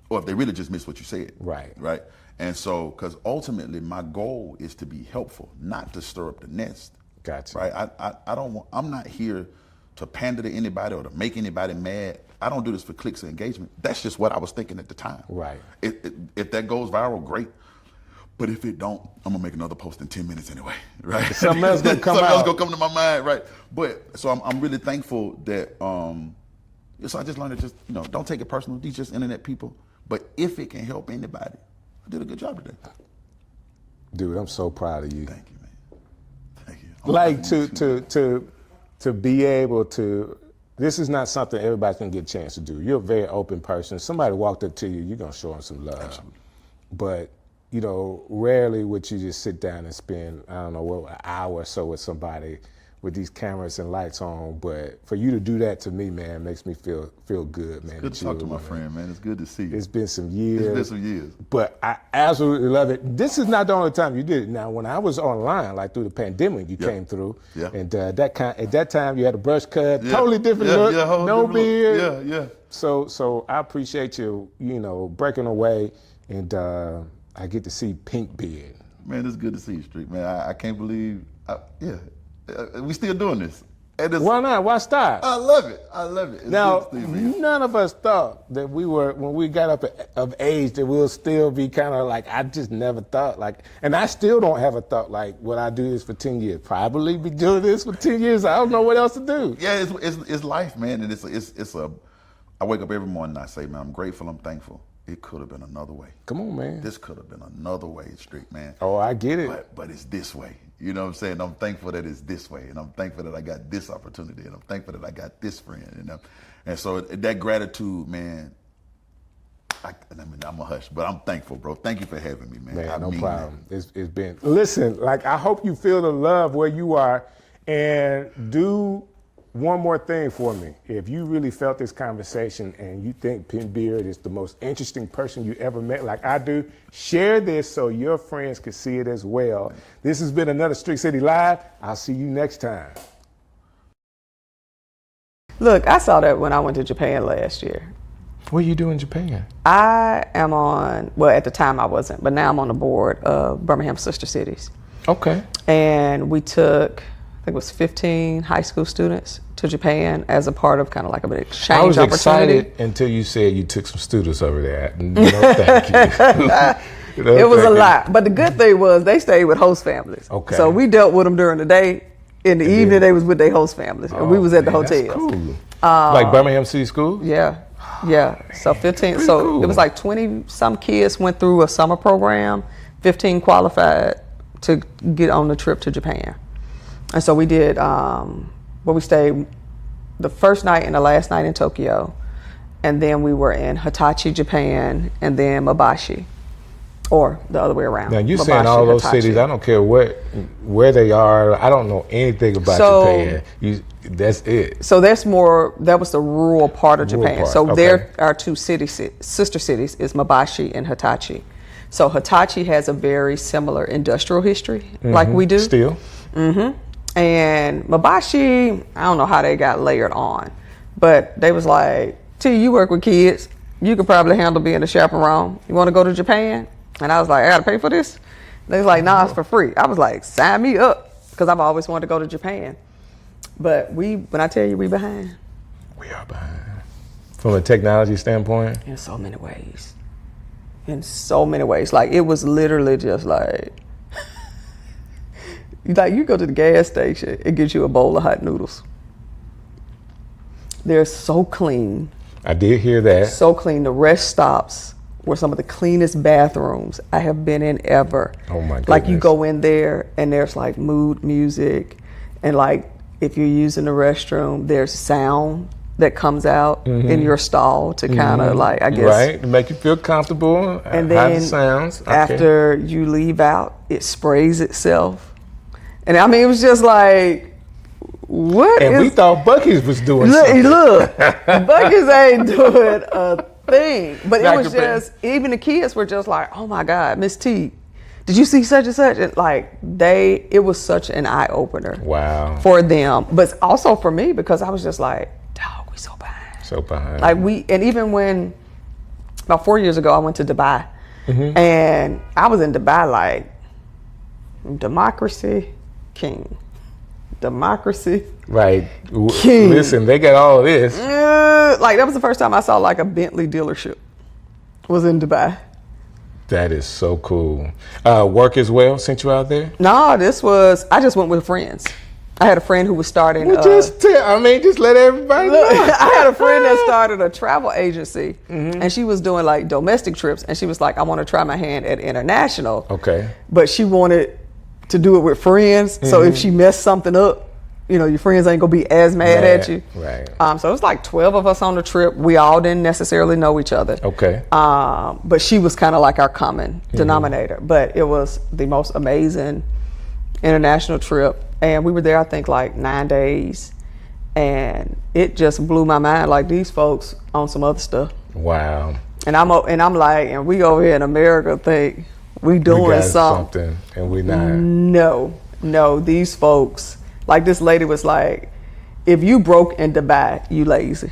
or if they really just missed what you said. Right. Right. And so, because ultimately my goal is to be helpful, not to stir up the nest. Gotcha. Right. I'm not here to pander to anybody or to make anybody mad. I don't do this for clicks or engagement. That's just what I was thinking at the time. Right. If that goes viral, great. But if it don't, I'm gonna make another post in 10 minutes anyway, right? Something else gonna come Something else out. gonna come to my mind, right? But so I'm really thankful that so I just learned to just, don't take it personal. These just internet people. But if it can help anybody, I did a good job today. Dude, I'm so proud of you. Thank you, man. Thank you. Like, to be able to, this is not something everybody's gonna get a chance to do. You're a very open person. Somebody walked up to you, you're gonna show them some love. Absolutely. But rarely would you just sit down and spend, I don't know, an hour or so with somebody with these cameras and lights on. But for you to do that to me, man, makes me feel good, man. It's good to talk to my friend, man. It's good to see you. It's been some years. It's been some years. But I absolutely love it. This is not the only time you did it. Now, when I was online, like through the pandemic, you came through. Yeah. And at that time, you had a brush cut, totally different look, no beard. Look. Yeah. So I appreciate you, breaking away, and I get to see pink beard. Man, it's good to see you, Strick. Man, I can't believe, we still doing this. Why not? Why stop? I love it. It's now, none of us thought that when we got up of age, that we'll still be kind of like, I just never thought, and I still don't have a thought like, will I do this for 10 years? Probably be doing this for 10 years. I don't know what else to do. Yeah, it's life, man. And I wake up every morning and I say, man, I'm grateful, I'm thankful. It could have been another way. Come on, man. This could have been another way, Strick, man. Oh, I get it. But it's this way. You know what I'm saying? I'm thankful that it's this way, and I'm thankful that I got this opportunity, and I'm thankful that I got this friend, And so that gratitude, man, I'm a hush, but I'm thankful, bro. Thank you for having me, man. Man, no problem. It's been, listen, I hope you feel the love where you are, and do one more thing for me. If you really felt this conversation and you think Pink Beard is the most interesting person you ever met, like I do, share this so your friends can see it as well. This has been another Strick City Live. I'll see you next time. Look, I saw that when I went to Japan last year. What do you do in Japan? I am at the time I wasn't, but now I'm on the board of Birmingham Sister Cities. Okay. And we took, I think it was 15 high school students to Japan as a part of kind of like an exchange opportunity. I was excited until you said you took some students over there. No, thank you. It was a lot. But the good thing was they stayed with host families. Okay. So we dealt with them during the day. In the evening, they was with their host families. And we was at the hotels. That's cool. Like Birmingham City Schools? Yeah. So 15. So cool. It was like 20 some kids went through a summer program. 15 qualified to get on the trip to Japan. And so we did, we stayed the first night and the last night in Tokyo. And then we were in Hitachi, Japan, and then Mabashi. Or the other way around. Now you're Mabashi, saying all those Hitachi. cities, I don't care where they are, I don't know anything about Japan. That's it. So that was the rural part of Japan. Part. So there are two sister cities, is Mabashi and Hitachi. So Hitachi has a very similar industrial history like we do. Still. Mm-hmm. And Mabashi, I don't know how they got layered on, but they was like, T, you work with kids. You could probably handle being a chaperone. You want to go to Japan? And I was like, I got to pay for this? They was like, nah, it's for free. I was like, sign me up, because I've always wanted to go to Japan. But when I tell you we behind. We are behind. From a technology standpoint? In so many ways. Like, it was literally just like, Like you go to the gas station, it gives you a bowl of hot noodles. They're so clean. I did hear that. So clean. The rest stops were some of the cleanest bathrooms I have been in ever. Oh my goodness. Like you go in there and there's like mood music, and like if you're using the restroom, there's sound that comes out in your stall to kind of like, I guess. Right, to make you feel comfortable. And how then it sounds. Okay. after you leave out, it sprays itself. And I mean, it was just like, what And we thought Buc-ee's was doing Look, something. look, Buc-ee's ain't doing a thing. But it Not was compared. just, even the kids were just like, oh my God, Miss T, did you see such and such? And like it was such an eye opener. Wow. For them, but also for me, because I was just like, dog, we so behind. So behind. Like and even when, about 4 years ago, I went to Dubai, and I was in Dubai like, democracy, king. Democracy. Right. King. Listen, they got all of this. Like that was the first time I saw like a Bentley dealership. Was in Dubai. That is so cool. Work as well sent you out there? No, I just went with friends. I had a friend who was starting. Well, just let everybody know. I had a friend that started a travel agency, and she was doing like domestic trips, and she was like, I want to try my hand at international. Okay. But she wanted to do it with friends, so if she messed something up, you know, your friends ain't gonna be as mad at you. Right. So it was like 12 of us on the trip. We all didn't necessarily know each other. Okay. But she was kind of like our common denominator. But it was the most amazing international trip. And we were there, I think, like 9 days. And it just blew my mind. Like, these folks on some other stuff. Wow. And I'm like, and we over here in America think we doing We got something. and we not. No, these folks, like this lady was like, if you broke in Dubai, you lazy.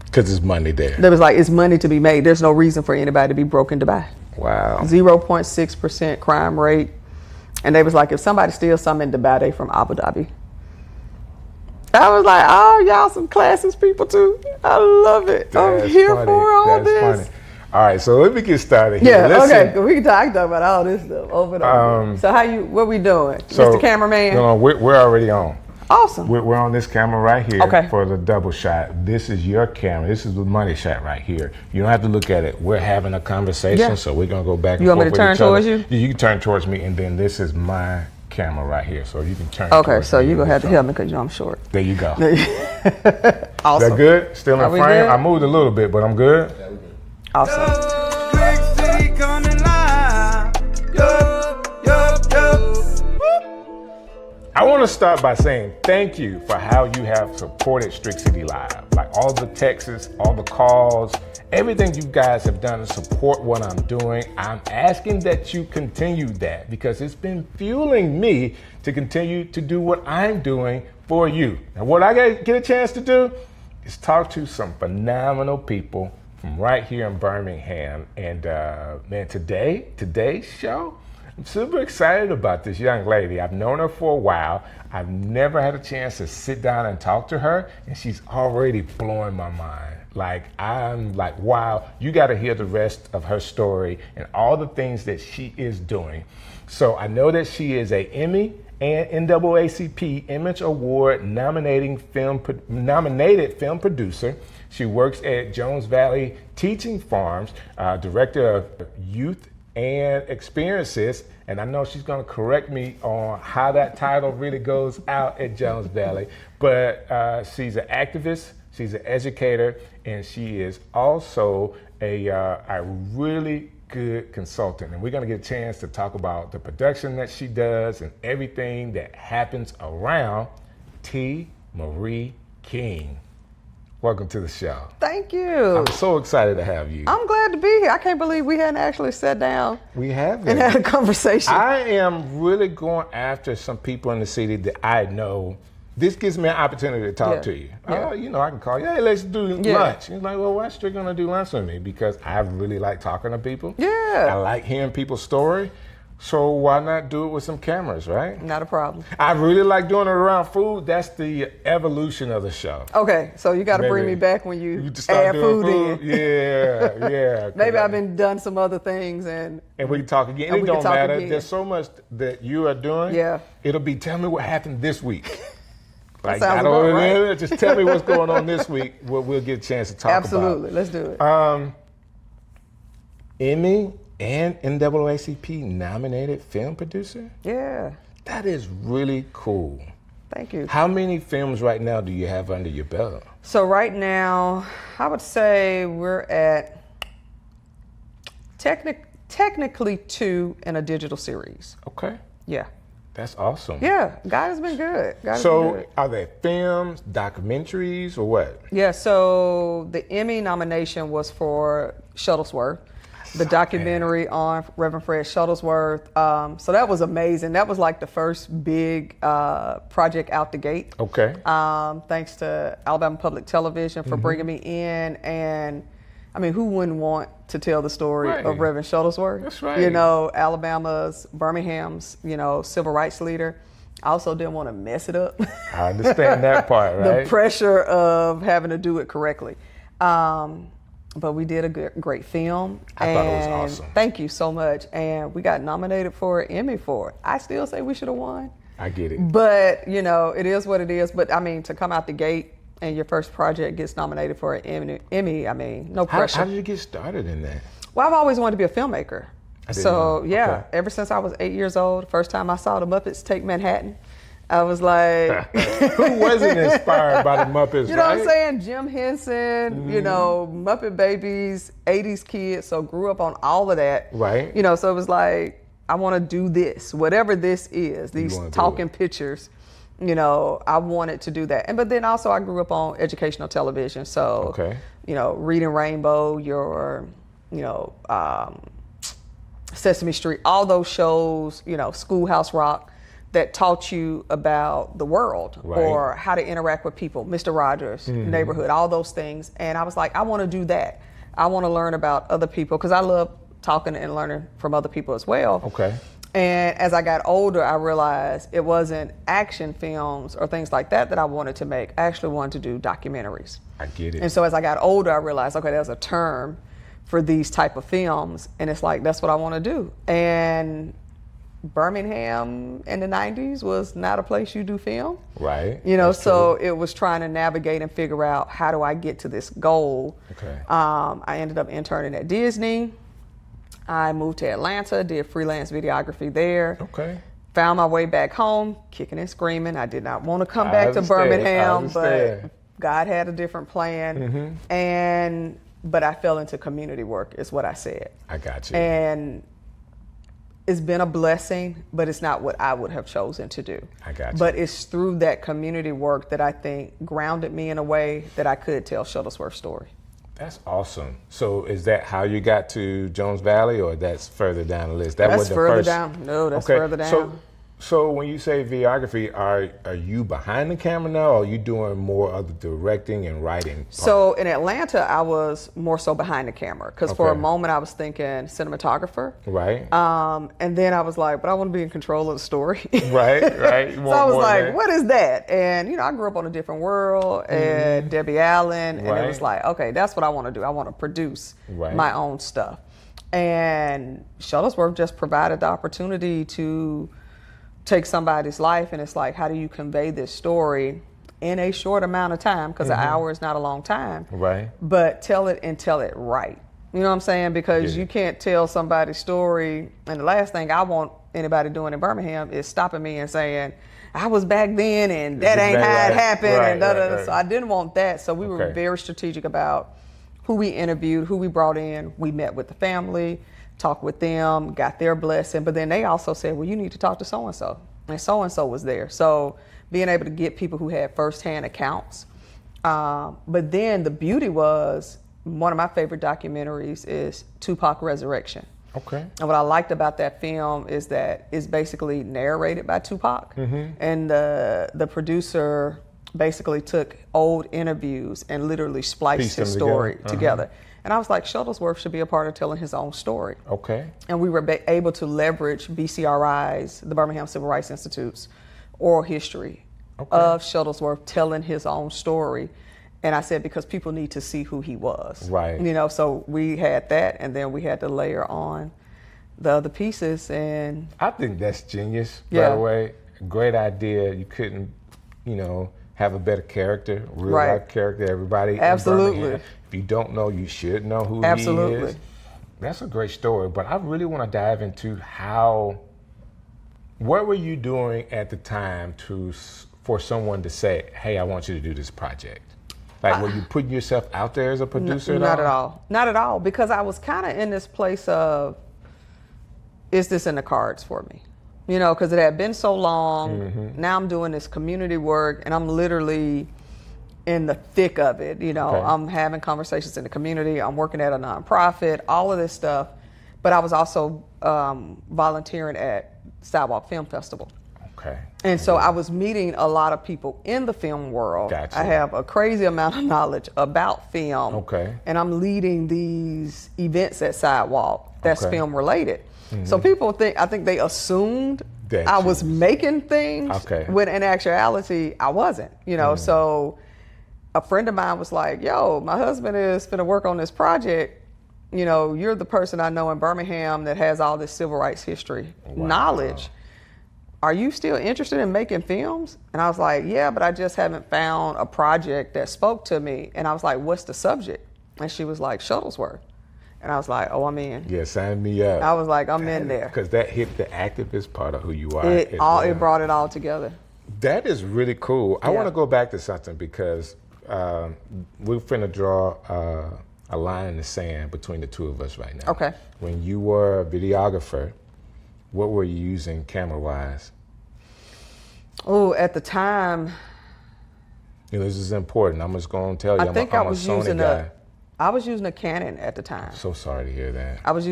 Because it's money there. There was like, it's money to be made. There's no reason for anybody to be broke in Dubai. Wow. 0.6% crime rate. And they was like, if somebody steals something in Dubai, they from Abu Dhabi. I was like, oh, y'all some classist people too. I love it. I'm That's here funny. for all That's this. Funny. All right, so let me get started here. Yeah, Listen, okay. We can talk about all this stuff over and over. So what we doing? Mr. Cameraman? No, we're already on. Awesome. We're on this camera right here Okay. for the double shot. This is your camera. This is the money shot right here. You don't have to look at it. We're having a conversation, Yeah. so we're going to go back and You want me forth to turn with each other. towards you? You can turn towards me, and then this is my camera right here, so you can turn Okay, towards so me. you're going to have to help me because you know I'm short. There you go. Awesome. That good? Still Are in we frame? good? I moved a little bit, but I'm good? Awesome. Strick City coming live. Yo, yo, yo. I want to start by saying thank you for how you have supported Strick City Live. Like all the texts, all the calls, everything you guys have done to support what I'm doing. I'm asking that you continue that because it's been fueling me to continue to do what I'm doing for you. And what I get a chance to do is talk to some phenomenal people from right here in Birmingham. And man, today's show, I'm super excited about this young lady. I've known her for a while. I've never had a chance to sit down and talk to her, and she's already blowing my mind. Like, I'm like, wow, you got to hear the rest of her story and all the things that she is doing. So I know that she is a Emmy and NAACP Image Award nominated film producer. She works at Jones Valley Teaching Farms, director of youth and experiences, and I know she's going to correct me on how that title really goes out at Jones Valley, but she's an activist, she's an educator, and she is also a really good consultant. And we're going to get a chance to talk about the production that she does and everything that happens around T. Marie King. Welcome to the show. Thank you. I'm so excited to have you. I'm glad to be here. I can't believe we hadn't actually sat down We have and had a conversation. I am really going after some people in the city that I know. This gives me an opportunity to talk Yeah. to you. Yeah. You know, I can call you, hey, let's do Yeah. lunch. He's like, well, why Strick gonna do lunch with me? Because I really like talking to people. Yeah. I like hearing people's story. So why not do it with some cameras, right? Not a problem. I really like doing it around food. That's the evolution of the show. Okay, so you got to bring me back when you add food in. Yeah, yeah. Maybe I've been done some other things and we can talk again. It don't matter. There's so much that you are doing. Yeah. It'll be tell me what happened this week. Like, sounds about right. Just tell me what's going on this week. We'll get a chance to talk Absolutely. about. Let's do it. Emmy and NAACP nominated film producer? Yeah. That is really cool. Thank you. How many films right now do you have under your belt? So right now, I would say we're at technically 2 in a digital series. Okay. Yeah. That's awesome. Yeah, God has been good. Are they films, documentaries, or what? Yeah, so the Emmy nomination was for Shuttlesworth, the documentary on Reverend Fred Shuttlesworth. So that was amazing. That was like the first big project out the gate. Okay. Thanks to Alabama Public Television for bringing me in. And I mean, who wouldn't want to tell the story of Reverend Shuttlesworth? That's right. You know, Alabama's, Birmingham's, civil rights leader. I also didn't want to mess it up. I understand that part, right? The pressure of having to do it correctly. But we did a great film. I thought it was awesome. Thank you so much. And we got nominated for an Emmy for it. I still say we should have won. I get it. But, it is what it is. But, I mean, to come out the gate and your first project gets nominated for an Emmy, I mean, no pressure. How did you get started in that? Well, I've always wanted to be a filmmaker. So, okay. Ever since I was 8 years old, first time I saw the Muppets Take Manhattan, I was like... Who wasn't inspired by the Muppets, You know what I'm saying? Jim Henson, Muppet Babies, 80s kids, so grew up on all of that. Right. So it was like, I want to do this, whatever this is, these talking pictures. I wanted to do that. But then also I grew up on educational television. So, Reading Rainbow, Sesame Street, all those shows, Schoolhouse Rock, that taught you about the world or how to interact with people, Mr. Rogers, Neighborhood, all those things. And I was like, I want to do that. I want to learn about other people because I love talking and learning from other people as well. Okay. And as I got older, I realized it wasn't action films or things like that I wanted to make. I actually wanted to do documentaries. I get it. And so as I got older, I realized, okay, there's a term for these type of films. And it's like, that's what I want to do. And Birmingham in the 90s was not a place you do film. Right. So it was trying to navigate and figure out how do I get to this goal. Okay. I ended up interning at Disney. I moved to Atlanta, did freelance videography there. Okay. Found my way back home, kicking and screaming. I did not want to come back to Birmingham, but God had a different plan. But I fell into community work, is what I said. I got you. And it's been a blessing, but it's not what I would have chosen to do. I got you. But it's through that community work that I think grounded me in a way that I could tell Shuttlesworth's story. That's awesome. So is that how you got to Jones Valley, or that's further down the list? That's further down. No, that's further down. So when you say videography, are you behind the camera now, or are you doing more of the directing and writing part? So in Atlanta, I was more so behind the camera because for a moment I was thinking cinematographer. Right. And then I was like, but I want to be in control of the story. Right. So I was like, what is that? And I grew up on A Different World and Debbie Allen, and it was like, okay, that's what I want to do. I want to produce my own stuff. And Shuttlesworth just provided the opportunity to take somebody's life, and it's like, how do you convey this story in a short amount of time? Because an hour is not a long time. Right. But tell it right. You know what I'm saying? Because you can't tell somebody's story. And the last thing I want anybody doing in Birmingham is stopping me and saying, I was back then and that ain't how it happened. And da-da-da. So I didn't want that. So we were very strategic about who we interviewed, who we brought in. We met with the family, talked with them, got their blessing, but then they also said, well, you need to talk to so-and-so. And so-and-so was there. So being able to get people who had firsthand accounts. But then the beauty was, one of my favorite documentaries is Tupac Resurrection. Okay. And what I liked about that film is that it's basically narrated by Tupac. And the producer basically took old interviews and literally spliced his story together. And I was like, Shuttlesworth should be a part of telling his own story. Okay. And we were able to leverage BCRI's, the Birmingham Civil Rights Institute's oral history of Shuttlesworth telling his own story. And I said, because people need to see who he was. Right. You know, so we had that, and then we had to layer on the other pieces. And I think that's genius, by Yeah. the way. Great idea. You couldn't, you know, have a better character, real Right. life character. Everybody Absolutely. in Birmingham, if you don't know, you should know who he Absolutely. is. That's a great story, but I really want to dive into what were you doing at the time for someone to say, hey, I want you to do this project? Like, were you putting yourself out there as a producer? Not at all. Not at all. Because I was kind of in this place of, is this in the cards for me? You know, because it had been so long. Now I'm doing this community work, and I'm literally in the thick of it. You know, I'm having conversations in the community. I'm working at a nonprofit, all of this stuff. But I was also volunteering at Sidewalk Film Festival. Okay. And so I was meeting a lot of people in the film world. Gotcha. I have a crazy amount of knowledge about film. Okay. And I'm leading these events at Sidewalk that's Okay. film related. So people I think they assumed That I you was making things Okay. when in actuality I wasn't, you know. So a friend of mine was like, yo, my husband is finna work on this project. You know, you're the person I know in Birmingham that has all this civil rights history knowledge. Are you still interested in making films? And I was like, yeah, but I just haven't found a project that spoke to me. And I was like, what's the subject? And she was like, Shuttlesworth. And I was like, oh, I'm in. Yeah, sign me up. I was like, I'm in there. Because that hit the activist part of who you are. It brought it all together. That is really cool. I Yeah. want to go back to something because we're finna draw a line in the sand between the two of us right now. Okay. When you were a videographer, what were you using camera-wise? Oh, at the time, You know, this is important. I'm just going to tell you, I think I I'm a was Sony using guy. I was using a Canon at the time. So sorry to hear that. I was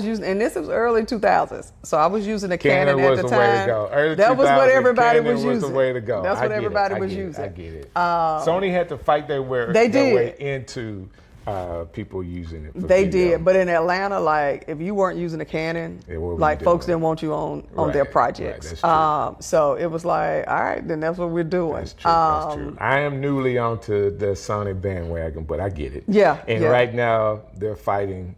using, and this was early 2000s. So I was using a Canon, was at the the time. way to go. Early That was what 2000s, everybody Canon was using. was the way to go. That's I what get it. everybody I was get it. using. I get it. Sony had to fight their way, They their way did. into people using it. For They video. did, but in Atlanta, like if you weren't using a Canon, Yeah, what were you like folks doing? didn't want you on Right, their right, projects. that's true. So it was like, all right, then that's what we're doing. That's true. That's true. I am newly onto the Sony bandwagon, but I get it. Yeah, And yeah. right now they're fighting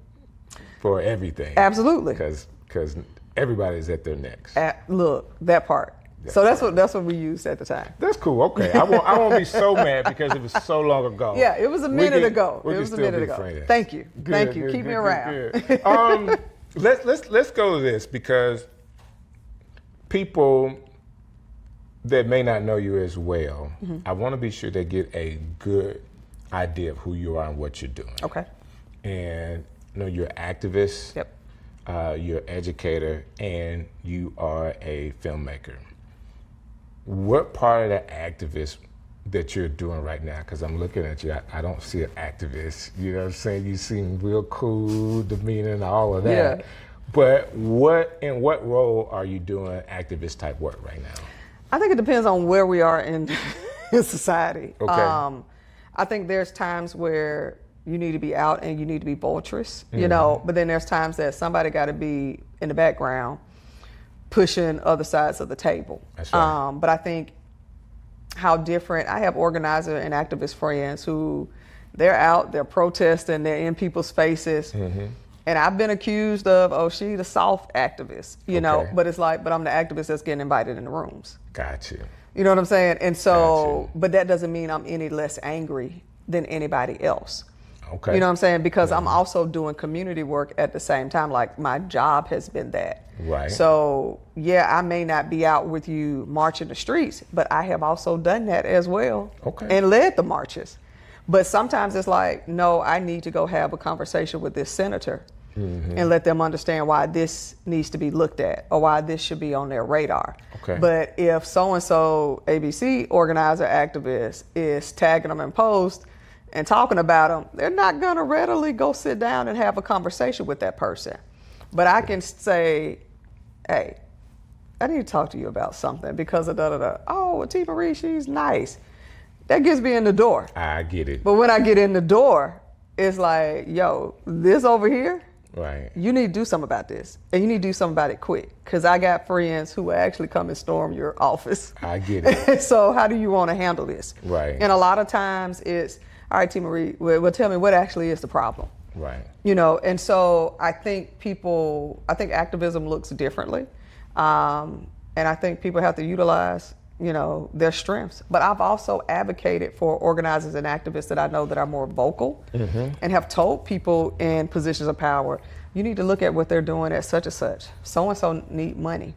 for everything. Absolutely. Because everybody's at their necks. Look, that part. So that's what we used at the time. That's cool. Okay, I won't be so mad because it was so long ago. Yeah, it was a minute ago. We It can was a still minute be ago. friends. Thank you. Good, Thank you. good, Keep me good, around. good. Let's go to this because people that may not know you as well, Mm-hmm. I want to be sure they get a good idea of who you are and what you're doing. Okay. And you know you're an activist. Yep. You're an educator, and you are a filmmaker. What part of the activist that you're doing right now? Because I'm looking at you, I don't see an activist. You know what I'm saying? You seem real cool, demeanor, and all of that. Yeah. But in what role are you doing activist type work right now? I think it depends on where we are in society. Okay. I think there's times where you need to be out and you need to be boisterous, you know, but then there's times that somebody got to be in the background pushing other sides of the table. That's right. But I think how different, I have organizer and activist friends who they're out, they're protesting, they're in people's faces. And I've been accused of, oh, she the soft activist, you know, Okay. but it's like, but I'm the activist that's getting invited in the rooms. Got you. You know what I'm saying? And so, Gotcha. but that doesn't mean I'm any less angry than anybody else. Okay. You know what I'm saying? Because I'm also doing community work at the same time. Like my job has been that. Right. So yeah, I may not be out with you marching the streets, but I have also done that as well. Okay. And led the marches. But sometimes it's like, no, I need to go have a conversation with this senator and let them understand why this needs to be looked at or why this should be on their radar. Okay. But if so-and-so ABC organizer activist is tagging them in posts and talking about them, they're not going to readily go sit down and have a conversation with that person. But I can say, hey, I need to talk to you about something because of da-da-da. Oh, well, T. Marie, she's nice. that gets me in the door. I get it. But when I get in the door, it's like, yo, this over here, right? You need to do something about this, and you need to do something about it quick. Because I got friends who will actually come and storm your office. I get it. So how do you want to handle this? Right. And a lot of times it's, all right, T. Marie, well, tell me what actually is the problem. Right. You know, and so I think activism looks differently. And I think people have to utilize, you know, their strengths. But I've also advocated for organizers and activists that I know that are more vocal and have told people in positions of power, you need to look at what they're doing at such and such. So-and-so need money.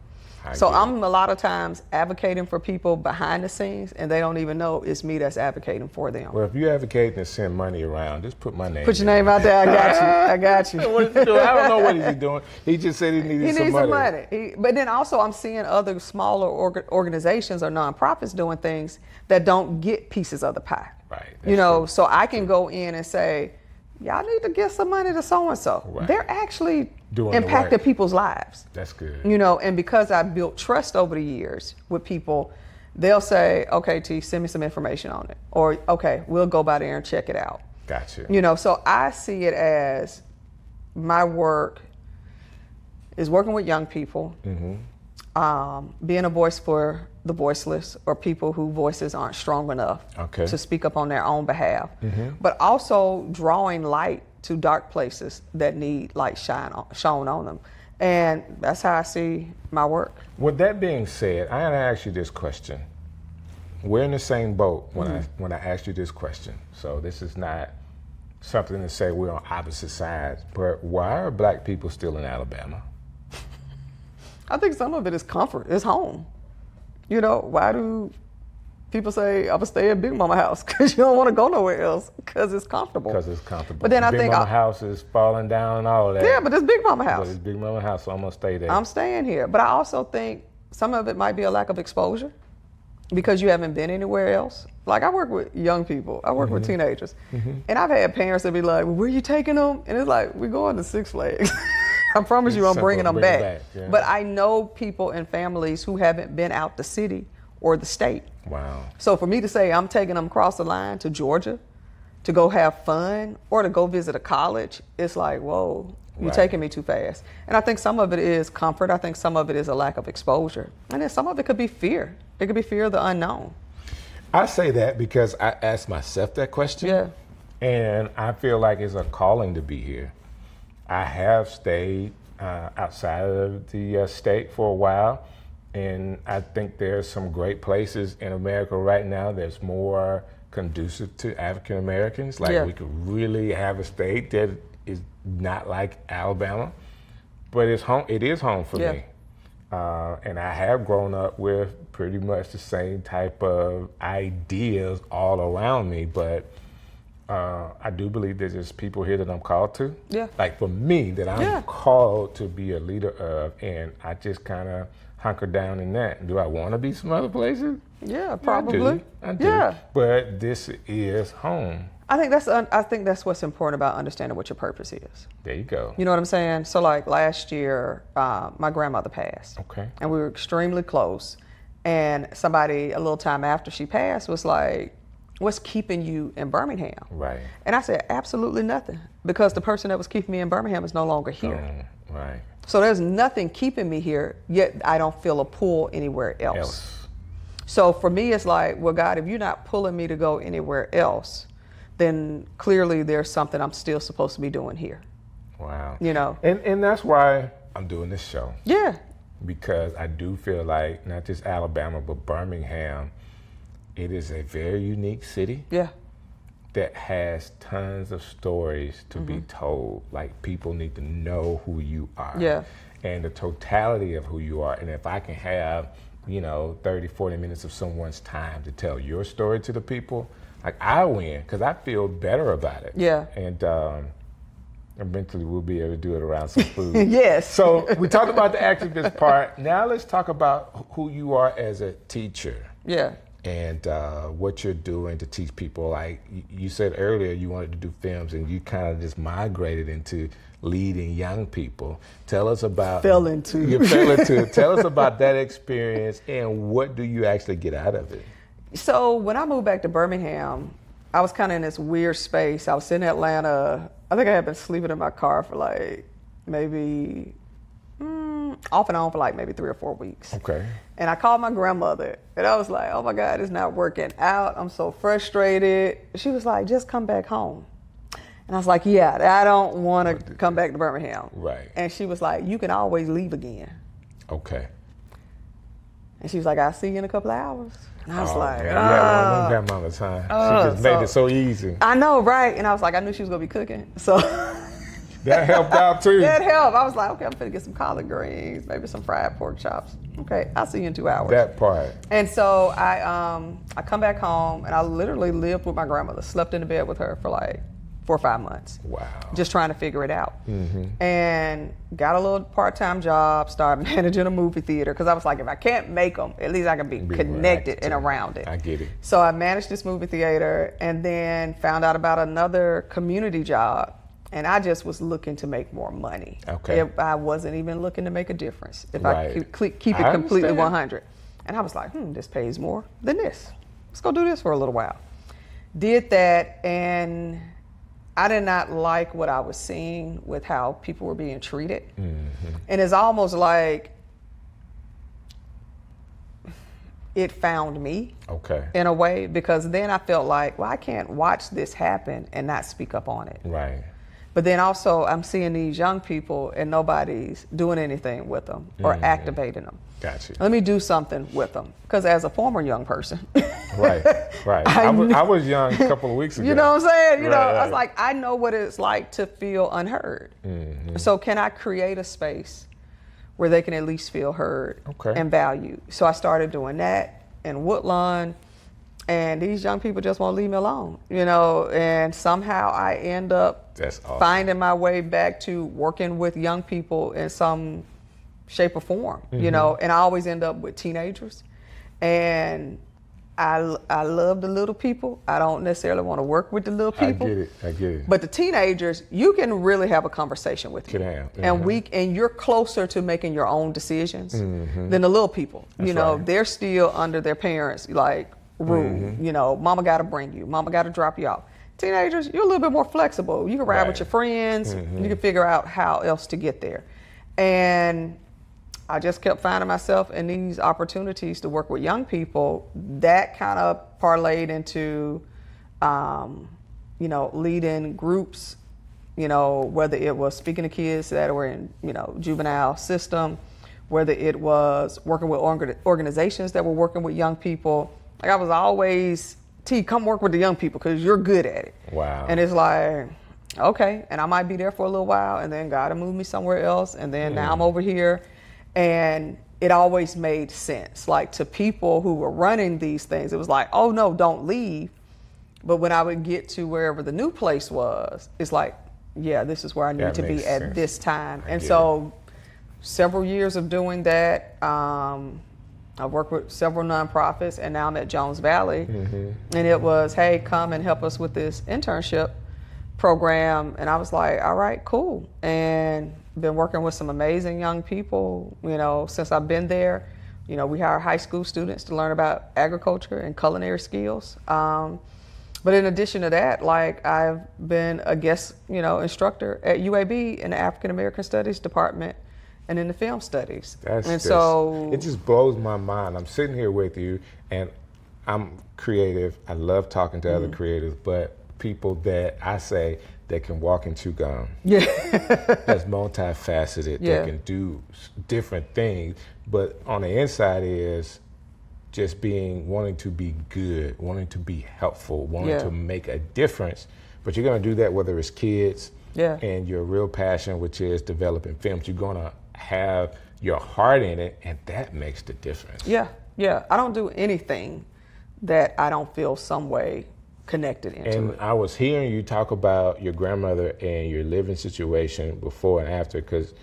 So I'm a lot of times advocating for people behind the scenes, and they don't even know it's me that's advocating for them. Well, if you're advocating to send money around, just put my name. Put your name out there. I got you. I got you. What is he doing? I don't know what he's doing. He just said he needed some money. But then also I'm seeing other smaller organizations or nonprofits doing things that don't get pieces of the pie. Right. You know, so I can go in and say, y'all need to give some money to so-and-so. Right. They're actually doing impacted people's lives. That's good. You know, and because I built trust over the years with people, they'll say, okay, T, send me some information on it. Or, okay, we'll go by there and check it out. Gotcha. You know, so I see it as my work is working with young people, being a voice for the voiceless or people whose voices aren't strong enough to speak up on their own behalf, but also drawing light to dark places that need light shone on them. And that's how I see my work. With that being said, I gotta ask you this question. We're in the same boat when I asked you this question. So this is not something to say we're on opposite sides, but why are black people still in Alabama? I think some of it is comfort, it's home. You know, why do people say, I'm gonna stay at Big Mama house? Because you don't want to go nowhere else, because it's comfortable. Because it's comfortable. But then I Big think Mama house is falling down and all of that. Yeah, but it's Big Mama house. But it's Big Mama house, so I'm gonna stay there. I'm staying here. But I also think some of it might be a lack of exposure because you haven't been anywhere else. Like I work with young people, I work with teenagers. And I've had parents that be like, well, where you taking them? And it's like, we're going to Six Flags. I promise you I'm bringing them back. Yeah. But I know people and families who haven't been out the city or the state. Wow. So for me to say I'm taking them across the line to Georgia to go have fun or to go visit a college, it's like, whoa, you're taking me too fast. And I think some of it is comfort. I think some of it is a lack of exposure. And then some of it could be fear. It could be fear of the unknown. I say that because I asked myself that question. Yeah. And I feel like it's a calling to be here. I have stayed outside of the state for a while, and I think there's some great places in America right now that's more conducive to African Americans. Like we could really have a state that is not like Alabama, but it's home. It is home for me, and I have grown up with pretty much the same type of ideas all around me, but. I do believe there's just people here that I'm called to. Yeah. Like for me, that I'm called to be a leader of, and I just kind of hunker down in that. Do I want to be some other places? Yeah, probably. I do. Yeah. But this is home. I think that's what's important about understanding what your purpose is. There you go. You know what I'm saying? So like last year, my grandmother passed. Okay. And we were extremely close. And somebody a little time after she passed was like, what's keeping you in Birmingham? Right. And I said, absolutely nothing. Because the person that was keeping me in Birmingham is no longer here. Right. So there's nothing keeping me here, yet I don't feel a pull anywhere else. So for me, it's like, well, God, if you're not pulling me to go anywhere else, then clearly there's something I'm still supposed to be doing here. Wow. You know? And that's why I'm doing this show. Yeah. Because I do feel like not just Alabama, but Birmingham, it is a very unique city. Yeah. That has tons of stories to be told. Like people need to know who you are. Yeah. And the totality of who you are. And if I can have, 30, 40 minutes of someone's time to tell your story to the people, like I win because I feel better about it. Yeah. And eventually we'll be able to do it around some food. Yes. So we talked about the activist part. Now let's talk about who you are as a teacher. Yeah. And what you're doing to teach people. Like you said earlier, you wanted to do films, and you kind of just migrated into leading young people. Tell us about fell into. Tell us about that experience, and what do you actually get out of it? So when I moved back to Birmingham, I was kind of in this weird space. I was in Atlanta. I think I had been sleeping in my car for like maybe off and on for like maybe 3 or 4 weeks. Okay. And I called my grandmother and I was like, oh my God, it's not working out. I'm so frustrated. She was like, just come back home. And I was like, yeah, I don't want to come back to Birmingham. Right. And she was like, you can always leave again. Okay. And she was like, I'll see you in a couple of hours. And I was like, man, yeah, that amount of time. She just made it so easy. I know, right? And I was like, I knew she was going to be cooking. So that helped out too. That helped. I was like, okay, I'm finna get some collard greens, maybe some fried pork chops. Okay, I'll see you in 2 hours. That part. And so I come back home and I literally lived with my grandmother, slept in the bed with her for like 4 or 5 months. Wow. Just trying to figure it out. And got a little part-time job, started managing a movie theater because I was like, if I can't make them, at least I can be connected and around it. I get it. So I managed this movie theater and then found out about another community job. And I just was looking to make more money. Okay. I wasn't even looking to make a difference if Right. I could keep it completely 100. And I was like, this pays more than this. Let's go do this for a little while. Did that, and I did not like what I was seeing with how people were being treated. And it's almost like it found me in a way, because then I felt like, well, I can't watch this happen and not speak up on it. Right. But then also I'm seeing these young people and nobody's doing anything with them or activating them. Gotcha. Let me do something with them. Because as a former young person. Right. I was young a couple of weeks ago. You know what I'm saying? Right. I was like, I know what it's like to feel unheard. So can I create a space where they can at least feel heard and valued? So I started doing that in Woodlawn. And these young people just won't leave me alone, and somehow I end up finding my way back to working with young people in some shape or form, and I always end up with teenagers. And I love the little people. I don't necessarily want to work with the little people. I get it. But the teenagers, you can really have a conversation with them. And you're closer to making your own decisions than the little people. Right. They're still under their parents, like, rule. Mama got to bring you. Mama got to drop you off. Teenagers, you're a little bit more flexible. You can ride with your friends. You can figure out how else to get there. And I just kept finding myself in these opportunities to work with young people. That kind of parlayed into, leading groups, whether it was speaking to kids that were in, juvenile system, whether it was working with organizations that were working with young people. Like I was always, T, come work with the young people because you're good at it. Wow. And it's like, okay, and I might be there for a little while, and then God will move me somewhere else, and then now I'm over here. And it always made sense. Like to people who were running these things, it was like, oh no, don't leave. But when I would get to wherever the new place was, it's like, yeah, this is where I need to be at this time. And so several years of doing that, I've worked with several nonprofits, and now I'm at Jones Valley. And it was, hey, come and help us with this internship program. And I was like, all right, cool. And been working with some amazing young people, since I've been there. We hire high school students to learn about agriculture and culinary skills. But in addition to that, like I've been a guest, instructor at UAB in the African American Studies department and in the film studies. It just blows my mind. I'm sitting here with you, and I'm creative. I love talking to other creatives, but people that I say that can walk and chew gum. That's multifaceted, that can do different things, but on the inside is just wanting to be good, wanting to be helpful, wanting to make a difference. But you're going to do that whether it's kids and your real passion, which is developing films. You're going to have your heart in it, and that makes the difference. Yeah. I don't do anything that I don't feel some way connected into and it. I was hearing you talk about your grandmother and your living situation before and after, because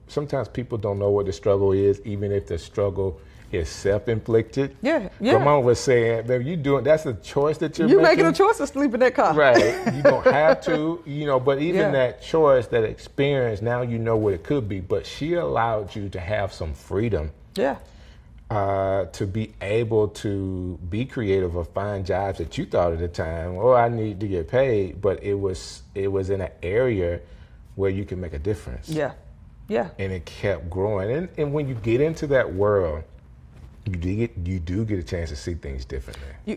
sometimes people don't know what the struggle is, even if the struggle is self-inflicted. Yeah. Grandma was saying, baby, that's a choice that you're making a choice to sleep in that car. Right. You don't have to, but even that choice, that experience, now you know what it could be. But she allowed you to have some freedom. Yeah. to be able to be creative or find jobs that you thought at the time, oh, I need to get paid, but it was in an area where you can make a difference. Yeah. And it kept growing. And when you get into that world, you do get a chance to see things differently.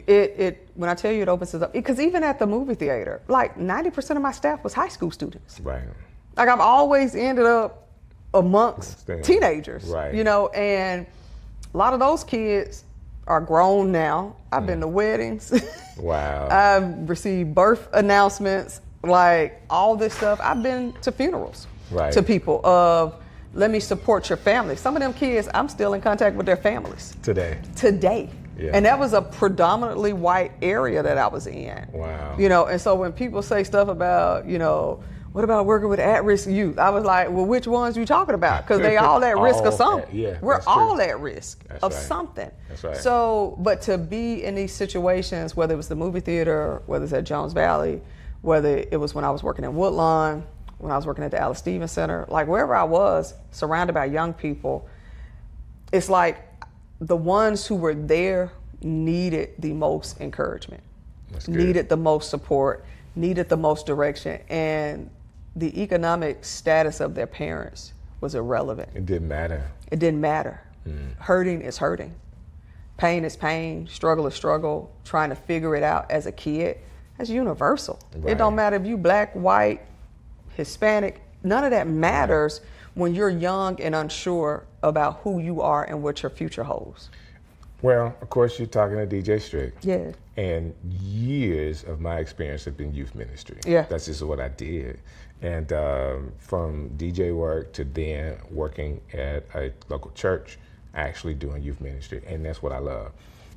When I tell you it opens it up, because even at the movie theater, like 90% of my staff was high school students. Right. Like I've always ended up amongst teenagers, right. You know, and a lot of those kids are grown now. I've been to weddings. Wow. I've received birth announcements, like all this stuff. I've been to funerals, right. To people of, let me support your family. Some of them kids, I'm still in contact with their families. Today. Yeah. And that was a predominantly white area that I was in. Wow. You know, and so when people say stuff about, you know, what about working with at-risk youth? I was like, well, which ones are you talking about? Because they all at risk of something. We're all at risk of something. That's right. So, but to be in these situations, whether it was the movie theater, whether it's at Jones Valley, whether it was when I was working in Woodlawn, when I was working at the Alice Stevens Center, like wherever I was, surrounded by young people, it's like the ones who were there needed the most encouragement, needed the most support, needed the most direction, and the economic status of their parents was irrelevant. It didn't matter. It didn't matter. Hurting is hurting. Pain is pain. Struggle is struggle. Trying to figure it out as a kid, that's universal. Right. It don't matter if you black, white, Hispanic, none of that matters when you're young and unsure about who you are and what your future holds. Well, of course, you're talking to DJ Strick. Yeah. And years of my experience have been youth ministry. Yeah. That's just what I did. And from DJ work to then working at a local church, actually doing youth ministry. And that's what I love.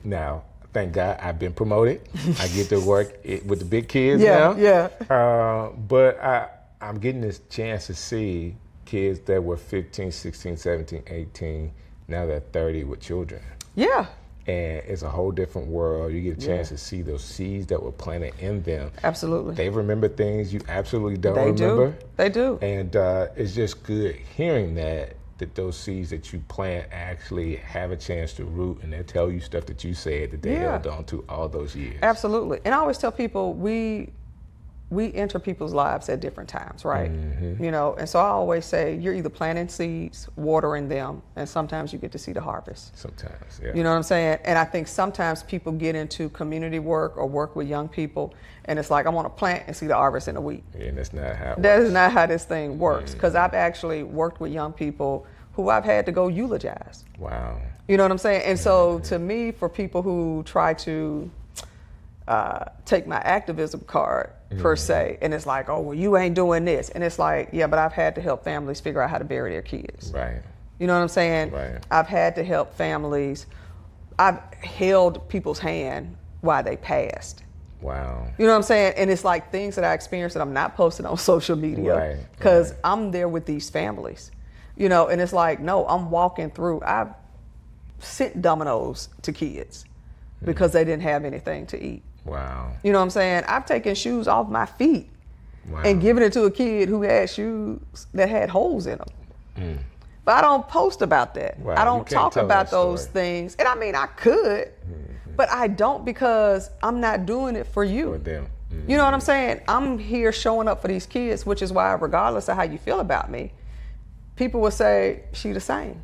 Now, thank God I've been promoted. I get to work with the big kids now. But I'm getting this chance to see kids that were 15, 16, 17, 18, now they're 30 with children. Yeah. And it's a whole different world. You get a chance to see those seeds that were planted in them. Absolutely. They remember things you absolutely don't remember. They do. And it's just good hearing that those seeds that you plant actually have a chance to root, and they tell you stuff that you said that they held on to all those years. Absolutely. And I always tell people we enter people's lives at different times, right? Mm-hmm. You know, and so I always say you're either planting seeds, watering them, and sometimes you get to see the harvest. Sometimes, yeah. You know what I'm saying? And I think sometimes people get into community work or work with young people, and it's like, I want to plant and see the harvest in a week. Yeah, and that's not how it That works. is not how this thing works, because I've actually worked with young people who I've had to go eulogize. Wow. You know what I'm saying? And so to me, for people who try to take my activism card, per se, and it's like, oh, well, you ain't doing this. And it's like, yeah, but I've had to help families figure out how to bury their kids. Right. You know what I'm saying? Right. I've had to help families. I've held people's hand while they passed. Wow. You know what I'm saying? And it's like things that I experienced that I'm not posting on social media because I'm there with these families. You know, and it's like, no, I'm walking through. I've sent dominoes to kids because they didn't have anything to eat. Wow. You know what I'm saying? I've taken shoes off my feet and given it to a kid who had shoes that had holes in them. But I don't post about that. Wow. I don't talk about those things. And I mean, I could, but I don't, because I'm not doing it for you. For them. You know what I'm saying? I'm here showing up for these kids, which is why, regardless of how you feel about me, people will say, she the same.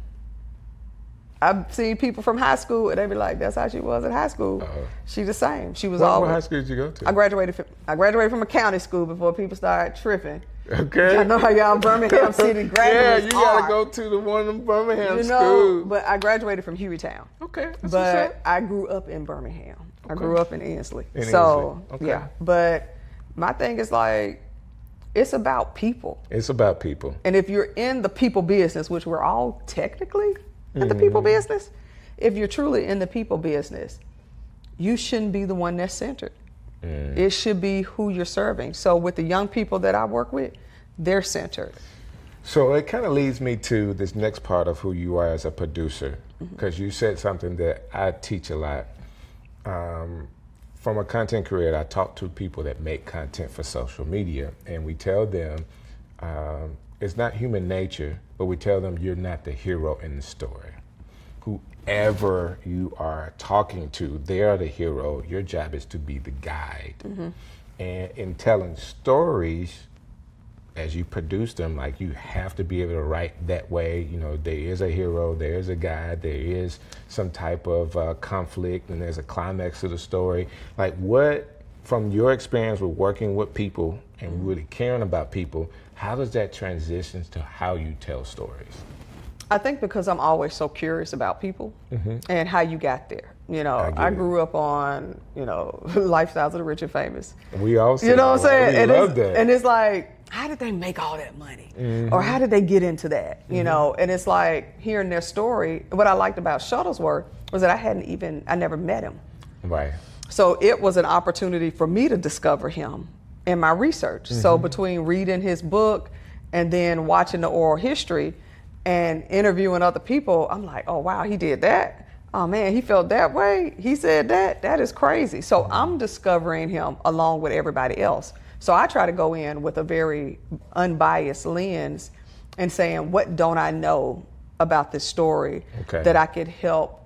I've seen people from high school, and they be like, "That's how she was at high school. She the same. She was always." What high school did you go to? I graduated from a county school before people started tripping. Okay. I know how y'all Birmingham City graduates you gotta are. go to the one of them Birmingham You know, schools. but I graduated from Hueytown. Okay. That's But I grew up in Birmingham. I grew up in Inslee. Okay. Yeah. But my thing is like, it's about people. It's about people. And if you're in the people business, which we're all technically in the people business, if you're truly in the people business, you shouldn't be the one that's centered. It should be who you're serving. So with the young people that I work with, they're centered. So it kind of leads me to this next part of who you are as a producer, because you said something that I teach a lot. From a content creator, I talk to people that make content for social media, and we tell them it's not human nature, but we tell them you're not the hero in the story. whoever you are talking to, they are the hero. Your job is to be the guide. And in telling stories, as you produce them, like, you have to be able to write that way. You know, there is a hero, there is a guide, there is some type of conflict, and there's a climax to the story. Like, what, from your experience with working with people and really caring about people, how does that transition to how you tell stories? I think because I'm always so curious about people and how you got there. You know, I grew up on, you know, Lifestyles of the Rich and Famous. We all say, you know what I'm saying? We love that. And it's like, how did they make all that money? Or how did they get into that? You know, and it's like hearing their story. What I liked about Shuttlesworth was that I never met him. Right. So it was an opportunity for me to discover him in my research. So between reading his book and then watching the oral history and interviewing other people, I'm like, oh wow, he did that. Oh man, he felt that way. He said that. That is crazy. So I'm discovering him along with everybody else. So I try to go in with a very unbiased lens and saying, what don't I know about this story that I could help,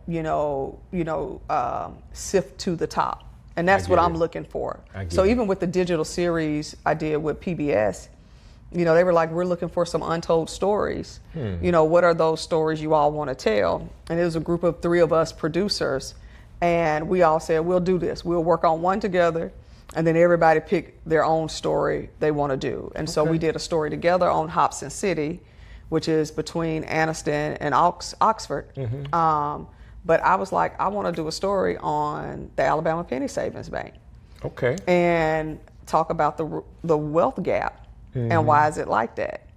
sift to the top. And that's what I'm looking for. So even with the digital series I did with PBS, you know, they were like, we're looking for some untold stories. You know, what are those stories you all want to tell? And it was a group of 3 of us producers. And we all said, we'll do this. We'll work on one together. And then everybody picked their own story they want to do. And so we did a story together on Hobson City, which is between Anniston and Oxford. But I was like, I want to do a story on the Alabama Penny Savings Bank. Okay. And talk about the wealth gap. And why is it like that?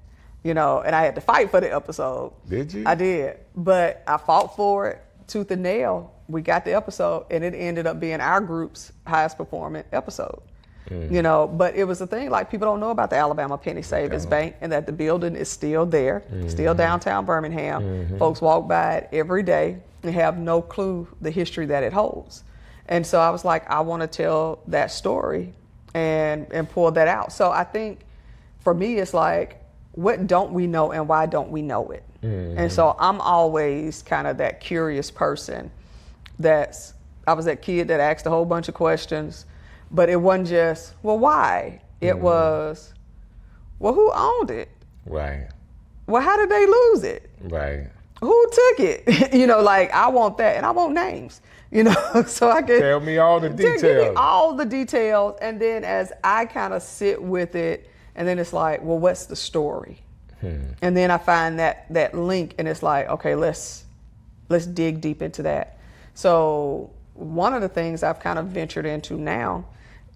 You know, and I had to fight for the episode. Did you? I did. But I fought for it tooth and nail. We got the episode, and it ended up being our group's highest performing episode. You know, but it was a thing, like, people don't know about the Alabama Penny Savings Bank, and that the building is still there, still downtown Birmingham. Folks walk by it every day and have no clue the history that it holds. And so I was like, I want to tell that story and pull that out. So I think for me, it's like, what don't we know and why don't we know it? And so I'm always kind of that curious person. I was that kid that asked a whole bunch of questions, but it wasn't just, well, why? It was, well, who owned it? Right. Well, how did they lose it? Right. Who took it? You know, like, I want that, and I want names, you know, so I can tell me all the details. Give me all the details, and then as I kind of sit with it, and then it's like, well, what's the story? And then I find that link, and it's like, okay, let's dig deep into that. So one of the things I've kind of ventured into now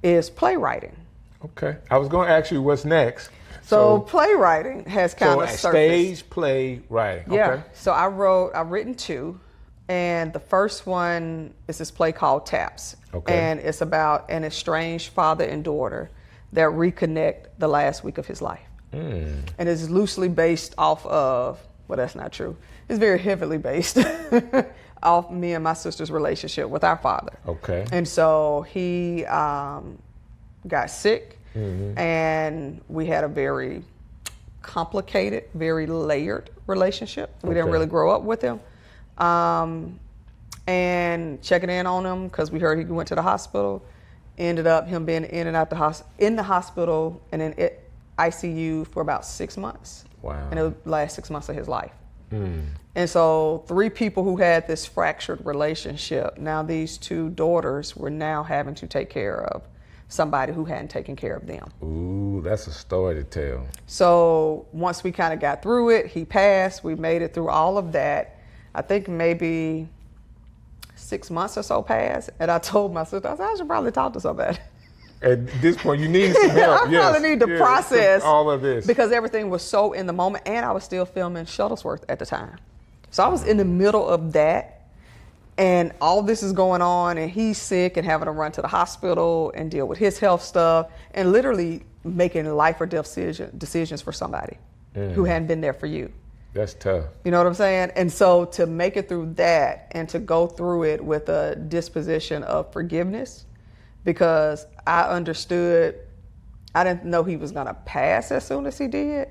is playwriting. Okay. I was going to ask you what's next. So playwriting has kind of surfaced. Stage play writing. Yeah. Okay. So I've written 2, and the first one is this play called Taps. Okay. And it's about an estranged father and daughter that reconnect the last week of his life. And it's loosely based off of, well, that's not true. It's very heavily based off me and my sister's relationship with our father. Okay. And so he got sick, and we had a very complicated, very layered relationship. We didn't really grow up with him. And checking in on him because we heard he went to the hospital. Ended up him being in and out in the hospital and in ICU for about 6 months. Wow. And it was the last 6 months of his life. And so 3 people who had this fractured relationship, now these 2 daughters were now having to take care of somebody who hadn't taken care of them. Ooh, that's a story to tell. So once we kind of got through it, he passed, we made it through all of that. I think maybe 6 months or so passed, and I told my sister, I should probably talk to somebody. At this point, you need some help. I probably need to process all of this because everything was so in the moment, and I was still filming Shuttlesworth at the time. So I was in the middle of that, and all this is going on, and he's sick and having to run to the hospital and deal with his health stuff, and literally making life or death decisions for somebody who hadn't been there for you. That's tough. You know what I'm saying? And so to make it through that and to go through it with a disposition of forgiveness, because I understood, I didn't know he was gonna pass as soon as he did,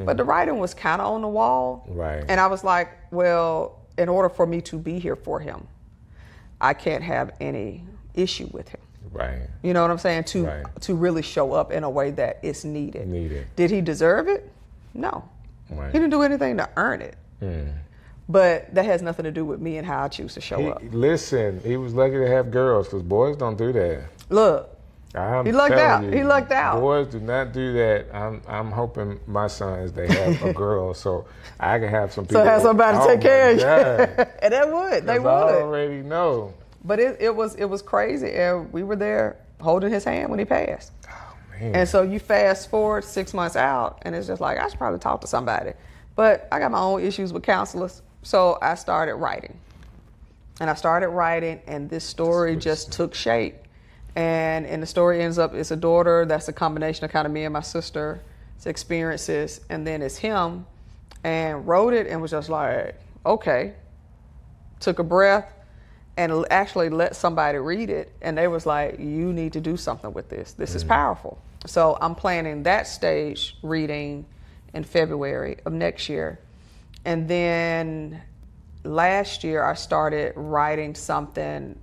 but the writing was kind of on the wall. Right. And I was like, well, in order for me to be here for him, I can't have any issue with him. Right. You know what I'm saying? To really show up in a way that it's needed. Needed. Did he deserve it? No. Right. He didn't do anything to earn it. But that has nothing to do with me and how I choose to show up. Listen, he was lucky to have girls because boys don't do that. Look, he lucked out. You, he lucked out. Boys do not do that. I'm hoping my sons, they have a girl so I can have some people. So have somebody to take care of you. And they would. They would. I already know. But it was crazy. And we were there holding his hand when he passed. Oh, man. And so you fast forward 6 months out and it's just like, I should probably talk to somebody. But I got my own issues with counselors. So I started writing. And this story just took shape. And the story ends up, it's a daughter that's a combination of kind of me and my sister's experiences. And then it's him, and wrote it and was just like, okay. Took a breath and actually let somebody read it. And they was like, you need to do something with this. This is powerful. So I'm planning that stage reading in February of next year. And then last year I started writing something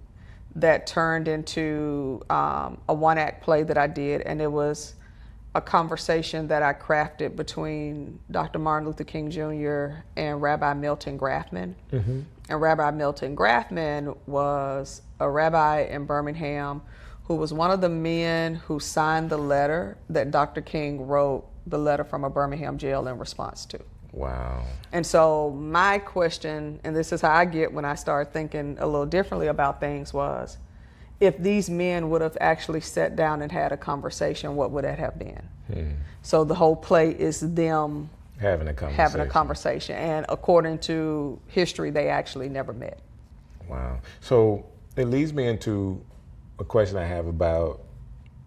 that turned into a one-act play that I did, and it was a conversation that I crafted between Dr. Martin Luther King Jr. and Rabbi Milton Grafman. And Rabbi Milton Grafman was a rabbi in Birmingham who was one of the men who signed the letter that Dr. King wrote, the letter from a Birmingham jail in response to. Wow. And so my question, and this is how I get when I start thinking a little differently about things, was if these men would have actually sat down and had a conversation, what would that have been? So the whole play is them having a conversation. And according to history, they actually never met. Wow. So it leads me into a question I have about,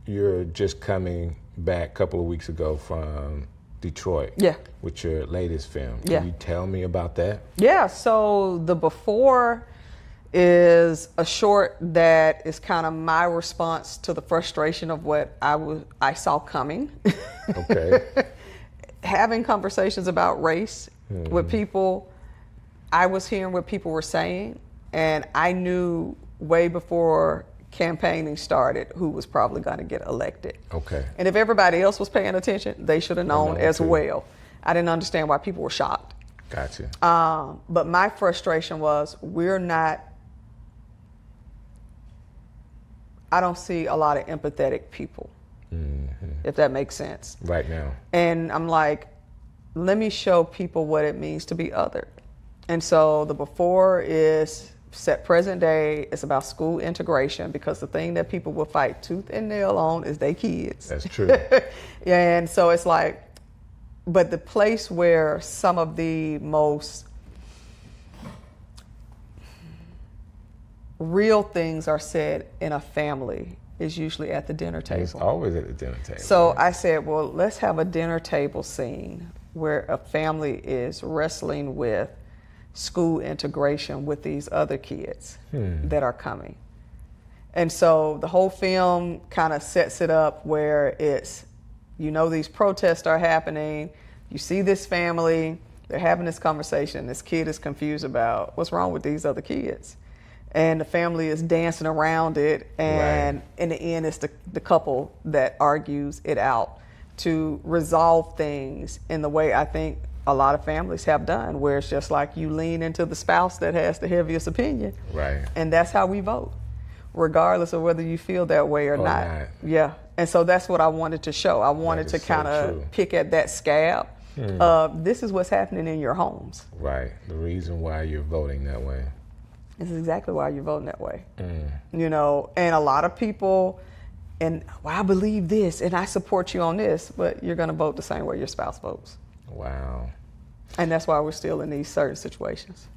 you're just coming back a couple of weeks ago from Detroit. Yeah. With your latest film. Yeah. Can you tell me about that? Yeah, so the before is a short that is kind of my response to the frustration of what I saw coming. Okay. Having conversations about race with people, I was hearing what people were saying, and I knew way before campaigning started who was probably going to get elected. Okay. And if everybody else was paying attention, they should have known as too. well. I didn't understand why people were shocked. Gotcha. But my frustration was I don't see a lot of empathetic people, if that makes sense. Right now. And I'm like, let me show people what it means to be othered. And so the before is set present day. It's about school integration, because the thing that people will fight tooth and nail on is their kids. That's true. And so it's like, but the place where some of the most real things are said in a family is usually at the dinner table. It's always at the dinner table. So I said, well, let's have a dinner table scene where a family is wrestling with school integration with these other kids that are coming. And so the whole film kind of sets it up where it's, these protests are happening, you see this family, they're having this conversation, this kid is confused about what's wrong with these other kids. And the family is dancing around it, and in the end, it's the couple that argues it out to resolve things in the way I think a lot of families have done, where it's just like you lean into the spouse that has the heaviest opinion. Right. And that's how we vote, regardless of whether you feel that way or not. Yeah. And so that's what I wanted to show. I wanted to kind of pick at that scab. This is what's happening in your homes. Right. The reason why you're voting that way. This is exactly why you're voting that way. And a lot of people, and well, I believe this and I support you on this, but you're going to vote the same way your spouse votes. Wow. And that's why we're still in these certain situations.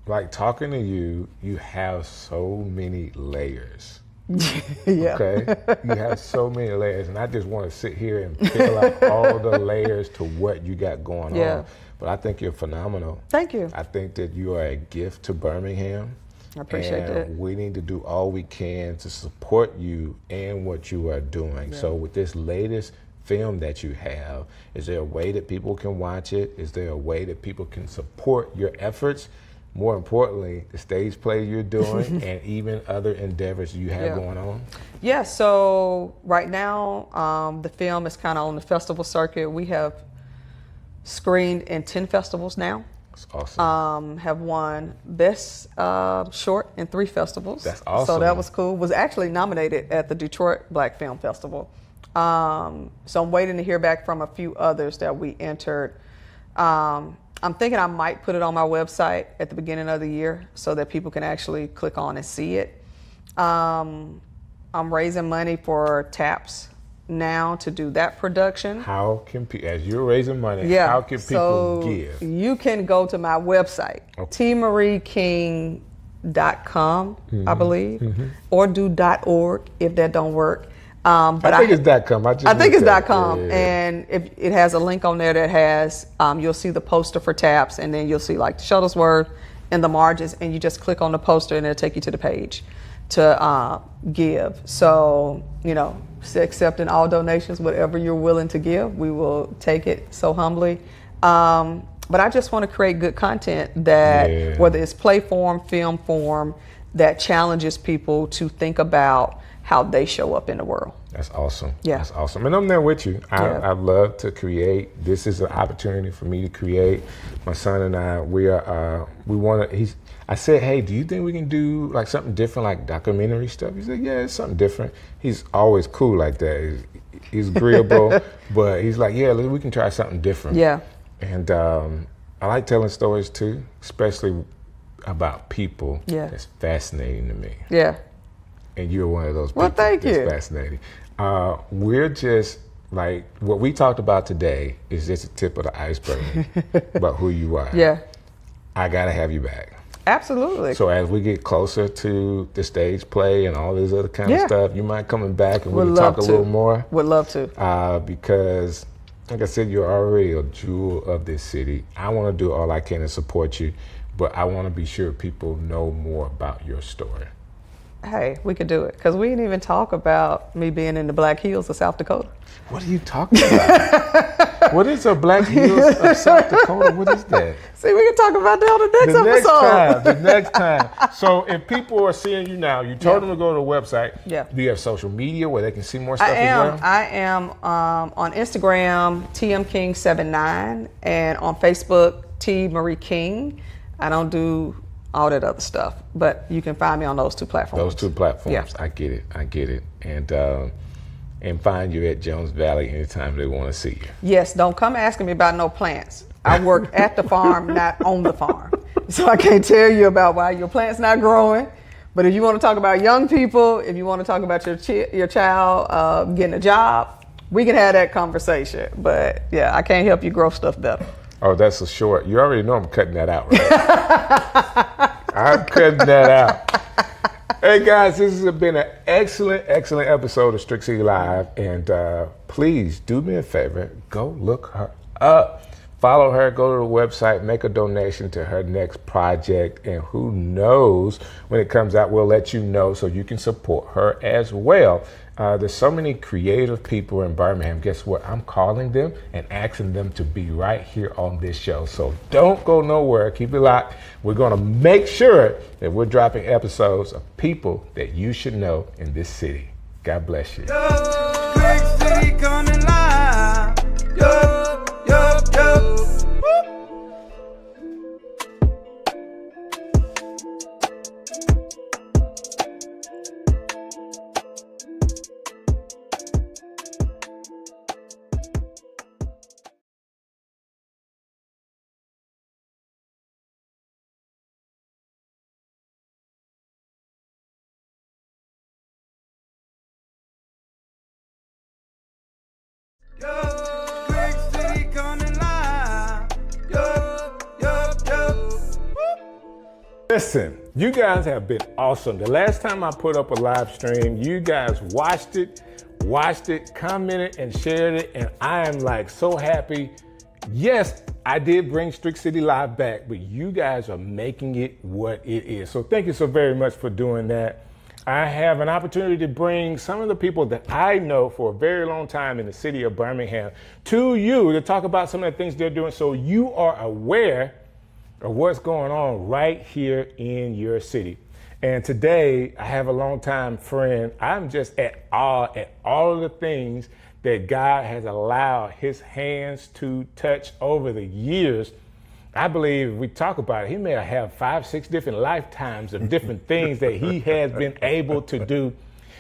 Like talking to you, you have so many layers. Yeah. Okay? You have so many layers, and I just want to sit here and fill out all the layers to what you got going on. But I think you're phenomenal. Thank you. I think that you are a gift to Birmingham. I appreciate that. We need to do all we can to support you and what you are doing. Yeah. So with this latest film that you have, is there a way that people can watch it? Is there a way that people can support your efforts? more importantly, the stage play you're doing and even other endeavors you have going on? Yeah, so right now, the film is kind of on the festival circuit. We have screened in 10 festivals now. That's awesome. Have won Best Short in 3 festivals. That's awesome. So that was cool. Was actually nominated at the Detroit Black Film Festival. So I'm waiting to hear back from a few others that we entered. I'm thinking I might put it on my website at the beginning of the year so that people can actually click on and see it. I'm raising money for TAPS now to do that production. How can people, as you're raising money, how can people give? You can go to my website, tmarieking.com, I believe, or do .org if that don't work. But I think it's .com. I think it's .com, and if it has a link on there that has, you'll see the poster for TAPS, and then you'll see like the Shuttlesworth and the margins, and you just click on the poster, and it'll take you to the page to give. So, accepting all donations, whatever you're willing to give, we will take it so humbly. But I just want to create good content that, whether it's play form, film form, that challenges people to think about how they show up in the world. That's awesome. Yeah. That's awesome. And I'm there with you. I love to create. This is an opportunity for me to create. My son and I, I said, hey, do you think we can do like something different, like documentary stuff? He said, yeah, it's something different. He's always cool like that. He's agreeable, but he's like, yeah, we can try something different. Yeah. And I like telling stories too, especially about people. Yeah. That's fascinating to me. Yeah. And you're one of those people. Well, thank you. That's fascinating. We're just like, what we talked about today is just the tip of the iceberg about who you are. Yeah. I gotta have you back. Absolutely. So as we get closer to the stage play and all this other kind of stuff, you mind coming back and we can talk a little more? Would love to. Because, like I said, you're already a jewel of this city. I want to do all I can to support you, but I want to be sure people know more about your story. Hey, we could do it, because we didn't even talk about me being in the Black Hills of South Dakota. What are you talking about? What is a Black Hills of South Dakota? What is that? See, we can talk about that on the next episode. The next time. So if people are seeing you now, you told them to go to the website. Yeah. Do you have social media where they can see more stuff as well? I am on Instagram, tmking79, and on Facebook, T Marie King. I don't do all that other stuff, but you can find me on those 2 platforms. Those 2 platforms. Yeah. I get it. And find you at Jones Valley anytime they want to see you. Yes, don't come asking me about no plants. I work at the farm, not on the farm. So I can't tell you about why your plant's not growing. But if you want to talk about young people, if you want to talk about your child getting a job, we can have that conversation. But yeah, I can't help you grow stuff better. Oh, that's a short. You already know I'm cutting that out, right? I'm cutting that out. Hey guys, this has been an excellent episode of Strick City Live, and please do me a favor, go look her up. Follow her, go to the website, make a donation to her next project, and who knows, when it comes out, we'll let you know so you can support her as well. There's so many creative people in Birmingham. Guess what? I'm calling them and asking them to be right here on this show. So don't go nowhere. Keep it locked. We're going to make sure that we're dropping episodes of people that you should know in this city. God bless you. Strick City coming live. Yo, yo, yo. Strick City coming live. Yo, yo, yo. Listen, you guys have been awesome. The last time I put up a live stream, you guys watched it, commented, and shared it, and I am like so happy. Yes, I did bring Strick City Live back, but you guys are making it what it is. So thank you so very much for doing that. I have an opportunity to bring some of the people that I know for a very long time in the city of Birmingham to you to talk about some of the things they're doing so you are aware of what's going on right here in your city. And today, I have a longtime friend. I'm just at awe at all of the things that God has allowed his hands to touch over the years. I believe if we talk about it, he may have 5, 6 different lifetimes of different things that he has been able to do.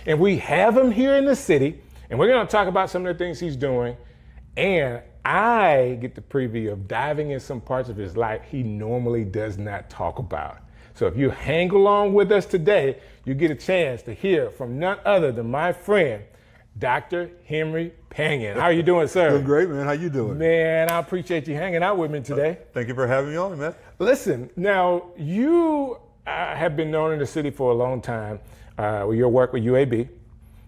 And we have him here in the city, and we're going to talk about some of the things he's doing. And I get the preview of diving in some parts of his life he normally does not talk about. So if you hang along with us today, you get a chance to hear from none other than my friend, Dr. Henry Pangan. How are you doing, sir? Doing great, man. How you doing? Man, I appreciate you hanging out with me today. Thank you for having me on, man. Listen, now you have been known in the city for a long time with your work with UAB.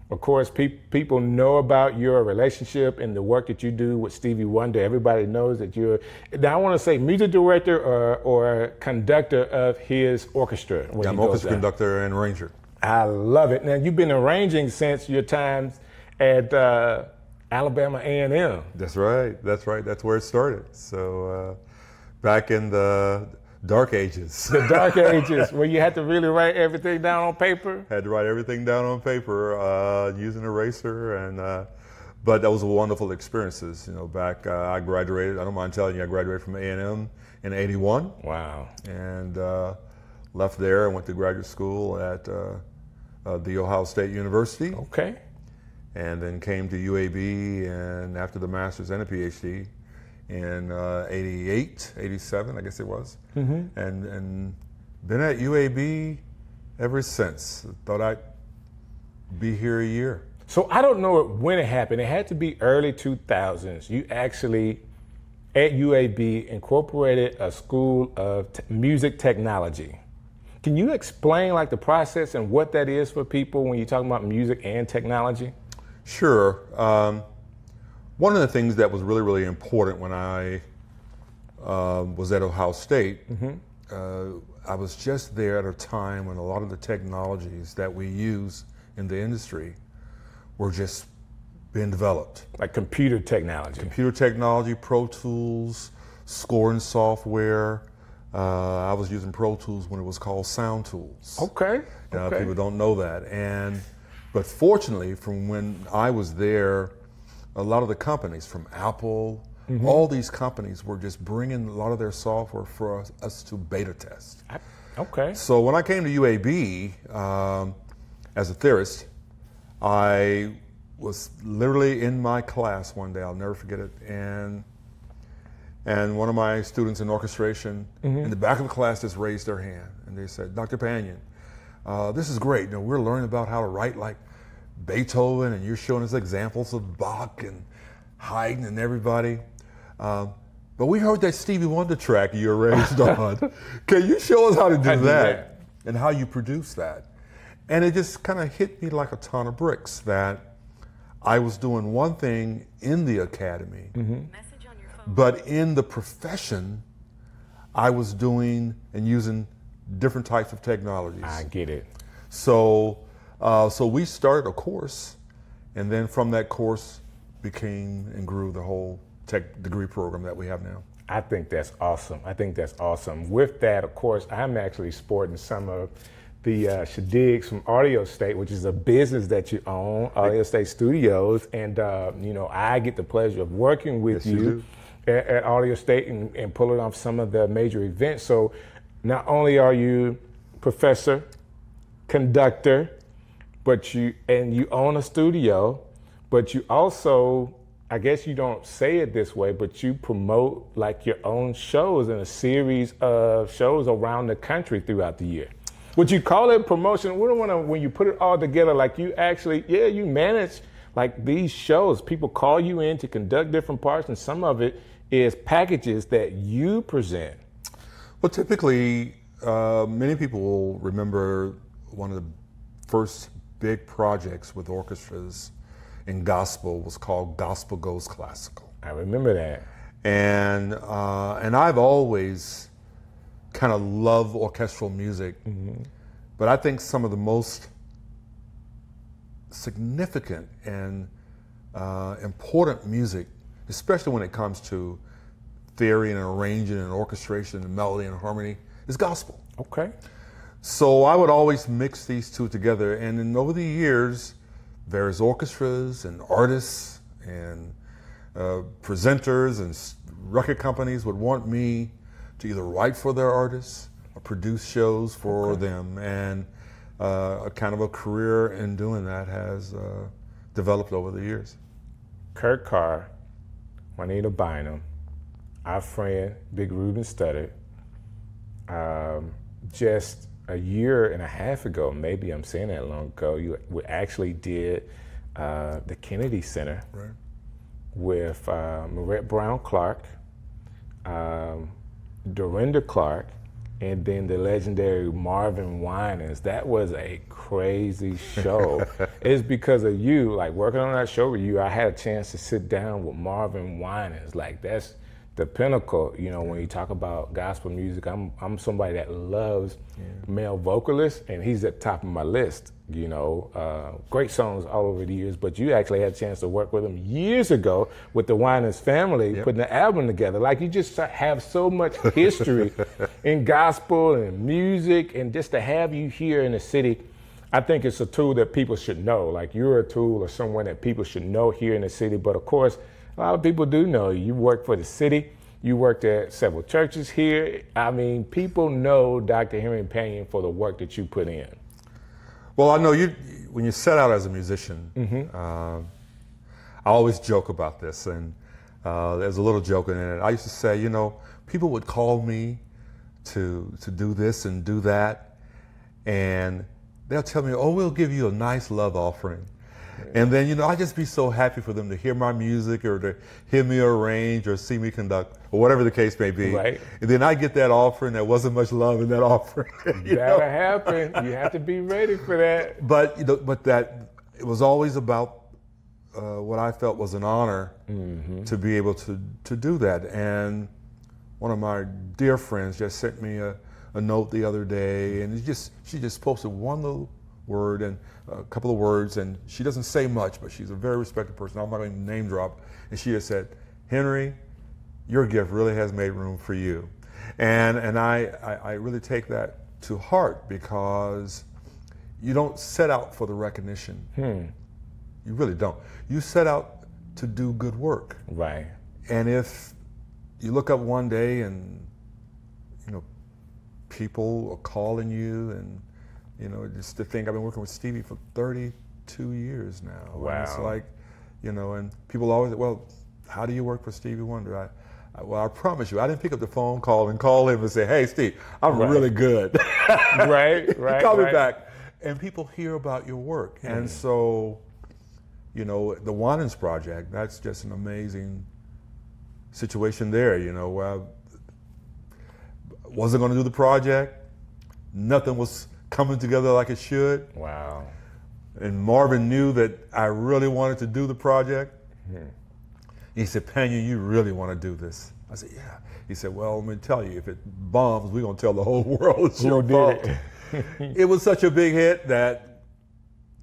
Of course, people know about your relationship and the work that you do with Stevie Wonder. Everybody knows that you're, now I want to say music director or conductor of his orchestra. Yeah, I'm orchestra conductor and arranger. I love it. Now, you've been arranging since your times at Alabama A&M. That's right. That's right. That's where it started. So back in the dark ages. The dark ages, where you had to really write everything down on paper? Had to write everything down on paper using an eraser. But that was wonderful experiences. You know, back I graduated, I don't mind telling you, I graduated from A&M in '81. Wow. And left there and went to graduate school at the Ohio State University. Okay. And then came to UAB, and after the master's and a PhD in 88, 87, I guess it was. Mm-hmm. And been at UAB ever since. Thought I'd be here a year. So I don't know when it happened. It had to be early 2000s. You actually, at UAB, incorporated a school of music technology. Can you explain like the process and what that is for people when you're talking about music and technology? Sure. One of the things that was really, really important when I was at Ohio State, I was just there at a time when a lot of the technologies that we use in the industry were just being developed. Like computer technology. Computer technology, Pro Tools, scoring software. I was using Pro Tools when it was called Sound Tools. Okay. People don't know that. But fortunately, from when I was there, a lot of the companies from Apple, all these companies were just bringing a lot of their software for us to beta test. Okay. So when I came to UAB as a theorist, I was literally in my class one day, I'll never forget it, and one of my students in orchestration in the back of the class just raised their hand and they said, Dr. Pangan, this is great. You know, we're learning about how to write like Beethoven, and you're showing us examples of Bach and Haydn and everybody. But we heard that Stevie Wonder track you arranged on. Can you show us how to do that and how you produce that? And it just kind of hit me like a ton of bricks that I was doing one thing in the academy, but in the profession, I was doing and using different types of technologies. I get it. So we started a course, and then from that course became and grew the whole tech degree program that we have now. I think that's awesome. With that, of course, I'm actually sporting some of the Shadigs from Audio State, which is a business that you own, Audio State Studios, and I get the pleasure of working with you at Audio State and pulling off some of the major events. So not only are you professor, conductor, but you own a studio, but you also, I guess you don't say it this way, but you promote like your own shows and a series of shows around the country throughout the year. Would you call it promotion? We don't want to, when you put it all together, like you actually, you manage like these shows. People call you in to conduct different parts, and some of it is packages that you present. Well, typically, many people will remember one of the first big projects with orchestras in gospel was called Gospel Goes Classical. I remember that. And I've always kind of loved orchestral music, but I think some of the most significant and important music, especially when it comes to theory and arranging and orchestration and melody and harmony is gospel. Okay. So I would always mix these two together, and then over the years, various orchestras and artists and presenters and record companies would want me to either write for their artists or produce shows for them, and a kind of a career in doing that has developed over the years. Kurt Carr, Juanita Bynum, our friend Big Ruben Studdard, just a year and a half ago, maybe I'm saying that long ago, we actually did the Kennedy Center with Marette Brown Clark, Dorinda Clark, and then the legendary Marvin Winans. That was a crazy show. It's because of you, like working on that show with you, I had a chance to sit down with Marvin Winans. Like that's the pinnacle, you know, when you talk about gospel music. I'm somebody that loves male vocalists, and he's at the top of my list, you know. Great songs all over the years, but you actually had a chance to work with him years ago with the Winans family, putting the album together. Like, you just have so much history in gospel and music, and just to have you here in the city, I think it's a tool that people should know. Like, you're a tool or someone that people should know here in the city. But of course, a lot of people do know you. You work for the city. You worked at several churches here. I mean, people know Dr. Henry Panion for the work that you put in. Well, I know you, when you set out as a musician, I always joke about this, and there's a little joke in it. I used to say, you know, people would call me to do this and do that, and they'll tell me, oh, we'll give you a nice love offering. And then, you know, I'd just be so happy for them to hear my music or to hear me arrange or see me conduct or whatever the case may be. Right. And then I get that offering. There wasn't much love in that offering. That'll happen. You have to be ready for that. But, you know, but that it was always about what I felt was an honor to be able to do that. And one of my dear friends just sent me a note the other day, and she just posted one little word and a couple of words, and she doesn't say much, but she's a very respected person. I'm not going to name drop. And she just said, Henry, your gift really has made room for you. And I really take that to heart, because you don't set out for the recognition. You really don't. You set out to do good work. Right. And if you look up one day and, you know, people are calling you, and you know, just to think, I've been working with Stevie for 32 years now. Wow. And it's like, you know, and people always, well, how do you work for Stevie Wonder? Well, I promise you, I didn't pick up the phone call and call him and say, hey, Steve, I'm really good. Right. Call me back. And people hear about your work. And so, you know, the Winans Project, that's just an amazing situation there, you know, where I wasn't going to do the project. Nothing was coming together like it should. Wow. And Marvin knew that I really wanted to do the project. He said, Panion, you really want to do this? I said, yeah. He said, well, let me tell you, if it bombs, we're going to tell the whole world it's your fault. It was such a big hit that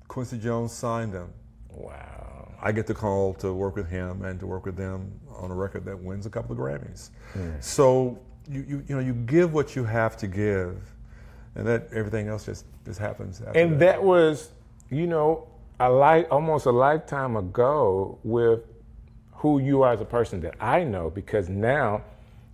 Quincy Jones signed him. Wow. I get the call to work with him and to work with them on a record that wins a couple of Grammys. So you know, you give what you have to give, and that everything else just happens after And that was, you know, almost a lifetime ago with who you are as a person that I know, because now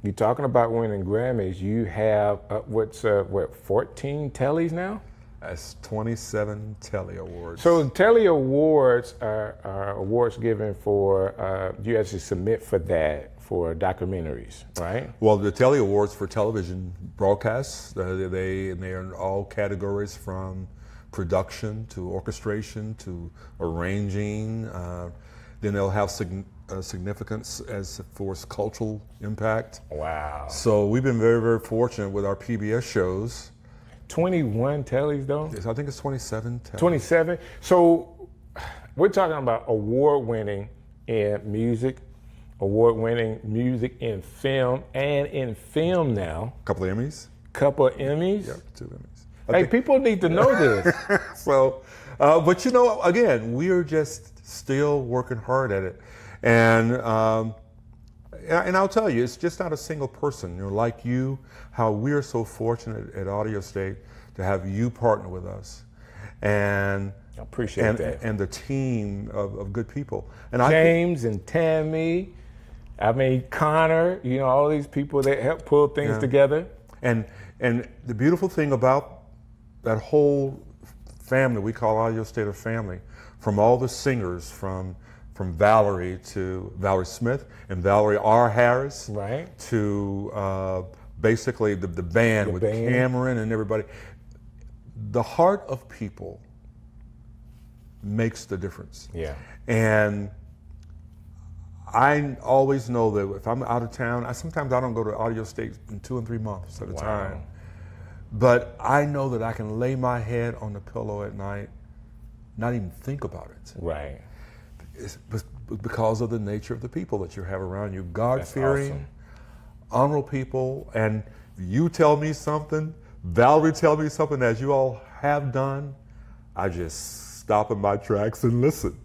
you're talking about winning Grammys. You have upwards of 14 Tellys now? That's 27 Telly Awards. So Telly Awards are awards given for, you actually submit for that, for documentaries, right? Well, the Telly Awards for television broadcasts, they are in all categories, from production to orchestration to arranging. Then they'll have significance as for its cultural impact. Wow. So we've been very, very fortunate with our PBS shows. 21 Tellys though? I think it's 27 Tellys. 27? So we're talking about award-winning in music, award-winning music in film, and in film now. Couple of Emmys. Couple of Emmys? Yep, 2 Emmys. Hey, people need to know this. So, but you know, again, we are just still working hard at it. And And I'll tell you, it's just not a single person. You know, like you, how we're so fortunate at Audio State to have you partner with us, and I appreciate that, and the team of good people. And James and Tammy, I mean Connor, you know, all these people that help pull things together. And the beautiful thing about that whole family, we call Audio State a family, from all the singers, from Valerie to Valerie Smith and Valerie R. Harris, right, to basically the band with Cameron and everybody. The heart of people makes the difference. Yeah. And I always know that if I'm out of town, sometimes I don't go to Audio State in 2 and 3 months at a time. But I know that I can lay my head on the pillow at night, not even think about it. Right. It's because of the nature of the people that you have around you. God-fearing, honorable people. And you tell me something, Valerie tell me something, as you all have done, I just stop in my tracks and listen.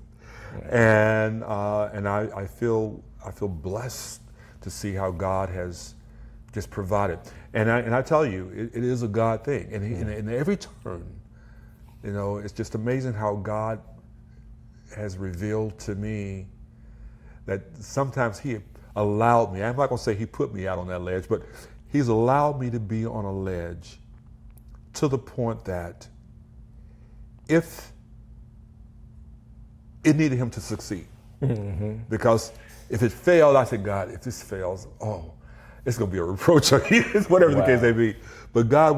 And I feel blessed to see how God has just provided. And I tell you, it is a God thing. And in every turn, you know, it's just amazing how God has revealed to me that sometimes He allowed me, I'm not going to say He put me out on that ledge, but He's allowed me to be on a ledge to the point that if it needed Him to succeed. Because if it failed, I said, God, if this fails, it's going to be a reproach on you, whatever the case may be. But God,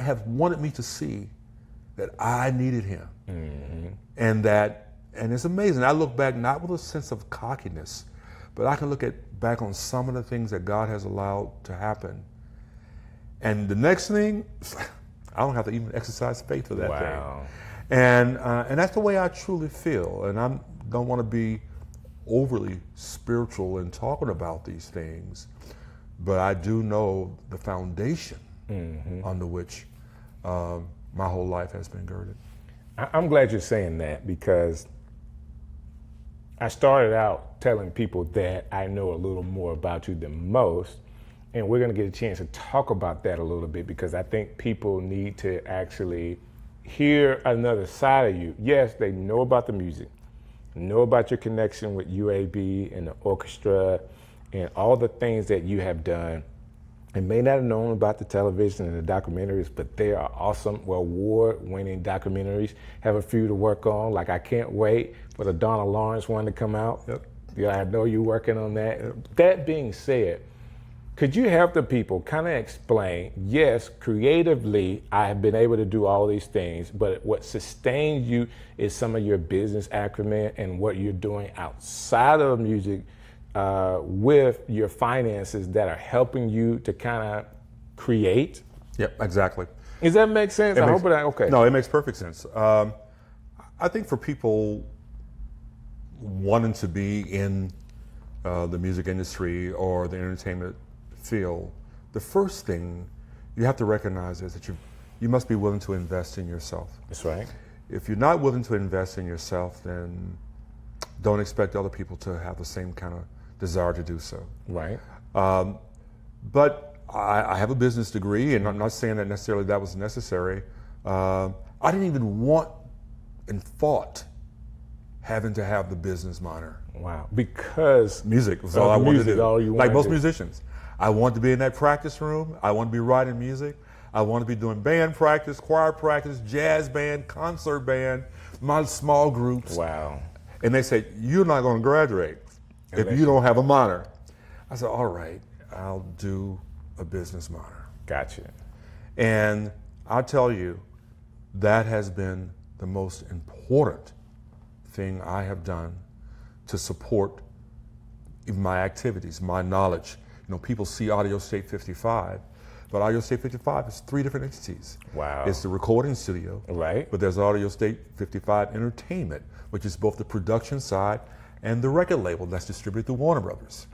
have wanted me to see that I needed Him. And it's amazing. I look back not with a sense of cockiness, but I can look back on some of the things that God has allowed to happen. And the next thing, I don't have to even exercise faith for that thing. And that's the way I truly feel. And I don't want to be overly spiritual in talking about these things, but I do know the foundation under which my whole life has been girded. I'm glad you're saying that, because I started out telling people that I know a little more about you than most, and we're going to get a chance to talk about that a little bit, because I think people need to actually hear another side of you. Yes, they know about the music, know about your connection with UAB and the orchestra and all the things that you have done, and may not have known about the television and the documentaries, but they are awesome, award-winning documentaries. Have a few to work on. Like, I can't wait for the Donna Lawrence one to come out. Yeah, I know you're working on that. That being said, could you help the people kind of explain, yes, creatively, I have been able to do all these things, but what sustains you is some of your business acumen and what you're doing outside of music with your finances that are helping you to kind of create? Yep, exactly. Does that make sense? Okay. No, it makes perfect sense. I think for people wanting to be in the music industry or the entertainment field, the first thing you have to recognize is that you must be willing to invest in yourself. That's right. If you're not willing to invest in yourself, then don't expect other people to have the same kind of desire to do so. Right. But I have a business degree, and I'm not saying that necessarily that was necessary. I didn't even want and thought having to have the business minor. Wow. Because music was all I wanted to do. Like most to musicians. I wanted to be in that practice room. I wanted to be writing music. I wanted to be doing band practice, choir practice, jazz band, concert band, my small groups. Wow. And they said, you're not going to graduate if you don't have a minor. I said, all right, I'll do a business minor. Gotcha. And I'll tell you, that has been the most important thing I have done to support my activities, my knowledge. You know, people see Audio State 55, but Audio State 55 is 3 different entities. Wow. It's the recording studio. Right. But there's Audio State 55 Entertainment, which is both the production side and the record label that's distributed through Warner Brothers.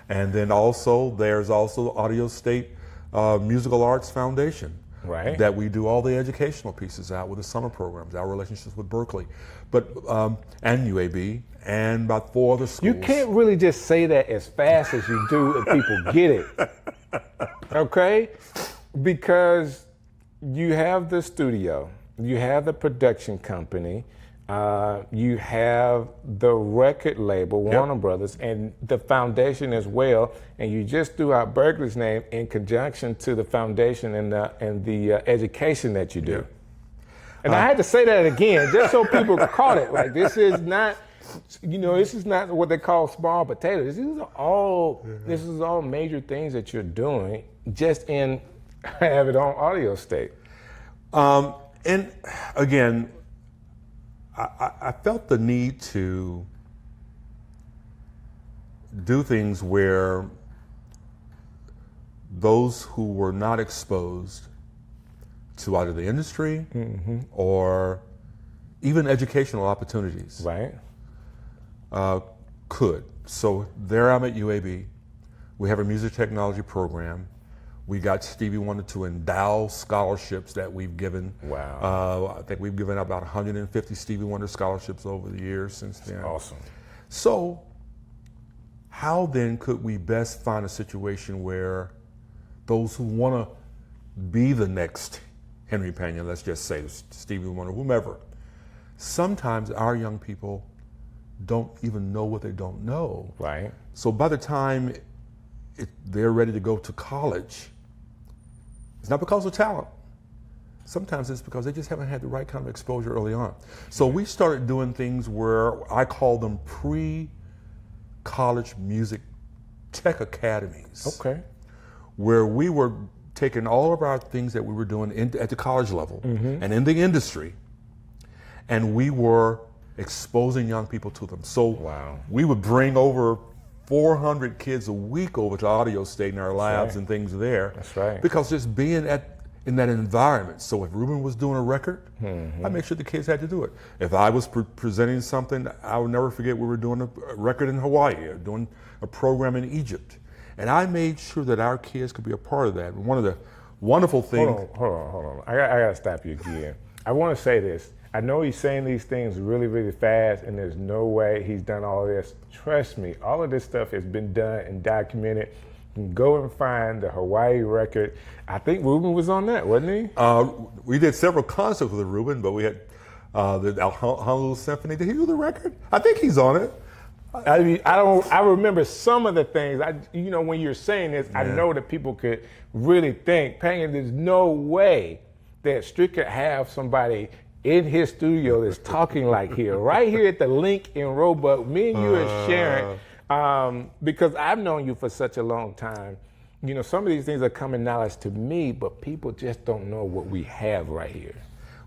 And then also, there's also Audio State Musical Arts Foundation, Right. that we do all the educational pieces out with the summer programs, our relationships with Berkeley, but and UAB, and about 4 other schools. You can't really just say that as fast as you do if people get it. Okay? Because you have the studio, you have the production company, you have the record label, Warner Brothers, and the foundation as well. And you just threw out Berkeley's name in conjunction to the foundation and the education that you do. And I had to say that again, just so people caught it. Like, this is not, this is not what they call small potatoes. This is all major things that you're doing just in have it on audio state. And again, I felt the need to do things where those who were not exposed to either the industry or even educational opportunities, right, could. So there I'm at UAB. We have a music technology program. We got Stevie Wonder to endow scholarships that we've given. Wow. I think we've given about 150 Stevie Wonder scholarships over the years since then. Awesome. So how then could we best find a situation where those who want to be the next Henry Pena, let's just say Stevie Wonder, whomever, sometimes our young people don't even know what they don't know. Right. So by the time they're ready to go to college, it's not because of talent. Sometimes it's because they just haven't had the right kind of exposure early on. So we started doing things where I call them pre-college music tech academies. Okay. Where we were taking all of our things that we were doing at the college level and in the industry, and we were exposing young people to them. So we would bring over 400 kids a week over to Audio State in our labs and things there. That's right. Because just being in that environment. So if Ruben was doing a record, I make sure the kids had to do it. If I was presenting something, I will never forget we were doing a record in Hawaii, or doing a program in Egypt. And I made sure that our kids could be a part of that. And one of the wonderful things. Hold on. I got to stop you again. I want to say this. I know he's saying these things really, really fast, and there's no way he's done all this. Trust me, all of this stuff has been done and documented. You can go and find the Hawaii record. I think Ruben was on that, wasn't he? We did several concerts with Ruben, but we had the Honolulu Symphony. Did he do the record? I think he's on it. I mean, I remember some of the things. When you're saying this, I know that people could really think, Pena, there's no way that Strick could have somebody in his studio that's talking like here, right here at the link in Roebuck. Me and you are sharing, because I've known you for such a long time. Some of these things are common knowledge to me, but people just don't know what we have right here.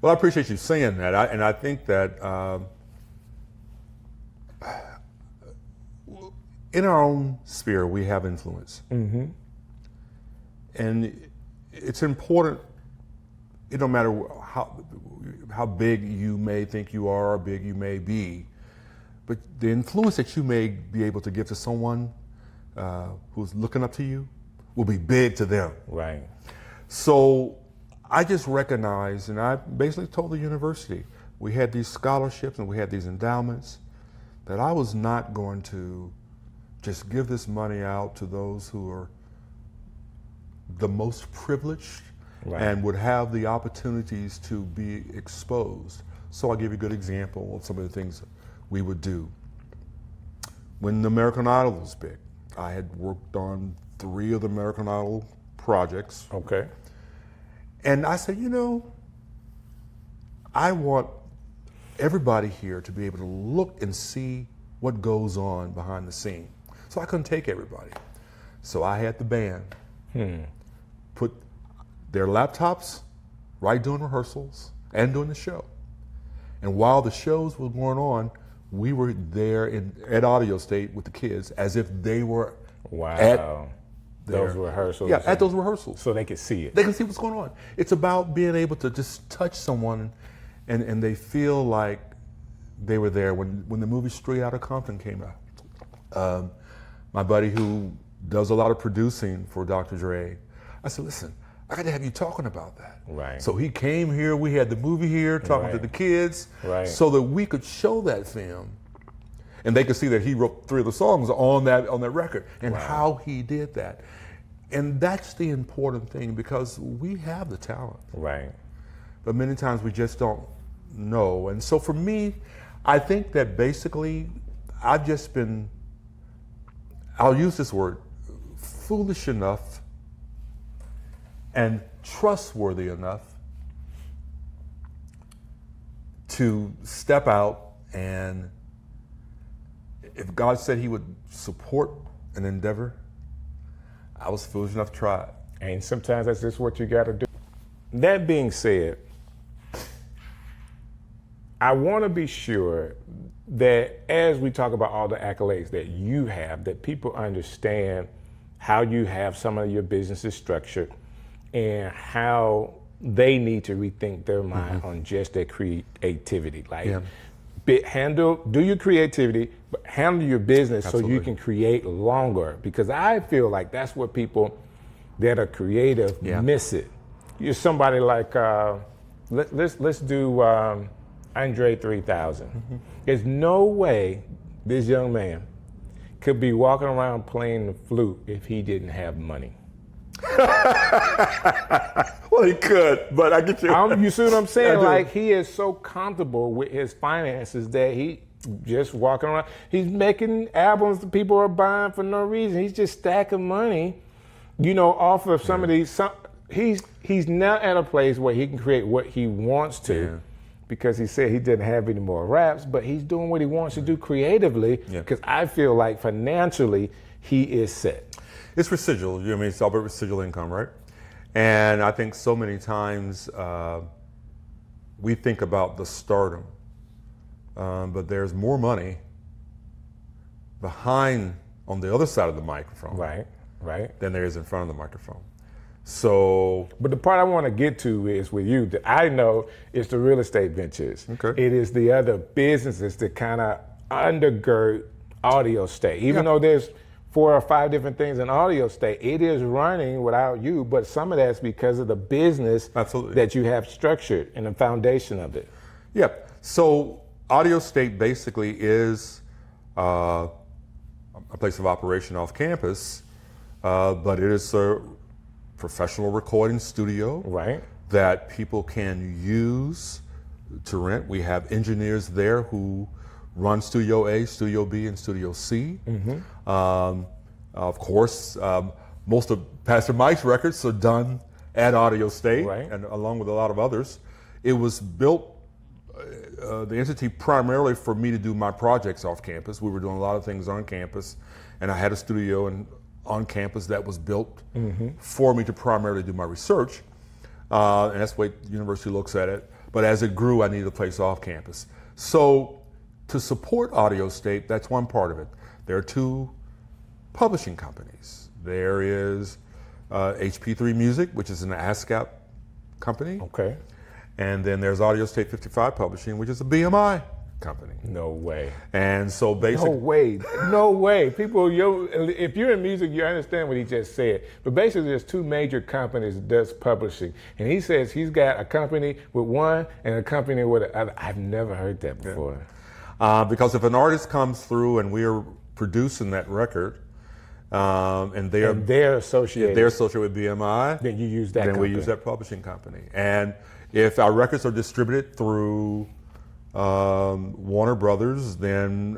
Well, I appreciate you saying that, and I think that in our own sphere, we have influence. And it's important, it don't matter how big you may think you are or big you may be, but the influence that you may be able to give to someone who's looking up to you will be big to them. Right. So I just recognized, and I basically told the university, we had these scholarships and we had these endowments, that I was not going to just give this money out to those who are the most privileged and would have the opportunities to be exposed. So I'll give you a good example of some of the things we would do. When the American Idol was big, I had worked on 3 of the American Idol projects. Okay. And I said, I want everybody here to be able to look and see what goes on behind the scene. So I couldn't take everybody. So I had the band put their laptops right during rehearsals and during the show. And while the shows were going on, we were there at Audio State with the kids as if they were at those rehearsals. Yeah, at those rehearsals. So they could see it. They can see what's going on. It's about being able to just touch someone and they feel like they were there. When the movie Straight Outta Compton came out, my buddy who does a lot of producing for Dr. Dre, I said, listen, I got to have you talking about that. Right. So he came here. We had the movie here, talking to the kids, so that we could show that film, and they could see that he wrote 3 of the songs on that record, and how he did that. And that's the important thing, because we have the talent. Right. But many times we just don't know. And so for me, I think that basically I've just been, I'll use this word, foolish enough and trustworthy enough to step out, and if God said he would support an endeavor, I was foolish enough to try it. And sometimes that's just what you got to do. That being said, I want to be sure that as we talk about all the accolades that you have, that people understand how you have some of your businesses structured and how they need to rethink their mind on just their creativity. Like, do your creativity, but handle your business so you can create longer. Because I feel like that's what people that are creative miss it. You're somebody like, let's do Andre 3000. There's no way this young man could be walking around playing the flute if he didn't have money. Well, he could, but I get you. You see what I'm saying? Like, he is so comfortable with his finances that he just walking around. He's making albums that people are buying for no reason. He's just stacking money, off of some of these. He's now at a place where he can create what he wants to, because he said he didn't have any more raps, but he's doing what he wants to do creatively, because I feel like financially he is set. It's residual. It's all about residual income, right? And I think so many times we think about the stardom, but there's more money behind, on the other side of the microphone, right, than there is in front of the microphone. So, but the part I want to get to is with you that I know it's the real estate ventures. Okay. It is the other businesses that kind of undergird Audio State. Even though there's 4 or 5 different things in Audio State, it is running without you, but some of that's because of the business that you have structured and the foundation of it. Yep. So Audio State basically is a place of operation off campus, but it is a professional recording studio that people can use to rent. We have engineers there who run Studio A, Studio B, and Studio C. Of course, most of Pastor Mike's records are done at Audio State, and along with a lot of others. It was built, the entity, primarily for me to do my projects off campus. We were doing a lot of things on campus, and I had a studio on campus that was built for me to primarily do my research, and that's the way the university looks at it. But as it grew, I needed a place off campus. So to support Audio State, that's one part of it. There are 2 publishing companies. There is HP3 Music, which is an ASCAP company. Okay. And then there's Audio State 55 Publishing, which is a BMI company. No way. And so basically, no way. People, if you're in music, you understand what he just said. But basically, there's 2 major companies that does publishing, and he says he's got a company with one and a company with the other. I've never heard that before. Because if an artist comes through and we're producing that record, and they're associated with BMI, then you use that. Then we use that publishing company. And if our records are distributed through Warner Brothers, then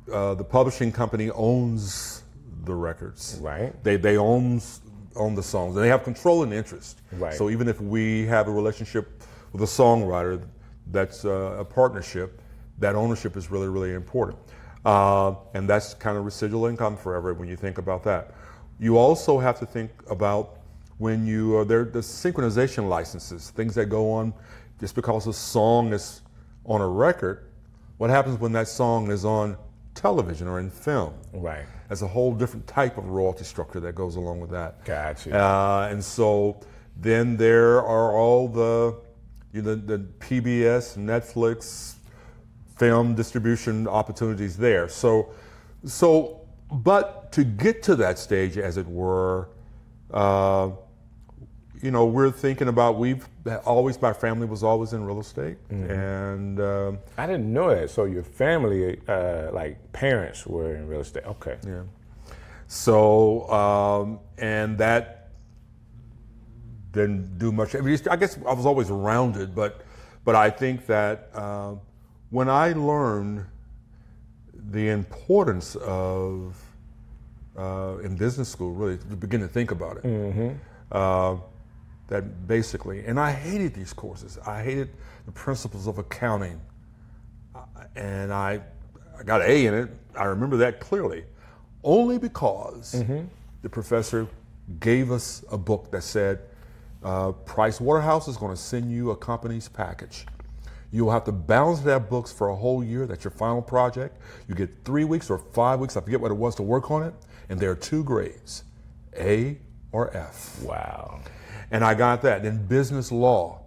the publishing company owns the records. Right. They own the songs, and they have control and interest. Right. So even if we have a relationship with a songwriter, that's a partnership, that ownership is really, really important. And that's kind of residual income forever when you think about that. You also have to think about when you the synchronization licenses, things that go on just because a song is on a record. What happens when that song is on television or in film? Right. There's a whole different type of royalty structure that goes along with that. Gotcha. And so then there are all the PBS, Netflix, film distribution opportunities there. But to get to that stage, as it were, we're thinking about, my family was always in real estate. And I didn't know that. So your family, like parents were in real estate. Okay. Yeah. So, and that didn't do much. I mean, I guess I was always around it, but I think that when I learned the importance of, in business school, really, to begin to think about it, that basically, and I hated these courses. I hated the principles of accounting. And I got an A in it. I remember that clearly. Only because the professor gave us a book that said, Price Waterhouse is going to send you a company's package. You'll have to balance that books for a whole year. That's your final project. You get 3 weeks or 5 weeks, I forget what it was, to work on it. And there are 2 grades, A or F. Wow. And I got that. In business law.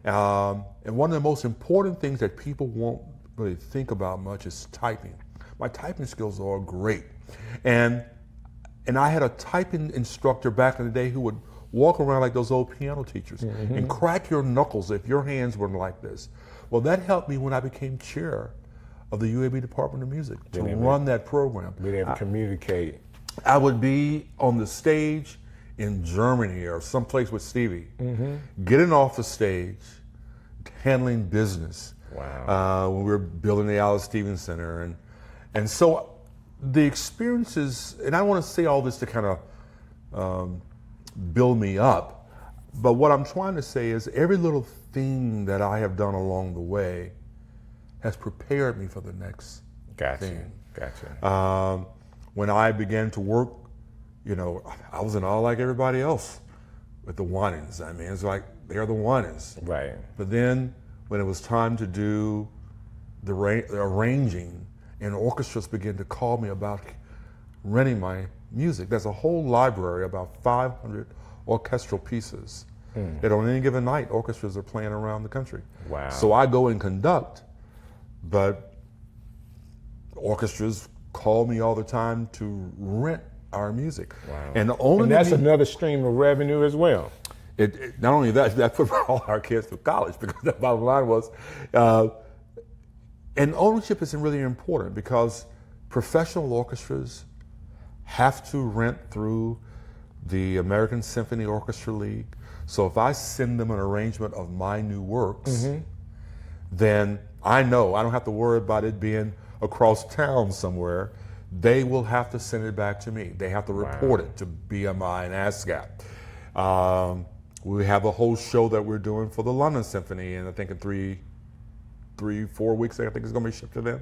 And one of the most important things that people won't really think about much is typing. My typing skills are great. And I had a typing instructor back in the day who would walk around like those old piano teachers and crack your knuckles if your hands weren't like this. Well, that helped me when I became chair of the UAB Department of Music to run that program. Being able to communicate. I would be on the stage in Germany or someplace with Stevie, getting off the stage, handling business. Wow. When we were building the Alice Stevens Center. And so the experiences, and I don't want to say all this to kind of build me up, but what I'm trying to say is every little thing that I have done along the way has prepared me for the next thing. Gotcha. When I began to work, I was in awe like everybody else with the Winans. I mean, it's like they're the Winans. Right. But then when it was time to do the arranging, and orchestras began to call me about renting my music. There's a whole library, about 500 orchestral pieces that on any given night, orchestras are playing around the country. Wow. So I go and conduct, but orchestras call me all the time to rent our music. Wow. And that's another stream of revenue as well. It not only that put all our kids through college, because the bottom line was, and ownership is really important because professional orchestras have to rent through the American Symphony Orchestra League. So if I send them an arrangement of my new works, then I know I don't have to worry about it being across town somewhere. They will have to send it back to me. They have to report it to BMI and ASCAP. We have a whole show that we're doing for the London Symphony, and I think in 3-4 weeks, I think it's going to be shipped to them.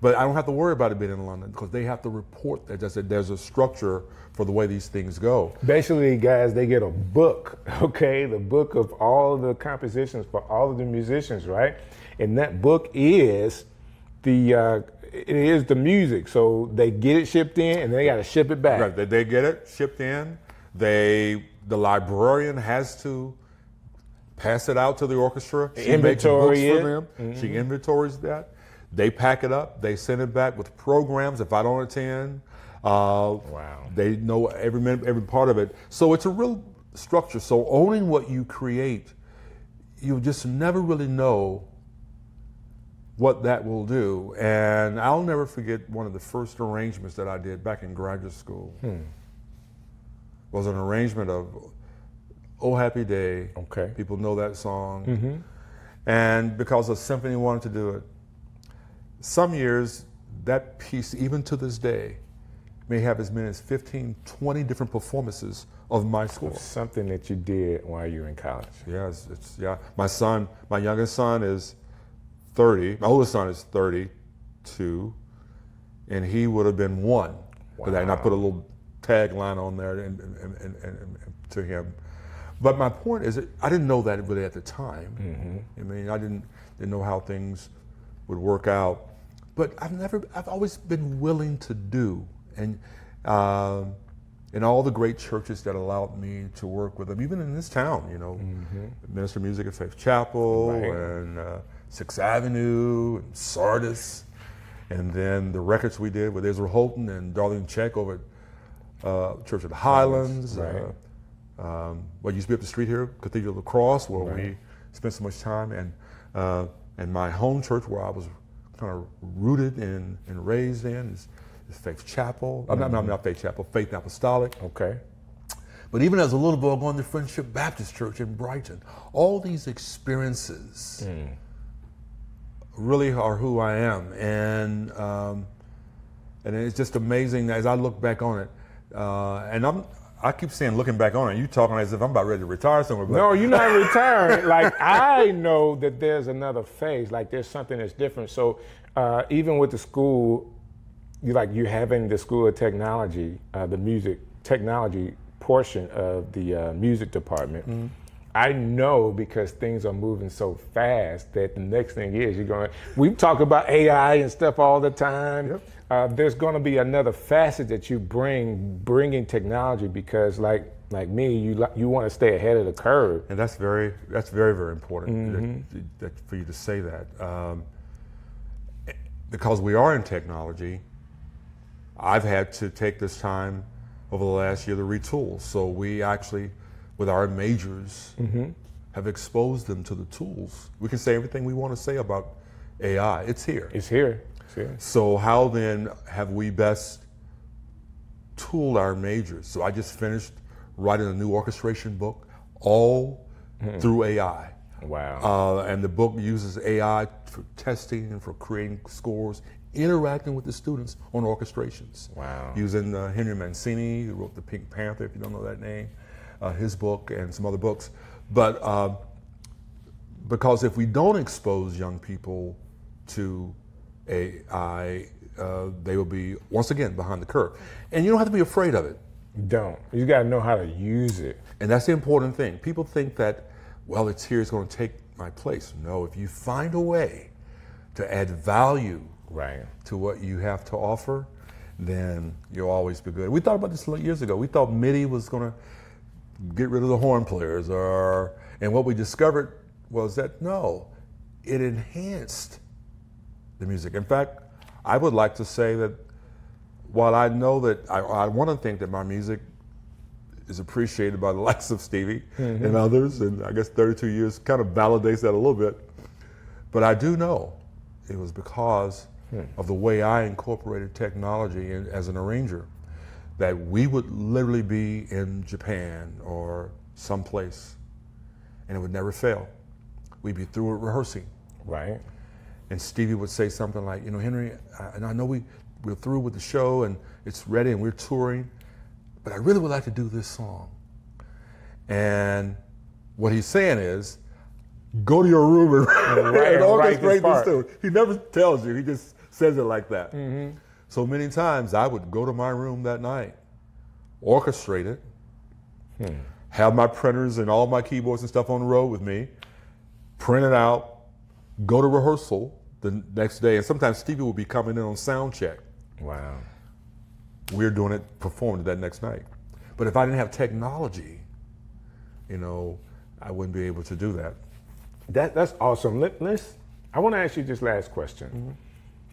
But I don't have to worry about it being in London because they have to report that. There's a structure for the way these things go. Basically, guys, they get a book, the book of all the compositions for all of the musicians, right? And that book is the music. So they get it shipped in, and they got to ship it back. Right, they get it shipped in. The librarian has to pass it out to the orchestra. She makes books for them. She inventories that. They pack it up. They send it back with programs. If I don't attend, they know every minute, every part of it. So it's a real structure. So owning what you create, you just never really know what that will do. And I'll never forget one of the first arrangements that I did back in graduate school. Was an arrangement of Oh Happy Day. Okay. People know that song. And because the symphony wanted to do it, some years that piece, even to this day, may have as many as 15, 20 different performances of my score. Something that you did while you were in college. Yeah, my youngest son is 30. My oldest son is 32, and he would have been 1. Wow. And I put a little tagline on there and to him. But my point is that I didn't know that really at the time. I mean, I didn't know how things would work out. But I've always been willing to do, and in all the great churches that allowed me to work with them, even in this town, Minister of Music at Faith Chapel and 6th Avenue and Sardis, and then the records we did with Israel Houghton and Darlene Check over at Church of the Highlands, What used to be up the street here, Cathedral of the Cross, where we spent so much time, and my home church where I was kind of rooted and raised in is Faith Chapel. Not Faith Chapel, Faith Apostolic. Okay. But even as a little boy going to Friendship Baptist Church in Brighton, all these experiences really are who I am. And it's just amazing as I look back on it. And I keep saying looking back on it, you talking as if I'm about ready to retire somewhere. But no, you're not retiring. Like, I know that there's another phase, like there's something that's different. So even with the school, you're having the School of Technology, the music technology portion of the music department. I know because things are moving so fast that the next thing is we talk about AI and stuff all the time. Yep. There's going to be another facet that you bringing technology because like me, you want to stay ahead of the curve. And that's very, very important that for you to say that. Because we are in technology, I've had to take this time over the last year to retool. So we actually, with our majors, have exposed them to the tools. We can say everything we want to say about AI. It's here. It's here. So how then have we best tooled our majors? So I just finished writing a new orchestration book, all through AI. Wow. And the book uses AI for testing and for creating scores, interacting with the students on orchestrations. Wow. Using Henry Mancini, who wrote The Pink Panther, if you don't know that name, his book and some other books. But because if we don't expose young people to AI, they will be, once again, behind the curve. And you don't have to be afraid of it. You got to know how to use it. And that's the important thing. People think that, well, it's here, it's going to take my place. No, if you find a way to add value to what you have to offer, then you'll always be good. We thought about this years ago. We thought MIDI was going to get rid of the horn players, and what we discovered was that no, it enhanced the music. In fact, I would like to say that while I know that I want to think that my music is appreciated by the likes of Stevie and others, and I guess 32 years kind of validates that a little bit, but I do know it was because of the way I incorporated technology as an arranger, that we would literally be in Japan or someplace and it would never fail. We'd be through it rehearsing. Right. And Stevie would say something like, Henry, I know we're through with the show and it's ready and we're touring, but I really would like to do this song. And what he's saying is, go to your room and orchestrate this too. He never tells you, he just says it like that. So many times I would go to my room that night, orchestrate it, have my printers and all my keyboards and stuff on the road with me, print it out, go to rehearsal the next day, and sometimes Stevie would be coming in on sound check. Wow. We're doing it, performing it that next night. But if I didn't have technology, I wouldn't be able to do that. That's awesome. I want to ask you this last question,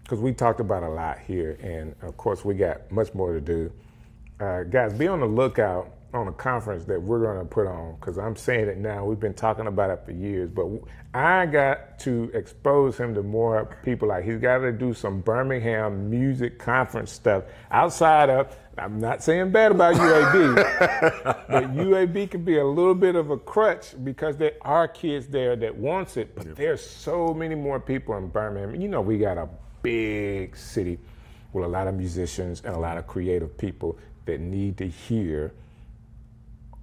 because we talked about a lot here, and of course we got much more to do. Guys, be on the lookout on a conference that we're going to put on, because I'm saying it now. We've been talking about it for years, but I got to expose him to more people. Like, he's got to do some Birmingham music conference stuff outside of, I'm not saying bad about UAB, but UAB can be a little bit of a crutch because there are kids there that wants it, but there's so many more people in Birmingham. We got a big city with a lot of musicians and a lot of creative people that need to hear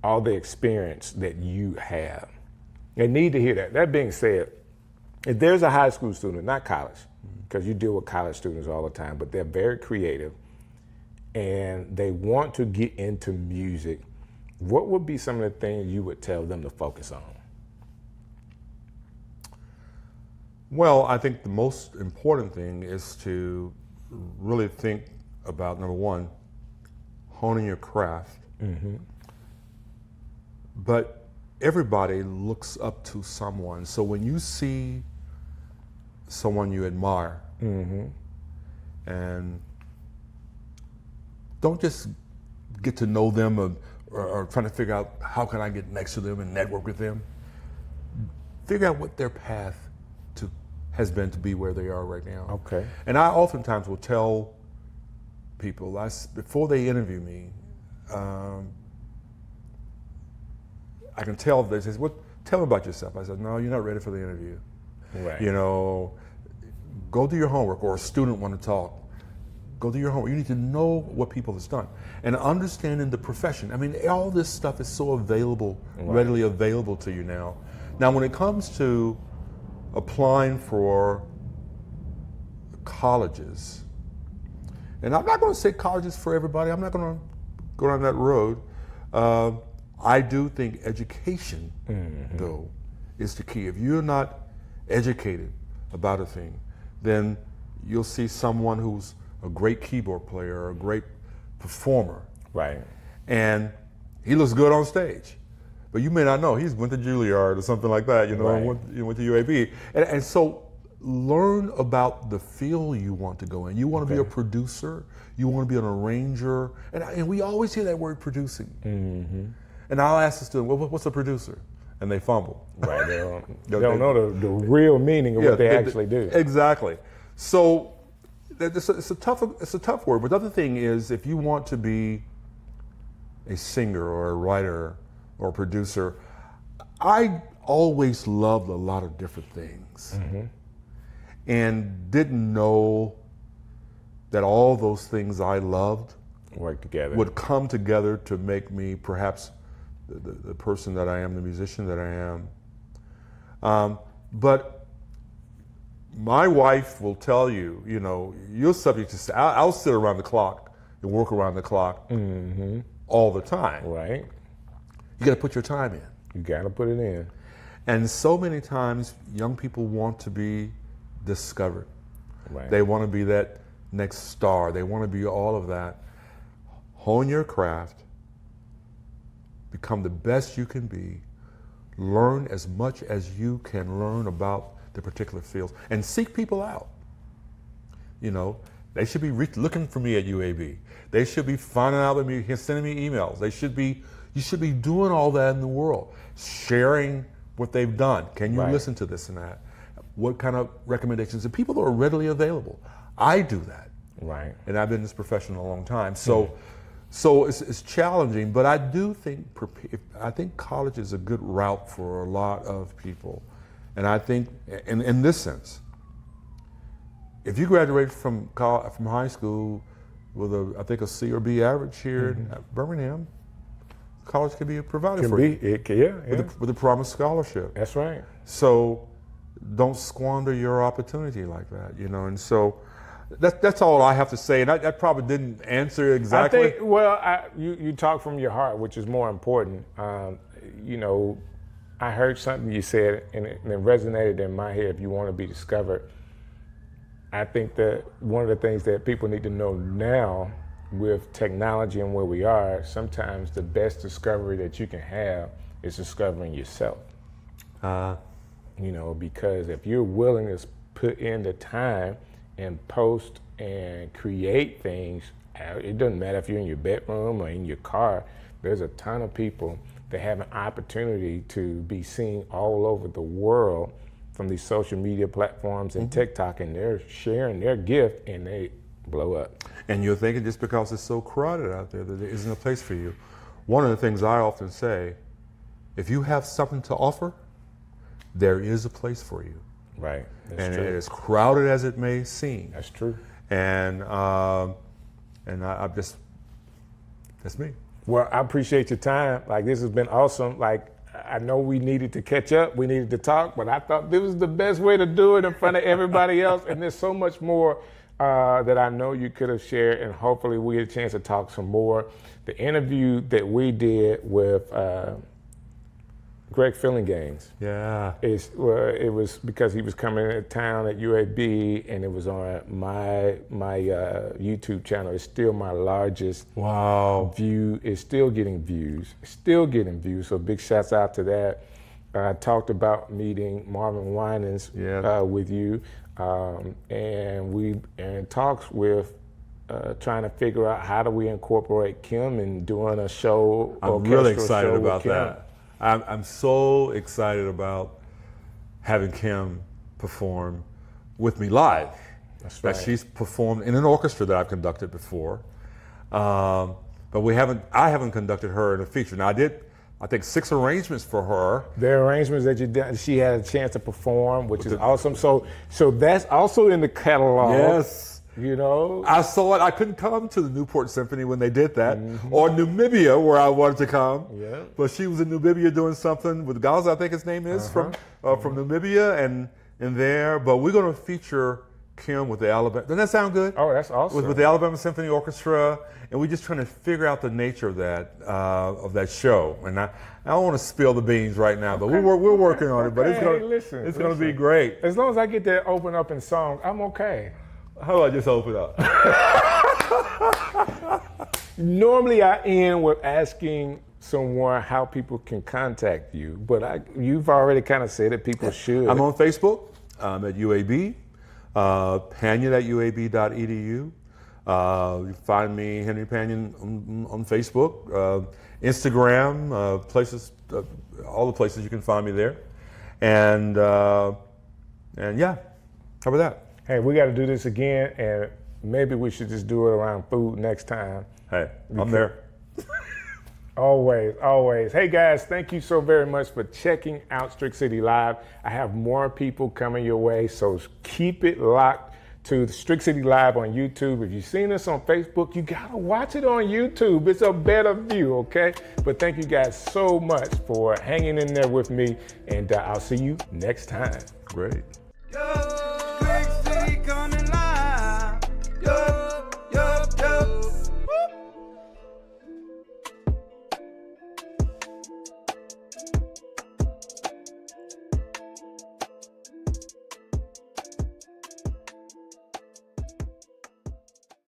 all the experience that you have. They need to hear that. That being said, if there's a high school student, not college, because you deal with college students all the time, but they're very creative and they want to get into music, what would be some of the things you would tell them to focus on? Well, I think the most important thing is to really think about, number one, honing your craft. But everybody looks up to someone. So when you see someone you admire, and don't just get to know them or trying to figure out how can I get next to them and network with them, figure out what their path has been to be where they are right now. Okay. And I oftentimes will tell people, before they interview me, I can tell they say, "What? Tell me about yourself." I said, "No, you're not ready for the interview. Right. You know, go do your homework." Or a student want to talk, go do your homework. You need to know what people have done and understanding the profession. I mean, all this stuff is so available, readily available to you now. Now, when it comes to applying for colleges, and I'm not going to say colleges for everybody. I'm not going to go down that road. I do think education, though, is the key. If you're not educated about a thing, then you'll see someone who's a great keyboard player or a great performer. Right. And he looks good on stage. But you may not know. He's went to Juilliard or something like that, you know, Right. went to UAB. And so learn about the field you want to go in. You want to be a producer. You want to be an arranger. And we always hear that word producing. And I'll ask the student, well, what's a producer? And they fumble. Right. They don't know the real meaning of what they actually do. Exactly. So it's a tough word. But the other thing is, if you want to be a singer or a writer or a producer, I always loved a lot of different things and didn't know that all those things I loved Work together. would come together to make me perhaps the person that I am, the musician that I am. But my wife will tell you, you know, you're subject to say, I'll sit around the clock and work around the clock all the time. Right. You got to put your time in. You got to put it in. And so many times young people want to be discovered. Right. They want to be that next star. They want to be all of that. Hone your craft. Become the best you can be. Learn as much as you can learn about the particular fields. And seek people out. You know, they should be looking for me at UAB. They should be finding out with me, sending me emails. You should be doing all that in the world. Sharing what they've done. Can you listen to this and that? What kind of recommendations? And people are readily available. I do that. Right. And I've been in this profession a long time. So it's challenging, but I do think college is a good route for a lot of people. And I think in this sense, if you graduate from high school with a C or B average here in Birmingham, college can be provided for you. With a promised scholarship. That's right. So don't squander your opportunity like that, you know. And so that's all I have to say. And I probably didn't answer exactly. I think, you talk from your heart, which is more important. You know, I heard something you said, and it resonated in my head. If you want to be discovered, I think that one of the things that people need to know now with technology and where we are, sometimes the best discovery that you can have is discovering yourself. You know, because if you're willing to put in the time and post and create things, it doesn't matter if you're in your bedroom or in your car, there's a ton of people that have an opportunity to be seen all over the world from these social media platforms and TikTok, and they're sharing their gift and they blow up. And you're thinking just because it's so crowded out there that there isn't a place for you. One of the things I often say, if you have something to offer, there is a place for you. Right. That's true. As crowded as it may seem. That's true. And that's me. Well, I appreciate your time. Like, this has been awesome. Like, I know we needed to catch up, we needed to talk, but I thought this was the best way to do it in front of everybody else. And there's so much more that I know you could have shared, and hopefully we get a chance to talk some more. The interview that we did with Greg Fillinganes. Yeah. It was because he was coming into town at UAB, and it was on my YouTube channel. It's still my largest view. It's still getting views. So big shouts out to that. I talked about meeting Marvin Winans with you, and talks with trying to figure out how do we incorporate Kim in doing a show. I'm really excited about that. I'm so excited about having Kim perform with me live. That's right. That she's performed in an orchestra that I've conducted before, but I haven't conducted her in a feature. Now I think 6 arrangements for her. The arrangements that you did, she had a chance to perform, which is awesome. So that's also in the catalog. Yes. You know, I saw it. I couldn't come to the Newport Symphony when they did that, or Namibia where I wanted to come. Yeah. But she was in Namibia doing something with Gaza, I think his name is, from Namibia and there. But we're going to feature Kim with the Alabama. Doesn't that sound good? Oh, that's awesome. With the Alabama Symphony Orchestra, and we're just trying to figure out the nature of that show. And I don't want to spill the beans right now, but we're working on it. But it's going to be great. As long as I get to open up in song, I'm okay. How do I just open up? Normally, I end with asking someone how people can contact you, but you've already kind of said that people should. I'm on Facebook. I'm at UAB. Panion at uab.edu. You can find me, Henry Panion, on Facebook, Instagram, places, all the places you can find me there. And yeah, how about that? Hey, we got to do this again, and maybe we should just do it around food next time. Hey, I'm there. Always, always. Hey guys, thank you so very much for checking out Strick City Live. I have more people coming your way, so keep it locked to Strick City Live on YouTube. If you've seen us on Facebook, you gotta watch it on YouTube. It's a better view, okay? But thank you guys so much for hanging in there with me, and I'll see you next time. Great. Strick City coming live. Yo, yo, yo.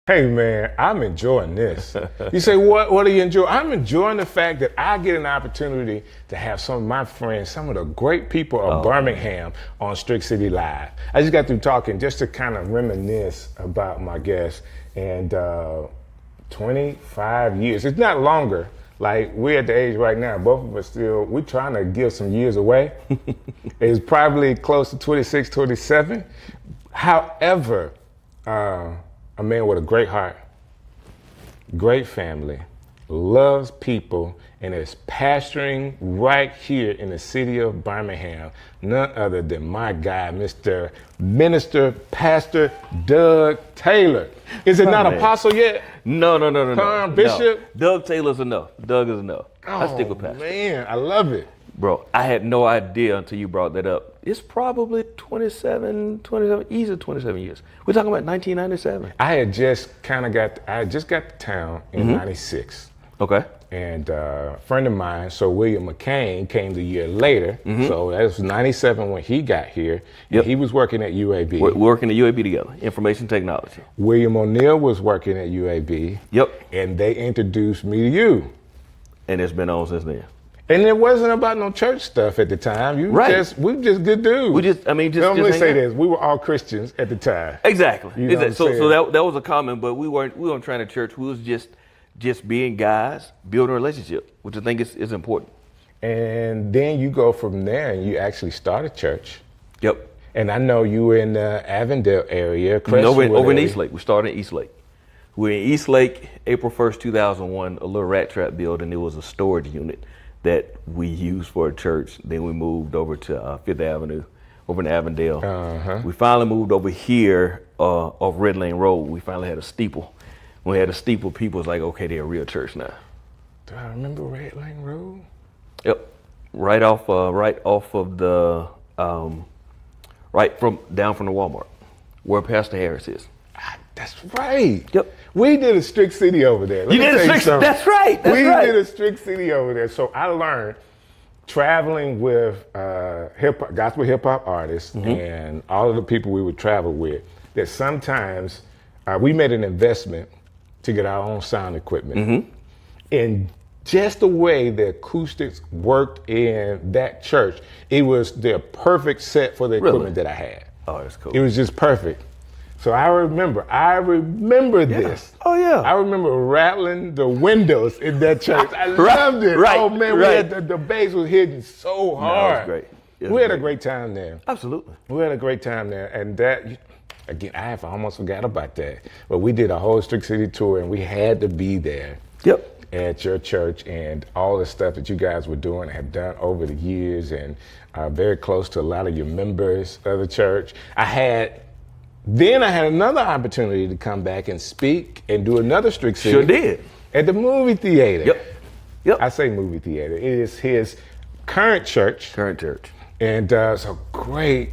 Hey man, I'm enjoying this. You say, what do you enjoy? I'm enjoying the fact that I get an opportunity to have some of my friends, some of the great people of Birmingham on Strick City Live. I just got through talking just to kind of reminisce about my guests, and 25 years, it's not longer. Like, we're at the age right now, both of us we're trying to give some years away. It's probably close to 26, 27. However, a man with a great heart, great family, loves people, and is pastoring right here in the city of Birmingham. None other than my guy, Mr. Minister Pastor Doug Taylor. Is it not apostle yet? No. Bishop? No. Doug Taylor's enough. Doug is enough. I stick with pastor. Man, I love it. Bro, I had no idea until you brought that up. It's probably 27, easy 27 years. We're talking about 1997. I just got to town in 96. Okay. And a friend of mine, Sir William McCain, came the year later. So that was 97 when he got here. Yep. He was working at UAB. We're working at UAB together, information technology. William O'Neill was working at UAB. Yep. And they introduced me to you. And it's been on since then. And it wasn't about no church stuff at the time. We were just good dudes. We just let me say this: we were all Christians at the time. Exactly. You know so that was a comment, but we weren't trying to church. We was just being guys, building a relationship, which I think is important. And then you go from there, and you actually start a church. Yep. And I know you were in the Avondale area, over in Eastlake. We started in Eastlake. We're in Eastlake, April 1st, 2001. A little rat trap building. It was a storage unit that we used for a church. Then we moved over to Fifth Avenue, over in Avondale. We finally moved over here off Red Lane Road. We finally had a steeple. When we had a steeple, people was like, okay, they're a real church now. Do I remember Red Lane Road? Yep, right off of the, down from the Walmart, where Pastor Harris is. That's right. Yep. We did a Strick City over there. You did a Strick City? That's right. We did a Strick City over there. So I learned traveling with gospel hip hop artists and all of the people we would travel with that sometimes we made an investment to get our own sound equipment. And just the way the acoustics worked in that church, it was the perfect set for the equipment that I had. Oh, that's cool. It was just perfect. So I remember this. Oh yeah. I remember rattling the windows in that church. I loved it. Right, Oh man, right. we had the bass was hitting so hard. No, it was great. We had a great time there. Absolutely. We had a great time there, and that again, I almost forgot about that. But we did a whole Strick City tour, and we had to be there. Yep. At your church, and all the stuff that you guys were doing and have done over the years, and very close to a lot of your members of the church. I had another opportunity to come back and speak and do another Strick City. Sure did. At the movie theater. Yep. I say movie theater. It is his current church. And it's a great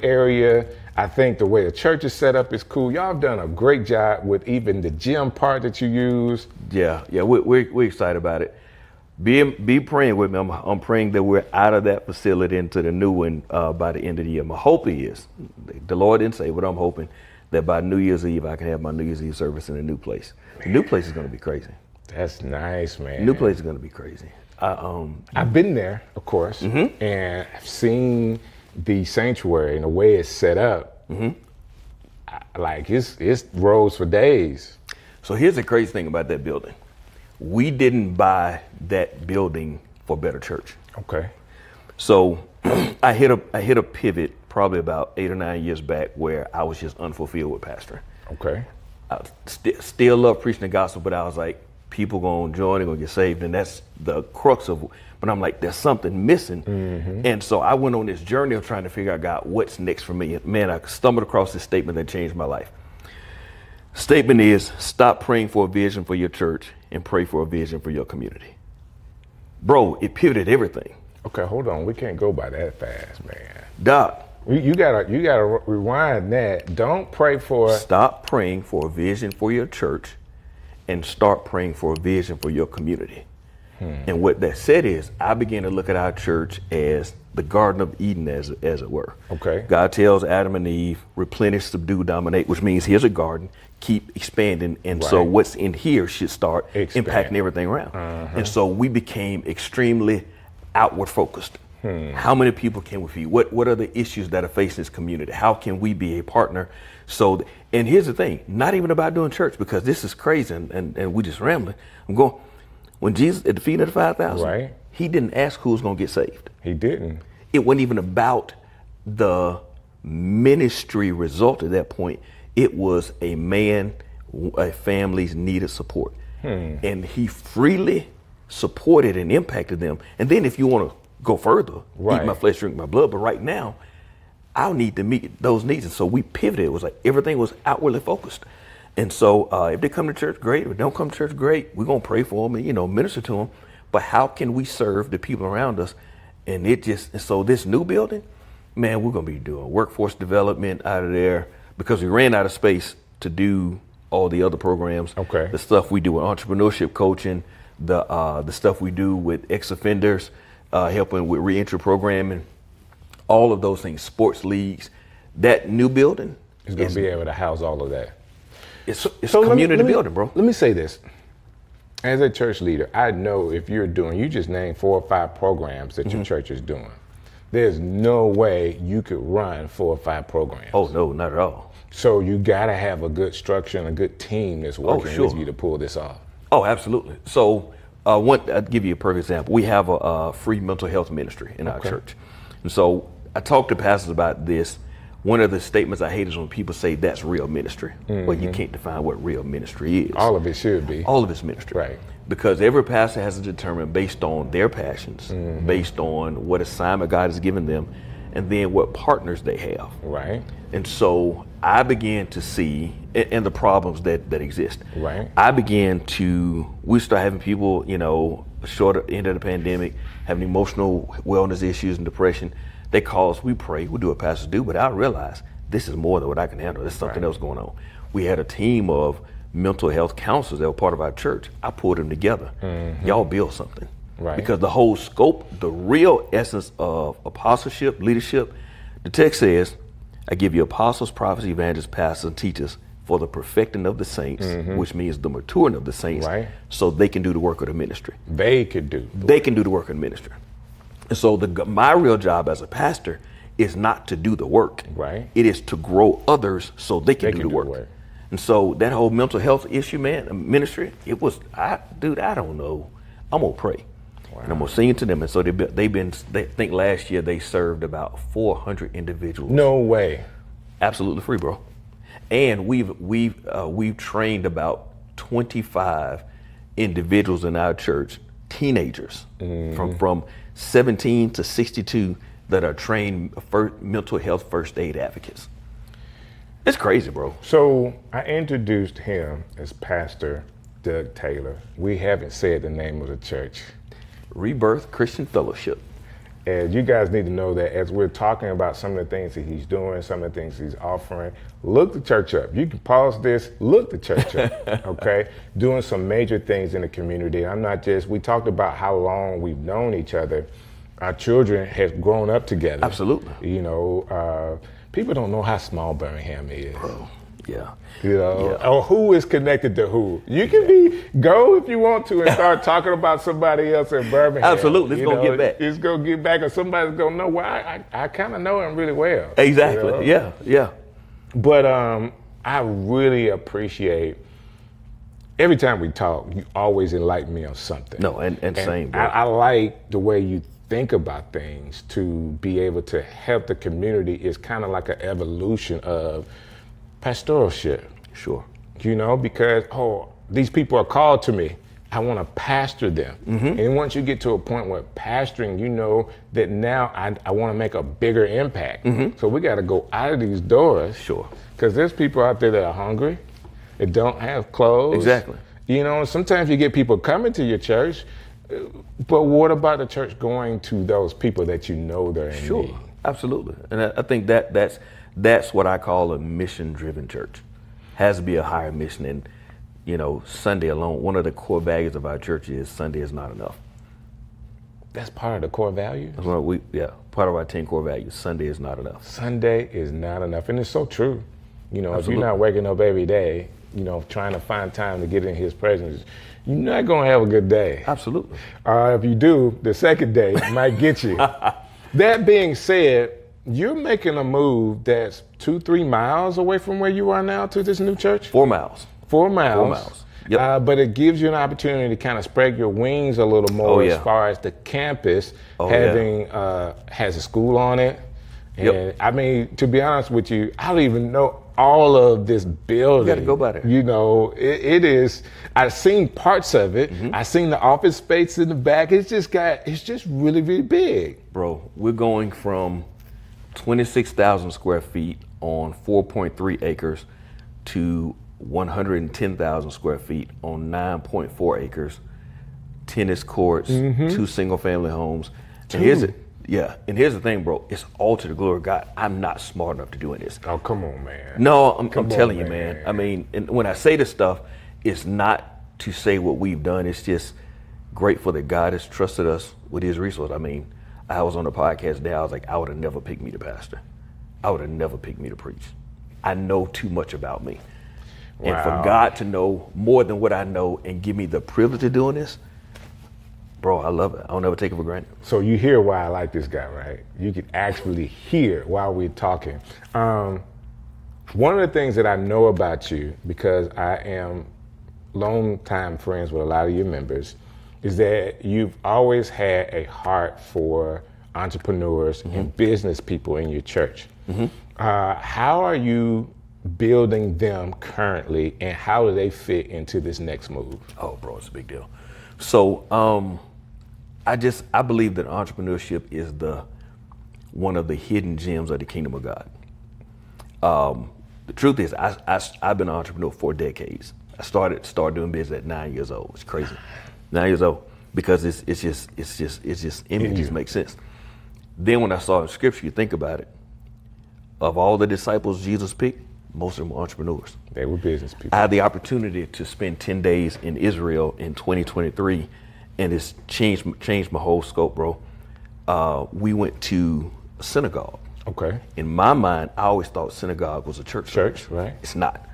area. I think the way the church is set up is cool. Y'all have done a great job with even the gym part that you use. Yeah, we're excited about it. Be praying with me. I'm praying that we're out of that facility into the new one by the end of the year. My hope is, the Lord didn't say, but I'm hoping that by New Year's Eve I can have my New Year's Eve service in a new place. The new place is going to be crazy. That's nice, man. The new place is going to be crazy. I've been there, of course, and I've seen the sanctuary and the way it's set up. Like it's rows for days. So here's the crazy thing about that building. We didn't buy that building for Better Church. Okay. So I hit a pivot probably about 8 or 9 years back where I was just unfulfilled with pastoring. Okay. I still love preaching the gospel, but I was like, people gonna join, they're gonna get saved, and that's the crux of. But I'm like, there's something missing, and so I went on this journey of trying to figure out, God, what's next for me. And man, I stumbled across this statement that changed my life. Statement is, stop praying for a vision for your church and pray for a vision for your community. Bro, it pivoted everything. Okay, hold on. We can't go by that fast, man. Doc. You gotta rewind that. Don't pray for. Stop praying for a vision for your church and start praying for a vision for your community. And what that said is, I began to look at our church as the Garden of Eden, as it were. Okay. God tells Adam and Eve, replenish, subdue, dominate, which means here's a garden, keep expanding. And so what's in here should start impacting everything around. And so we became extremely outward focused. How many people can we feed? What are the issues that are facing this community? How can we be a partner? So, and here's the thing, not even about doing church, because this is crazy and we just rambling. I'm going, when Jesus at the feeding of the 5,000, he didn't ask who was going to get saved. He didn't. It wasn't even about the ministry result at that point. It was a family's needed support. And he freely supported and impacted them. And then if you want to go further, eat my flesh, drink my blood. But right now, I'll need to meet those needs. And so we pivoted. It was like everything was outwardly focused. And so if they come to church, great. If they don't come to church, great. We're going to pray for them and, minister to them. But how can we serve the people around us? And so this new building, man, we're going to be doing workforce development out of there because we ran out of space to do all the other programs. Okay. The stuff we do with entrepreneurship coaching, the stuff we do with ex-offenders, helping with reentry programming, all of those things, sports leagues. That new building is going to be able to house all of that. It's community building, bro. Let me say this. As a church leader, I know if you just named 4 or 5 programs that your church is doing. There's no way you could run 4 or 5 programs. Oh, no, not at all. So you got to have a good structure and a good team that's working with you to pull this off. Oh, absolutely. So I'll give you a perfect example. We have a free mental health ministry in our church. And so I talk to pastors about this. One of the statements I hate is when people say that's real ministry. Well, you can't define what real ministry is. All of it should be. All of it's ministry. Right. Because every pastor has to determine based on their passions, based on what assignment God has given them, and then what partners they have. Right. And so I began to see, and the problems that exist. Right. We start having people, short end of the pandemic, having emotional wellness issues and depression. They call us, we pray, we do what pastors do, but I realize this is more than what I can handle. There's something else going on. We had a team of mental health counselors that were part of our church. I pulled them together. Y'all build something. Right. Because the whole scope, the real essence of apostleship, leadership, the text says, I give you apostles, prophets, evangelists, pastors, and teachers for the perfecting of the saints, which means the maturing of the saints, so they can do the work of the ministry. They can do the work of the ministry. And so my real job as a pastor is not to do the work. Right. It is to grow others so they can do the work. And so that whole mental health issue, man, ministry, it was, I don't know. I'm gonna pray. Wow. And I'm gonna sing it to them. And so they think last year they served about 400 individuals. No way. Absolutely free, bro. And we've trained about 25 individuals in our church, teenagers from 17 to 62 that are trained mental health first aid advocates. It's crazy, bro. So I introduced him as Pastor Doug Taylor. We haven't said the name of the church. Rebirth Christian Fellowship. And you guys need to know that as we're talking about some of the things that he's doing, some of the things he's offering, look the church up. You can pause this, look the church up, okay? Doing some major things in the community. We talked about how long we've known each other. Our children have grown up together. Absolutely. You know, people don't know how small Birmingham is. Bro, yeah. You know, or who is connected to who. You can go if you want to and start talking about somebody else in Birmingham. Absolutely, it's going to get back. It's going to get back, or somebody's going to know, well, I kind of know him really well. Exactly, you know? yeah. But I really appreciate, every time we talk, you always enlighten me on something. No, and same, bro. I like the way you think about things to be able to help the community. Is kind of like an evolution of pastoralship. Sure. You know, because, these people are called to me. I want to pastor them. And once you get to a point where pastoring, you know that now I want to make a bigger impact. So we got to go out of these doors. Sure. Because there's people out there that are hungry, that don't have clothes. Exactly. You know, sometimes you get people coming to your church, but what about the church going to those people that you know they're in Sure. need? Absolutely. And I think that's what I call a mission-driven church. Has to be a higher mission. And, you know, Sunday alone, one of the core values of our church is Sunday is not enough. That's part of the core values? Part of our 10 core values. Sunday is not enough. Sunday is not enough. And it's so true. You know, Absolutely. If you're not waking up every day, you know, trying to find time to get in his presence, you're not going to have a good day. Absolutely. If you do, the second day might get you. That being said, you're making a move that's 2-3 miles away from where you are now to this new church? 4 miles. 4 miles. 4 miles. Yep. But it gives you an opportunity to kind of spread your wings a little more as far as the campus has a school on it. And I mean, to be honest with you, I don't even know all of this building. You got to go by there. You know, it is. I've seen parts of it. I've seen the office space in the back. It's just really, really big. Bro, we're going from 26,000 square feet on 4.3 acres to 110,000 square feet on 9.4 acres, tennis courts, 2 single family homes. And here's the thing, bro, it's all to the glory of God. I'm not smart enough to do this. Oh, come on, man. No, I'm telling you, man. I mean, and when I say this stuff, it's not to say what we've done. It's just grateful that God has trusted us with his resources. I mean, I was on the podcast today. I was like, I would have never picked me to pastor. I would have never picked me to preach. I know too much about me. Wow. And for God to know more than what I know and give me the privilege of doing this, bro, I love it. I'll never take it for granted. So you hear why I like this guy, right? You can actually hear while we're talking. One of the things that I know about you, because I am long-time friends with a lot of your members, is that you've always had a heart for entrepreneurs and business people in your church. How are you building them currently, and how do they fit into this next move? Oh, bro, it's a big deal. So I believe that entrepreneurship is one of the hidden gems of the kingdom of God. The truth is, I've been an entrepreneur for decades. I started doing business at 9 years old. It's crazy. 9 years old, because it's just images make sense. Then when I saw in scripture, you think about it, of all the disciples Jesus picked, most of them were entrepreneurs. They were business people. I had the opportunity to spend 10 days in Israel in 2023, and it's changed my whole scope, bro. We went to a synagogue. Okay. In my mind, I always thought synagogue was a church. Church, right? It's not.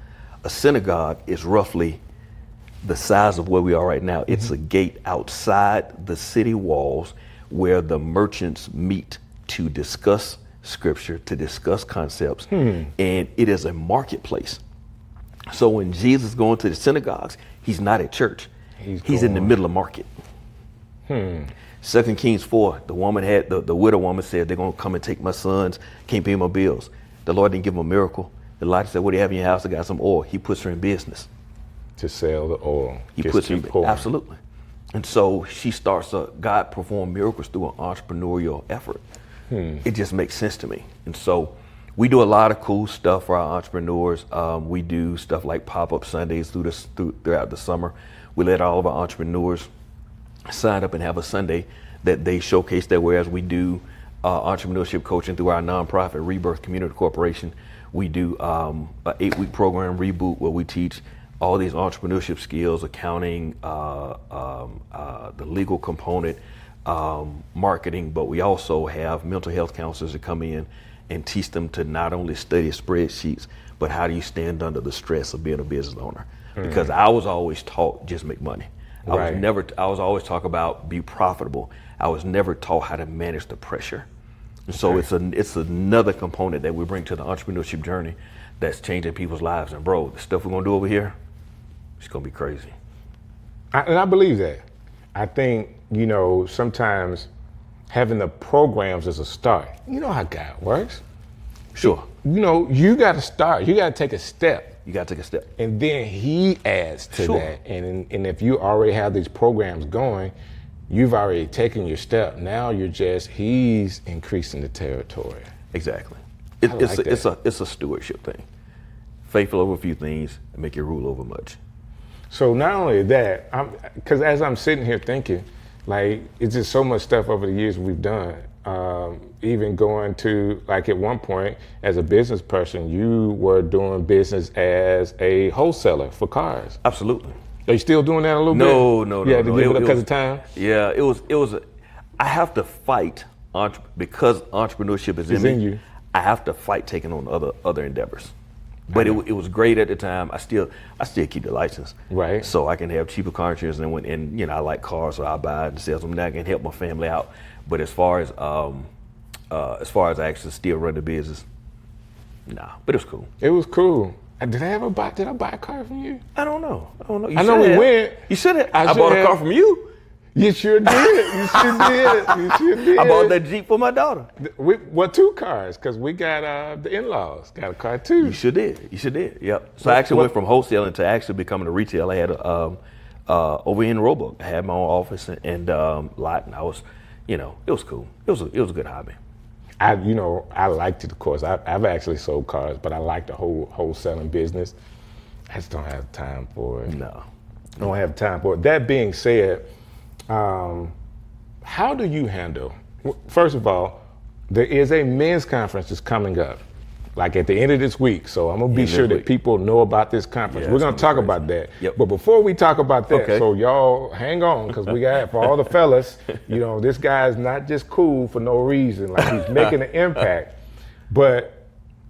A synagogue is roughly the size of where we are right now. It's a gate outside the city walls where the merchants meet to discuss scripture, to discuss concepts, and it is a marketplace. So when Jesus is going to the synagogues, he's not at church. He's in the middle of market. 2 Kings 4, the woman had, the widow woman said, they're going to come and take my sons, can't pay my bills. The Lord didn't give him a miracle. Elijah said, what do you have in your house? I got some oil. He puts her in business. To sell the oil. He puts her in, absolutely. And so she starts, God performed miracles through an entrepreneurial effort. It just makes sense to me. And so we do a lot of cool stuff for our entrepreneurs. We do stuff like pop-up Sundays throughout the summer. We let all of our entrepreneurs sign up and have a Sunday that they showcase their wares. We do entrepreneurship coaching through our nonprofit Rebirth Community Corporation. We do an 8-week program, Reboot, where we teach all these entrepreneurship skills, accounting, the legal component, marketing, but we also have mental health counselors that come in and teach them to not only study spreadsheets, but how do you stand under the stress of being a business owner? Because I was always taught just make money. I was always taught about be profitable. I was never taught how to manage the pressure. And so it's another component that we bring to the entrepreneurship journey that's changing people's lives. And bro, the stuff we're gonna do over here, it's gonna be crazy. And I believe that. I think, sometimes having the programs as a start, you know how God works. Sure. You got to start. You got to take a step. You got to take a step. And then he adds to that. And if you already have these programs going, you've already taken your step. Now he's increasing the territory. Exactly. It's a stewardship thing. Faithful over a few things and make you rule over much. So not only that, because as I'm sitting here thinking, like, it's just so much stuff over the years we've done. Even going to, like, at one point, as a business person, you were doing business as a wholesaler for cars. Absolutely. Are you still doing that a little bit? No. You had to give it because of time? Yeah, I have to fight, because entrepreneurship is in you. I have to fight taking on other endeavors. But it was great at the time. I still keep the license, right? So I can have cheaper car insurance, and I like cars, so I buy it and sell them. Now I can help my family out. But as far as I actually still run the business, nah. But it was cool. It was cool. Did I buy a car from you? I don't know. I know we went. You should have. I bought a car from you. You sure did. You sure did. I bought that Jeep for my daughter. Well, 2 cars, because we got the in-laws got a car too. You sure did. Yep. So I actually went from wholesaling to actually becoming a retailer. I had over in Roebuck, I had my own office and lot, and I was, it was cool. It was a good hobby. I liked it, of course. I've actually sold cars, but I like the whole wholesaling business. I just don't have time for it. No. I don't have time for it. That being said, how do you handle, first of all, there is a men's conference that's coming up, like at the end of this week. So I'm gonna be sure that people know about this conference. We're gonna talk about that. Yep. But before we talk about that, so y'all hang on, because we got, for all the fellas, this guy's not just cool for no reason. Like, he's making an impact. But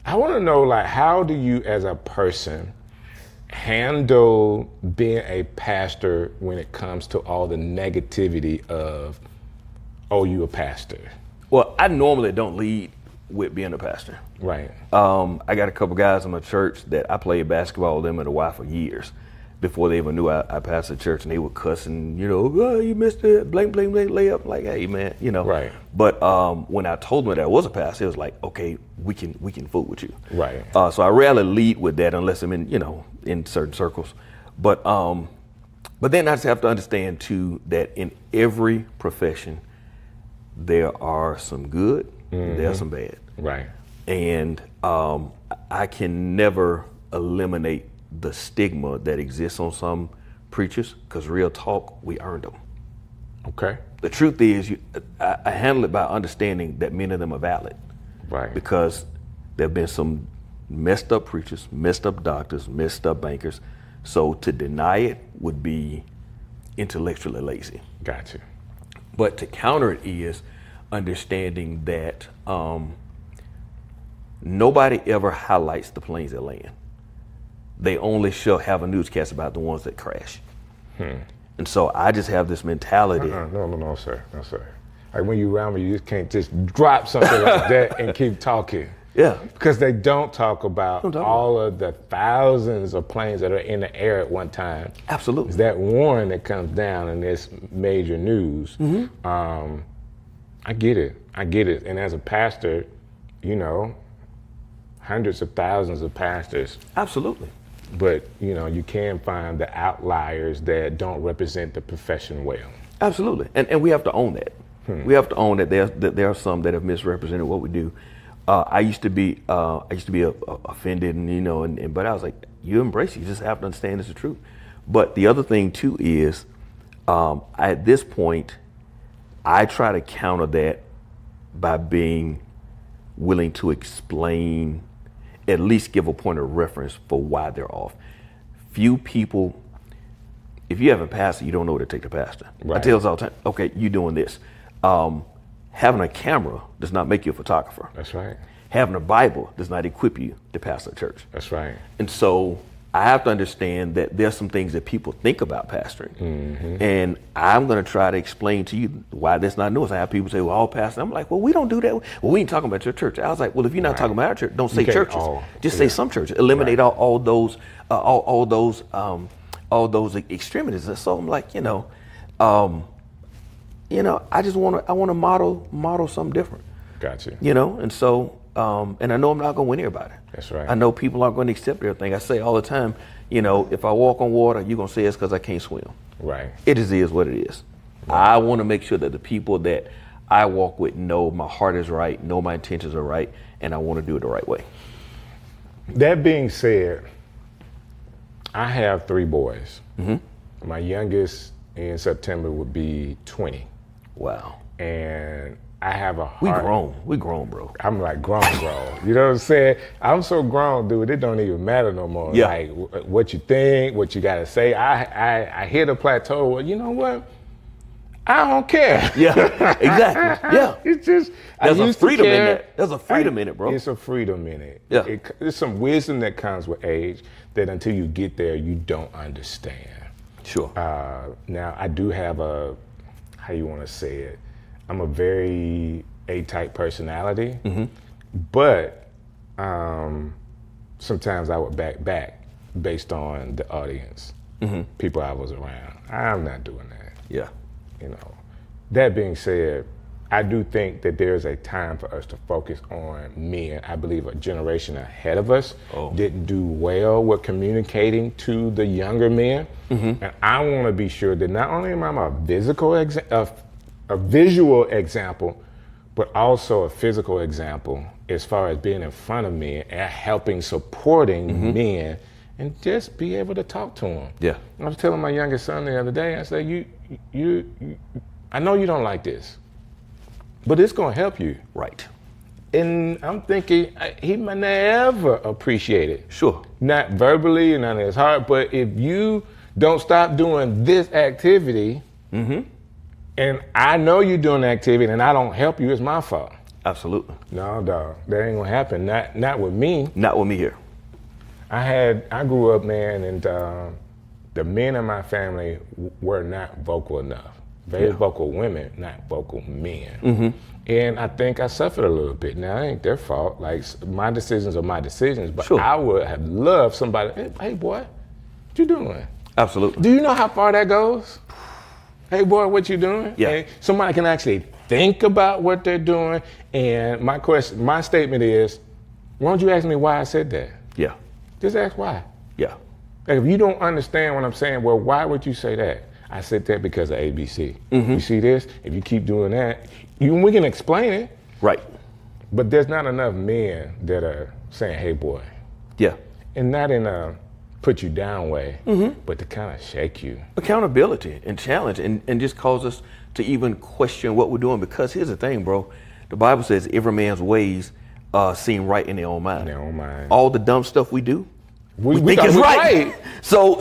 I wanna know, like, how do you as a person handle being a pastor when it comes to all the negativity of, oh, you a pastor? Well, I normally don't lead with being a pastor. Right. I got a couple guys in my church that I played basketball with them and a wife for years before they even knew I pastored church, and they were cussing, oh, you missed it, blank, blank, blank, layup. Like, hey, man, Right. But when I told them that I was a pastor, it was like, okay, we can fool with you. Right. So I rarely lead with that unless I'm in certain circles. But then I just have to understand too that in every profession there are some good, there are some bad. Right. And I can never eliminate the stigma that exists on some preachers, because real talk, we earned them. Okay. The truth is, I handle it by understanding that many of them are valid. Right. Because there have been some messed up preachers, messed up doctors, messed up bankers. So to deny it would be intellectually lazy. Gotcha. But to counter it is understanding that nobody ever highlights the planes that land. They only have a newscast about the ones that crash. And so I just have this mentality. No, sir. Like when you around me, you just can't just drop something like that and keep talking. Yeah. Because they don't talk about all of the thousands of planes that are in the air at one time. Absolutely. It's that one that comes down in this major news. I get it. And as a pastor, you know, hundreds of thousands of pastors. Absolutely. But, you know, you can find the outliers that don't represent the profession well. Absolutely. And we have to own that. We have to own that there are some that have misrepresented what we do. I used to be offended, and you know, but I was like, you embrace it. You just have to understand it's the truth. But the other thing too is, at this point, I try to counter that by being willing to explain, at least give a point of reference for why they're off. Few people, if you haven't passed it, you don't know where to take the pastor. Right. I tell us all the time, okay, you doing this. Having a camera does not make you a photographer. That's right. Having a Bible does not equip you to pastor a church. That's right. And so I have to understand that there's some things that people think about pastoring. And I'm going to try to explain to you why that's not new. I have people say, well, all pastors. I'm like, well, we don't do that. Well, we ain't talking about your church. I was like, well, if you're not talking about our church, don't say churches. Just say some churches. Eliminate all those extremities. And so I'm like, I just want to model something different. Gotcha. And so, and I know I'm not going to win everybody. That's right. I know people aren't going to accept everything. I say all the time, if I walk on water, you're going to say it's because I can't swim. Right. It just is what it is. Right. I want to make sure that the people that I walk with know my heart is right, know my intentions are right, and I want to do it the right way. That being said, I have 3 boys. My youngest in September would be 20. Wow. And I have a heart. We grown, bro. I'm like grown. You know what I'm saying? I'm so grown, dude, it don't even matter no more. Yeah. Like what you think, what you gotta say. I hit a plateau. Well, you know what? I don't care. Yeah, exactly. Yeah. It's just, there's a freedom in that. There's a freedom in it, bro. It's a freedom in it. Yeah. There's some wisdom that comes with age that until you get there, you don't understand. Sure. Now, I do have how you want to say it? I'm a very A-type personality, but sometimes I would back based on the audience, people I was around. I'm not doing that. Yeah. That being said, I do think that there's a time for us to focus on men. I believe a generation ahead of us didn't do well with communicating to the younger men. And I want to be sure that not only am I a visual example, but also a physical example as far as being in front of men and helping, supporting men, and just be able to talk to them. Yeah. I was telling my youngest son the other day, I said, you I know you don't like this, but it's gonna help you. Right. And I'm thinking he might never appreciate it. Sure. Not verbally, not in his heart, but if you don't stop doing this activity, and I know you're doing the activity and I don't help you, it's my fault. Absolutely. No, dog, that ain't gonna happen. Not with me. Not with me here. I grew up, man, and the men in my family were not vocal enough. Very vocal women, not vocal men. And I think I suffered a little bit. Now, it ain't their fault. Like, my decisions are my decisions, but I would have loved somebody, hey boy, what you doing? Absolutely. Do you know how far that goes? Hey boy, what you doing? Yeah. Hey, somebody can actually think about what they're doing. And my statement is, why don't you ask me why I said that? Yeah. Just ask why. Yeah. Like, if you don't understand what I'm saying, well, why would you say that? I said that because of ABC. You see this? If you keep doing that, we can explain it. Right. But there's not enough men that are saying, hey boy. Yeah. And not in a put you down way, but to kind of shake you. Accountability and challenge and just cause us to even question what we're doing. Because here's the thing, bro. The Bible says every man's ways seem right in their own mind. In their own mind. All the dumb stuff we do, we think thought it's it was right.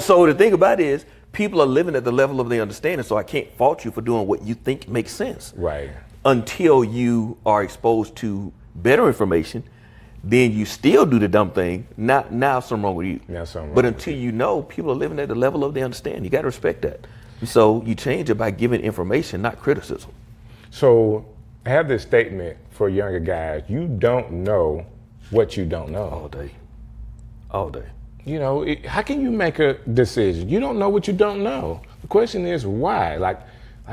So the thing about it is, people are living at the level of their understanding, so I can't fault you for doing what you think makes sense. Right. Until you are exposed to better information, then you still do the dumb thing. Now something wrong with you. But until you know, people are living at the level of their understanding. You got to respect that. So you change it by giving information, not criticism. So I have this statement for younger guys. You don't know what you don't know. All day. All day. You know, how can you make a decision? You don't know what you don't know. The question is why? Like,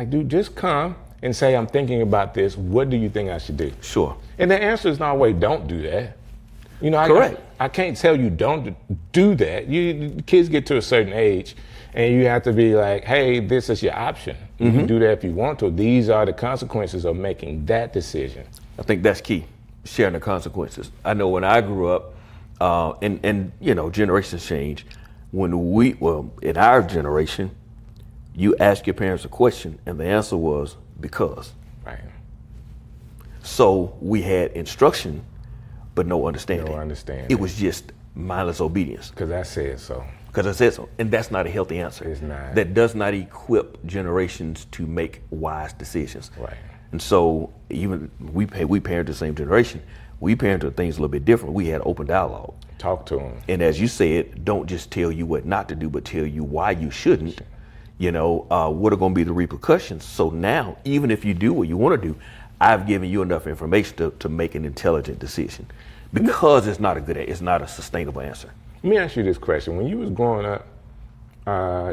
dude, just come and say, I'm thinking about this. What do you think I should do? Sure. And the answer is not always don't do that. You know, Correct. I can't tell you don't do that. Kids get to a certain age and you have to be like, hey, this is your option. You can do that if you want to. These are the consequences of making that decision. I think that's key, sharing the consequences. I know when I grew up, and you know, generations change. In our generation, you ask your parents a question and the answer was because. Right. So we had instruction, but no understanding. No understanding. It was just mindless obedience. Because I said so. Because I said so. And that's not a healthy answer. It's not. That does not equip generations to make wise decisions. Right. And so even we parent the same generation. We parented things a little bit different. We had open dialogue. Talk to them. And as you said, don't just tell you what not to do, but tell you why you shouldn't. You know, what are going to be the repercussions? So now, even if you do what you want to do, I've given you enough information to make an intelligent decision, because it's not a sustainable answer. Let me ask you this question. When you was growing up,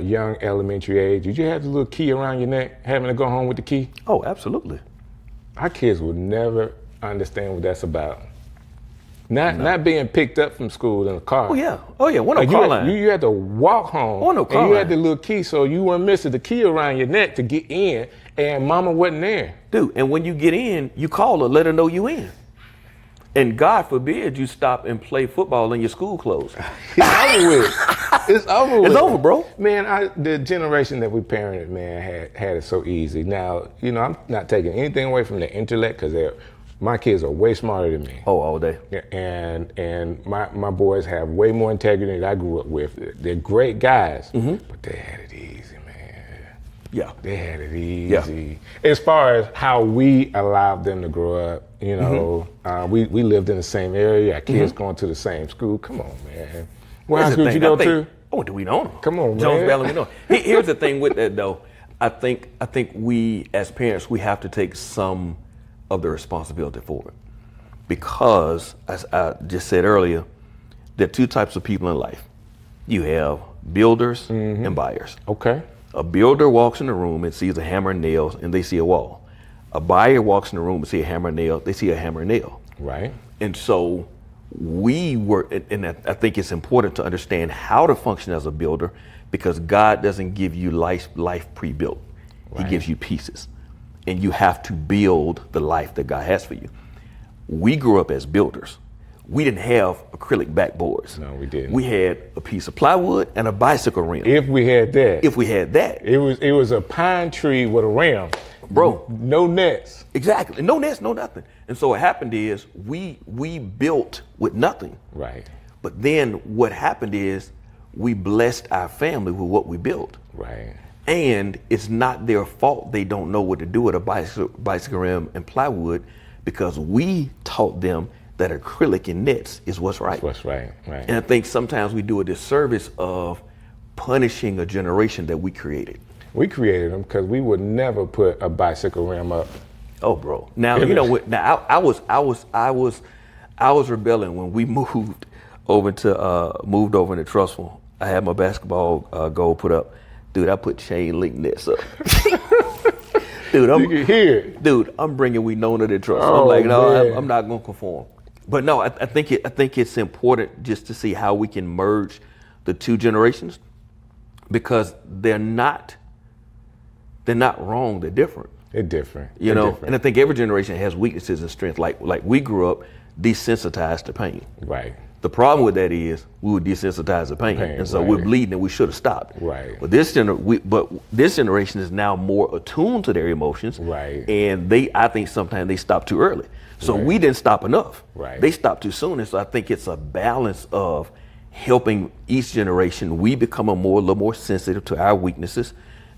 young elementary age, did you have the little key around your neck, having to go home with the key? Oh, absolutely. Our kids would never understand what that's about. Not being picked up from school in a car. Oh yeah. One on car line. You had to walk home. On no car and you line. had the little key, so you weren't missing the key around your neck to get in, and mama wasn't there. Dude, and when you get in, you call her, let her know you in. And God forbid you stop and play football in your school clothes. It's over with. It's over with. It's over, bro. Man, the generation that we parented, man, had it so easy. Now, you know, I'm not taking anything away from their intellect, because my kids are way smarter than me. Oh, all day. And my boys have way more integrity than I grew up with. They're great guys, but they had it easy, man. Yeah. They had it easy. Yeah. As far as how we allowed them to grow up, you know, we lived in the same area. Our kids going to the same school. Come on, man. What high school did you go to? Oh, do we know? Come on, Jones man. Valley, we know. Here's the thing with that, though. I think we, as parents, we have to take some of the responsibility for it, because, as I just said earlier, there are two types of people in life. You have builders and buyers. Okay. A builder walks in the room and sees a hammer and nails, and they see a wall. A buyer walks in the room and see a hammer and nail, they see a hammer and nail. Right. And so and I think it's important to understand how to function as a builder, because God doesn't give you life pre-built. Right. He gives you pieces, and you have to build the life that God has for you. We grew up as builders. We didn't have acrylic backboards. No, we didn't. We had a piece of plywood and a bicycle rim. If we had that. It was a pine tree with a rim. Bro. No nets. Exactly. No nets, no nothing. And so what happened is we built with nothing. Right. But then what happened is we blessed our family with what we built. Right. And it's not their fault they don't know what to do with a bicycle rim and plywood, because we taught them that acrylic and nets is what's right. That's what's right. Right. And I think sometimes we do a disservice of punishing a generation that we created. We created them because we would never put a bicycle rim up. Oh, bro. Now you know what? Now I was rebelling when we moved over into Trussville. I had my basketball goal put up. Dude, I put chain link nets up. Dude, I'm bringing Winona to Trussville. Oh, I'm like, no, man. I'm not gonna conform. But no, I think it's important just to see how we can merge the two generations, because they're not wrong. They're different. They're different. You know, and I think every generation has weaknesses and strengths. Like we grew up desensitized to pain. Right. The problem with that is we were desensitized to pain, and so we're bleeding, and we should have stopped. Right. But this generation is now more attuned to their emotions. Right. And I think sometimes they stop too early. So we didn't stop enough. Right. They stopped too soon, and so I think it's a balance of helping each generation. We become a little more sensitive to our weaknesses.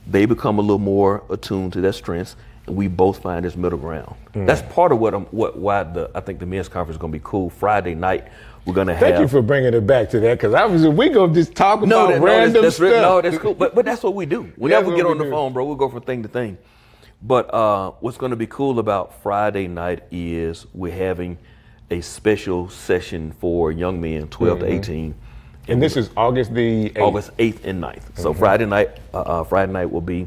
They become a little more attuned to their strengths, and we both find this middle ground. That's part of why I think the men's conference is going to be cool. Friday night, we're going to have. Thank you for bringing it back to that, because obviously we're going to just talk about random stuff. No, that's cool. But that's what we do. Whenever we get on the phone, bro, we'll go from thing to thing. But what's going to be cool about Friday night is we're having a special session for young men, 12 to 18. And this is August the 8th? August 8th and 9th. So Friday night will be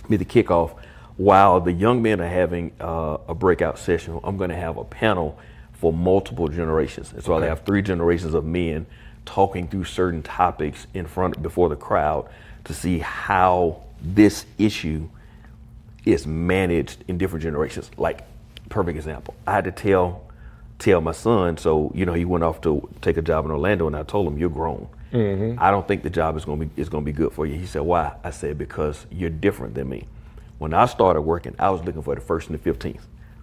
the kickoff. While the young men are having a breakout session, I'm going to have a panel for multiple generations. And so I'll have 3 generations of men talking through certain topics before the crowd to see how this issue is managed in different generations. Like, perfect example, I had to tell my son, so he went off to take a job in Orlando, and I told him, you're grown. I don't think the job is going to be good for you. He said, why? I said, because you're different than me. When I started working, I was looking for the 1st and the 15th.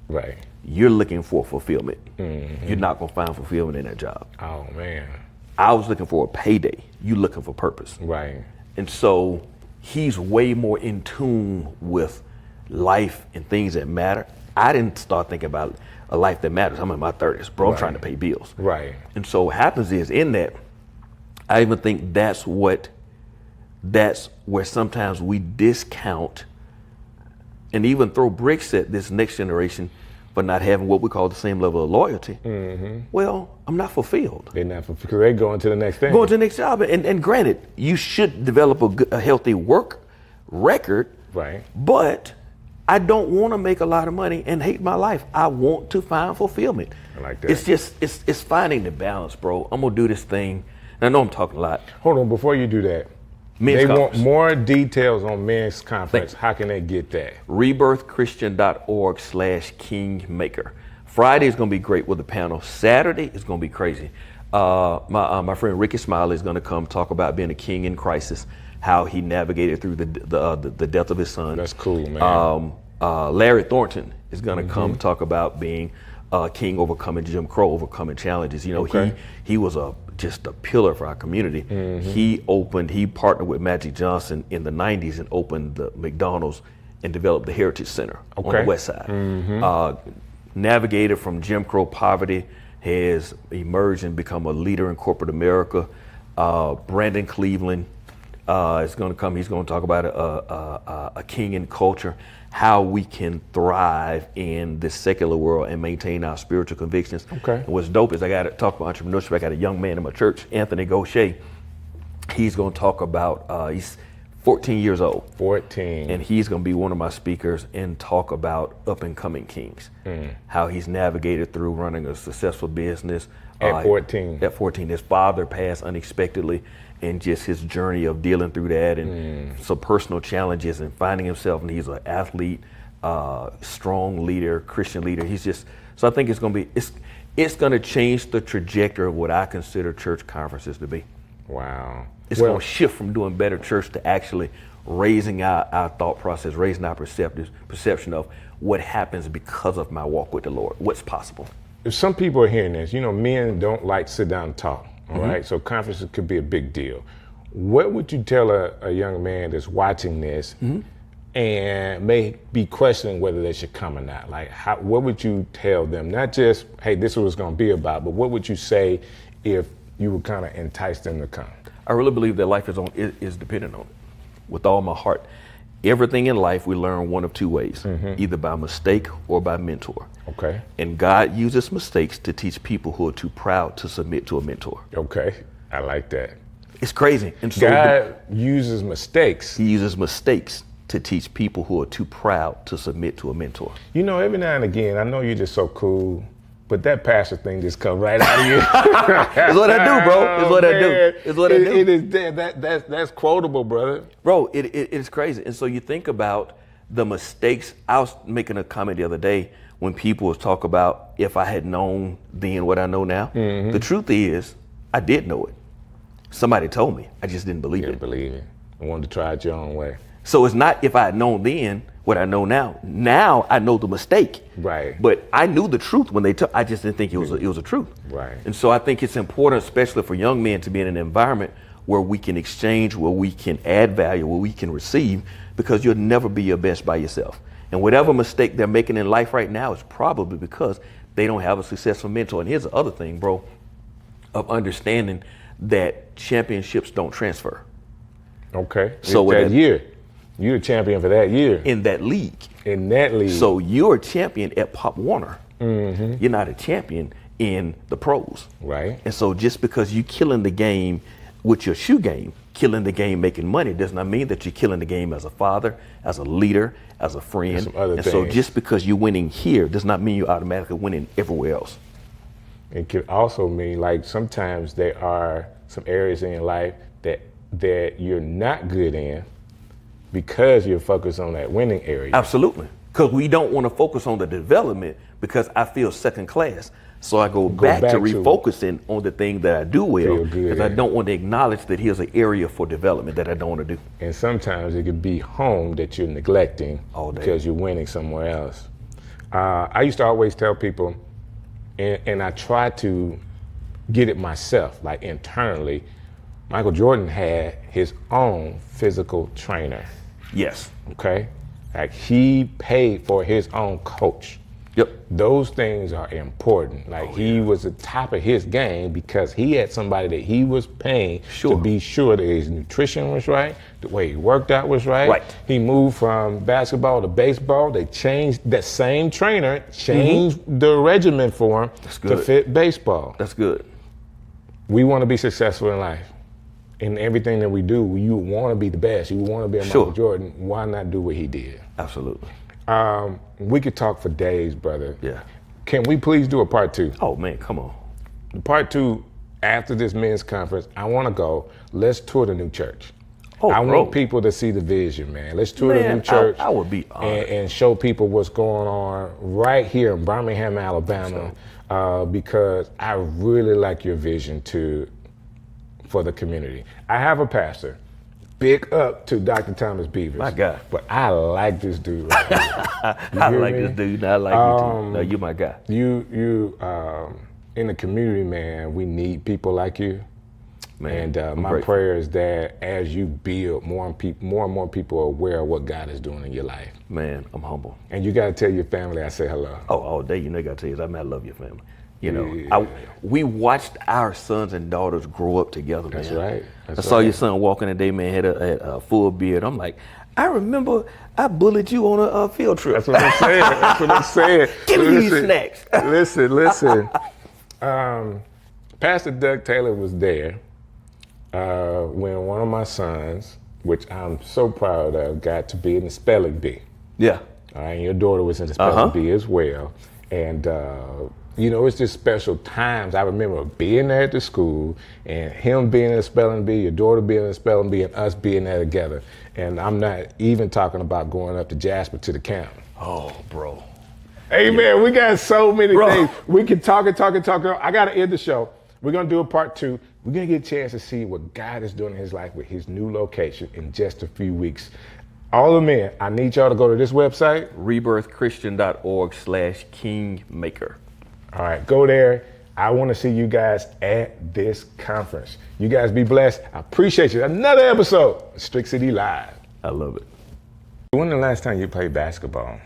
Right. You're looking for fulfillment. You're not going to find fulfillment in that job. Oh, man. I was looking for a payday. You looking for purpose. Right. And so he's way more in tune with life and things that matter. I didn't start thinking about a life that matters. I'm in my 30s, bro. I'm trying to pay bills. Right. And so what happens is, in that, I even think that's where sometimes we discount and even throw bricks at this next generation for not having what we call the same level of loyalty. Well, I'm not fulfilled. They're not fulfilled because they're going to the next thing. Going to the next job. And granted, you should develop a healthy work record. Right. But I don't want to make a lot of money and hate my life. I want to find fulfillment. I like that. It's just, it's finding the balance, bro. I'm going to do this thing. And I know I'm talking a lot. Hold on, before you do that. Men's want more details on men's conference. How can they get that? rebirthchristian.org/kingmaker. Friday is going to be great with the panel. Saturday is going to be crazy. My friend Ricky Smiley is going to come talk about being a king in crisis, how he navigated through the death of his son. That's cool, man. Larry Thornton is going to come talk about being a king, overcoming Jim Crow, overcoming challenges. He was just a pillar for our community. He partnered with Magic Johnson in the 90s and opened the McDonald's and developed the Heritage Center on the west side. Navigated from Jim Crow poverty, has emerged and become a leader in corporate America. Brandon Cleveland is going to come. He's going to talk about a king in culture, how we can thrive in this secular world and maintain our spiritual convictions. And what's dope is I got to talk about entrepreneurship. I got a young man in my church, Anthony Gaucher. He's going to talk about, he's 14 years old. 14. And he's going to be one of my speakers and talk about up and coming kings, how he's navigated through running a successful business. At 14. At 14. His father passed unexpectedly, and just his journey of dealing through that and some personal challenges and finding himself. And he's an athlete, strong leader, Christian leader. So I think it's going to change the trajectory of what I consider church conferences to be. Wow. It's going to shift from doing better church to actually raising our thought process, raising our perception of what happens because of my walk with the Lord, what's possible. If some people are hearing this, men don't like to sit down and talk. All right, so conferences could be a big deal. What would you tell a young man that's watching this and may be questioning whether they should come or not? Like, what would you tell them? Not just, hey, this is what it's going to be about, but what would you say if you would kind of entice them to come? I really believe that life is dependent on it with all my heart. Everything in life we learn one of two ways, either by mistake or by mentor. Okay. And God uses mistakes to teach people who are too proud to submit to a mentor. Okay, I like that. It's crazy. And so God uses mistakes. He uses mistakes to teach people who are too proud to submit to a mentor. Every now and again, I know you're just so cool, but that pastor thing just comes right out of you. It's what I do, bro. It's what I do. It's what I do. It is that's quotable, brother. Bro, it is crazy. And so you think about the mistakes. I was making a comment the other day when people was talk about if I had known then what I know now. The truth is, I did know it. Somebody told me. I just didn't believe it. I wanted to try it your own way. So it's not if I had known then what I know now. Now I know the mistake. Right. But I knew the truth when they I just didn't think it was a truth. Right. And so I think it's important, especially for young men, to be in an environment where we can exchange, where we can add value, where we can receive, because you'll never be your best by yourself. And whatever mistake they're making in life right now is probably because they don't have a successful mentor. And here's the other thing, bro, of understanding that championships don't transfer. Okay. So that year. You're the champion for that year. In that league. In that league. So you're a champion at Pop Warner. You're not a champion in the pros. Right. And so just because you're killing the game with your shoe game, killing the game making money, does not mean that you're killing the game as a father, as a leader, as a friend. And so just because you're winning here does not mean you're automatically winning everywhere else. It could also mean, like, sometimes there are some areas in your life that you're not good in because you're focused on that winning area. Absolutely. Because we don't want to focus on the development because I feel second class. So I go back to refocusing on the thing that I do well because I don't want to acknowledge that here's an area for development that I don't want to do. And sometimes it could be home that you're neglecting because you're winning somewhere else. I used to always tell people, and I try to get it myself, like internally, Michael Jordan had his own physical trainer. Yes. Okay? Like, he paid for his own coach. Yep. Those things are important. Like, he was at the top of his game because he had somebody that he was paying to be sure that his nutrition was right, the way he worked out was right. Right. He moved from basketball to baseball. They changed, that same trainer changed the regimen for him to fit baseball. That's good. We want to be successful in life. In everything that we do, you want to be the best. You want to be a Michael Jordan. Why not do what he did? Absolutely. We could talk for days, brother. Yeah. Can we please do a part 2? Oh, man, come on. The part 2, after this men's conference, I want to go, let's tour the new church. I want people to see the vision, man. Let's tour the new church. I would be honored. And show people what's going on right here in Birmingham, Alabama, because I really like your vision for the community. I have a pastor. Big up to Dr. Thomas Beavers. My God. But I like this dude right here. I like this dude. I like you too. No, you're my guy. You in the community, man, we need people like you. Man, and my prayer is that as you build, more and more people are aware of what God is doing in your life. Man, I'm humble. And you got to tell your family I say hello. Oh, all day. You know, I got to tell you, I love your family. You know, we watched our sons and daughters grow up together, man. That's right. I saw your son walking today, man, had a full beard. I'm like, I remember I bullied you on a field trip. That's what I'm saying. That's what I'm saying. Give me these snacks. Listen. Pastor Doug Taylor was there when one of my sons, which I'm so proud of, got to be in the spelling bee. Yeah. All right, and your daughter was in the spelling bee as well. And you know, it's just special times. I remember being there at the school and him being in the spelling bee, your daughter being in the spelling bee, and us being there together. And I'm not even talking about going up to Jasper to the camp. Oh, bro. Hey, man, we got so many things. We can talk. I got to end the show. We're going to do a part 2. We're going to get a chance to see what God is doing in his life with his new location in just a few weeks. All the men, I need y'all to go to this website. rebirthchristian.org/kingmaker. All right, go there. I want to see you guys at this conference. You guys be blessed. I appreciate you. Another episode of Strick City Live. I love it. When the last time you played basketball?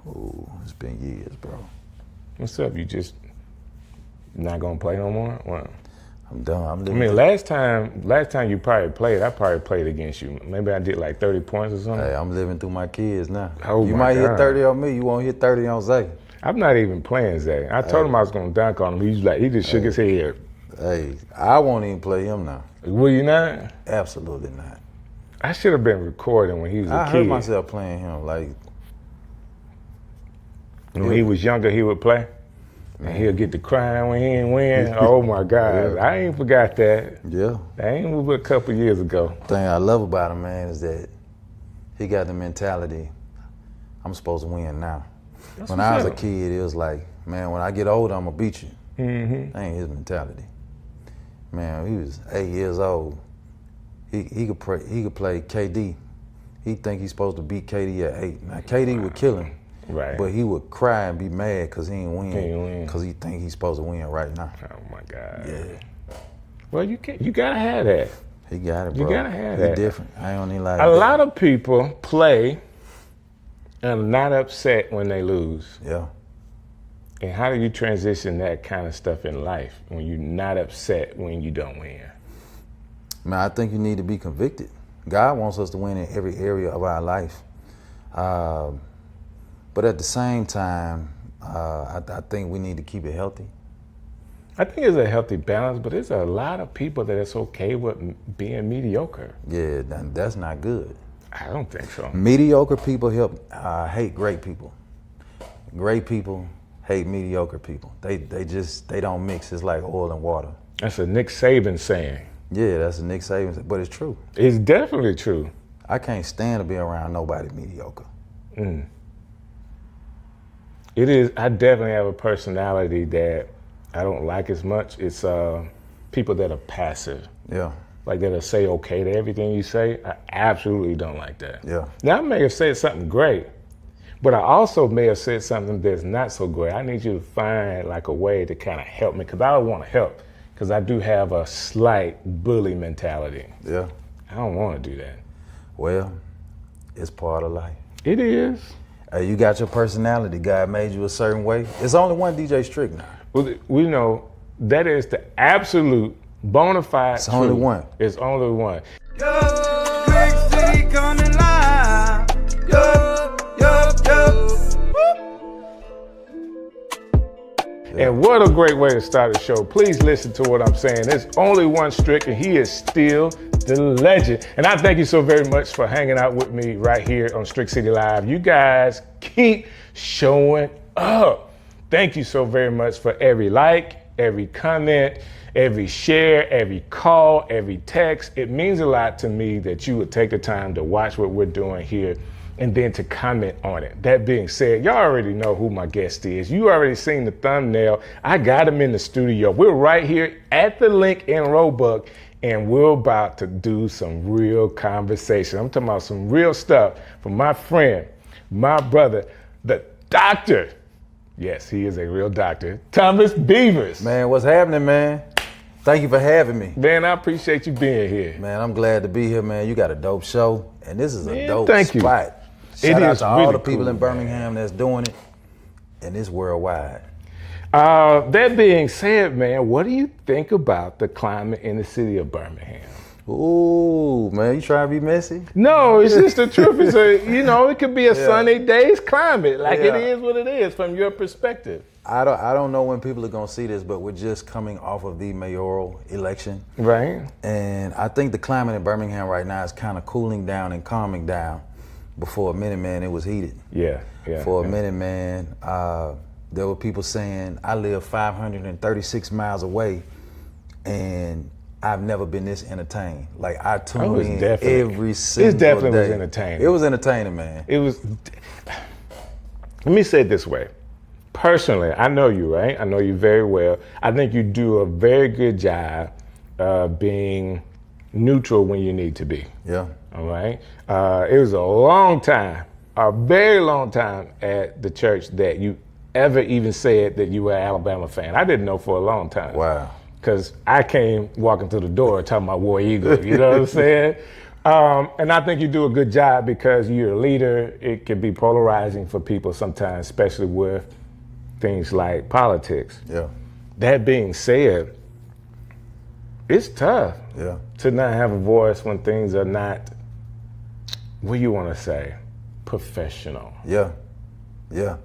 Oh, it's been years, bro. What's up? You just not gonna play no more? What? I'm done. I mean, last time you probably played, I probably played against you. Maybe I did like 30 points or something. Hey, I'm living through my kids now. Oh, you might hit 30 on me. You won't hit 30 on Zay. I'm not even playing Zay. I told him I was gonna dunk on him. He just shook his head. Hey, I won't even play him now. Will you not? Absolutely not. I should have been recording when he was a kid. I heard myself playing him like. When he was younger, he would play. And he'll get to crying when he ain't win. Oh my God, I ain't forgot that. Yeah. That ain't but a couple years ago. The thing I love about him, man, is that he got the mentality, I'm supposed to win now. When I was a kid, it was like, man, when I get older, I'm gonna beat you. That ain't his mentality. Man, he was 8 years old. He could play KD. He think he's supposed to beat KD at 8. Now KD would kill him. Right. But he would cry and be mad because he ain't win. Because he think he's supposed to win right now. Oh my God. Yeah. Well, you gotta have that. He got it, bro. You gotta have He that. different. I don't even like A lot of people play and are not upset when they lose. Yeah. And how do you transition that kind of stuff in life when you're not upset when you don't win? Man, I think you need to be convicted. God wants us to win in every area of our life. But at the same time, I think we need to keep it healthy. I think it's a healthy balance, but there's a lot of people that it's okay with being mediocre. Yeah, that's not good. I don't think so. Mediocre people hate great people. Great people hate mediocre people. They don't mix. It's like oil and water. That's a Nick Saban saying. Yeah, that's a Nick Saban, but it's true. It's definitely true. I can't stand to be around nobody mediocre. It is. I definitely have a personality that I don't like as much. It's people that are passive. Yeah. Like that'll say okay to everything you say. I absolutely don't like that. Yeah. Now I may have said something great, but I also may have said something that's not so great. I need you to find like a way to kind of help me, because I want to help, because I do have a slight bully mentality. Yeah. I don't want to do that. Well, it's part of life. It is. You got your personality. God made you a certain way. It's only one DJ Strick now. Well, we know that is the absolute bona fide It's only truth. one. It's only one. Strick City coming live. And what a great way to start the show. Please listen to what I'm saying. There's only one Strick, and he is still the legend. And I thank you so very much for hanging out with me right here on Strick City Live. You guys keep showing up. Thank you so very much for every like, every comment, every share, every call, every text. It means a lot to me that you would take the time to watch what we're doing here and then to comment on it. That being said, y'all already know who my guest is. You already seen the thumbnail. I got him in the studio. We're right here at the link in Roebuck, and we're about to do some real conversation. I'm talking about some real stuff from my friend, my brother, the doctor. Yes, he is a real doctor, Thomas Beavers. Man, what's happening, man? Thank you for having me. Man, I appreciate you being here. Man, I'm glad to be here, man. You got a dope show, and this is a dope thank you. spot. It Shout out is to all really the people cool, in Birmingham that's doing it, and it's worldwide. That being said, man, what do you think about the climate in the city of Birmingham? Ooh, man, you trying to be messy? No, it's just the truth. It's it could be a sunny day's climate. Like it Yeah. is what it is from your perspective. I don't know when people are gonna see this, but we're just coming off of the mayoral election. Right. And I think the climate in Birmingham right now is kind of cooling down and calming down. Before a minute, man, it was heated. Yeah. For a minute, man, there were people saying, I live 536 miles away and I've never been this entertained. Like I tuned in every single day. It definitely was entertaining. It was entertaining, man. It was. Let me say it this way. Personally, I know you, right? I know you very well. I think you do a very good job being neutral when you need to be. Yeah. All right. It was a very long time at the church that you ever even said that you were an Alabama fan. I didn't know for a long time. Wow. Because I came walking through the door talking about War Eagle, you know what I'm saying? And I think you do a good job because you're a leader. It can be polarizing for people sometimes, especially with things like politics. Yeah. That being said, it's tough Yeah. to not have a voice when things are not, what do you want to say, professional. Yeah. Yeah.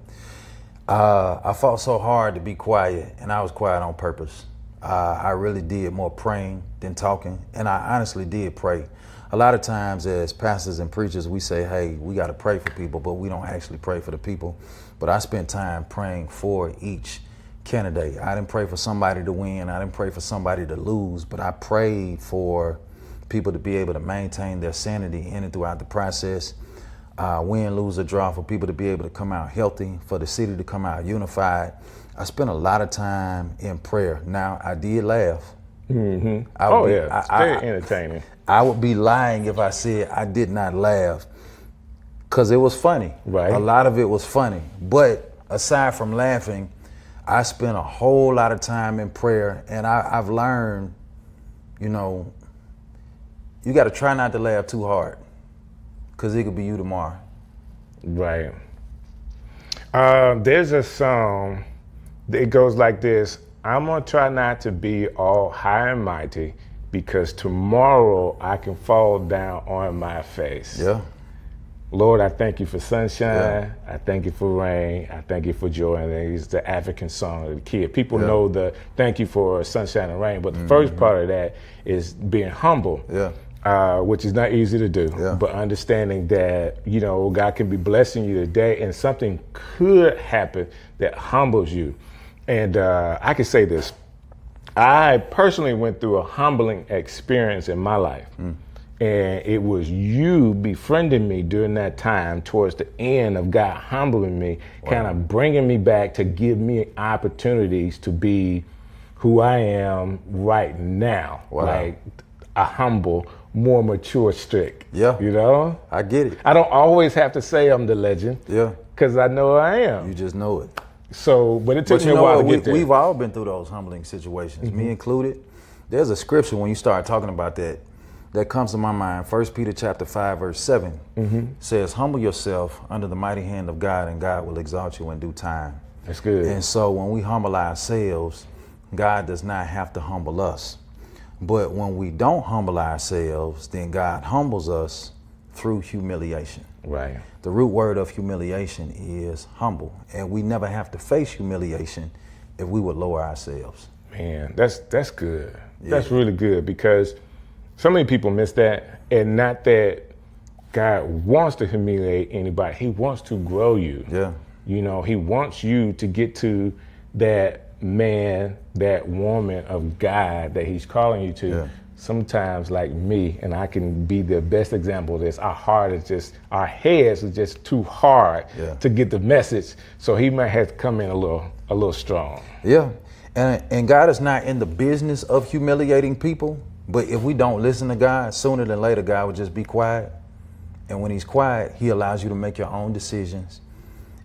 I fought so hard to be quiet, and I was quiet on purpose. I really did more praying than talking, and I honestly did pray. A lot of times as pastors and preachers, we say, hey, we got to pray for people, but we don't actually pray for the people. But I spent time praying for each candidate. I didn't pray for somebody to win. I didn't pray for somebody to lose, but I prayed for people to be able to maintain their sanity in and throughout the process. Win, lose, or draw, for people to be able to come out healthy, for the city to come out unified. I spent a lot of time in prayer. Now, I did laugh. Mm-hmm. It's very entertaining. I would be lying if I said I did not laugh, because it was funny. Right. A lot of it was funny. But aside from laughing, I spent a whole lot of time in prayer, and I've learned, you got to try not to laugh too hard, because it could be you tomorrow. Right. There's a song, it goes like this: I'm gonna try not to be all high and mighty, because tomorrow I can fall down on my face. Yeah. Lord, I thank you for sunshine. I thank you for rain. I thank you for joy. And it's the African song of the kid. People know the thank you for sunshine and rain, but the first part of that is being humble. Which is not easy to do, but understanding that, you know, God can be blessing you today and something could happen that humbles you. And I can say this, I personally went through a humbling experience in my life. And it was you befriending me during that time towards the end of God humbling me, kind of bringing me back to give me opportunities to be who I am right now. Like a humble, more mature Strick. You know? I get it. I don't always have to say I'm the legend. Because I know I am. You just know it. So, but it took me a while to get there. We've all been through those humbling situations, me included. There's a scripture when you start talking about that comes to my mind. 1 Peter chapter 5, verse 7 says, humble yourself under the mighty hand of God, and God will exalt you in due time. That's good. And so when we humble ourselves, God does not have to humble us. But when we don't humble ourselves, then God humbles us through humiliation. Right. The root word of humiliation is humble. And we never have to face humiliation if we would lower ourselves. Man, that's good. That's really good, because so many people miss that. And not that God wants to humiliate anybody. He wants to grow you. You know, he wants you to get to that man, that woman of God that he's calling you to. Sometimes, like me, and I can be the best example of this, our heads are just too hard to get the message. So he might have to come in a little strong. And God is not in the business of humiliating people. But if we don't listen to God, sooner than later, God will just be quiet. And when he's quiet, he allows you to make your own decisions.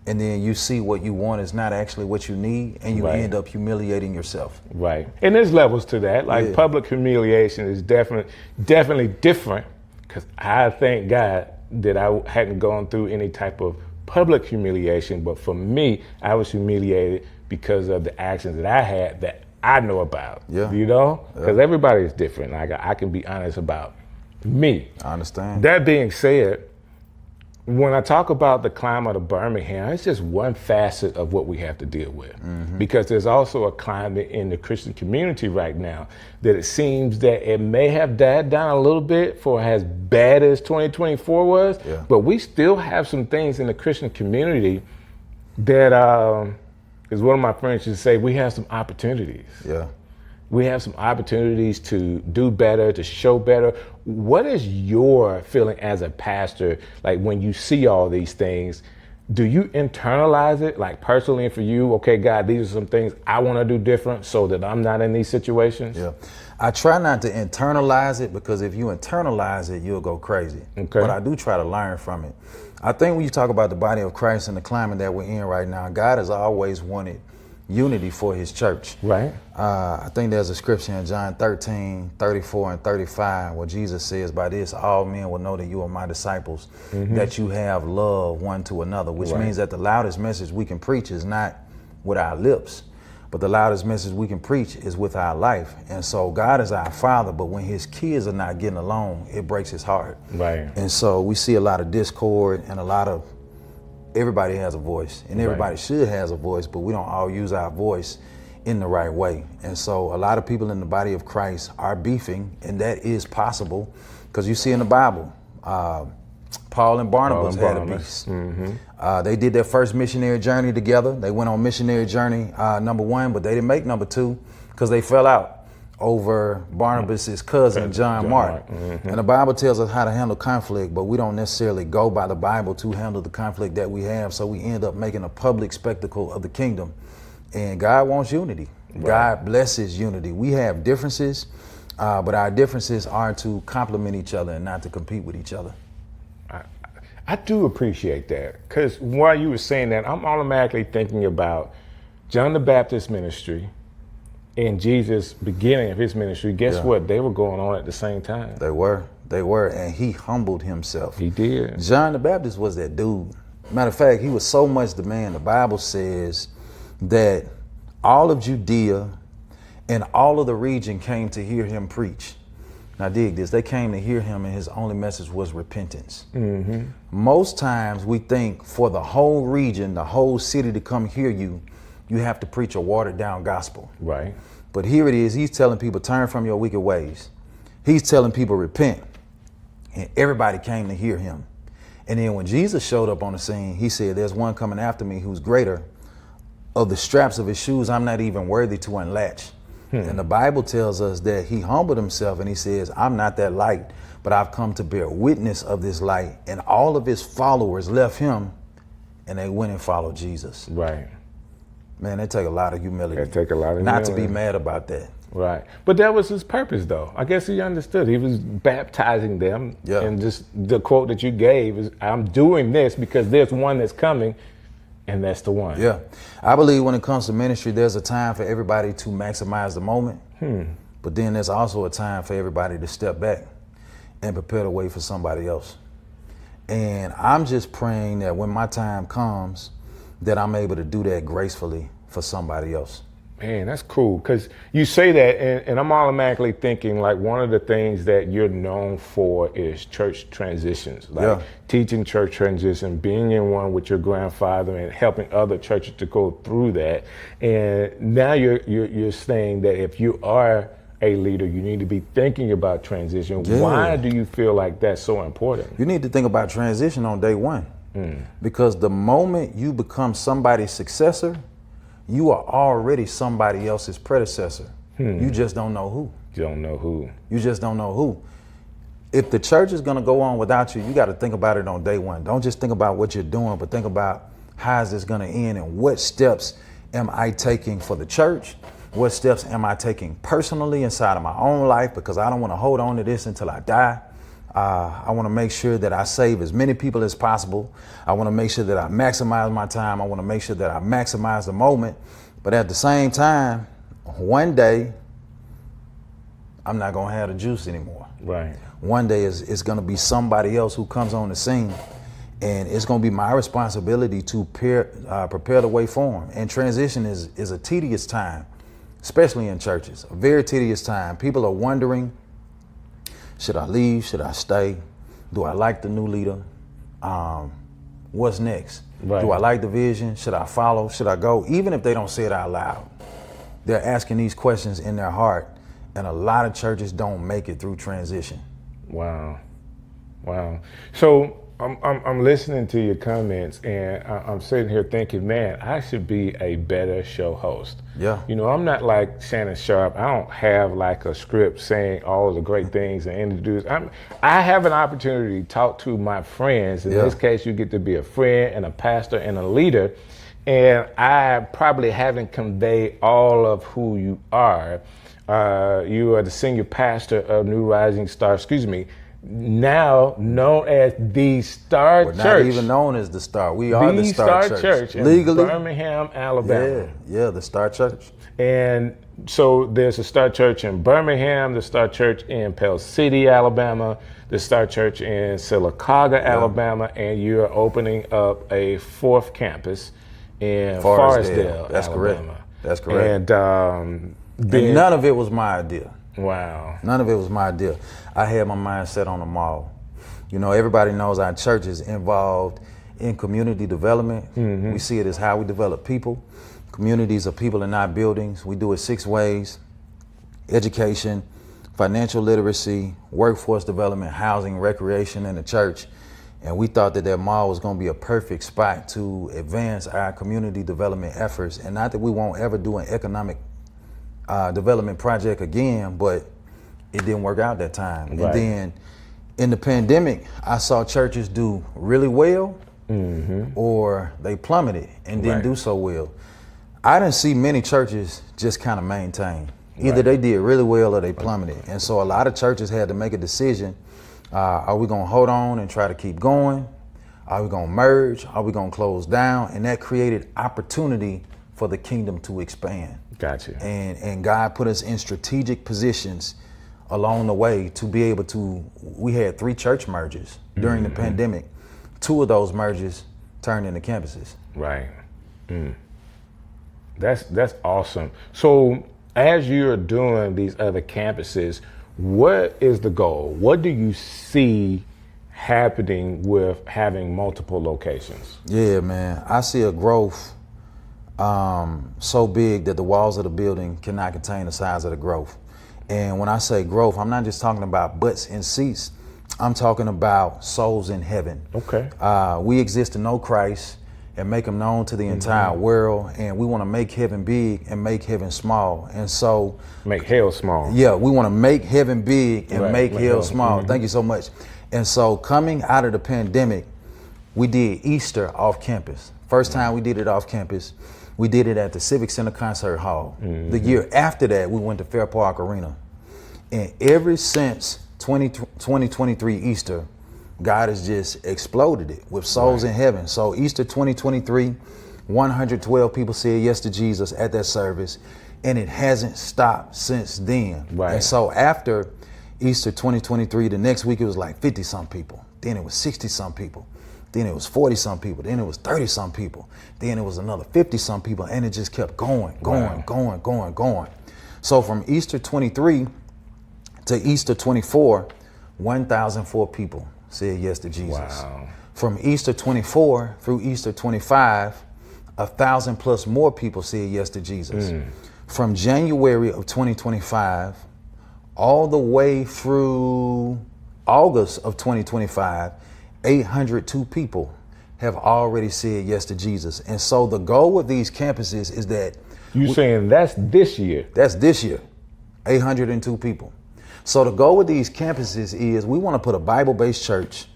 And then you see what you want is not actually what you need, and you end up humiliating yourself. Right. And there's levels to that. Like public humiliation is definitely different, because I thank God that I hadn't gone through any type of public humiliation. But for me, I was humiliated because of the actions that I had that I know about. You know? Because everybody is different. Like, I can be honest about me. I understand. That being said, when I talk about the climate of Birmingham, it's just one facet of what we have to deal with. Because there's also a climate in the Christian community right now that it seems that it may have died down a little bit for as bad as 2024 was, but we still have some things in the Christian community that, as one of my friends used to say, we have some opportunities. We have some opportunities to do better, to show better. What is your feeling as a pastor, like when you see all these things? Do you internalize it, like personally for you? Okay, God, these are some things I want to do different so that I'm not in these situations. I try not to internalize it, because if you internalize it, you'll go crazy. But I do try to learn from it. I think when you talk about the body of Christ and the climate that we're in right now, God has always wanted unity for his church. I think there's a scripture in John 13, 34 and 35 where Jesus says, by this all men will know that you are my disciples, that you have love one to another, which means that the loudest message we can preach is not with our lips, but the loudest message we can preach is with our life. And so God is our Father, but when his kids are not getting along, it breaks his heart. And so we see a lot of discord and a lot of, everybody has a voice, and everybody should has a voice, but we don't all use our voice in the right way. And so a lot of people in the body of Christ are beefing, and that is possible, because you see in the Bible, Paul and Barnabas had a beef. They did their first missionary journey together. They went on missionary journey number 1, but they didn't make number 2 because they fell out over Barnabas's cousin, John Mark. And the Bible tells us how to handle conflict, but we don't necessarily go by the Bible to handle the conflict that we have. So we end up making a public spectacle of the kingdom. And God wants unity. God blesses unity. We have differences, but our differences are to complement each other and not to compete with each other. I do appreciate that, because while you were saying that, I'm automatically thinking about John the Baptist ministry and Jesus' beginning of his ministry. Guess what? They were going on at the same time. They were, and he humbled himself. He did. John the Baptist was that dude. Matter of fact, he was so much the man. The Bible says that all of Judea and all of the region came to hear him preach. Now dig this, they came to hear him and his only message was repentance. Most times we think for the whole region, the whole city to come hear you, you have to preach a watered down gospel. Right. But here it is, he's telling people turn from your wicked ways. He's telling people repent. And everybody came to hear him. And then when Jesus showed up on the scene, he said, there's one coming after me who's greater. Of the straps of his shoes, I'm not even worthy to unlatch. And the Bible tells us that he humbled himself and he says, I'm not that light, but I've come to bear witness of this light. And all of his followers left him and they went and followed Jesus. Right. Man, that take a lot of humility. That take a lot of not humility. to be mad about that. Right. But that was his purpose, though. I guess he understood. He was baptizing them. Yeah. And just the quote that you gave is, I'm doing this because there's one that's coming, and that's the one. Yeah. I believe when it comes to ministry, there's a time for everybody to maximize the moment. But then there's also a time for everybody to step back and prepare the way for somebody else. And I'm just praying that when my time comes, that I'm able to do that gracefully for somebody else. Man, that's cool, because you say that, and I'm automatically thinking, like, one of the things that you're known for is church transitions, like teaching church transition, being in one with your grandfather and helping other churches to go through that. And now you're saying that if you are a leader, you need to be thinking about transition. Yeah. Why do you feel like that's so important? You need to think about transition on day one. Because the moment you become somebody's successor, you are already somebody else's predecessor. You just don't know who. You don't know who. You just don't know who. If the church is gonna go on without you, you gotta think about it on day one. Don't just think about what you're doing, but think about how is this gonna end and what steps am I taking for the church? What steps am I taking personally inside of my own life? Because I don't wanna hold on to this until I die. I want to make sure that I save as many people as possible. I want to make sure that I maximize my time. I want to make sure that I maximize the moment. But at the same time, one day, I'm not going to have the juice anymore. Right. One day it's going to be somebody else who comes on the scene. And it's going to be my responsibility to prepare the way for them. And transition is a tedious time, especially in churches, a very tedious time. People are wondering, should I leave? Should I stay? Do I like the new leader? What's next? Right. Do I like the vision? Should I follow? Should I go? Even if they don't say it out loud, they're asking these questions in their heart. And a lot of churches don't make it through transition. Wow. So I'm listening to your comments, and I'm sitting here thinking, man, I should be a better show host. Yeah. You know, I'm not like Shannon Sharp. I don't have like a script saying all of the great things and introduce. I have an opportunity to talk to my friends. In this case, you get to be a friend and a pastor and a leader. And I probably haven't conveyed all of who you are. You are the senior pastor of New Rising Star, now known as the Star Church. Not even known as the Star. We are the Star Church. Legally, in Birmingham, Alabama. Yeah, the Star Church. And so there's a Star Church in Birmingham, the Star Church in Pell City, Alabama, the Star Church in Sylacauga, Alabama, and you're opening up a fourth campus in Forestdale, That's Alabama. correct. That's correct. And none of it was my idea. Wow. None of it was my idea. I had my mind set on the mall. You know, everybody knows our church is involved in community development. We see it as how we develop people. Communities are people and not buildings. We do it 6 ways: education, financial literacy, workforce development, housing, recreation, and the church. And we thought that mall was going to be a perfect spot to advance our community development efforts. And not that we won't ever do an economic development project again, but it didn't work out that time. Right. And then in the pandemic, I saw churches do really well or they plummeted and didn't do so well. I didn't see many churches just kind of maintain. Either they did really well or they plummeted. And so a lot of churches had to make a decision. Are we going to hold on and try to keep going? Are we going to merge? Are we going to close down? And that created opportunity for the kingdom to expand. Gotcha. And God put us in strategic positions along the way to be able to, we had 3 church mergers during the pandemic. 2 of those mergers turned into campuses. Right. That's awesome. So as you're doing these other campuses, What is the goal? What do you see happening with having multiple locations? Yeah, man. I see a growth so big that the walls of the building cannot contain the size of the growth. And when I say growth, I'm not just talking about butts and seats. I'm talking about souls in heaven. Okay. We exist to know Christ and make him known to the entire world. And we want to make heaven big and make heaven small. And so make hell small. Yeah, we want to make heaven big and make hell small. Thank you so much. And so coming out of the pandemic, we did Easter off campus. First time we did it off campus, we did it at the Civic Center Concert Hall. The year after that, we went to Fair Park Arena. And ever since 2023 Easter, God has just exploded it with souls in heaven. So Easter 2023, 112 people said yes to Jesus at that service, and it hasn't stopped since then. And so after Easter 2023, the next week it was like 50 some people. Then it was 60 some people. Then it was 40 some people. Then it was 30 some people. Then it was another 50 some people, and it just kept going. So from Easter 23 to Easter 24, 1,004 people said yes to Jesus. From Easter 24 through Easter 25, 1,000 plus more people said yes to Jesus. From January of 2025 all the way through August of 2025, 802 people have already said yes to Jesus. And so the goal with these campuses is that you're saying that's this year? That's this year, 802 people. So the goal with these campuses is we want to put a Bible-based church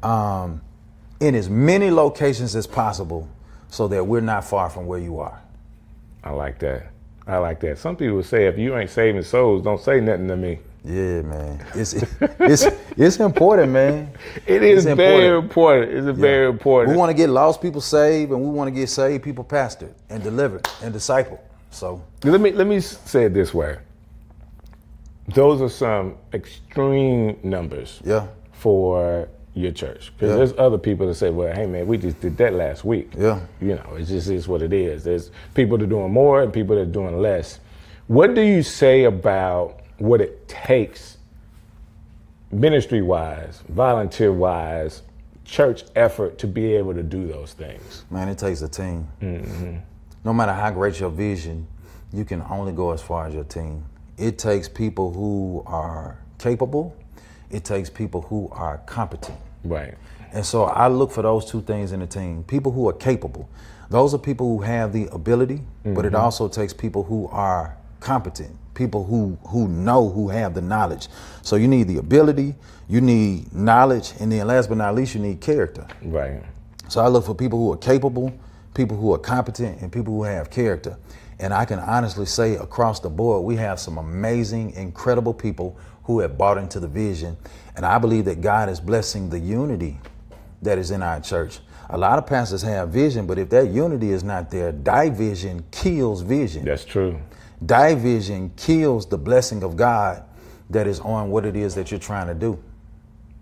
in as many locations as possible so that we're not far from where you are. I like that. I like that. Some people say if you ain't saving souls, don't say nothing to me. Yeah, man. It's important, man. It is very important. It's very important. We want to get lost people saved, and we want to get saved people pastored and delivered and discipled. So let me say it this way. Those are some extreme numbers for your church. Because there's other people that say, well, hey, man, we just did that last week. You know, it just is what it is. There's people that are doing more and people that are doing less. What do you say about what it takes ministry-wise, volunteer-wise, church effort to be able to do those things? Man, it takes a team. No matter how great your vision, you can only go as far as your team. It takes people who are capable. It takes people who are competent. And so I look for those two things in a team. People who are capable. Those are people who have the ability, but it also takes people who are competent. People who know, who have the knowledge. So you need the ability, you need knowledge, and then last but not least, you need character. So I look for people who are capable, people who are competent, and people who have character. And I can honestly say across the board, we have some amazing, incredible people who have bought into the vision. And I believe that God is blessing the unity that is in our church. A lot of pastors have vision, but if that unity is not there, division kills vision. That's true. Division kills the blessing of God that is on what it is that you're trying to do.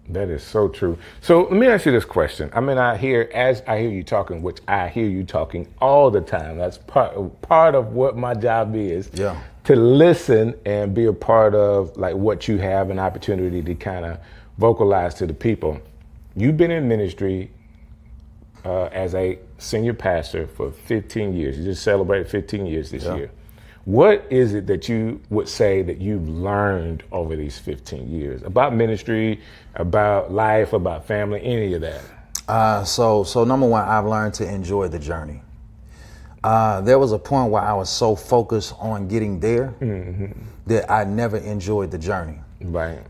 That is so true. So let me ask you this question. I mean, as I hear you talking, which I hear you talking all the time. That's part of what my job is. To listen and be a part of like what you have an opportunity to kind of vocalize to the people. You've been in ministry as a senior pastor for 15 years. You just celebrated 15 years this year. What is it that you would say that you've learned over these 15 years about ministry, about life, about family, any of that? So number one, I've learned to enjoy the journey. There was a point where I was so focused on getting there that I never enjoyed the journey.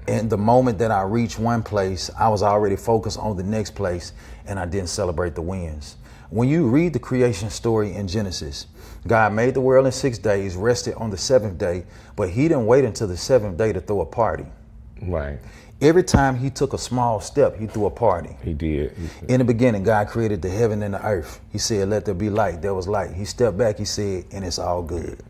And the moment that I reached one place, I was already focused on the next place, and I didn't celebrate the wins. When you read the creation story in Genesis, God made the world in 6 days, rested on the seventh day, but he didn't wait until the seventh day to throw a party. Every time he took a small step, he threw a party. He did. In the beginning, God created the heaven and the earth. He said, let there be light. There was light. He stepped back, he said, and it's all good.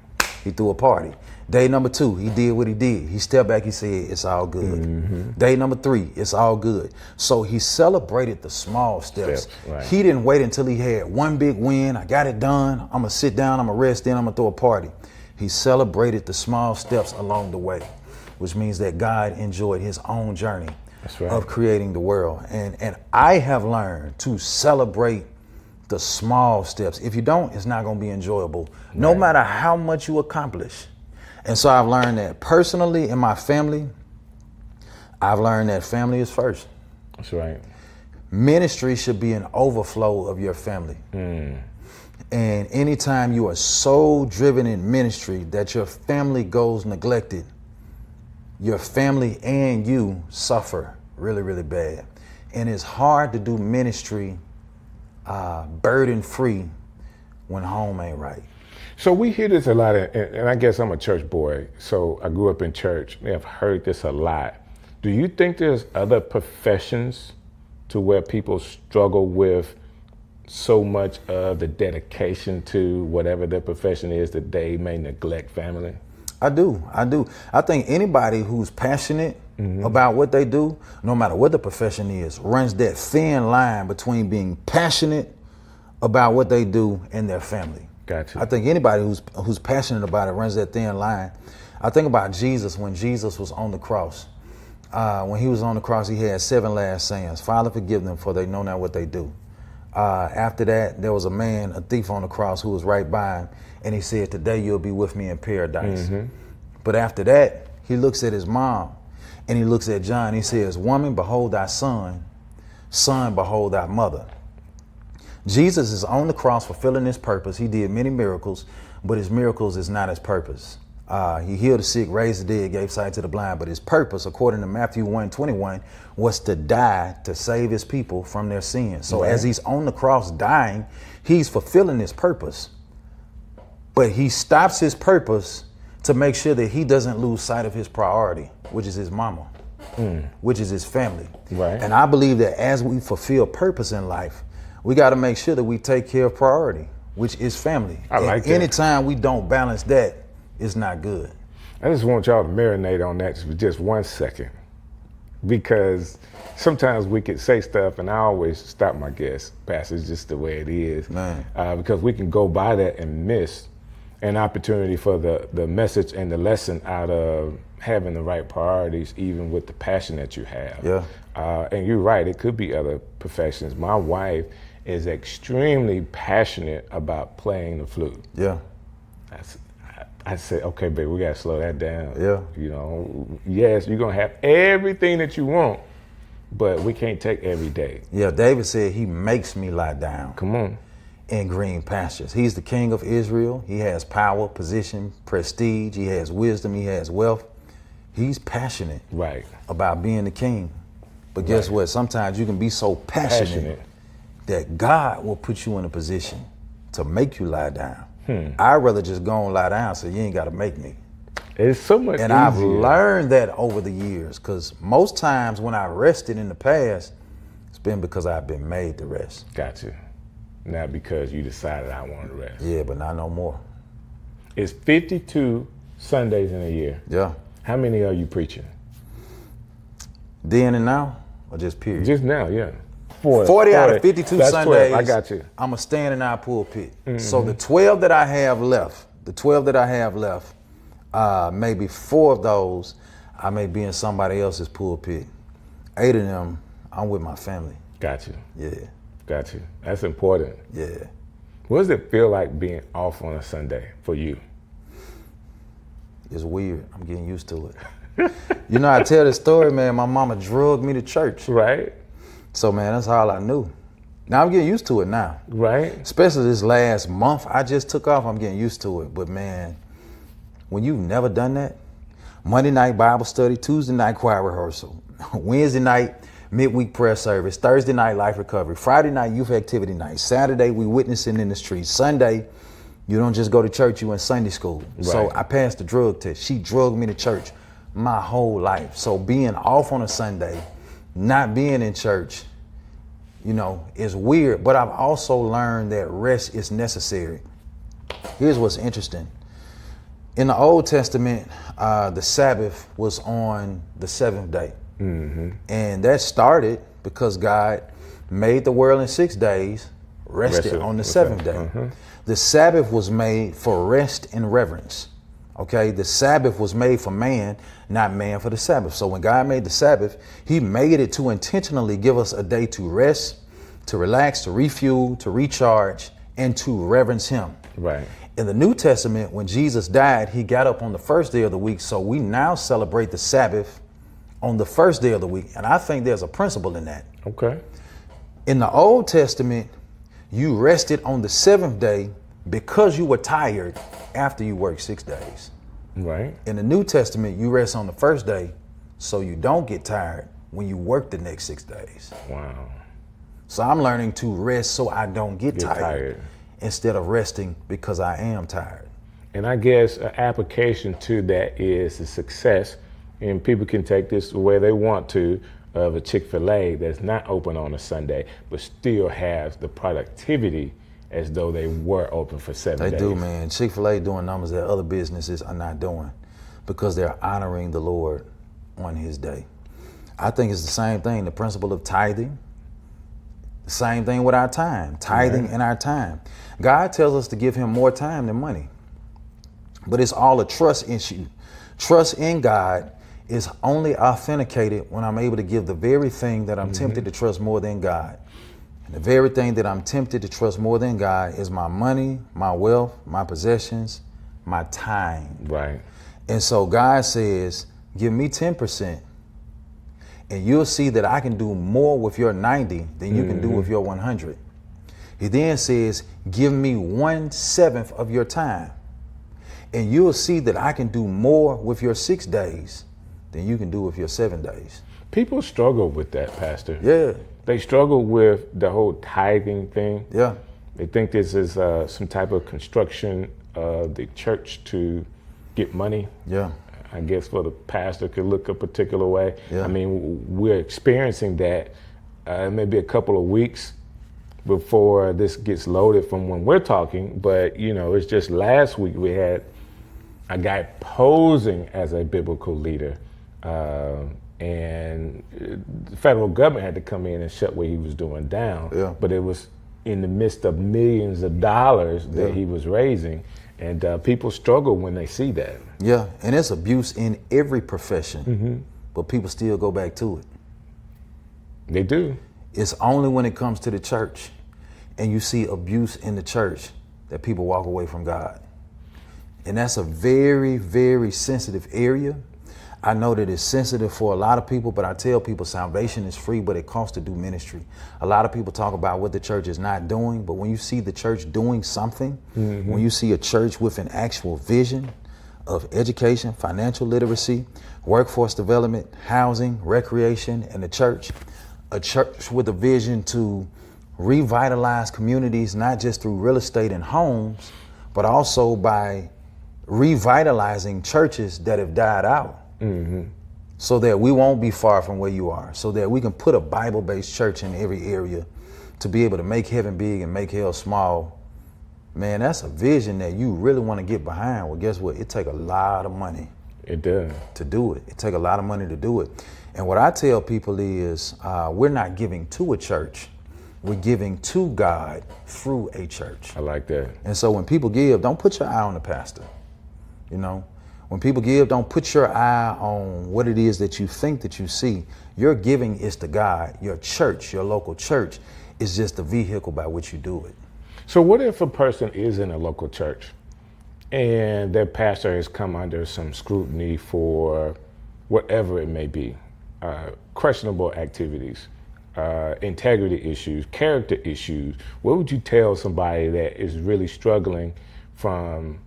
He threw a party. Day number 2, he did what he did. He stepped back, he said, it's all good. Day number 3, it's all good. So he celebrated the small steps. He didn't wait until he had one big win. I got it done. I'm gonna sit down, I'm gonna rest, then I'm gonna throw a party. He celebrated the small steps along the way. which means that God enjoyed his own journey right. of creating the world. And I have learned to celebrate the small steps. If you don't, it's not going to be enjoyable, no matter how much you accomplish. And so I've learned that personally in my family, I've learned that family is first. That's right. Ministry should be an overflow of your family. And anytime you are so driven in ministry that your family goes neglected, your family and you suffer really, really bad. And it's hard to do ministry burden-free when home ain't right. So we hear this a lot, and I guess I'm a church boy, so I grew up in church. I've heard this a lot. Do you think there's other professions to where people struggle with so much of the dedication to whatever their profession is that they may neglect family? I do. I think anybody who's passionate about what they do, no matter what the profession is, runs that thin line between being passionate about what they do and their family. Gotcha. I think anybody who's passionate about it runs that thin line. I think about Jesus when Jesus was on the cross. When he was on the cross, he had 7 last sayings. Father, forgive them, for they know not what they do. After that, there was a man, a thief on the cross, who was right by him, and he said, today you'll be with me in paradise. But after that, he looks at his mom, and he looks at John. He says, woman, behold thy son. Son, behold thy mother. Jesus is on the cross fulfilling his purpose. He did many miracles, but his miracles is not his purpose. He healed the sick, raised the dead, gave sight to the blind, but his purpose, according to Matthew 1:21, was to die to save his people from their sins. So as he's on the cross dying, he's fulfilling his purpose. But he stops his purpose to make sure that he doesn't lose sight of his priority, which is his mama, which is his family. Right. And I believe that as we fulfill purpose in life, we got to make sure that we take care of priority, which is family. I like that. Anytime we don't balance that, it's not good. I just want y'all to marinate on that for just 1 second, because sometimes we could say stuff, and I always stop my guests, Pastor, it's just the way it is, because we can go by that and miss an opportunity for the message and the lesson out of having the right priorities, even with the passion that you have. Yeah. And you're right, it could be other professions. My wife is extremely passionate about playing the flute. Yeah. I said, okay, babe, we gotta slow that down. Yeah. You know, yes, you're gonna have everything that you want, but we can't take every day. Yeah, David said he makes me lie down. Come on. In green pastures. He's the king of Israel. He has power, position, prestige. He has wisdom. He has wealth. He's passionate about being the king. But guess what? Sometimes you can be so passionate that God will put you in a position to make you lie down. I'd rather just go and lie down so you ain't got to make me. It's so much and easier. I've learned that over the years, because most times when I rested in the past, it's been because I've been made to rest. Gotcha. Not because you decided I wanted to rest. Yeah, but not no more. It's 52 Sundays in a year. Yeah. How many are you preaching? Then and now, or just period? Just now, yeah. 40 out of 52 That's Sundays. 12. I got you. I'm a stand in our pulpit. So the 12 that I have left, maybe 4 of those, I may be in somebody else's pulpit. 8 of them, I'm with my family. Got you. Yeah. Got you. That's important. Yeah. What does it feel like being off on a Sunday for you? It's weird. I'm getting used to it. You know, I tell this story, man. My mama drugged me to church. Right. So, man, that's all I knew. Now I'm getting used to it now. Right. Especially this last month I just took off, I'm getting used to it. But, man, when you've never done that, Monday night Bible study, Tuesday night choir rehearsal, Wednesday night midweek prayer service, Thursday night life recovery, Friday night youth activity night, Saturday we witnessing in the streets, Sunday you don't just go to church, you in Sunday school. Right. So I passed the drug test. She drugged me to church my whole life. So being off on a Sunday, not being in church, you know, is weird. But I've also learned that rest is necessary. Here's what's interesting. In the Old Testament, the Sabbath was on the 7th day. And that started because God made the world in 6 days, rested on the 7th day. The Sabbath was made for rest and reverence. Okay, the Sabbath was made for man, not man for the Sabbath. So when God made the Sabbath, he made it to intentionally give us a day to rest, to relax, to refuel, to recharge, and to reverence him. Right. In the New Testament, when Jesus died, he got up on the first day of the week. So we now celebrate the Sabbath on the first day of the week. And I think there's a principle in that. Okay. In the Old Testament, you rested on the seventh day because you were tired after you worked 6 days. Right. In the New Testament, you rest on the first day so you don't get tired when you work the next 6 days. Wow. So I'm learning to rest so I don't get tired instead of resting because I am tired. And I guess an application to that is the success, and people can take this the way they want to, of a Chick-fil-A that's not open on a Sunday, but still has the productivity as though they were open for 7 days. They do, man. Chick-fil-A doing numbers that other businesses are not doing because they're honoring the Lord on his day. I think it's the same thing, the principle of tithing. The same thing with our time, tithing and our time. God tells us to give him more time than money, but it's all a trust issue. Trust in God is only authenticated when I'm able to give the very thing that I'm tempted to trust more than God. And the very thing that I'm tempted to trust more than God is my money, my wealth, my possessions, my time. Right. And so God says, give me 10%. And you'll see that I can do more with your 90 than you can do with your 100. He then says, give me 1/7 of your time. And you'll see that I can do more with your 6 days than you can do with your 7 days. People struggle with that, Pastor. Yeah. They struggle with the whole tithing thing. Yeah. They think this is some type of construction of the church to get money. Yeah. I guess for the pastor could look a particular way. Yeah. I mean, we're experiencing that maybe a couple of weeks before this gets loaded from when we're talking. But, you know, it's just last week we had a guy posing as a biblical leader. And the federal government had to come in and shut what he was doing down. Yeah. But it was in the midst of millions of dollars that he was raising. And people struggle when they see that. Yeah, and it's abuse in every profession, but people still go back to it. They do. It's only when it comes to the church and you see abuse in the church that people walk away from God. And that's a very, very sensitive area. I know that it's sensitive for a lot of people, but I tell people salvation is free, but it costs to do ministry. A lot of people talk about what the church is not doing, but when you see the church doing something, when you see a church with an actual vision of education, financial literacy, workforce development, housing, recreation, and a church with a vision to revitalize communities, not just through real estate and homes, but also by revitalizing churches that have died out. So that we won't be far from where you are, so that we can put a Bible-based church in every area to be able to make heaven big and make hell small. Man, that's a vision that you really want to get behind. Well, guess what? It takes a lot of money. It does. To do it. It takes a lot of money to do it. And what I tell people is we're not giving to a church. We're giving to God through a church. I like that. And so when people give, don't put your eye on the pastor. You know, when people give, don't put your eye on what it is that you think that you see. Your giving is to God. Your church, your local church, is just the vehicle by which you do it. So what if a person is in a local church and their pastor has come under some scrutiny for whatever it may be, questionable activities, integrity issues, character issues? What would you tell somebody that is really struggling from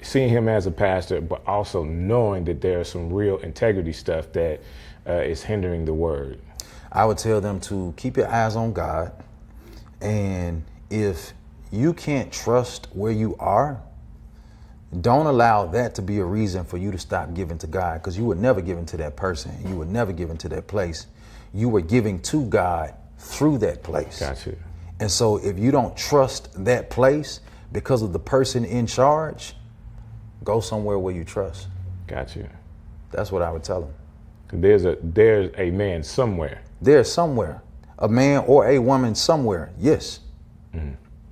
seeing him as a pastor, but also knowing that there's some real integrity stuff that is hindering the word? I would tell them to keep your eyes on God. And if you can't trust where you are, don't allow that to be a reason for you to stop giving to God, because you were never given to that person. You were never given to that place. You were giving to God through that place. Gotcha. And so if you don't trust that place because of the person in charge, go somewhere where you trust. Gotcha. That's what I would tell them. There's a man somewhere. There's somewhere, a man or a woman somewhere. Yes.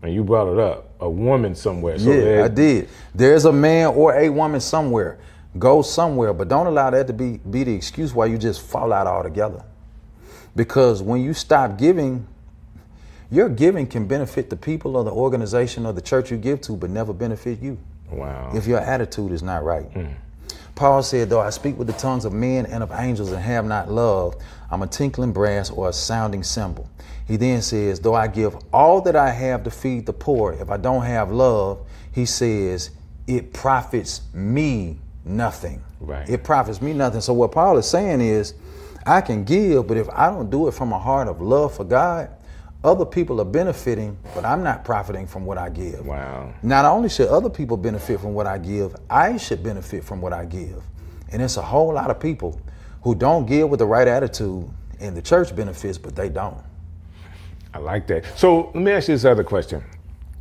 And you brought it up, a woman somewhere. So yeah, I did. There's a man or a woman somewhere. Go somewhere, but don't allow that to be the excuse why you just fall out altogether. Because when you stop giving, your giving can benefit the people or the organization or the church you give to, but never benefit you. Wow. If your attitude is not right. Paul said, though I speak with the tongues of men and of angels and have not love, I'm a tinkling brass or a sounding cymbal. He then says, though I give all that I have to feed the poor, if I don't have love, he says, it profits me nothing. Right. It profits me nothing. So what Paul is saying is, I can give, but if I don't do it from a heart of love for God, other people are benefiting, but I'm not profiting from what I give. Wow. Not only should other people benefit from what I give, I should benefit from what I give. And it's a whole lot of people who don't give with the right attitude, and the church benefits, but they don't. I like that. So let me ask you this other question.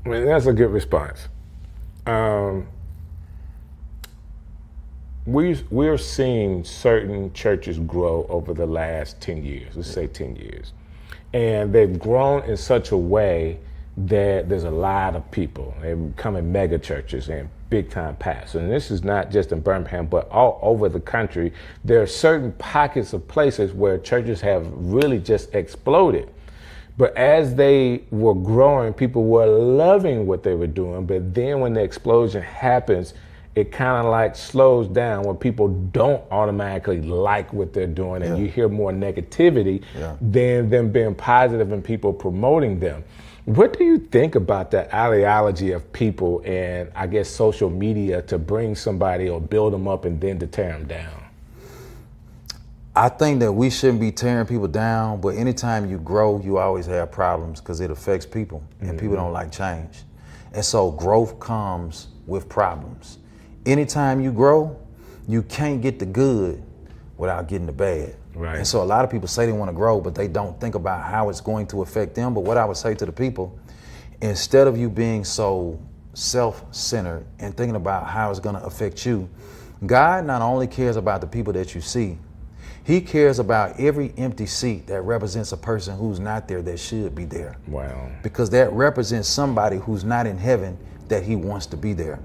I mean, that's a good response. We're seeing certain churches grow over the last 10 years, let's say 10 years. And they've grown in such a way that there's a lot of people. They're becoming mega churches and big time pastors. And this is not just in Birmingham, but all over the country. There are certain pockets of places where churches have really just exploded. But as they were growing, people were loving what they were doing. But then when the explosion happens, it kind of like slows down when people don't automatically like what they're doing, and you hear more negativity than them being positive and people promoting them. What do you think about the ideology of people and I guess social media to bring somebody or build them up and then to tear them down? I think that we shouldn't be tearing people down, but anytime you grow, you always have problems because it affects people, and people don't like change. And so growth comes with problems. Anytime you grow, you can't get the good without getting the bad. Right. And so a lot of people say they want to grow, but they don't think about how it's going to affect them. But what I would say to the people, instead of you being so self-centered and thinking about how it's going to affect you, God not only cares about the people that you see, he cares about every empty seat that represents a person who's not there that should be there. Wow. Because that represents somebody who's not in heaven that he wants to be there.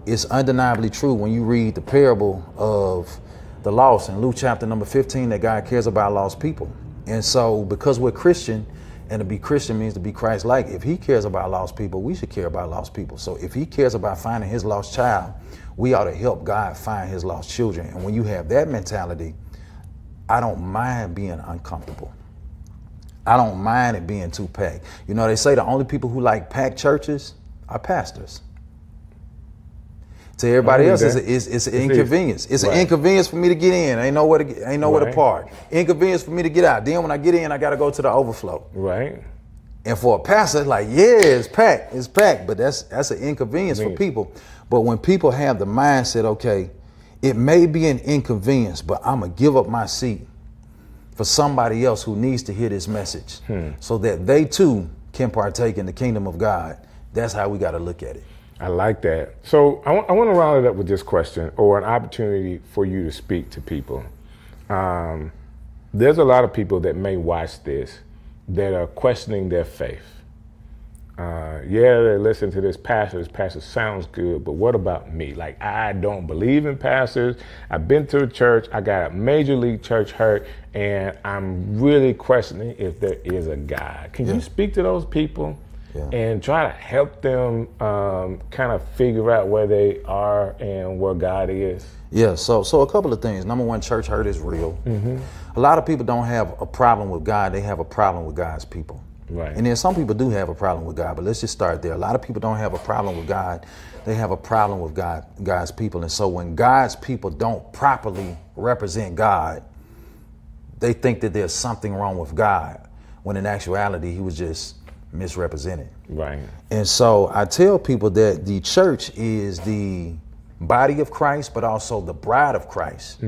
It's undeniably true when you read the parable of the lost in Luke chapter number 15 that God cares about lost people. And so because we're Christian, and to be Christian means to be Christ-like, if he cares about lost people, we should care about lost people. So if he cares about finding his lost child, we ought to help God find his lost children. And when you have that mentality, I don't mind being uncomfortable. I don't mind it being too packed. You know, they say the only people who like packed churches are pastors. To everybody else, it's an inconvenience. It's an inconvenience for me to get in. Ain't nowhere to park. Inconvenience for me to get out. Then when I get in, I got to go to the overflow. Right. And for a pastor, it's like, yeah, it's packed. But that's an inconvenience for people. But when people have the mindset, okay, it may be an inconvenience, but I'm going to give up my seat for somebody else who needs to hear this message so that they too can partake in the kingdom of God. That's how we got to look at it. I like that. So I want to round it up with this question, or an opportunity for you to speak to people. There's a lot of people that may watch this that are questioning their faith. They listen to this pastor sounds good, but what about me? Like, I don't believe in pastors. I've been to a church, I got a major league church hurt, and I'm really questioning if there is a God. Can you speak to those people? And try to help them kind of figure out where they are and where God is? Yeah, so a couple of things. Number one, church hurt is real. A lot of people don't have a problem with God, they have a problem with God's people. Right. And then some people do have a problem with God, but let's just start there. A lot of people don't have a problem with God, they have a problem with God's people. And so when God's people don't properly represent God, they think that there's something wrong with God, when in actuality, he was just misrepresented. Right. And so I tell people that the church is the body of Christ, but also the bride of Christ.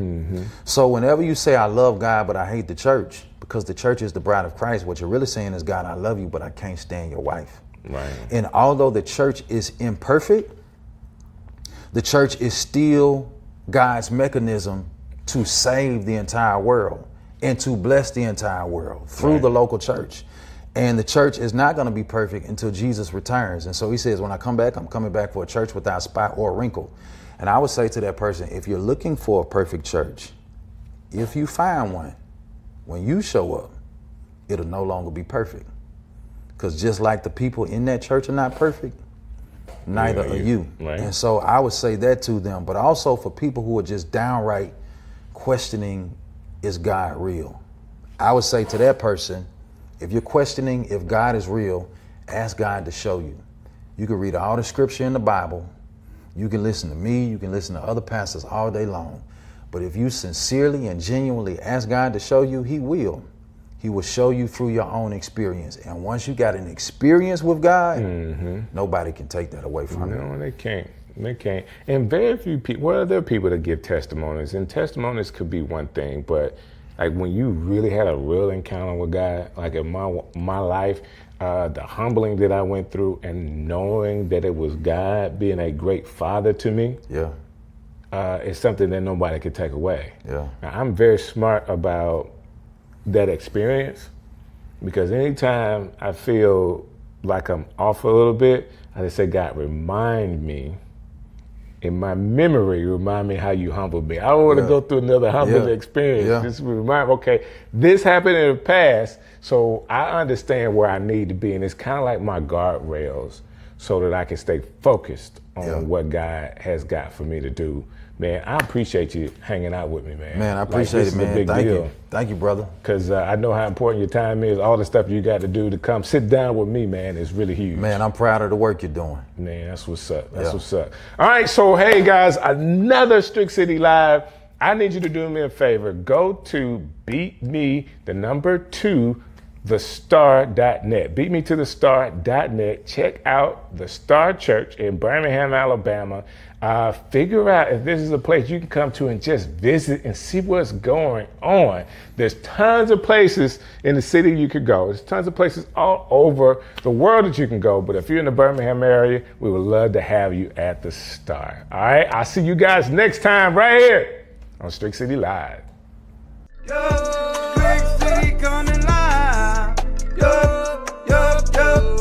So whenever you say I love God, but I hate the church, because the church is the bride of Christ, what you're really saying is, God, I love you, but I can't stand your wife. Right. And although the church is imperfect, the church is still God's mechanism to save the entire world and to bless the entire world through the local church. And the church is not going to be perfect until Jesus returns. And so he says, when I come back, I'm coming back for a church without spot or wrinkle. And I would say to that person, if you're looking for a perfect church, if you find one, when you show up, it'll no longer be perfect. Because just like the people in that church are not perfect, neither are you. Right. And so I would say that to them, but also for people who are just downright questioning, is God real? I would say to that person, if you're questioning if God is real, ask God to show you. You can read all the scripture in the Bible. You can listen to me. You can listen to other pastors all day long. But if you sincerely and genuinely ask God to show you, he will. He will show you through your own experience. And once you got an experience with God, nobody can take that away from you. No, they can't. They can't. And very few people, well, there are people that give testimonies, and testimonies could be one thing, but like when you really had a real encounter with God, like in my life, the humbling that I went through and knowing that it was God being a great father to me, is something that nobody can take away. Now, I'm very smart about that experience, because anytime I feel like I'm off a little bit, I just say, God, remind me, in my memory, remind me how you humbled me. I don't want to go through another humbling experience. Just remind me, okay, this happened in the past, so I understand where I need to be. And it's kind of like my guardrails so that I can stay focused on what God has got for me to do. Man, I appreciate you hanging out with me, man. Man, I appreciate it, man. Thank you. Thank you, brother. Because I know how important your time is. All the stuff you got to do to come sit down with me, man, is really huge. Man, I'm proud of the work you're doing. Man, that's what's up. That's what's up. All right, so hey, guys, another Strick City Live. I need you to do me a favor. Go to beatmethetostar.net. Beatmetotostar.net. Check out the Star Church in Birmingham, Alabama. Figure out if this is a place you can come to and just visit and see what's going on. There's tons of places in the city you could go. There's tons of places all over the world that you can go. But if you're in the Birmingham area, we would love to have you at the Star. All right, I'll see you guys next time right here on Strick City Live. Yo, Strick City coming live. Yo, yo, yo.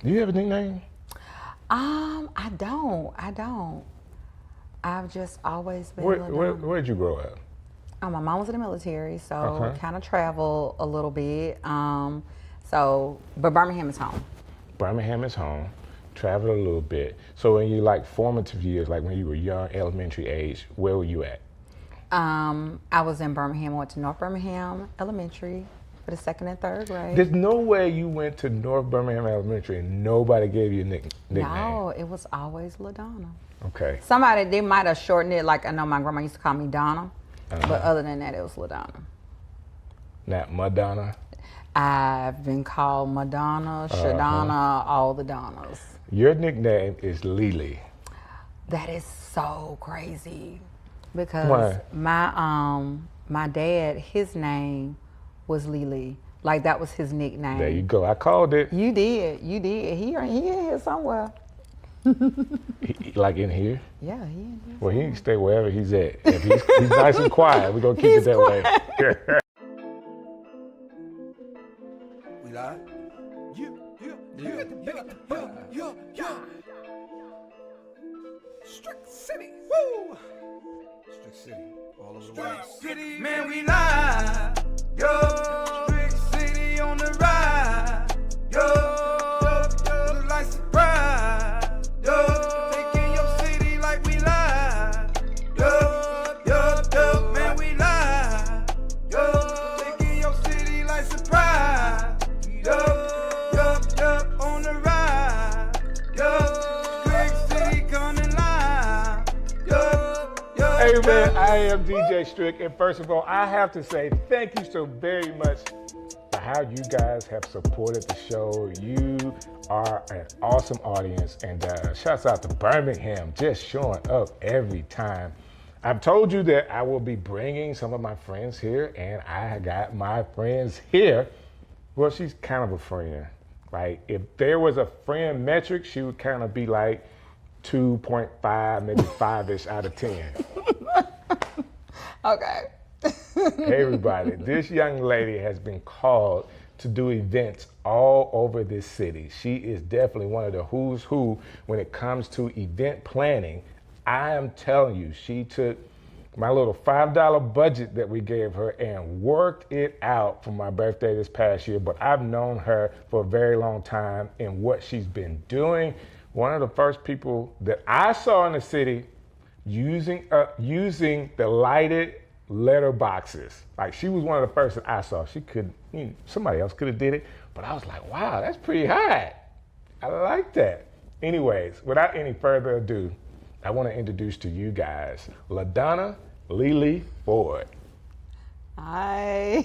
Do you have a nickname? I don't. I've just always been. Where'd you grow up? My mom was in the military, so kind of travel a little bit. But Birmingham is home. Birmingham is home. Travel a little bit. So when you like formative years, like when you were young, elementary age, where were you at? I was in Birmingham. I went to North Birmingham Elementary for the 2nd and 3rd grade. There's no way you went to North Birmingham Elementary and nobody gave you a nickname. No, it was always LaDonna. Okay. They might have shortened it. Like I know my grandma used to call me Donna, but other than that, it was LaDonna. Not Madonna? I've been called Madonna, Shadonna, all the Donnas. Your nickname is Lily. That is so crazy, because my dad, his name was Lily. Like that was his nickname. There you go. I called it. You did. He in here somewhere. Like in here? Yeah, he in here. Well, he can stay wherever he's at. If he's nice and quiet, we're gonna keep it that way. We live? Yeah. Strick City. Woo! Strick City. All over the world. City, man, we live. Yo, Strick City on the ride. Yo, look like surprise. Yo, taking your city like we live. Yo, man, we live. Yo, taking your city like surprise. Yo, on the ride. Yo, Strick City coming live. Yo. Hey man, I am DJ Strick, and first of all, I have to say thank you so very much for how you guys have supported the show. You are an awesome audience, and shouts out to Birmingham, just showing up every time. I've told you that I will be bringing some of my friends here, and I got my friends here. Well, she's kind of a friend. Like if there was a friend metric, she would kind of be like 2.5, maybe 5-ish out of 10. Okay. Hey everybody, this young lady has been called to do events all over this city. She is definitely one of the who's who when it comes to event planning. I am telling you, she took my little $5 budget that we gave her and worked it out for my birthday this past year. But I've known her for a very long time and what she's been doing. One of the first people that I saw in the city using the lighted letter boxes. Like she was one of the first that I saw. She could, somebody else could have did it, but I was like, wow, that's pretty hot. I like that. Anyways, without any further ado, I want to introduce to you guys LaDonna Lily Ford. Hi.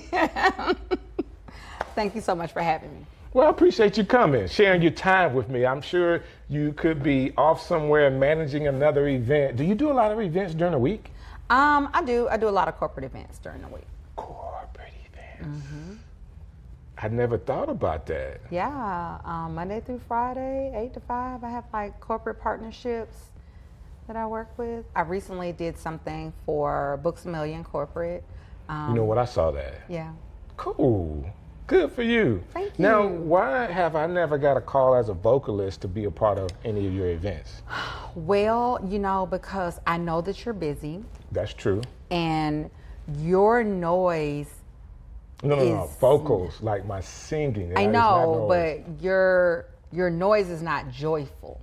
Thank you so much for having me. Well, I appreciate you coming, sharing your time with me. I'm sure you could be off somewhere managing another event. Do you do a lot of events during the week? I do a lot of corporate events during the week. Corporate events. I never thought about that. Yeah, Monday through Friday, 8 to 5. I have like corporate partnerships that I work with. I recently did something for Books A Million Corporate. You know what? I saw that. Yeah. Cool. Good for you. Thank you. Now, why have I never got a call as a vocalist to be a part of any of your events? Well, because I know that you're busy. That's true. And your noise. No. Vocals, like my singing. I know, but your noise is not joyful.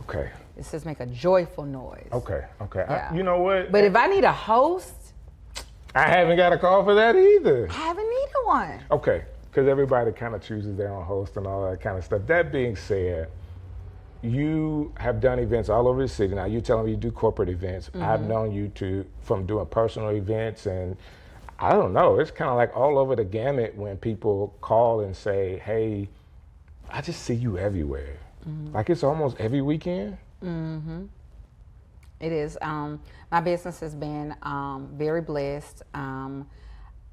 Okay. It says make a joyful noise. Okay. Yeah. You know what? But if I need a host, I haven't got a call for that either. I haven't needed one. Okay, because everybody kind of chooses their own host and all that kind of stuff. That being said, you have done events all over the city. Now you're telling me you do corporate events. I've known you from doing personal events, and I don't know, it's kind of like all over the gamut when people call and say, hey, I just see you everywhere. Like it's almost every weekend. It is. My business has been very blessed.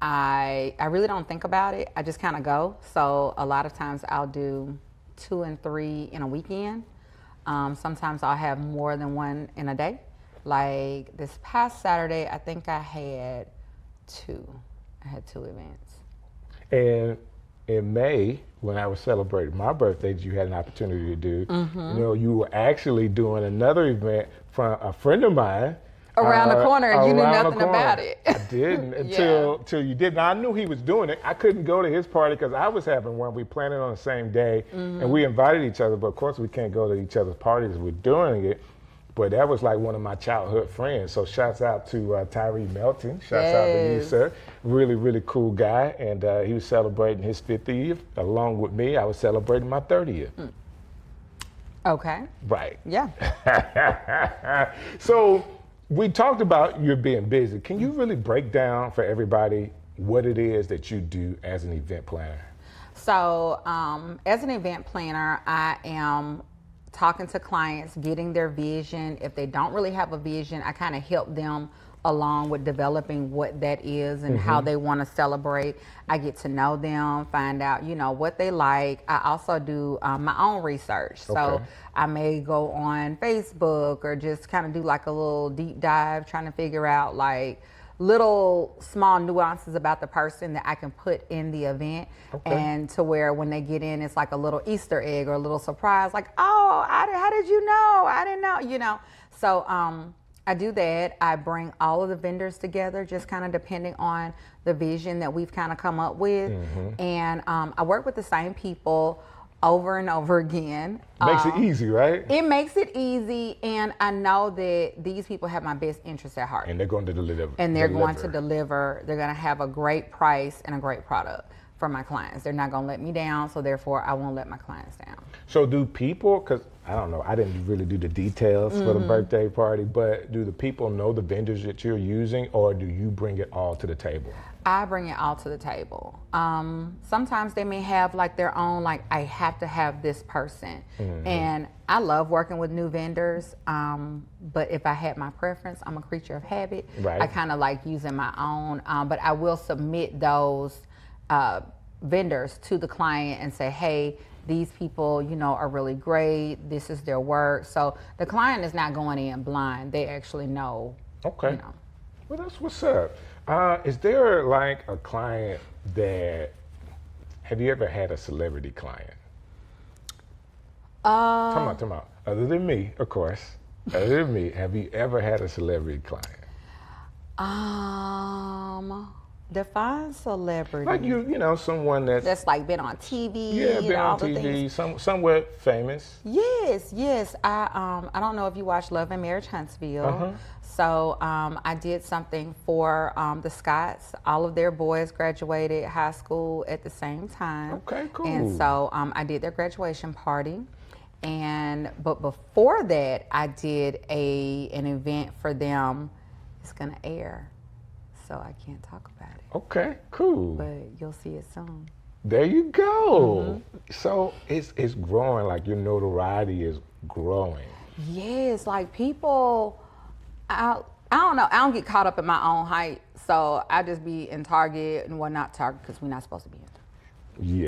I really don't think about it. I just kind of go. So a lot of times I'll do 2 and 3 in a weekend. Sometimes I'll have more than one in a day. Like this past Saturday, I think I had 2. I had 2 events. And in May, when I was celebrating my birthday that you had an opportunity to do, you were actually doing another event from a friend of mine. Around the corner, and you knew nothing about it. I didn't until you did. Now, I knew he was doing it. I couldn't go to his party because I was having one. We planned it on the same day, and we invited each other, but of course we can't go to each other's parties as we're doing it. But that was like one of my childhood friends. So shouts out to Tyree Melton. Shouts out to you, sir. Really, really cool guy. And he was celebrating his 50th along with me. I was celebrating my 30th. Okay. Right. Yeah. So we talked about you being busy. Can you really break down for everybody what it is that you do as an event planner? So as an event planner, I am talking to clients, getting their vision. If they don't really have a vision, I kind of help them along with developing what that is and how they want to celebrate. I get to know them, find out, what they like. I also do my own research. So I may go on Facebook or just kind of do like a little deep dive, trying to figure out like little small nuances about the person that I can put in the event, and to where when they get in, it's like a little Easter egg or a little surprise, like, oh, how did you know? I didn't know, So I do that. I bring all of the vendors together, just kind of depending on the vision that we've kind of come up with. And I work with the same people over and over again. Makes it easy, right? It makes it easy, and I know that these people have my best interests at heart. And they're going to deliver. And they're going to deliver. They're going to have a great price and a great product for my clients. They're not going to let me down, so therefore I won't let my clients down. So do people, because I don't know, I didn't really do the details for the birthday party, but do the people know the vendors that you're using, or do you bring it all to the table? I bring it all to the table. Sometimes they may have like their own, like, I have to have this person. And I love working with new vendors. But if I had my preference, I'm a creature of habit. Right. I kind of like using my own, but I will submit those vendors to the client and say, hey, these people, you know, are really great. This is their work. So the client is not going in blind. They actually know. Okay. You know. Well, that's what's up. Is there like a client that, have you ever had a celebrity client? Come on. Other than me, of course. Other than me, have you ever had a celebrity client? Define celebrity. Like you know, someone that's like been on TV. Yeah, been on TV, somewhat famous. Yes. I don't know if you watched Love and Marriage Huntsville. So I did something for the Scotts. All of their boys graduated high school at the same time. Okay, cool. And so I did their graduation party. But before that, I did an event for them. It's gonna air, so I can't talk about it. Okay, cool. But you'll see it soon. There you go. So it's growing, like your notoriety is growing. Yes, like people, I don't know, I don't get caught up in my own hype, so I just be in Target and whatnot. Target, because we're not supposed to be in Target.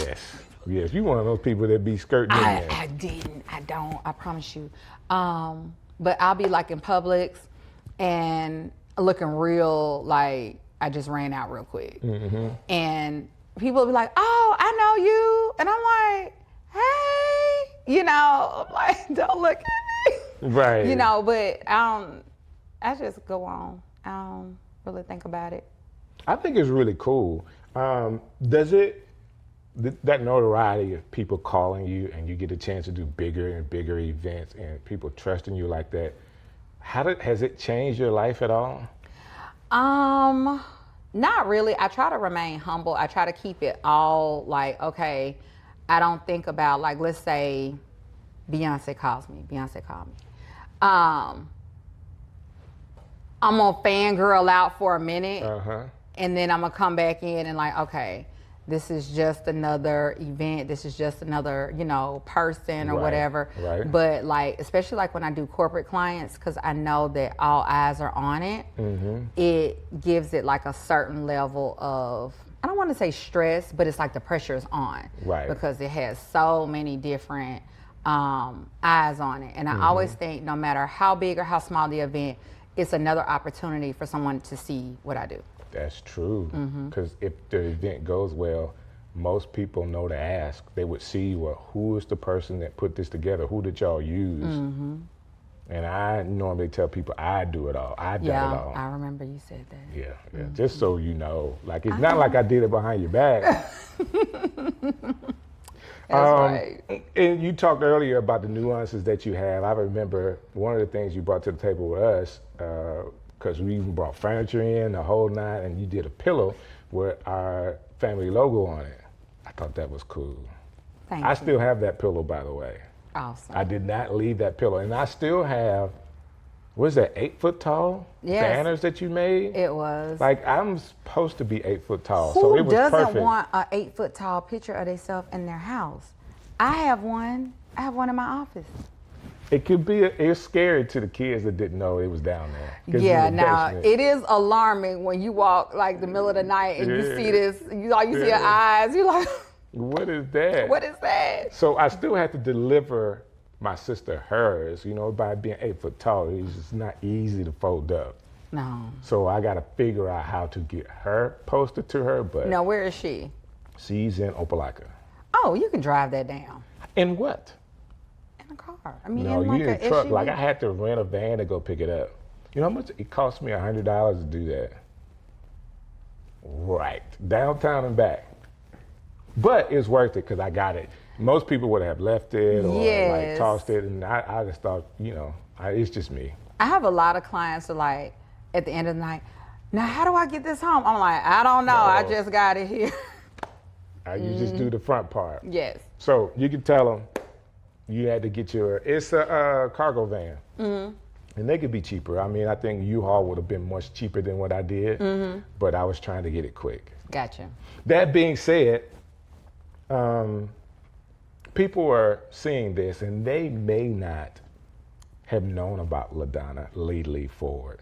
Yes, you one of those people that be skirting in there. I don't, I promise you. But I'll be like in Publix and looking real like I just ran out real quick. And people will be like, oh, I know you. And I'm like, hey, you know, I'm like, don't look at me. Right. You know, but I just go on. I don't really think about it. I think it's really cool. Does it, that notoriety of people calling you and you get a chance to do bigger and bigger events and people trusting you like that, has it changed your life at all? Not really. I try to remain humble. I try to keep it all like, okay, I don't think about, like, let's say Beyonce called me. I'm gonna fangirl out for a minute, and then I'm gonna come back in and like, okay, this is just another event. This is just another, you know, person or whatever. Right. But like, especially like when I do corporate clients, because I know that all eyes are on it, it gives it like a certain level of, I don't want to say stress, but it's like the pressure is on. Right. Because it has so many different eyes on it. And I always think no matter how big or how small the event, it's another opportunity for someone to see what I do. That's true. Because if the event goes well, most people know to ask. They would see, well, who is the person that put this together? Who did y'all use? And I normally tell people I do it all. I done it all. I remember you said that. Yeah. Just so you know. Like, it's not like I did it behind your back. Right. And you talked earlier about the nuances that you have. I remember one of the things you brought to the table with us, because we even brought furniture in the whole night, and you did a pillow with our family logo on it. I thought that was cool. Thank I you. still have that pillow, by the way. Awesome. I did not leave that pillow. And I still have, what is that, 8 foot tall banners that you made? It was. Like, I'm supposed to be 8 foot tall, Who so it was doesn't perfect. want an 8 foot tall picture of themselves in their house? I have one. I have one in my office. It could be, it's scary to the kids that didn't know it was down there. 'Cause it's Yeah, in the now basement. it is alarming when you walk like the middle of the night and you see this, you see your eyes, you're like, What is that? what is that? So I still have to deliver my sister hers, you know, by being 8 foot tall, it's just not easy to fold up. No. So I got to figure out how to get her posted to her, but No, where is she? she's in Opelika. Oh, you can drive that down. In what? In a car. I mean, No, in like you in a a truck. SUV. Like I had to rent a van to go pick it up. You know how much it cost me? $100 to do that. Right, downtown and back. But it's worth it because I got it. Most people would have left it or like Yes. tossed it, and I just thought, you know, it's just me. I have a lot of clients who like, at the end of the night, now how do I get this home? I'm like, I don't know. I just got it here. You just do the front part. Yes. So you can tell them you had to get it's a cargo van. And they could be cheaper. I mean, I think U-Haul would have been much cheaper than what I did, but I was trying to get it quick. Gotcha. That being said, people are seeing this and they may not have known about LaDonna Lee Ford.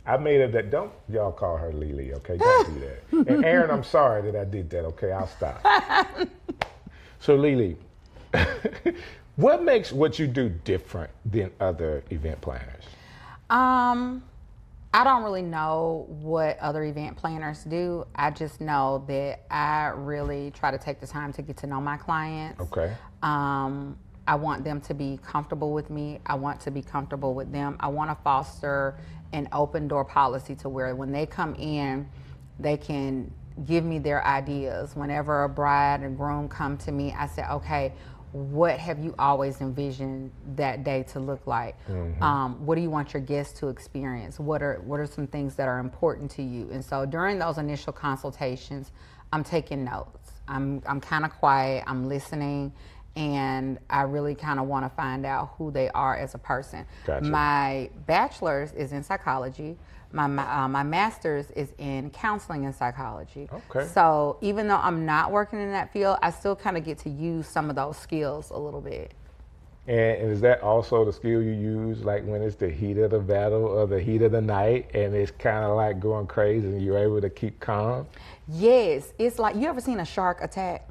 I made it that, don't y'all call her Lee, okay? Don't do that. And Aaron, I'm sorry that I did that, okay? I'll stop. So Lily, what makes what you do different than other event planners? I don't really know what other event planners do. I just know that I really try to take the time to get to know my clients. Okay. I want them to be comfortable with me. I want to be comfortable with them. I want to foster an open door policy to where when they come in, they can give me their ideas. Whenever a bride and groom come to me, I say, okay, what have you always envisioned that day to look like? What do you want your guests to experience? What are some things that are important to you? And so during those initial consultations, I'm taking notes. I'm kind of quiet, I'm listening, and I really kind of want to find out who they are as a person. Gotcha. My bachelor's is in psychology. My master's is in counseling and psychology. Okay. So even though I'm not working in that field, I still kind of get to use some of those skills a little bit. And is that also the skill you use, like when it's the heat of the battle or the heat of the night, and it's kind of like going crazy, and you're able to keep calm? Yes, it's like, you ever seen a shark attack?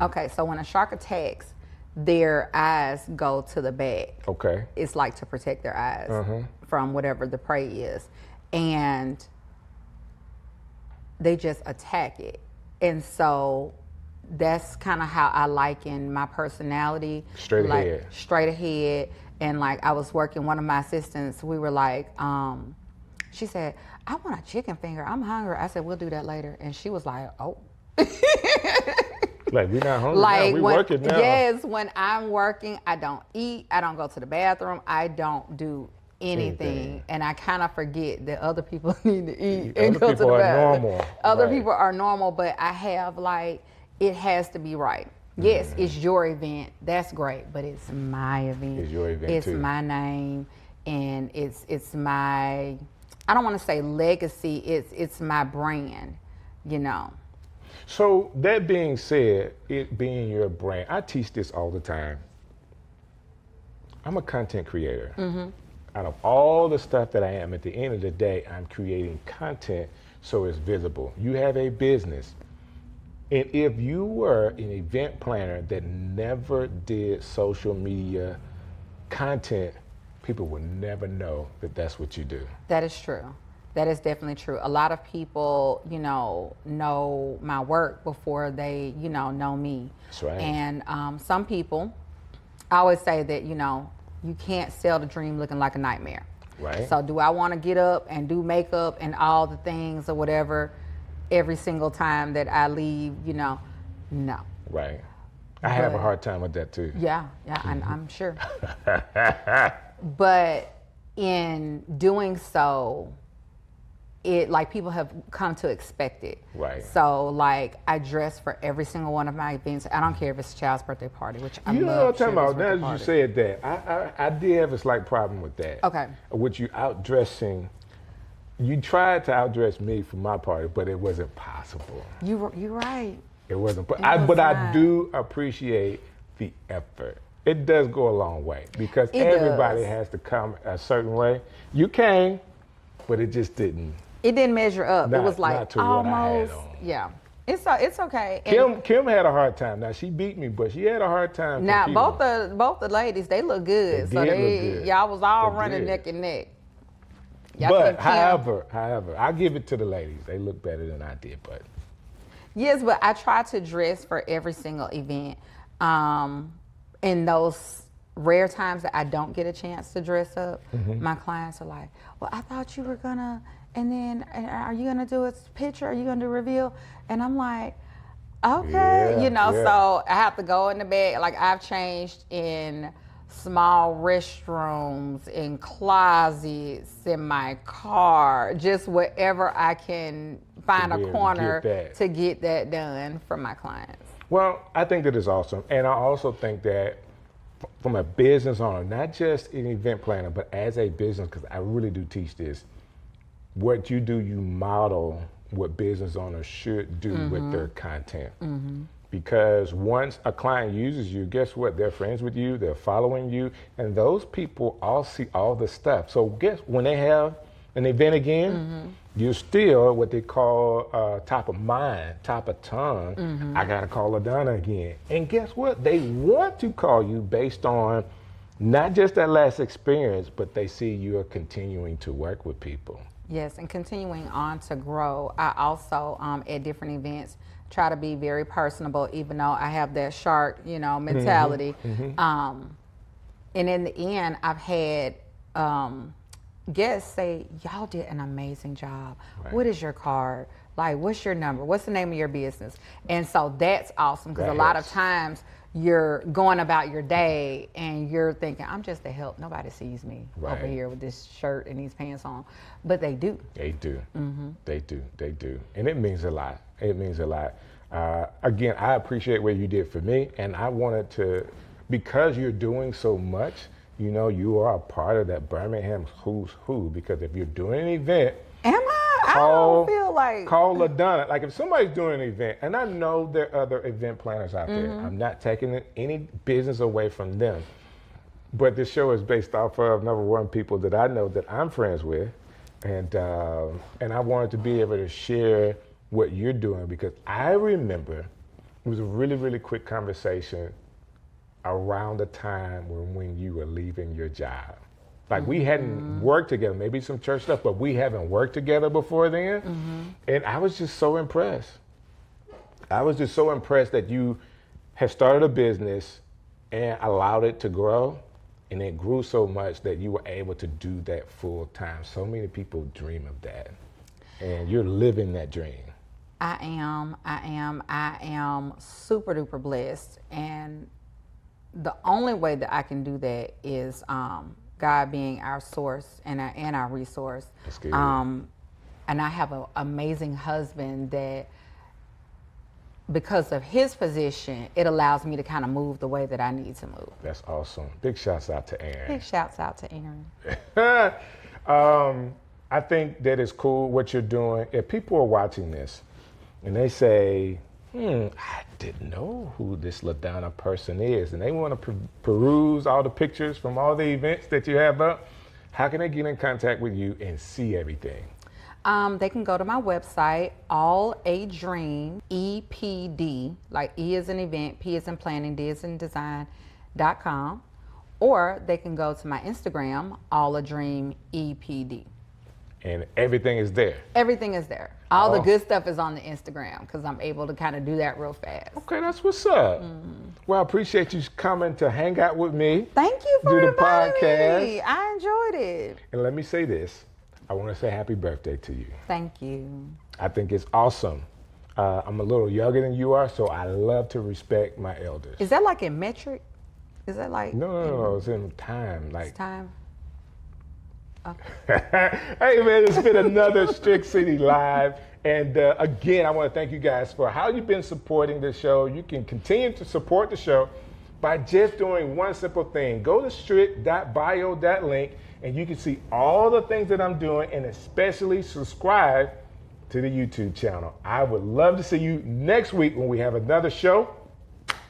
Okay, so when a shark attacks, their eyes go to the back. Okay. It's like to protect their eyes from whatever the prey is. And they just attack it. And so that's kind of how I liken my personality. Straight like, ahead. Straight ahead. And like I was working, one of my assistants, we were like, she said, I want a chicken finger, I'm hungry. I said, we'll do that later. And she was like, oh. Like, we're not hungry Like now, we're working now. Yes, when I'm working, I don't eat, I don't go to the bathroom, I don't do anything. And I kind of forget that other people need to eat and go to the bathroom. Other people are normal. Other people are normal, but I have like, it has to be right. Yes, it's your event, that's great, but it's my event. It's your event It's too. my name, and it's my, I don't want to say legacy, it's my brand, you know. So that being said, it being your brand, I teach this all the time. I'm a content creator. Out of all the stuff that I am, at the end of the day, I'm creating content so it's visible. You have a business. And if you were an event planner that never did social media content, people would never know that that's what you do. That is true. That is definitely true. A lot of people, you know my work before they, know me. That's right. And some people, I always say that, you can't sell the dream looking like a nightmare. Right. So do I want to get up and do makeup and all the things or whatever every single time that I leave, no. Right. I have a hard time with that too. Yeah, I'm sure. But in doing so, it like people have come to expect it. Right. So like I dress for every single one of my events. I don't care if it's a child's birthday party, which I You know love. what I'm talking about? Now children's that you birthday said that, I did have a slight problem with that. Okay. With you outdressing. You tried to outdress me for my party, but it wasn't possible. You're right. It wasn't. But was I not. do appreciate the effort. It does go a long way because It everybody does. has to come a certain way. You came, but it just didn't. It didn't measure up. Not- it was like not to what I had almost. on. Yeah. It's okay. And Kim had a hard time. Now she beat me, but she had a hard time. now competing. both the ladies, they look good. They So did look good. y'all was all They running did. neck and neck. Y'all But couldn't kill. however, I give it to the ladies. They look better than I did, but Yes, but I try to dress for every single event. In those rare times that I don't get a chance to dress up, my clients are like, well, I thought you were gonna, and then are you gonna do a picture? Are you gonna do a reveal? And I'm like, okay, Yeah, yeah. so I have to go in the bed. Like I've changed in small restrooms, in closets, in my car, just wherever I can find be a able to corner get that. to get that done for my clients. Well, I think that is awesome. And I also think that from a business owner, not just an event planner, but as a business, because I really do teach this, what you do, you model what business owners should do with their content. Because once a client uses you, guess what? They're friends with you, they're following you, and those people all see all the stuff. So guess when they have an event again, you're still what they call top of mind, top of tongue. I gotta call LaDonna again. And guess what? They want to call you based on not just that last experience, but they see you are continuing to work with people. Yes, and continuing on to grow. I also, at different events, try to be very personable, even though I have that shark, mentality. And in the end, I've had guests say, y'all did an amazing job. Right. What is your card? Like, what's your number? What's the name of your business? And so that's awesome, because a lot of times you're going about your day and you're thinking, I'm just a help. Nobody sees me over here with this shirt and these pants on. But they do. They do. They do. They do. And it means a lot. It means a lot. Again, I appreciate what you did for me. And I wanted to, because you're doing so much, you are a part of that Birmingham who's who. Because if you're doing an event, am I? I don't feel like. Call LaDonna. Like if somebody's doing an event, and I know there are other event planners out there. I'm not taking any business away from them. But this show is based off of, number one, people that I know that I'm friends with. And I wanted to be able to share what you're doing, because I remember it was a really, really quick conversation around the time when you were leaving your job. Like we hadn't worked together, maybe some church stuff, but we haven't worked together before then. And I was just so impressed. I was just so impressed that you had started a business and allowed it to grow. And it grew so much that you were able to do that full time. So many people dream of that. And you're living that dream. I am super duper blessed. And the only way that I can do that is God being our source and our resource. That's good. And I have an amazing husband that, because of his position, it allows me to kind of move the way that I need to move. That's awesome. Big shouts out to Aaron. Big shouts out to Aaron. I think that is cool what you're doing. If people are watching this and they say, I didn't know who this LaDonna person is, and they want to peruse all the pictures from all the events that you have up, how can they get in contact with you and see everything? They can go to my website, All a Dream, EPD, like E is in event, P is in planning, D is in design.com, or they can go to my Instagram, All a Dream EPD. And everything is there. Everything is there. All the good stuff is on the Instagram, because I'm able to kind of do that real fast. Okay, that's what's up. Well, I appreciate you coming to hang out with me. Thank you for do the inviting podcast. me. I enjoyed it. And let me say this. I want to say happy birthday to you. Thank you. I think it's awesome. I'm a little younger than you are, so I love to respect my elders. Is that like in metric? Is that like? No. It's in time. Like it's time. Oh. Hey man, it's been another Strick City Live. And again, I want to thank you guys for how you've been supporting the show. You can continue to support the show by just doing one simple thing. Go to strick.bio.link and you can see all the things that I'm doing, and especially subscribe to the YouTube channel. I would love to see you next week when we have another show.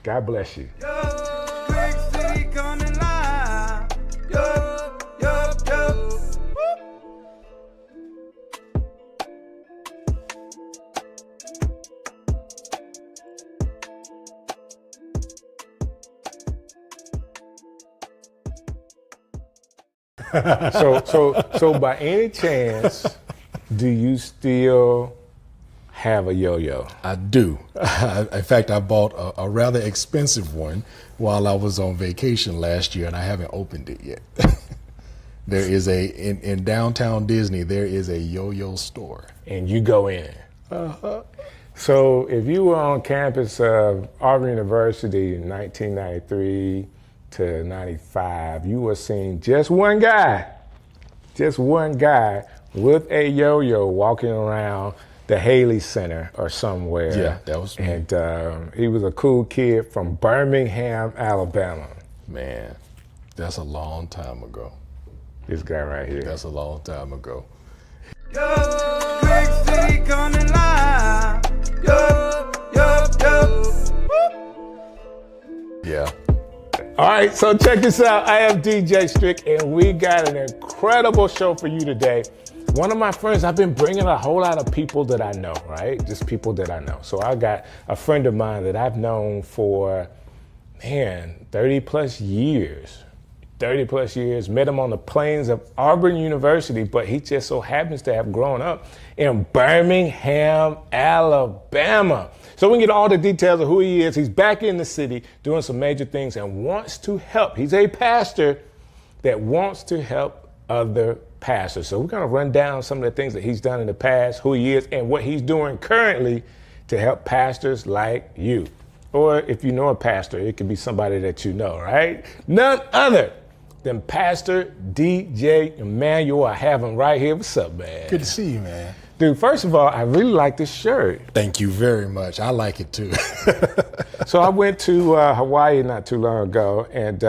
God bless you. Strick City coming live. Yo. So by any chance, do you still have a yo-yo? I do. In fact, I bought a rather expensive one while I was on vacation last year, and I haven't opened it yet. There is in downtown Disney, there is a yo-yo store. And you go in. So if you were on campus of Auburn University in 1993 to 95, you were seeing just one guy with a yo-yo walking around the Haley Center or somewhere. Yeah, that was me. And he was a cool kid from Birmingham, Alabama. Man, that's a long time ago. This guy right here. That's a long time ago. Yo, Strick City coming live. Yo. Yeah. All right, so check this out. I am DJ Strick, and we got an incredible show for you today. one of my friends, I've been bringing a whole lot of people that I know, right? Just people that I know. So I got a friend of mine that I've known for, 30 plus years. 30 plus years, met him on the plains of Auburn University, but he just so happens to have grown up in Birmingham, Alabama. So we can get all the details of who he is. He's back in the city doing some major things and wants to help. He's a pastor that wants to help other pastors. So we're gonna run down some of the things that he's done in the past, who he is, and what he's doing currently to help pastors like you. Or if you know a pastor, it could be somebody that you know, right? None other than Pastor DJ Emmanuel. I have him right here. What's up, man? Good to see you, man. Dude, first of all, I really like this shirt. Thank you very much. I like it too. So I went to Hawaii not too long ago, and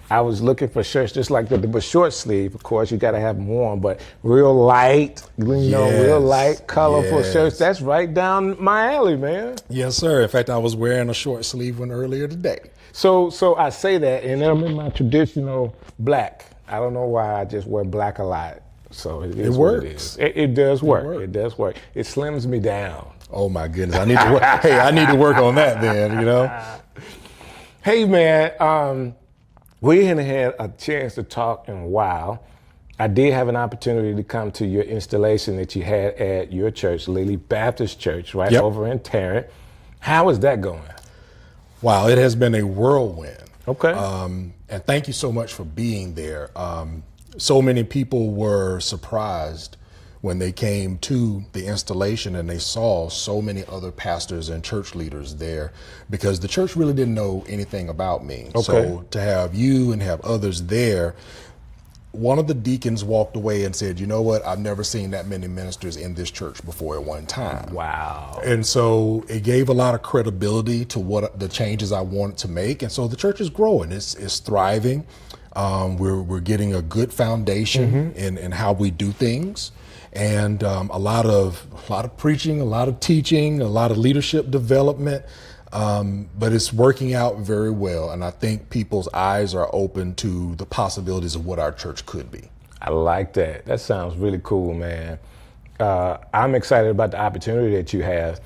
I was looking for shirts just like that, but short sleeve, of course, you gotta have them warm, but real light, real light, colorful shirts. That's right down my alley, man. Yes, sir. In fact, I was wearing a short sleeve one earlier today. So I say that, and I'm in my traditional black. I don't know why I just wear black a lot. So it works. It does work. It does work. It slims me down. Oh my goodness, I need to work. Hey, I need to work on that then, you know? Hey man, we hadn't had a chance to talk in a while. I did have an opportunity to come to your installation that you had at your church, Lily Baptist Church, right over in Tarrant. How is that going? Wow, it has been a whirlwind. Okay. And thank you so much for being there. So many people were surprised when they came to the installation and they saw so many other pastors and church leaders there, because the church really didn't know anything about me. Okay. So to have you and have others there, one of the deacons walked away and said, you know what, I've never seen that many ministers in this church before at one time. Wow. And so it gave a lot of credibility to what the changes I wanted to make. And so the church is growing, it's thriving. We're getting a good foundation in how we do things. And a lot of preaching, a lot of teaching, a lot of leadership development, but it's working out very well. And I think people's eyes are open to the possibilities of what our church could be. I like that. That sounds really cool, man. I'm excited about the opportunity that you have,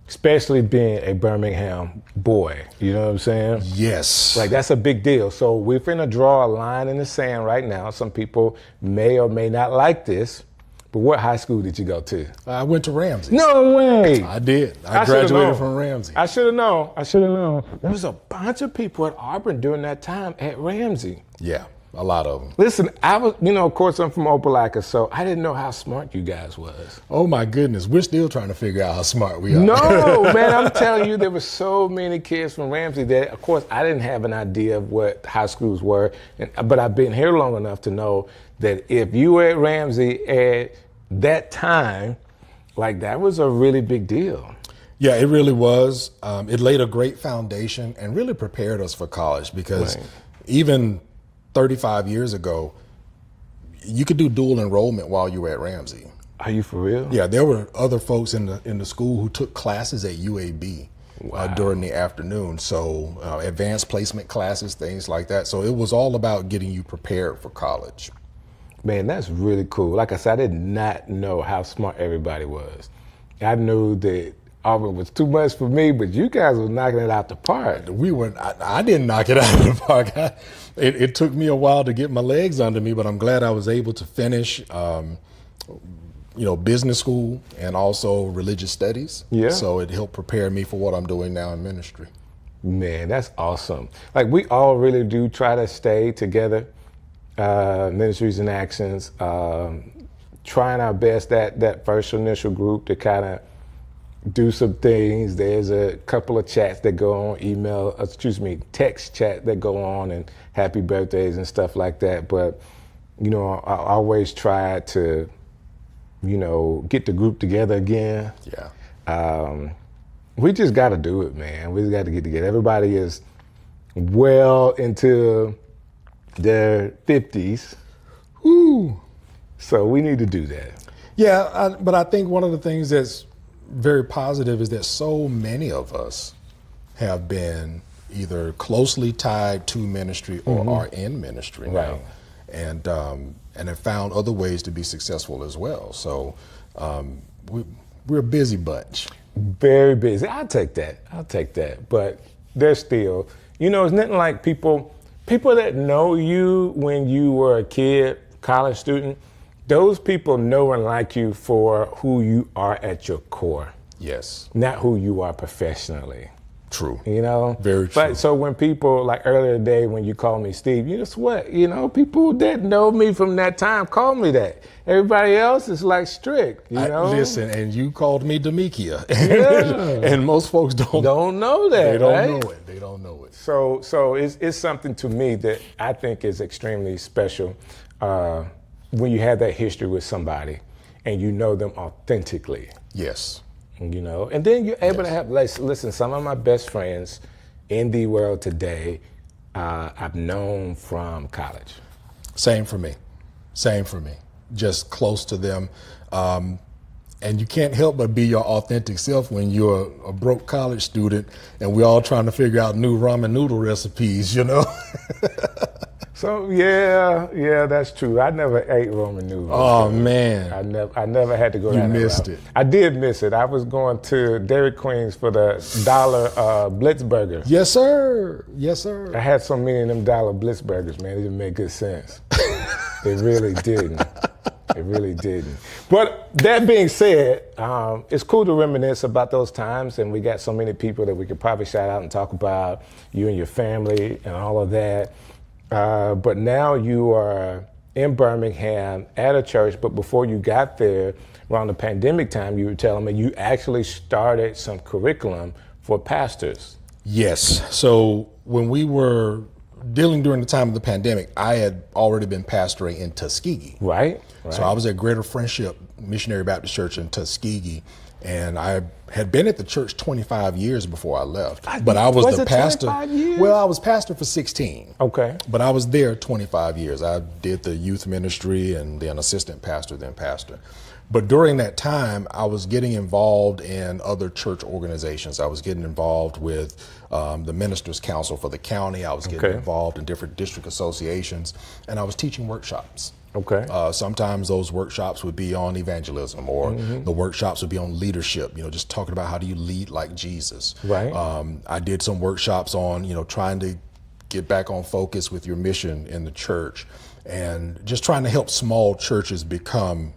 especially being a Birmingham boy. You know what I'm saying? Yes. Like, that's a big deal. So we're finna draw a line in the sand right now. Some people may or may not like this. But what high school did you go to? I went to Ramsey. No way. I did. I graduated from Ramsey. I should have known. There was a bunch of people at Auburn during that time at Ramsey. Yeah, a lot of them. Listen, I was, of course I'm from Opelika, so I didn't know how smart you guys was. Oh my goodness, we're still trying to figure out how smart we are. No, man, I'm telling you, there were so many kids from Ramsey that, of course, I didn't have an idea of what high schools were, but I've been here long enough to know that if you were at Ramsey at that time, like, that was a really big deal. Yeah, it really was. It laid a great foundation and really prepared us for college, because even 35 years ago, you could do dual enrollment while you were at Ramsey. Are you for real? Yeah, there were other folks in the school who took classes at UAB during the afternoon. So advanced placement classes, things like that. So it was all about getting you prepared for college. Man, that's really cool. Like I said, I did not know how smart everybody was. I knew that Auburn was too much for me, but you guys were knocking it out the park. I didn't knock it out of the park. It took me a while to get my legs under me, but I'm glad I was able to finish, business school and also religious studies. Yeah. So it helped prepare me for what I'm doing now in ministry. Man, that's awesome. Like, we all really do try to stay together. Ministries in Actions, trying our best, that first initial group to kind of do some things. There's a couple of chats that go on, text chat that go on, and happy birthdays and stuff like that. But, I always try to, get the group together again. Yeah. We just got to do it, man. We just got to get together. Everybody is well into their 50s. Woo. So we need to do that. Yeah, but I think one of the things that's very positive is that so many of us have been either closely tied to ministry or are in ministry now. and have found other ways to be successful as well. So we're a busy bunch. Very busy. I'll take that. But there's still, it's nothing like people that know you when you were a kid, college student. Those people know and like you for who you are at your core. Yes. Not who you are professionally. True. Very true. But so when people, like earlier today when you called me Steve, guess what? People that know me from that time call me that. Everybody else is like Strick, Listen, and you called me Demekia. Yeah. And most folks don't know that. They don't know it. They don't know it. So it's something to me that I think is extremely special when you have that history with somebody and you know them authentically. Yes. And then you're able to have, listen, some of my best friends in the world today, I've known from college. Same for me. Just close to them. And you can't help but be your authentic self when you're a broke college student and we're all trying to figure out new ramen noodle recipes, So yeah, that's true. I never ate Roman noodles. Oh man, I never had to go. You down that missed route. it. I did miss it. I was going to Dairy Queens for the $1 Blitz burger. Yes, sir. Yes, sir. I had so many of them $1 Blitz burgers, man. It didn't make good sense. It really didn't. It really didn't. But that being said, it's cool to reminisce about those times, and we got so many people that we could probably shout out and talk about, you and your family and all of that. But now you are in Birmingham at a church, but before you got there, around the pandemic time, you were telling me you actually started some curriculum for pastors. Yes. So when we were dealing during the time of the pandemic, I had already been pastoring in Tuskegee. Right. So I was at Greater Friendship Missionary Baptist Church in Tuskegee, and I had been at the church 25 years before I left. But I was the pastor. 25 years? Well, I was pastor for 16. Okay. But I was there 25 years. I did the youth ministry and then assistant pastor, then pastor. But during that time, I was getting involved in other church organizations. I was getting involved with the Ministers' Council for the county. I was getting involved in different district associations, and I was teaching workshops. Okay. Sometimes those workshops would be on evangelism, or the workshops would be on leadership, just talking about how do you lead like Jesus. Right. I did some workshops on, trying to get back on focus with your mission in the church, and just trying to help small churches become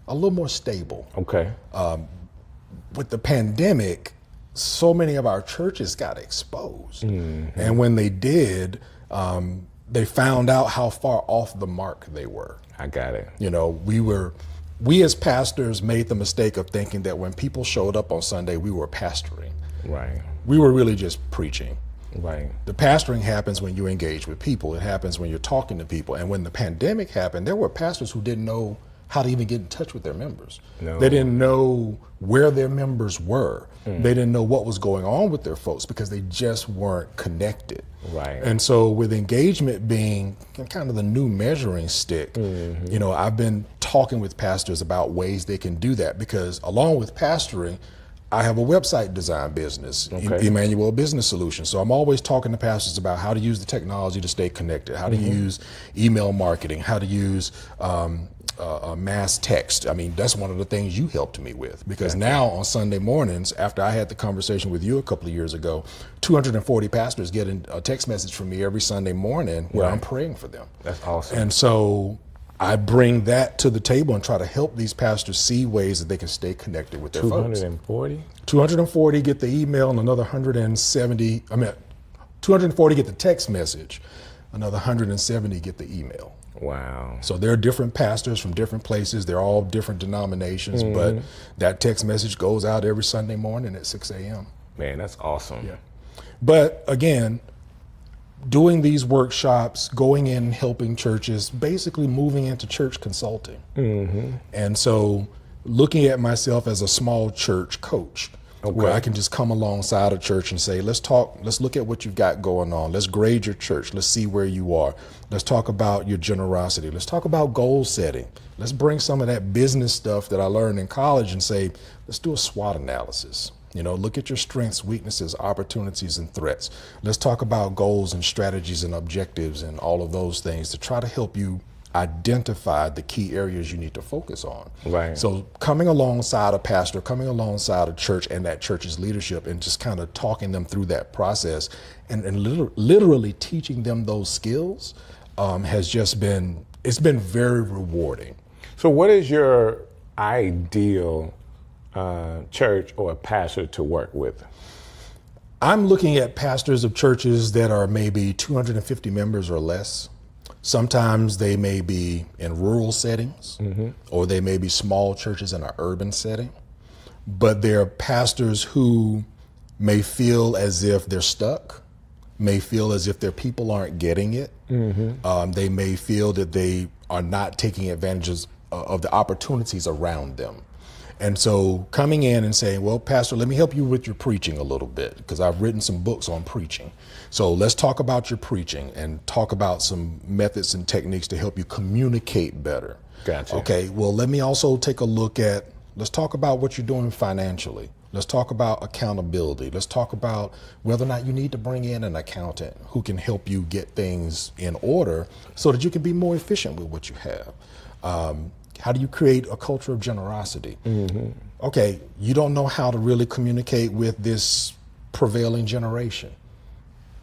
a little more stable. Okay. With the pandemic, so many of our churches got exposed. And when they did, they found out how far off the mark they were. I got it. We as pastors made the mistake of thinking that when people showed up on Sunday, we were pastoring. Right. We were really just preaching. Right. The pastoring happens when you engage with people. It happens when you're talking to people. And when the pandemic happened, there were pastors who didn't know how to even get in touch with their members. No. They didn't know where their members were. They didn't know what was going on with their folks because they just weren't connected. Right. And so with engagement being kind of the new measuring stick, I've been talking with pastors about ways they can do that, because along with pastoring, I have a website design business, Emmanuel Business Solutions. So I'm always talking to pastors about how to use the technology to stay connected, how to use email marketing, how to use mass text. I mean, that's one of the things you helped me with, because now on Sunday mornings, after I had the conversation with you a couple of years ago, 240 pastors get a text message from me every Sunday morning where I'm praying for them. That's awesome. And so I bring that to the table and try to help these pastors see ways that they can stay connected with their folks. 240? 240 get the email, and another 240 get the text message, another 170 get the email. Wow. So there are different pastors from different places. They're all different denominations, but that text message goes out every Sunday morning at 6 a.m. Man, that's awesome. Yeah. But again, doing these workshops, going in, helping churches, basically moving into church consulting. And so looking at myself as a small church coach, where I can just come alongside a church and say, let's look at what you've got going on. Let's grade your church. Let's see where you are. Let's talk about your generosity. Let's talk about goal setting. Let's bring some of that business stuff that I learned in college and say, let's do a SWOT analysis. Look at your strengths, weaknesses, opportunities, and threats. Let's talk about goals and strategies and objectives and all of those things to try to help you identified the key areas you need to focus on. Right. So coming alongside a pastor, coming alongside a church and that church's leadership, and just kind of talking them through that process and literally teaching them those skills has just been, it's been very rewarding. So what is your ideal church or pastor to work with? I'm looking at pastors of churches that are maybe 250 members or less. Sometimes they may be in rural settings, or they may be small churches in an urban setting. But they're pastors who may feel as if they're stuck, may feel as if their people aren't getting it. They may feel that they are not taking advantages of the opportunities around them. And so coming in and saying, well, Pastor, let me help you with your preaching a little bit, because I've written some books on preaching. So let's talk about your preaching and talk about some methods and techniques to help you communicate better. Gotcha. Okay, well, let me also take a look at, let's talk about what you're doing financially. Let's talk about accountability. Let's talk about whether or not you need to bring in an accountant who can help you get things in order so that you can be more efficient with what you have. How do you create a culture of generosity? Okay, you don't know how to really communicate with this prevailing generation.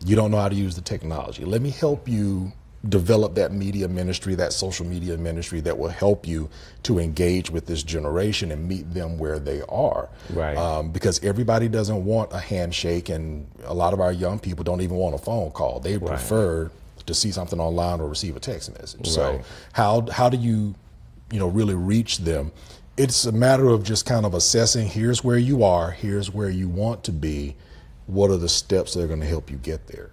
You don't know how to use the technology. Let me help you develop that media ministry, that social media ministry that will help you to engage with this generation and meet them where they are. Right. Because everybody doesn't want a handshake, and a lot of our young people don't even want a phone call. They prefer to see something online or receive a text message. So how do you really reach them? It's a matter of just kind of assessing, here's where you are, here's where you want to be. What are the steps that are going to help you get there?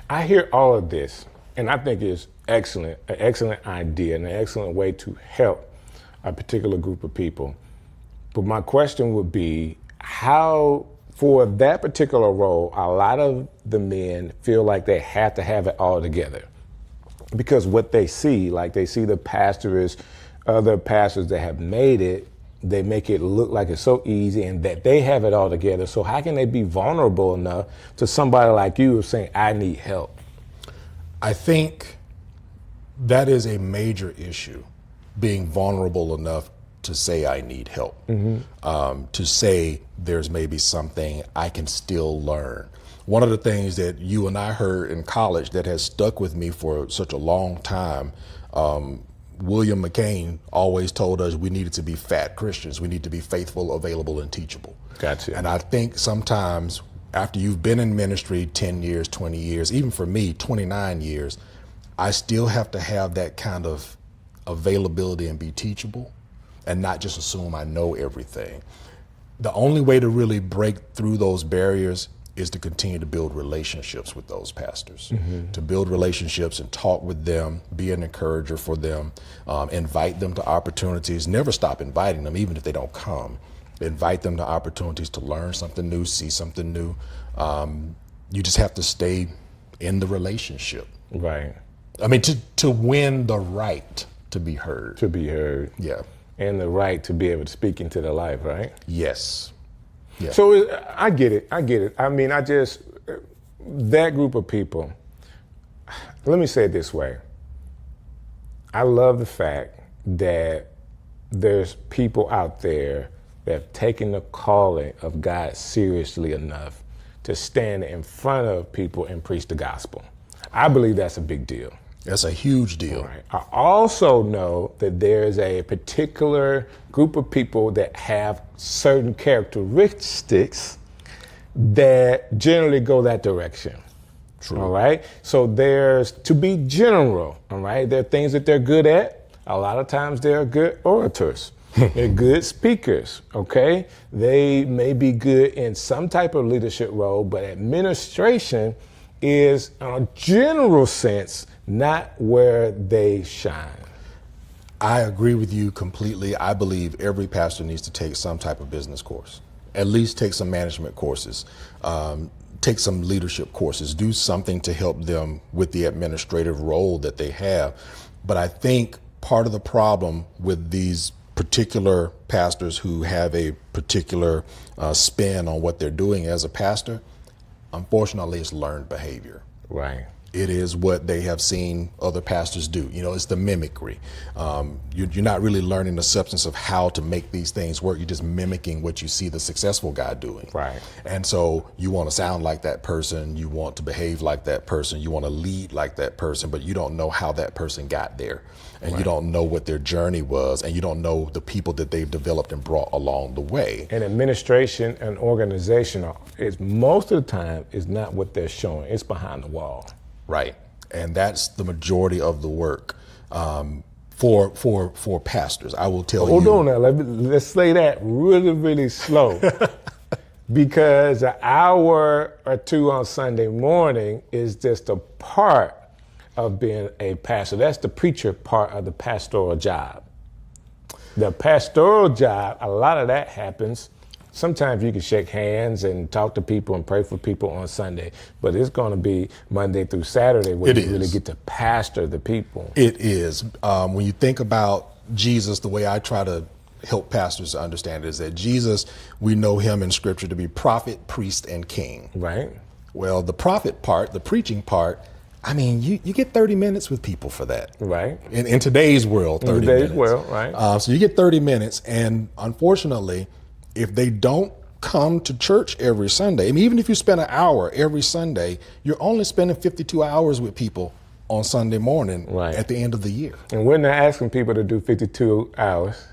I hear all of this, and I think it's excellent, an excellent idea and an excellent way to help a particular group of people. But my question would be, how, for that particular role, a lot of the men feel like they have to have it all together. Because what they see, like they see the pastors, other pastors that have made it, they make it look like it's so easy and that they have it all together. So how can they be vulnerable enough to somebody like you saying, I need help? I think that is a major issue, being vulnerable enough to say I need help, to say there's maybe something I can still learn. One of the things that you and I heard in college that has stuck with me for such a long time, William McCain always told us we needed to be fat Christians. We need to be faithful, available, and teachable. Gotcha. And I think sometimes after you've been in ministry 10 years, 20 years, even for me, 29 years, I still have to have that kind of availability and be teachable and not just assume I know everything. The only way to really break through those barriers is to continue to build relationships with those pastors, to build relationships and talk with them, be an encourager for them, invite them to opportunities, never stop inviting them, even if they don't come. Invite them to opportunities to learn something new, see something new. You just have to stay in the relationship. Right. I mean, to win the right to be heard. To be heard. Yeah. And the right to be able to speak into their life, right? Yes. Yeah. So I get it. I mean, that group of people, let me say it this way. I love the fact that there's people out there that have taken the calling of God seriously enough to stand in front of people and preach the gospel. I believe that's a big deal. That's a huge deal. Right. I also know that there's a particular group of people that have certain characteristics that generally go that direction. True. All right. So there's, to be general, all right, there are things that they're good at. A lot of times they're good orators. They're good speakers, okay? They may be good in some type of leadership role, but administration is, in a general sense, not where they shine. I agree with you completely. I believe every pastor needs to take some type of business course, at least take some management courses, take some leadership courses, do something to help them with the administrative role that they have. But I think part of the problem with these particular pastors who have a particular spin on what they're doing as a pastor, unfortunately, it's learned behavior. Right. It is what they have seen other pastors do. You know, it's the mimicry. You're not really learning the substance of how to make these things work. You're just mimicking what you see the successful guy doing. Right. And so you want to sound like that person. You want to behave like that person. You want to lead like that person, but you don't know how that person got there. And you don't know what their journey was, and you don't know the people that they've developed and brought along the way. And administration and organization is most of the time is not what they're showing. It's behind the wall. Right. And that's the majority of the work for pastors. I will tell you. Hold on now. Let's say that really, really slow. Because an hour or two on Sunday morning is just a part of being a pastor. That's the preacher part of the pastoral job. The pastoral job, a lot of that happens. Sometimes you can shake hands and talk to people and pray for people on Sunday, but it's going to be Monday through Saturday where you really get to pastor the people. It is. When you think about Jesus, the way I try to help pastors to understand it is that Jesus, we know him in scripture to be prophet, priest, and king. Right. Well, the prophet part, the preaching part, I mean, you get 30 minutes with people for that. Right. In today's world, 30 minutes. In today's world, right. So you get 30 minutes, and unfortunately, if they don't come to church every Sunday, I mean, even if you spend an hour every Sunday, you're only spending 52 hours with people on Sunday morning at the end of the year. And we're not asking people to do 52 hours.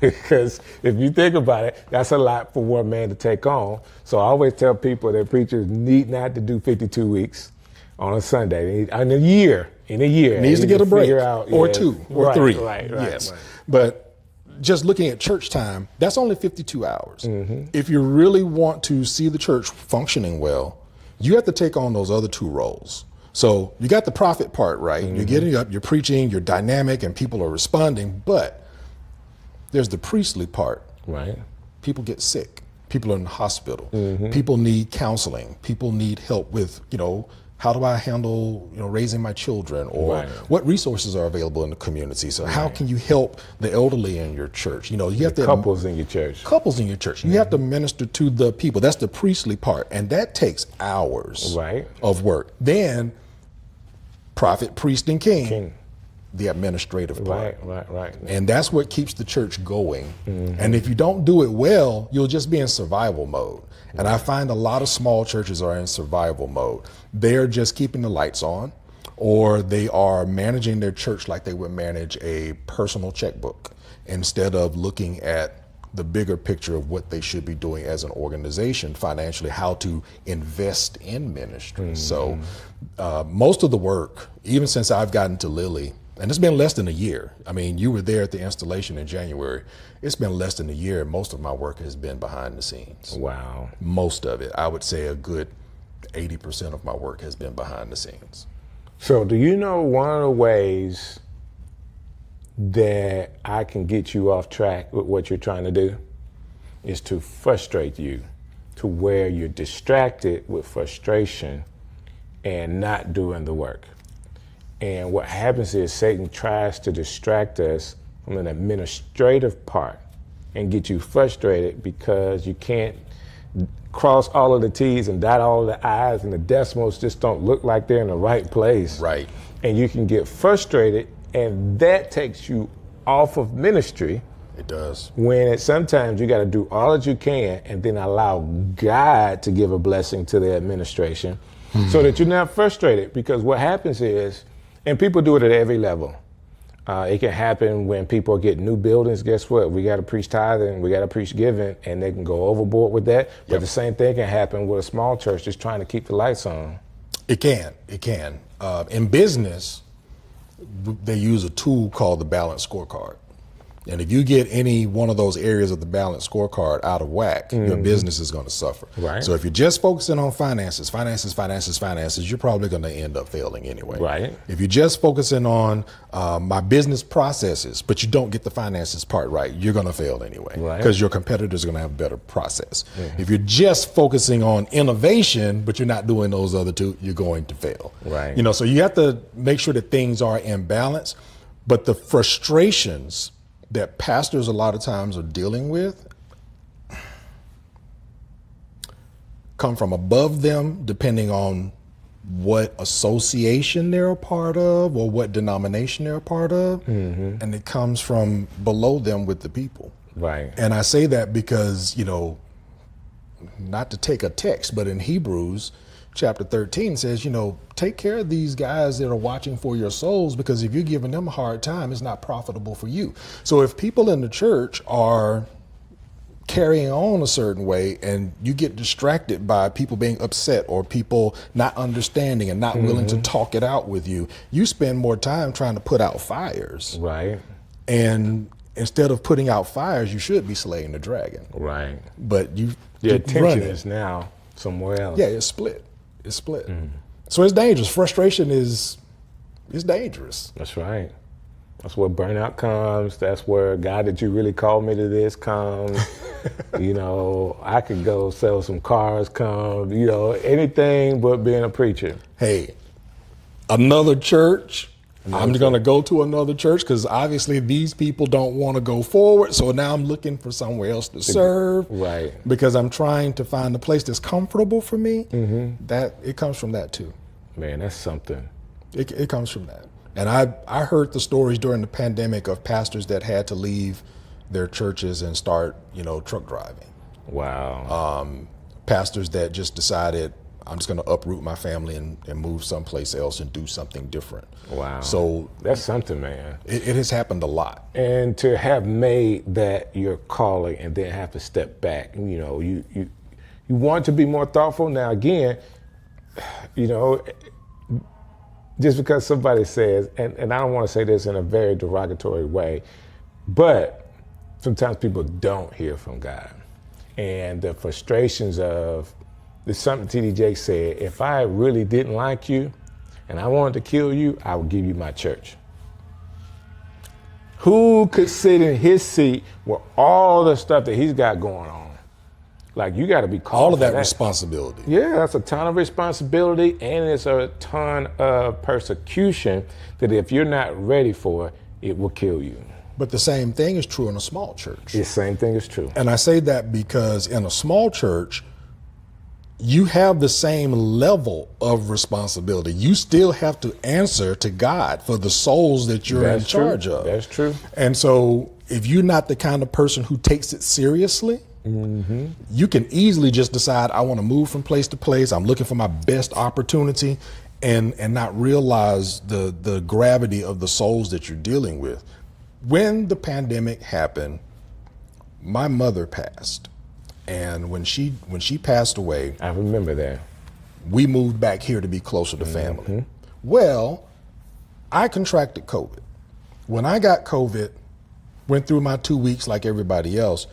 Because if you think about it, that's a lot for one man to take on. So I always tell people that preachers need not to do 52 weeks on a Sunday. In a year. Needs to get a break, or two, or three. Right. Yes. But just looking at church time, that's only 52 hours. Mm-hmm. If you really want to see the church functioning well, you have to take on those other two roles. So you got the prophet part, right? Mm-hmm. You're getting up, you're preaching, you're dynamic, and people are responding, but there's the priestly part. Right. People get sick. People are in the hospital. Mm-hmm. People need counseling. People need help with, how do I handle, raising my children, or what resources are available in the community? So how can you help the elderly in your church? You have to couples in your church. Couples in your church. You have to minister to the people. That's the priestly part, and that takes hours of work. Then prophet, priest, and king. The administrative part. Right. And that's what keeps the church going. Mm-hmm. And if you don't do it well, you'll just be in survival mode. And I find a lot of small churches are in survival mode. They're just keeping the lights on, or they are managing their church like they would manage a personal checkbook, instead of looking at the bigger picture of what they should be doing as an organization financially, how to invest in ministry. Mm-hmm. So most of the work, even since I've gotten to Lilly, and it's been less than a year. I mean, you were there at the installation in January. It's been less than a year. Most of my work has been behind the scenes. Wow. Most of it. I would say a good 80% of my work has been behind the scenes. So do you know one of the ways that I can get you off track with what you're trying to do is to frustrate you to where you're distracted with frustration and not doing the work. And what happens is Satan tries to distract us from an administrative part and get you frustrated because you can't cross all of the T's and dot all of the I's, and the decimals just don't look like they're in the right place. Right. And you can get frustrated, and that takes you off of ministry. It does. When sometimes you got to do all that you can and then allow God to give a blessing to the administration so that you're not frustrated. Because what happens is, and people do it at every level. It can happen when people get new buildings. Guess what? We got to preach tithing, we got to preach giving, and they can go overboard with that. But the same thing can happen with a small church just trying to keep the lights on. It can. In business, they use a tool called the balance scorecard. And if you get any one of those areas of the balance scorecard out of whack, your business is going to suffer. Right. So if you're just focusing on finances, you're probably going to end up failing anyway. Right. If you're just focusing on my business processes, but you don't get the finances part right, you're going to fail anyway. Right. Because your competitors are going to have a better process. If you're just focusing on innovation, but you're not doing those other two, you're going to fail. Right. So you have to make sure that things are in balance, but the frustrations that pastors a lot of times are dealing with come from above them, depending on what association they're a part of or what denomination they're a part of. And it comes from below them with the people. Right. And I say that because, you know, not to take a text, but in Hebrews chapter 13 says, you know, take care of these guys that are watching for your souls, because if you're giving them a hard time, it's not profitable for you. So if people in the church are carrying on a certain way and you get distracted by people being upset or people not understanding and not willing to talk it out with you, you spend more time trying to put out fires. Right. And instead of putting out fires, you should be slaying the dragon. Right. But Your you're attention running. is now somewhere else. Yeah, it's split. It's split. So it's dangerous. Frustration is dangerous. That's right. That's where burnout comes. That's where God, did you really call me to this comes. You know, I could go sell some cars come, you know, anything but being a preacher. Hey, another church. I'm going to go to another church because obviously these people don't want to go forward. So now I'm looking for somewhere else to serve. Right. Because I'm trying to find a place that's comfortable for me. That it comes from that too. Man, that's something. It comes from that. And I heard the stories during the pandemic of pastors that had to leave their churches and start, you know, truck driving. Wow. Pastors that just decided, I'm just going to uproot my family and move someplace else and do something different. Wow. So that's something, man. It has happened a lot. And to have made that your calling and then have to step back, you know, you want to be more thoughtful. Now, again, you know, just because somebody says, and I don't want to say this in a very derogatory way, but sometimes people don't hear from God. And the frustrations of, there's something T.D. Jakes said, if I really didn't like you and I wanted to kill you, I would give you my church. Who could sit in his seat with all the stuff that he's got going on? Like, you got to be called all of for that responsibility. Yeah, that's a ton of responsibility, and it's a ton of persecution that if you're not ready for, it will kill you. But the same thing is true in a small church. The same thing is true. And I say that because in a small church, you have the same level of responsibility. You still have to answer to God for the souls that you're in charge of. That's true. And so if you're not the kind of person who takes it seriously, you can easily just decide, I want to move from place to place. I'm looking for my best opportunity and not realize the gravity of the souls that you're dealing with. When the pandemic happened, my mother passed. And when she passed away, I remember that. We moved back here to be closer to family. Well, I contracted COVID. When I got COVID, went through my 2 weeks like everybody else,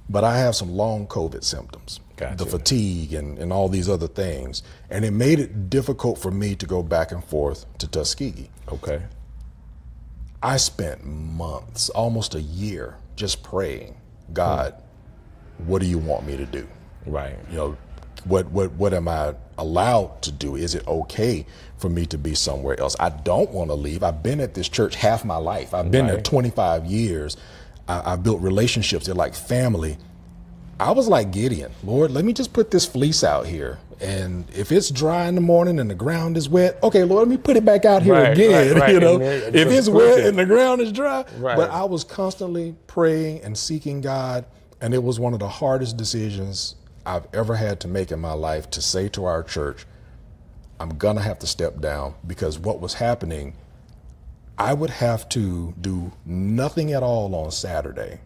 but I have some long COVID symptoms, the fatigue and all these other things. And it made it difficult for me to go back and forth to Tuskegee. Okay. I spent months, almost a year, just praying, God, what do you want me to do? Right. You know, what am I allowed to do? Is it okay for me to be somewhere else? I don't want to leave. I've been at this church half my life. I've been there 25 years. I've built relationships. They're like family. I was like Gideon, Lord, let me just put this fleece out here. And if it's dry in the morning and the ground is wet, okay, Lord, let me put it back out here again. Right. You know, if it's wet and the ground is dry. Right. But I was constantly praying and seeking God. And it was one of the hardest decisions I've ever had to make in my life, to say to our church, I'm gonna have to step down, because what was happening, I would have to do nothing at all on Saturday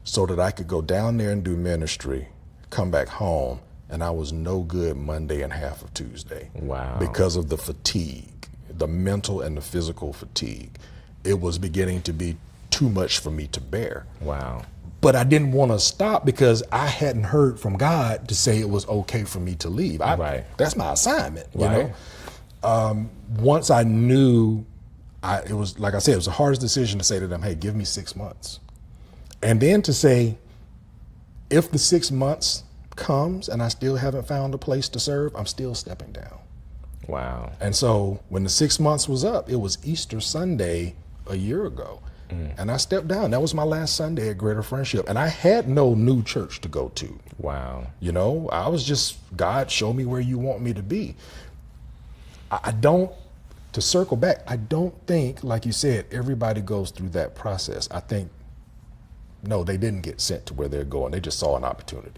so that I could go down there and do ministry, come back home, and I was no good Monday and half of Tuesday. Wow. Because of the fatigue, the mental and the physical fatigue. It was beginning to be too much for me to bear. Wow. But I didn't want to stop because I hadn't heard from God to say it was okay for me to leave. That's my assignment, you know? Once I knew, it was, like I said, it was the hardest decision to say to them, hey, give me 6 months. And then to say, if the 6 months comes and I still haven't found a place to serve, I'm still stepping down. Wow. And so when the 6 months was up, it was Easter Sunday a year ago. And I stepped down. That was my last Sunday at Greater Friendship. And I had no new church to go to. Wow. You know, I was just, God, show me where you want me to be. I don't, to circle back, I don't think, like you said, everybody goes through that process. I think, no, they didn't get sent to where they're going. They just saw an opportunity.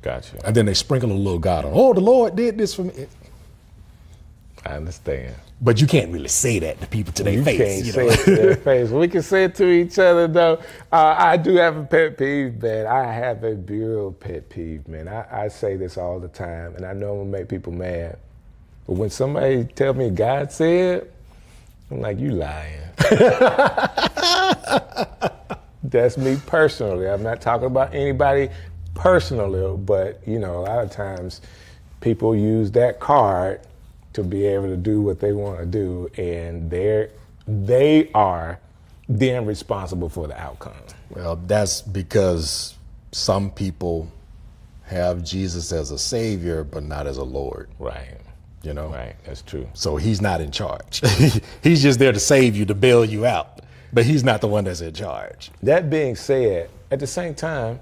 Gotcha. And then they sprinkle a little God on, oh, the Lord did this for me. I understand. But you can't really say that to people to their face. You can't say it to their face. We can say it to each other, though. I do have a pet peeve, man. I have a real pet peeve, man. I say this all the time, and I know I'm going to make people mad. But when somebody tell me God said, I'm like, you lying. That's me personally. I'm not talking about anybody personally, but, you know, a lot of times people use that card to be able to do what they want to do, and they are then responsible for the outcome. Well, that's because some people have Jesus as a savior, but not as a Lord. Right. You know? Right, that's true. So he's not in charge. He's just there to save you, to bail you out, but he's not the one that's in charge. That being said, at the same time,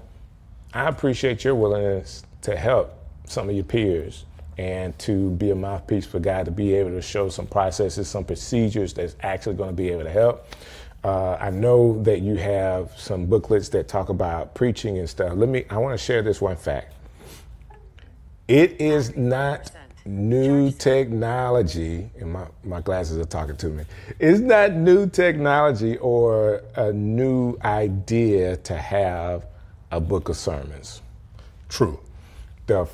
I appreciate your willingness to help some of your peers and to be a mouthpiece for God, to be able to show some processes, some procedures that's actually going to be able to help. I know that you have some booklets that talk about preaching and stuff. I want to share this one fact. It is not new technology, and my glasses are talking to me. It's not new technology or a new idea to have a book of sermons. True.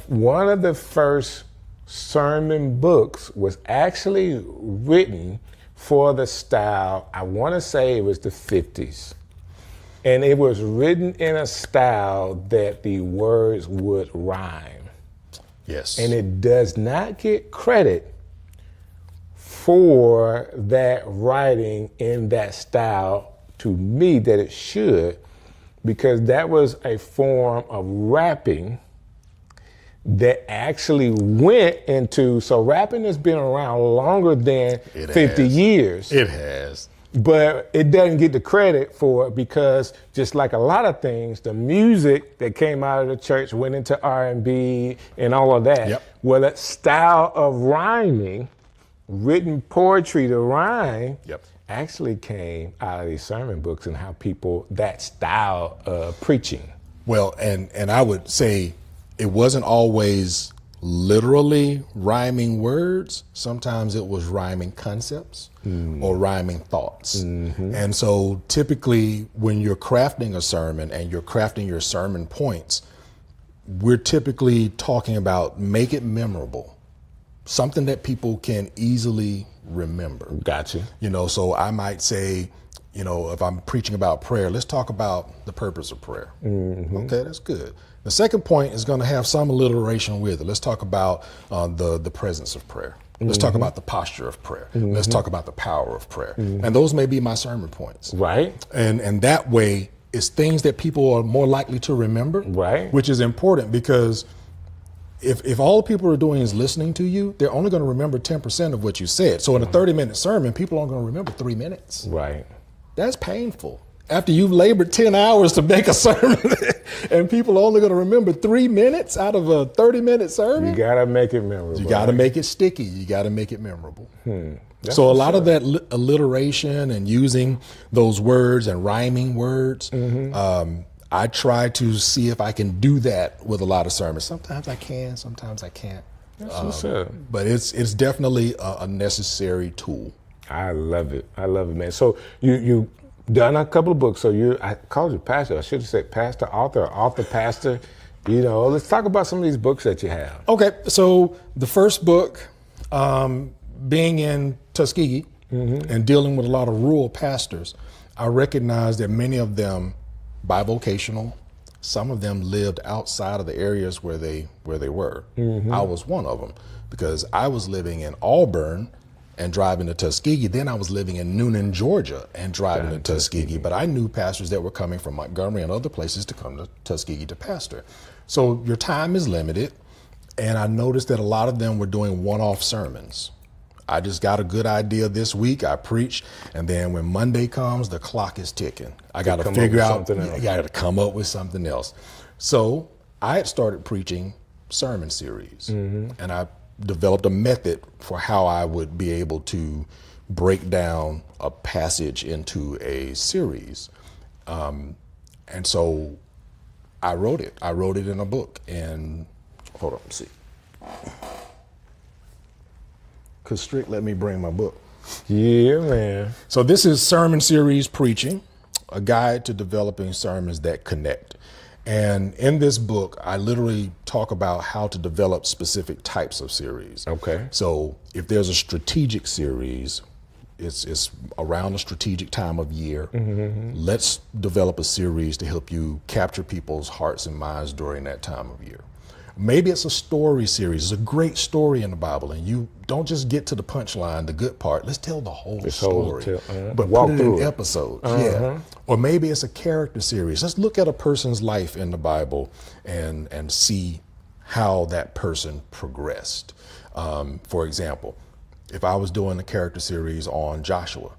One of the first sermon books was actually written for the style, I want to say it was the 50s. And it was written in a style that the words would rhyme. Yes. And it does not get credit for that writing in that style, to me, that it should, because that was a form of rapping that actually went into, so rapping has been around longer than 50 years. It has. But it doesn't get the credit for it because, just like a lot of things, the music that came out of the church went into R&B and all of that. Yep. Well, that style of rhyming, written poetry to rhyme, actually came out of these sermon books and how people, that style of preaching. Well, and I would say it wasn't always literally rhyming words. Sometimes it was rhyming concepts or rhyming thoughts. And so typically when you're crafting a sermon and you're crafting your sermon points, we're typically talking about make it memorable, something that people can easily remember. Gotcha. You know, so I might say, you know, if I'm preaching about prayer, let's talk about the purpose of prayer. Okay, that's good. The second point is going to have some alliteration with it. Let's talk about the presence of prayer. Let's talk about the posture of prayer. Let's talk about the power of prayer. And those may be my sermon points. Right. And that way, it's things that people are more likely to remember. Right. Which is important because if all people are doing is listening to you, they're only going to remember 10% of what you said. So in a 30-minute sermon, people aren't going to remember 3 minutes. Right. That's painful. After you've labored 10 hours to make a sermon and people are only going to remember 3 minutes out of a 30-minute sermon. You got to make it memorable. You got to make it sticky. You got to make it memorable. That's So a lot of that alliteration and using those words and rhyming words, I try to see if I can do that with a lot of sermons. Sometimes I can, sometimes I can't. That's what's up. But it's definitely a necessary tool. I love it. I love it, man. So you done a couple of books. So I called you pastor. I should have said pastor, author, pastor. You know, let's talk about some of these books that you have. Okay, so the first book, being in Tuskegee and dealing with a lot of rural pastors, I recognized that many of them bivocational. Some of them lived outside of the areas where they were. I was one of them because I was living in Auburn and driving to Tuskegee. Then I was living in Noonan, Georgia and driving to Tuskegee. But I knew pastors that were coming from Montgomery and other places to come to Tuskegee to pastor. So your time is limited. And I noticed that a lot of them were doing one-off sermons. I just got a good idea this week. I preach, and then when Monday comes, the clock is ticking. I got to figure out, I got to come up with something else. So I had started preaching sermon series, and I developed a method for how I would be able to break down a passage into a series. And so I wrote it. I wrote it in a book. And hold on, let's see. Because Strick let me bring my book. Yeah, man. So this is Sermon Series Preaching, a guide to developing sermons that connect. And in this book, I literally talk about how to develop specific types of series. Okay. So if there's a strategic series, it's around a strategic time of year. Let's develop a series to help you capture people's hearts and minds during that time of year. Maybe it's a story series. It's a great story in the Bible, and you don't just get to the punchline, the good part. Let's tell the whole story, but walk put it through in it. episodes. Yeah. Or maybe it's a character series. Let's look at a person's life in the Bible and see how that person progressed. For example, if I was doing a character series on Joshua,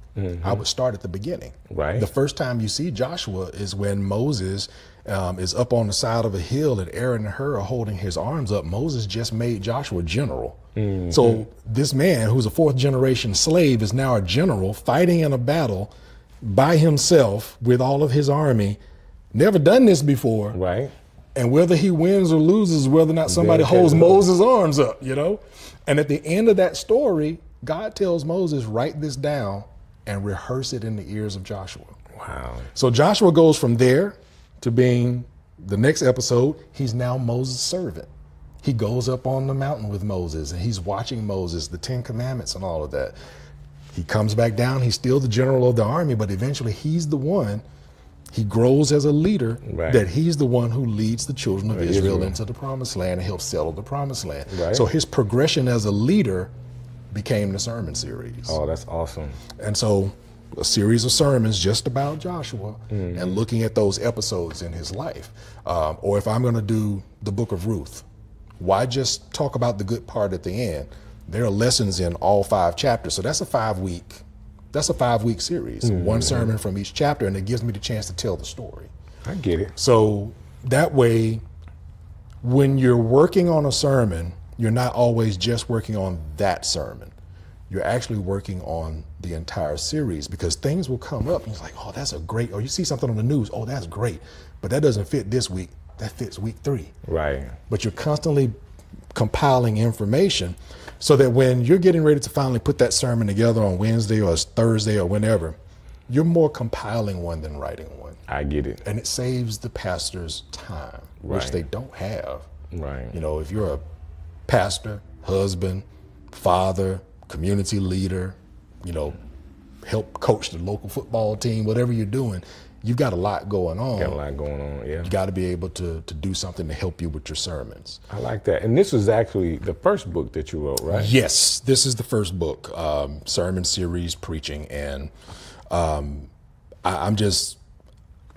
I would start at the beginning. Right. The first time you see Joshua is when Moses is up on the side of a hill and Aaron and Hur are holding his arms up. Moses just made Joshua general. So this man who's a fourth generation slave is now a general fighting in a battle by himself with all of his army. Never done this before. Right. And whether he wins or loses, whether or not somebody holds Moses' arms up, you know? And at the end of that story, God tells Moses, write this down and rehearse it in the ears of Joshua. Wow. So Joshua goes from there to being the next episode. He's now Moses' servant. He goes up on the mountain with Moses and he's watching Moses, the 10 Commandments and all of that. He comes back down. He's still the general of the army, but eventually he's the one. He grows as a leader, that he's the one who leads the children of Israel into the promised land and helps settle the promised land. Right. So his progression as a leader became the sermon series. Oh, that's awesome. And so a series of sermons just about Joshua and looking at those episodes in his life. Or if I'm going to do the book of Ruth, why just talk about the good part at the end? There are lessons in all 5 chapters. So that's a 5-week series, one sermon from each chapter, and it gives me the chance to tell the story. I get it. So that way, when you're working on a sermon, you're not always just working on that sermon. You're actually working on the entire series, because things will come up and it's like, oh, that's a great, or you see something on the news, oh, that's great, but that doesn't fit this week, that fits week 3. Right. But you're constantly compiling information so that when you're getting ready to finally put that sermon together on Wednesday or Thursday or whenever, you're more compiling one than writing one. I get it. And it saves the pastors time, which they don't have. Right. You know, if you're a pastor, husband, father, community leader, you know, help coach the local football team, whatever you're doing, you've got a lot going on. Got a lot going on, yeah. You got to be able to do something to help you with your sermons. I like that. And this was actually the first book that you wrote, right? Yes, this is the first book, Sermon Series Preaching. And I've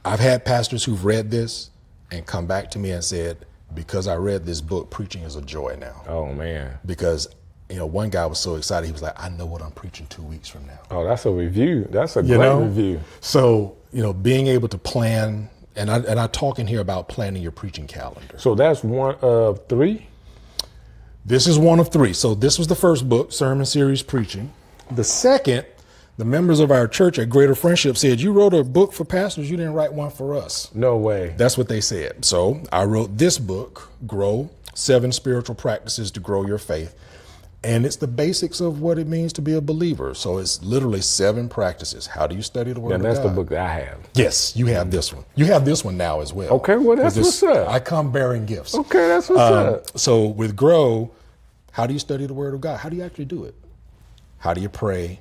had pastors who've read this and come back to me and said, because I read this book, preaching is a joy now. Oh, man. Because, you know, one guy was so excited, he was like, I know what I'm preaching 2 weeks from now. Oh, that's a review. That's a great review. So, you know, being able to plan, and I talk in here about planning your preaching calendar. So that's one of 3? This is one of 3. So this was the first book, Sermon Series Preaching. The second, the members of our church at Greater Friendship said, you wrote a book for pastors, you didn't write one for us. No way. That's what they said. So I wrote this book, Grow, 7 Spiritual Practices to Grow Your Faith. And it's the basics of what it means to be a believer. So it's literally 7 practices. How do you study the Word of God? And that's the book that I have. Yes, you have this one. You have this one now as well. Okay, well, that's what's up. I come bearing gifts. Okay, that's what's up. So with Grow, how do you study the Word of God? How do you actually do it? How do you pray?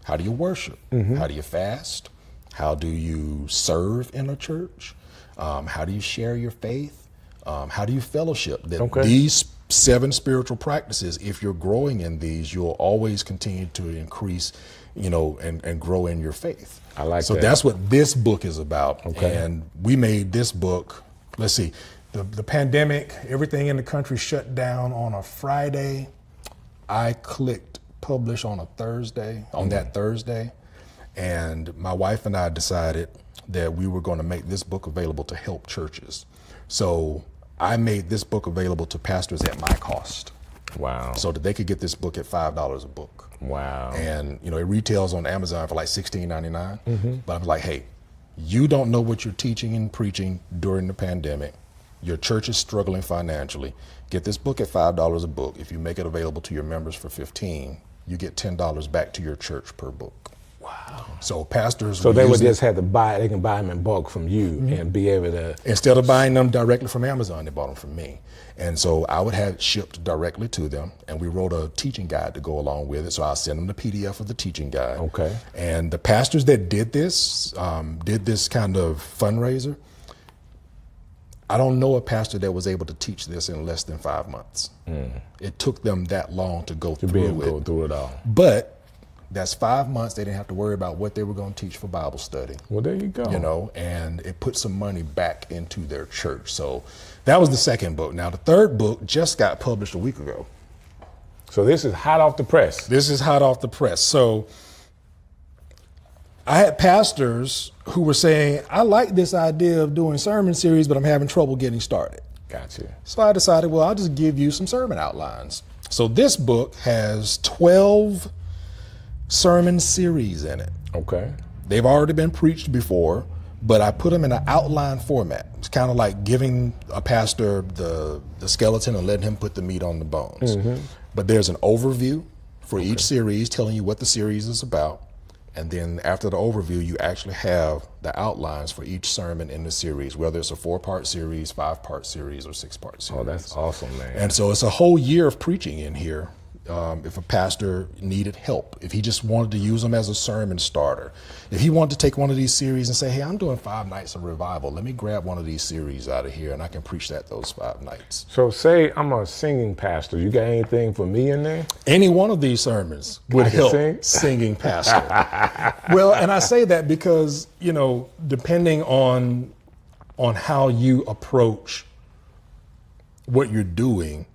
How do you worship? How do you fast? How do you serve in a church? How do you share your faith? How do you fellowship? These 7 spiritual practices, if you're growing in these, you'll always continue to increase, you know, and grow in your faith. I like that. So that's what this book is about. Okay. And we made this book, let's see, the pandemic, everything in the country shut down on a Friday. I clicked publish on a Thursday, on that Thursday. And my wife and I decided that we were going to make this book available to help churches. So I made this book available to pastors at my cost. Wow. So that they could get this book at $5 a book. Wow. And, you know, it retails on Amazon for like $16.99. But I'm like, hey, you don't know what you're teaching and preaching during the pandemic. Your church is struggling financially. Get this book at $5 a book. If you make it available to your members for $15, you get $10 back to your church per book. Wow. So pastors, so they would just have to buy. They can buy them in bulk from you and be able to. Instead of buying them directly from Amazon, they bought them from me. And so I would have it shipped directly to them, and we wrote a teaching guide to go along with it. So I'll send them the PDF of the teaching guide. Okay. And the pastors that did this kind of fundraiser, I don't know a pastor that was able to teach this in less than 5 months. It took them that long to go through it all. But that's 5 months. They didn't have to worry about what they were going to teach for Bible study. Well, there you go. You know, and it put some money back into their church. So that was the second book. Now, the third book just got published a week ago. So this is hot off the press. This is hot off the press. So I had pastors who were saying, I like this idea of doing sermon series, but I'm having trouble getting started. Gotcha. So I decided, well, I'll just give you some sermon outlines. So this book has 12 sermon series in it. Okay. They've already been preached before, but I put them in an outline format. It's kind of like giving a pastor the skeleton and letting him put the meat on the bones. But there's an overview for each series telling you what the series is about. And then after the overview, you actually have the outlines for each sermon in the series, whether it's a 4-part series, 5-part series, or 6-part series. Oh, that's awesome, man. And so it's a whole year of preaching in here. If a pastor needed help, if he just wanted to use them as a sermon starter, if he wanted to take one of these series and say, hey, I'm doing 5 nights of revival, let me grab one of these series out of here and I can preach that those 5 nights. So say I'm a singing pastor. You got anything for me in there? Any one of these sermons would help singing pastor. Well, and I say that because, you know, depending on how you approach what you're doing,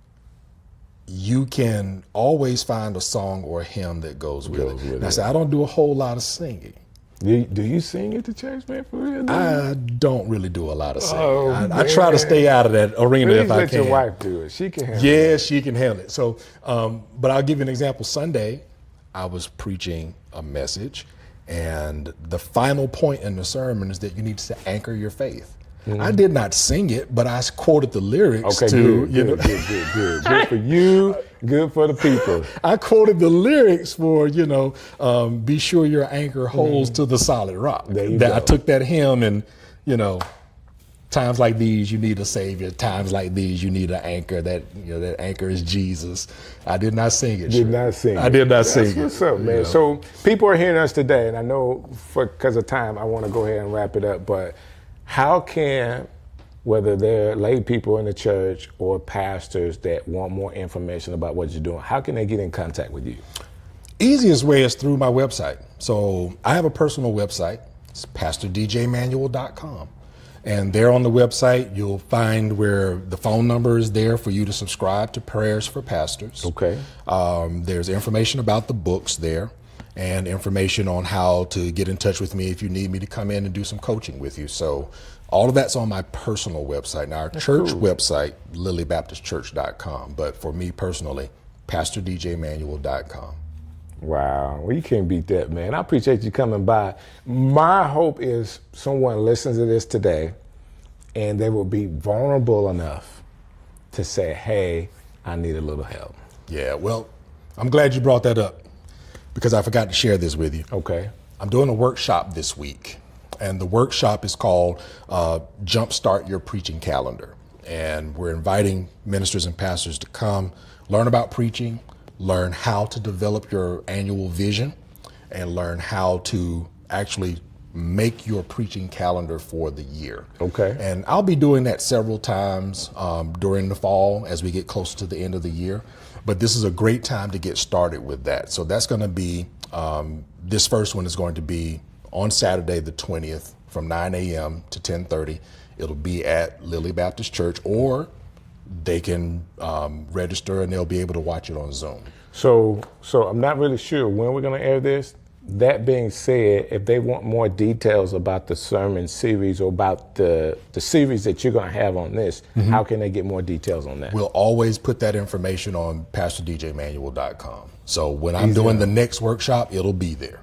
you can always find a song or a hymn that goes with it. And I say, I don't do a whole lot of singing. Do you sing at the church, man, for real? I don't really do a lot of singing. I try to stay out of that arena if I can. Let your wife do it. She can handle it. Yeah, she can handle it. So, but I'll give you an example. Sunday, I was preaching a message, and the final point in the sermon is that you need to anchor your faith. I did not sing it, but I quoted the lyrics good for you, good for the people. I quoted the lyrics for, be sure your anchor holds to the solid rock. I took that hymn and, times like these, you need a savior. Times like these, you need an anchor. That anchor is Jesus. I did not sing it. I did not sing it. What's up, man? So people are hearing us today, and I know because of time, I want to go ahead and wrap it up, but how can, whether they're lay people in the church or pastors that want more information about what you're doing, how can they get in contact with you? Easiest way is through my website. So I have a personal website. It's pastordjmanuel.com. And there on the website, you'll find where the phone number is there for you to subscribe to Prayers for Pastors. Okay. There's information about the books there, and information on how to get in touch with me if you need me to come in and do some coaching with you. So all of that's on my personal website. Now, our church website, lilybaptistchurch.com, but for me personally, pastordjmanuel.com. Wow, well, you can't beat that, man. I appreciate you coming by. My hope is someone listens to this today and they will be vulnerable enough to say, hey, I need a little help. Yeah, well, I'm glad you brought that up, because I forgot to share this with you. Okay. I'm doing a workshop this week, and the workshop is called Jumpstart Your Preaching Calendar. And we're inviting ministers and pastors to come learn about preaching, learn how to develop your annual vision, and learn how to actually make your preaching calendar for the year. Okay. And I'll be doing that several times during the fall as we get closer to the end of the year. But this is a great time to get started with that. So that's going to be, this first one is going to be on Saturday the 20th from 9 a.m. to 10:30. It'll be at Lily Baptist Church, or they can register and they'll be able to watch it on Zoom. So I'm not really sure when we're going to air this. That being said, if they want more details about the sermon series or about the series that you're going to have on this, how can they get more details on that? We'll always put that information on pastordjmanuel.com. So when I'm doing the next workshop, it'll be there.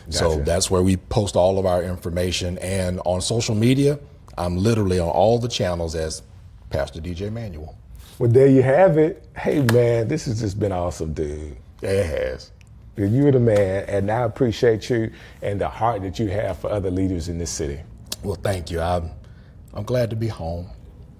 Gotcha. So that's where we post all of our information. And on social media, I'm literally on all the channels as Pastor DJ Manuel. Well, there you have it. Hey, man, this has just been awesome, dude. It has. You're the man, and I appreciate you and the heart that you have for other leaders in this city. Well, thank you. I'm glad to be home.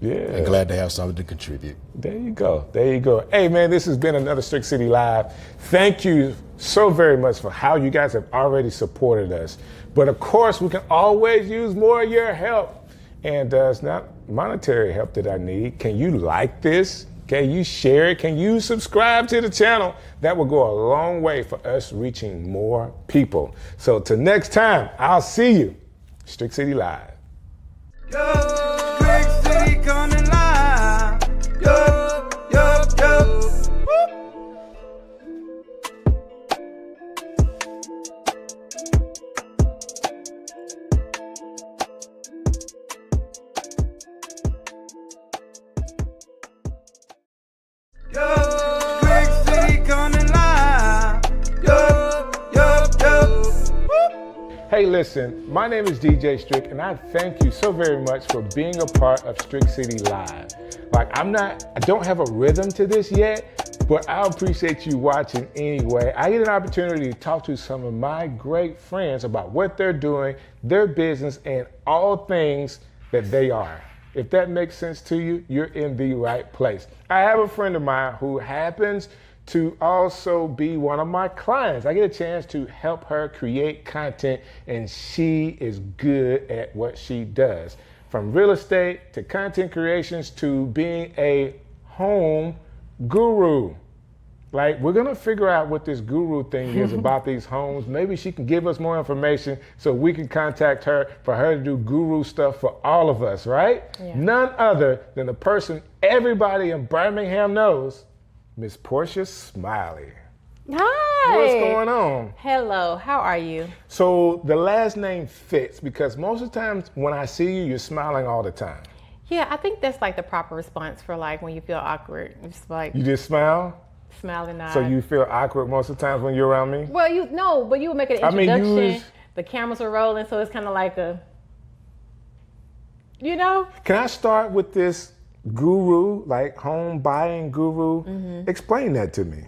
Yeah. And glad to have something to contribute. There you go. There you go. Hey, man, this has been another Strick City Live. Thank you so very much for how you guys have already supported us. But of course, we can always use more of your help. And it's not monetary help that I need. Can you like this? Can you share it? Can you subscribe to the channel? That will go a long way for us reaching more people. So till next time, I'll see you. Strick City Live. Yo, Strick City coming live. Yo, yo, yo. Yo, Strick City coming live. Yo, yo, yo. Hey, listen, my name is DJ Strick, and I thank you so very much for being a part of Strick City Live. Like, I don't have a rhythm to this yet, but I appreciate you watching anyway. I get an opportunity to talk to some of my great friends about what they're doing, their business, and all things that they are. If that makes sense to you, you're in the right place. I have a friend of mine who happens to also be one of my clients. I get a chance to help her create content, and she is good at what she does. From real estate to content creations to being a home guru. Like, we're gonna figure out what this guru thing is about these homes. Maybe she can give us more information so we can contact her for her to do guru stuff for all of us, right? Yeah. None other than the person everybody in Birmingham knows, Miss Portia Smiley. Hi. What's going on? Hello, how are you? So the last name fits because most of the times when I see you, you're smiling all the time. Yeah, I think that's like the proper response for like when you feel awkward. It's like you just smile? Smile and nod. So you feel awkward most of the times when you're around me? Well, but you would make an introduction. The cameras are rolling, so it's kind of like a, Can I start with this guru, like home buying guru? Mm-hmm. Explain that to me.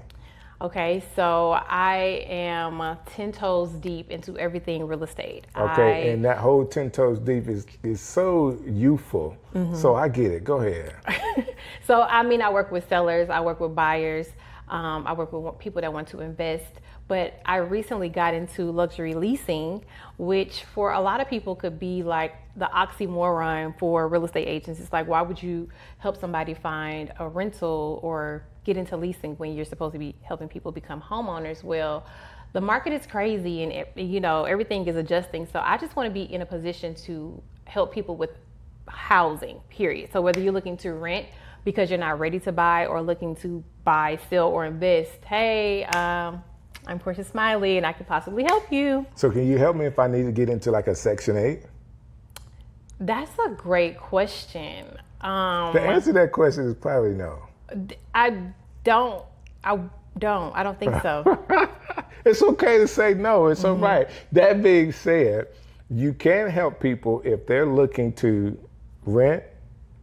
Okay, so I am 10 toes deep into everything real estate. Okay, and that whole 10 toes deep is so youthful. Mm-hmm. So I get it. Go ahead. So, I work with sellers. I work with buyers. I work with people that want to invest. But I recently got into luxury leasing, which for a lot of people could be like the oxymoron for real estate agents. It's like, why would you help somebody find a rental or get into leasing when you're supposed to be helping people become homeowners? Well, the market is crazy and everything is adjusting. So I just want to be in a position to help people with housing, period. So whether you're looking to rent because you're not ready to buy or looking to buy, sell, or invest, hey, I'm Portia Smiley and I could possibly help you. So can you help me if I need to get into like a Section 8? That's a great question. The answer to that question is probably no. I don't think so. It's okay to say no. It's all right. That being said, you can help people if they're looking to rent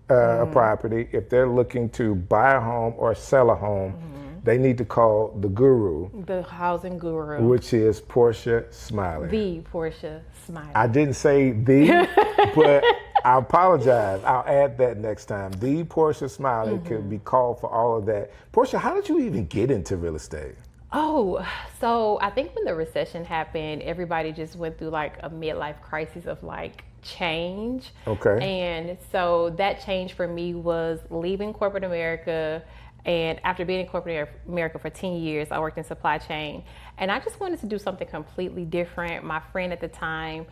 a property, if they're looking to buy a home or sell a home. They need to call the guru. The housing guru. Which is Portia Smiley. The Portia Smiley. I didn't say the, but I apologize. I'll add that next time. The Portia Smiley can be called for all of that. Portia, how did you even get into real estate? Oh, so I think when the recession happened, everybody just went through like a midlife crisis of like change. Okay. And so that change for me was leaving corporate America. And after being in corporate America for 10 years, I worked in supply chain. And I just wanted to do something completely different. My friend at the time,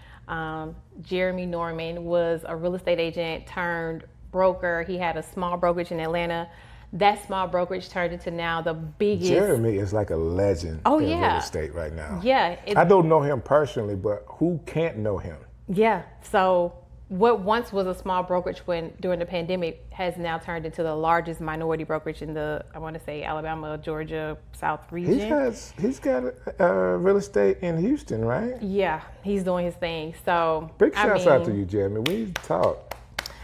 Jeremy Norman, was a real estate agent turned broker. He had a small brokerage in Atlanta that small brokerage turned into now the biggest. Jeremy is like a legend in real estate right now. Yeah. I don't know him personally, but who can't know him? Yeah. So what once was a small brokerage during the pandemic has now turned into the largest minority brokerage in the, I want to say, Alabama, Georgia, South region. He's got real estate in Houston, right? Yeah, he's doing his thing. So big shouts out to you, Jeremy. We need to talk.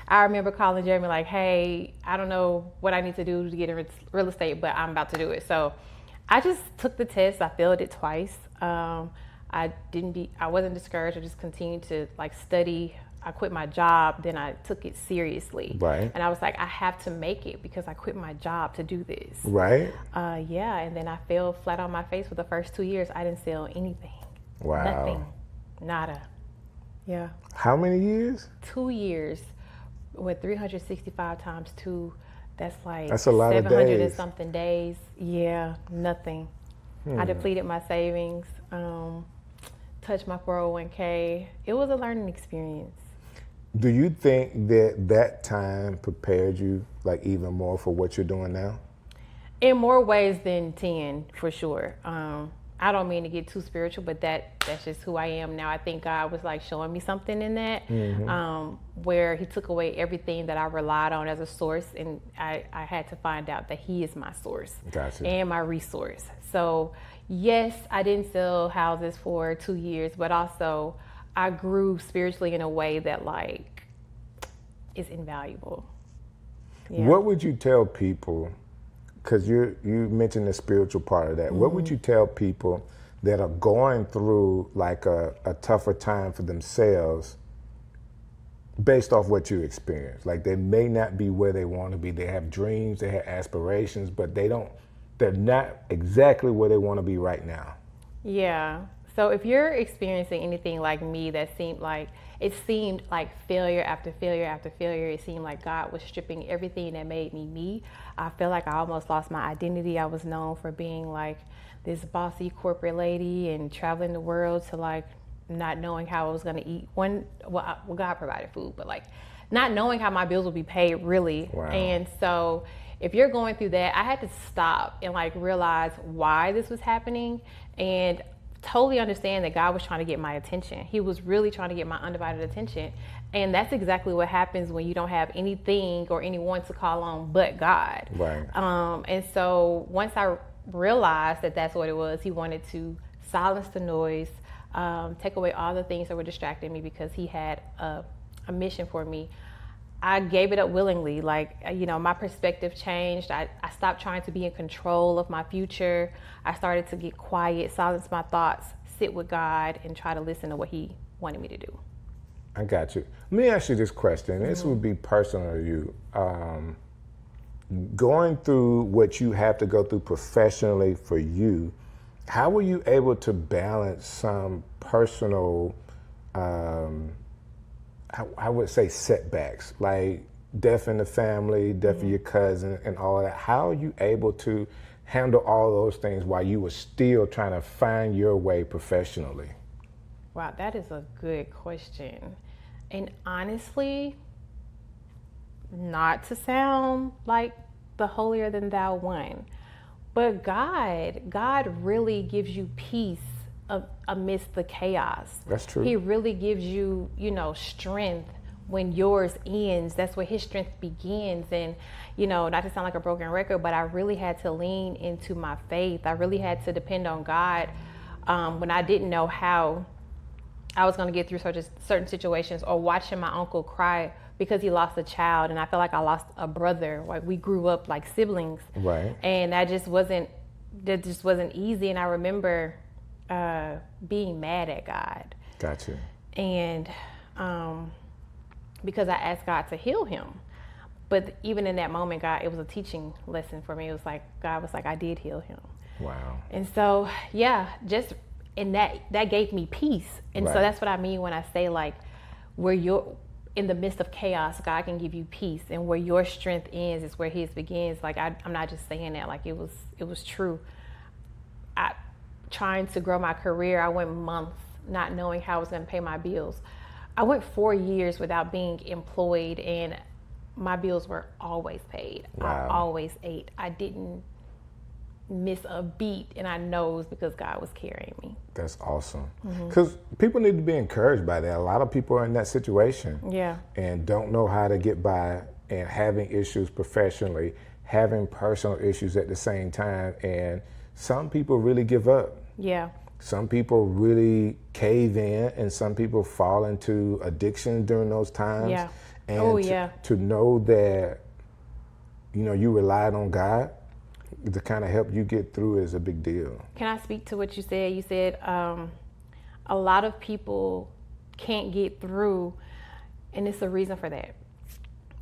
I remember calling Jeremy like, hey, I don't know what I need to do to get in real estate, but I'm about to do it. So I just took the test. I failed it twice. I wasn't discouraged. I just continued to like study. I quit my job, then I took it seriously. Right. And I was like, I have to make it because I quit my job to do this. Right. Yeah, and then I fell flat on my face for the first 2 years. I didn't sell anything. Wow. Nothing. Nada. Yeah. How many years? 2 years. With 365 times 2, that's a lot of 700 days. and something days. Yeah, nothing. I depleted my savings, touched my 401k. It was a learning experience. Do you think that time prepared you like even more for what you're doing now? In more ways than 10, for sure. I don't mean to get too spiritual, but that's just who I am now. I think God was like showing me something in that, where he took away everything that I relied on as a source, and I had to find out that he is my source and my resource. So yes, I didn't sell houses for 2 years, but also I grew spiritually in a way that like is invaluable. Yeah. What would you tell people? Because you mentioned the spiritual part of that. What would you tell people that are going through like a tougher time for themselves based off what you experienced? Like they may not be where they want to be. They have dreams, they have aspirations, but they're not exactly where they want to be right now. Yeah. So if you're experiencing anything like me that seemed like failure after failure after failure, it seemed like God was stripping everything that made me me. I feel like I almost lost my identity. I was known for being like this bossy corporate lady and traveling the world to like not knowing how I was going to eat. God provided food, but like not knowing how my bills would be paid really. Wow. And so if you're going through that, I had to stop and like realize why this was happening and totally understand that God was trying to get my attention. He was really trying to get my undivided attention. And that's exactly what happens when you don't have anything or anyone to call on but God. Right. And so once I realized that that's what it was, he wanted to silence the noise, take away all the things that were distracting me because he had a mission for me. I gave it up willingly. Like, my perspective changed. I stopped trying to be in control of my future. I started to get quiet, silence my thoughts, sit with God, and try to listen to what he wanted me to do. I got you. Let me ask you this question. This would be personal to you. Going through what you have to go through professionally for you, how were you able to balance some personal, I would say setbacks, like death in the family, death of your cousin and all that? How are you able to handle all those things while you were still trying to find your way professionally? Wow, that is a good question. And honestly, not to sound like the holier than thou one, but God really gives you peace amidst the chaos. That's true. He really gives you, strength when yours ends. That's where his strength begins. And, not to sound like a broken record, but I really had to lean into my faith. I really had to depend on God when I didn't know how I was going to get through certain situations, or watching my uncle cry because he lost a child. And I felt like I lost a brother. Like we grew up like siblings. Right. And that just wasn't easy. And I remember being mad at God. Gotcha. And because I asked God to heal him. But even in that moment, it was a teaching lesson for me. It was like, God was like, I did heal him. Wow. And so, and that gave me peace. And so that's what I mean when I say like, where you're in the midst of chaos, God can give you peace. And where your strength ends is where his begins. Like I'm not just saying that, like it was true. Trying to grow my career, I went months not knowing how I was going to pay my bills. I went 4 years without being employed, and my bills were always paid. Wow. I always ate. I didn't miss a beat, and I know it was because God was carrying me. That's awesome. Because people need to be encouraged by that. A lot of people are in that situation and don't know how to get by, and having issues professionally, having personal issues at the same time. And some people really give up. Yeah. Some people really cave in, and some people fall into addiction during those times. Yeah. And to know that, you know, you relied on God to kind of help you get through is a big deal. Can I speak to what you said? You said a lot of people can't get through, and it's a reason for that.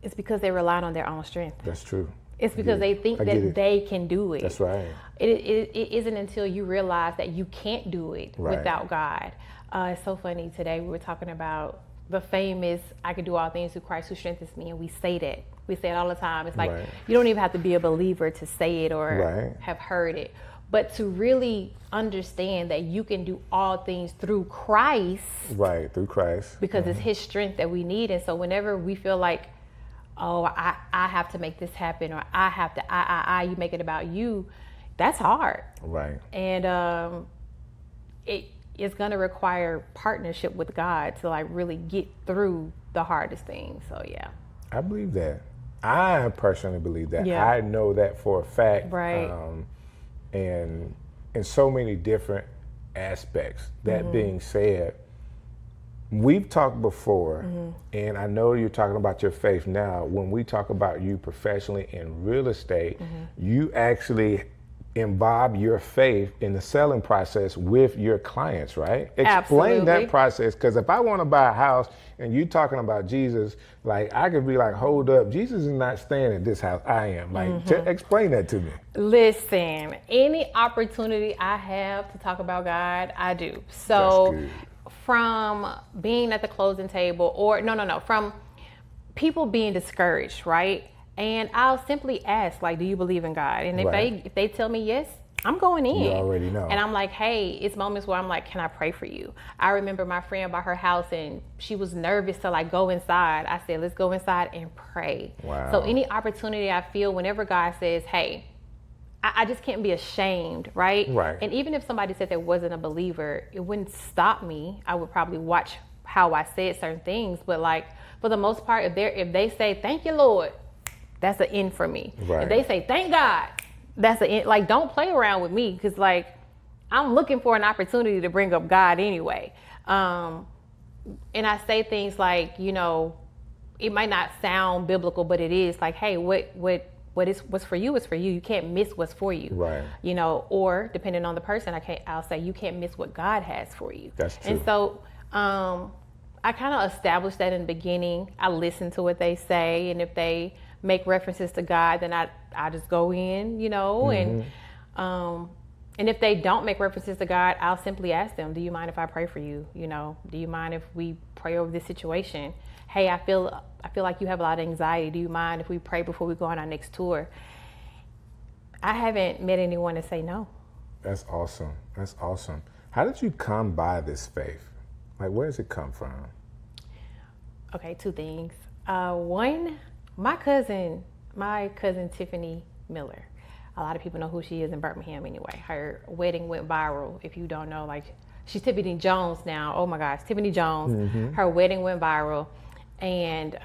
It's because they relied on their own strength. That's true. It's because they think that they can do it. That's right. It isn't until you realize that you can't do it without God. It's so funny. Today we were talking about the famous, I can do all things through Christ who strengthens me, and we say that. We say it all the time. It's like, you don't even have to be a believer to say it or have heard it. But to really understand that you can do all things through Christ. Right, through Christ. Because it's his strength that we need. And so whenever we feel like, oh, I have to make this happen, or I have to, you make it about you, that's hard. Right. And it is going to require partnership with God to like really get through the hardest things. So yeah. I believe that. I personally believe that. Yeah. I know that for a fact. Right. And in so many different aspects. That being said, we've talked before, and I know you're talking about your faith now. When we talk about you professionally in real estate, you actually involve your faith in the selling process with your clients, right? Explain that process, because if I want to buy a house and you talking about Jesus, like I could be like, hold up, Jesus is not staying at this house. I am. Like, explain that to me. Listen, any opportunity I have to talk about God, I do. So from being at the closing table, or from people being discouraged, right? And I'll simply ask, like, do you believe in God? And if they tell me yes, I'm going in. You already know. And I'm like, hey, it's moments where I'm like, can I pray for you? I remember my friend bought her house and she was nervous to like go inside. I said, let's go inside and pray. Wow. So any opportunity I feel, whenever God says, hey, I just can't be ashamed, right? Right. And even if somebody said they wasn't a believer, it wouldn't stop me. I would probably watch how I said certain things. But like, for the most part, if they say, thank you, Lord, that's an end for me. Right. If they say, thank God, that's an end. Like, don't play around with me, because like, I'm looking for an opportunity to bring up God anyway. And I say things like, you know, it might not sound biblical, but it is like, hey, what's for you is for you. You can't miss what's for you. Right. You know, or depending on the person, I'll say you can't miss what God has for you. That's true. And so I kind of established that in the beginning. I listen to what they say, and if they make references to God, then I just go in, you know, and if they don't make references to God, I'll simply ask them, do you mind if I pray for you? You know, do you mind if we pray over this situation? Hey, I feel like you have a lot of anxiety. Do you mind if we pray before we go on our next tour? I haven't met anyone to say no. That's awesome. That's awesome. How did you come by this faith? Like, where does it come from? Okay, two things. One, my cousin Tiffany Miller. A lot of people know who she is in Birmingham anyway. Her wedding went viral. If you don't know, like, she's Tiffany Jones now. Oh my gosh, Tiffany Jones. Her wedding went viral. And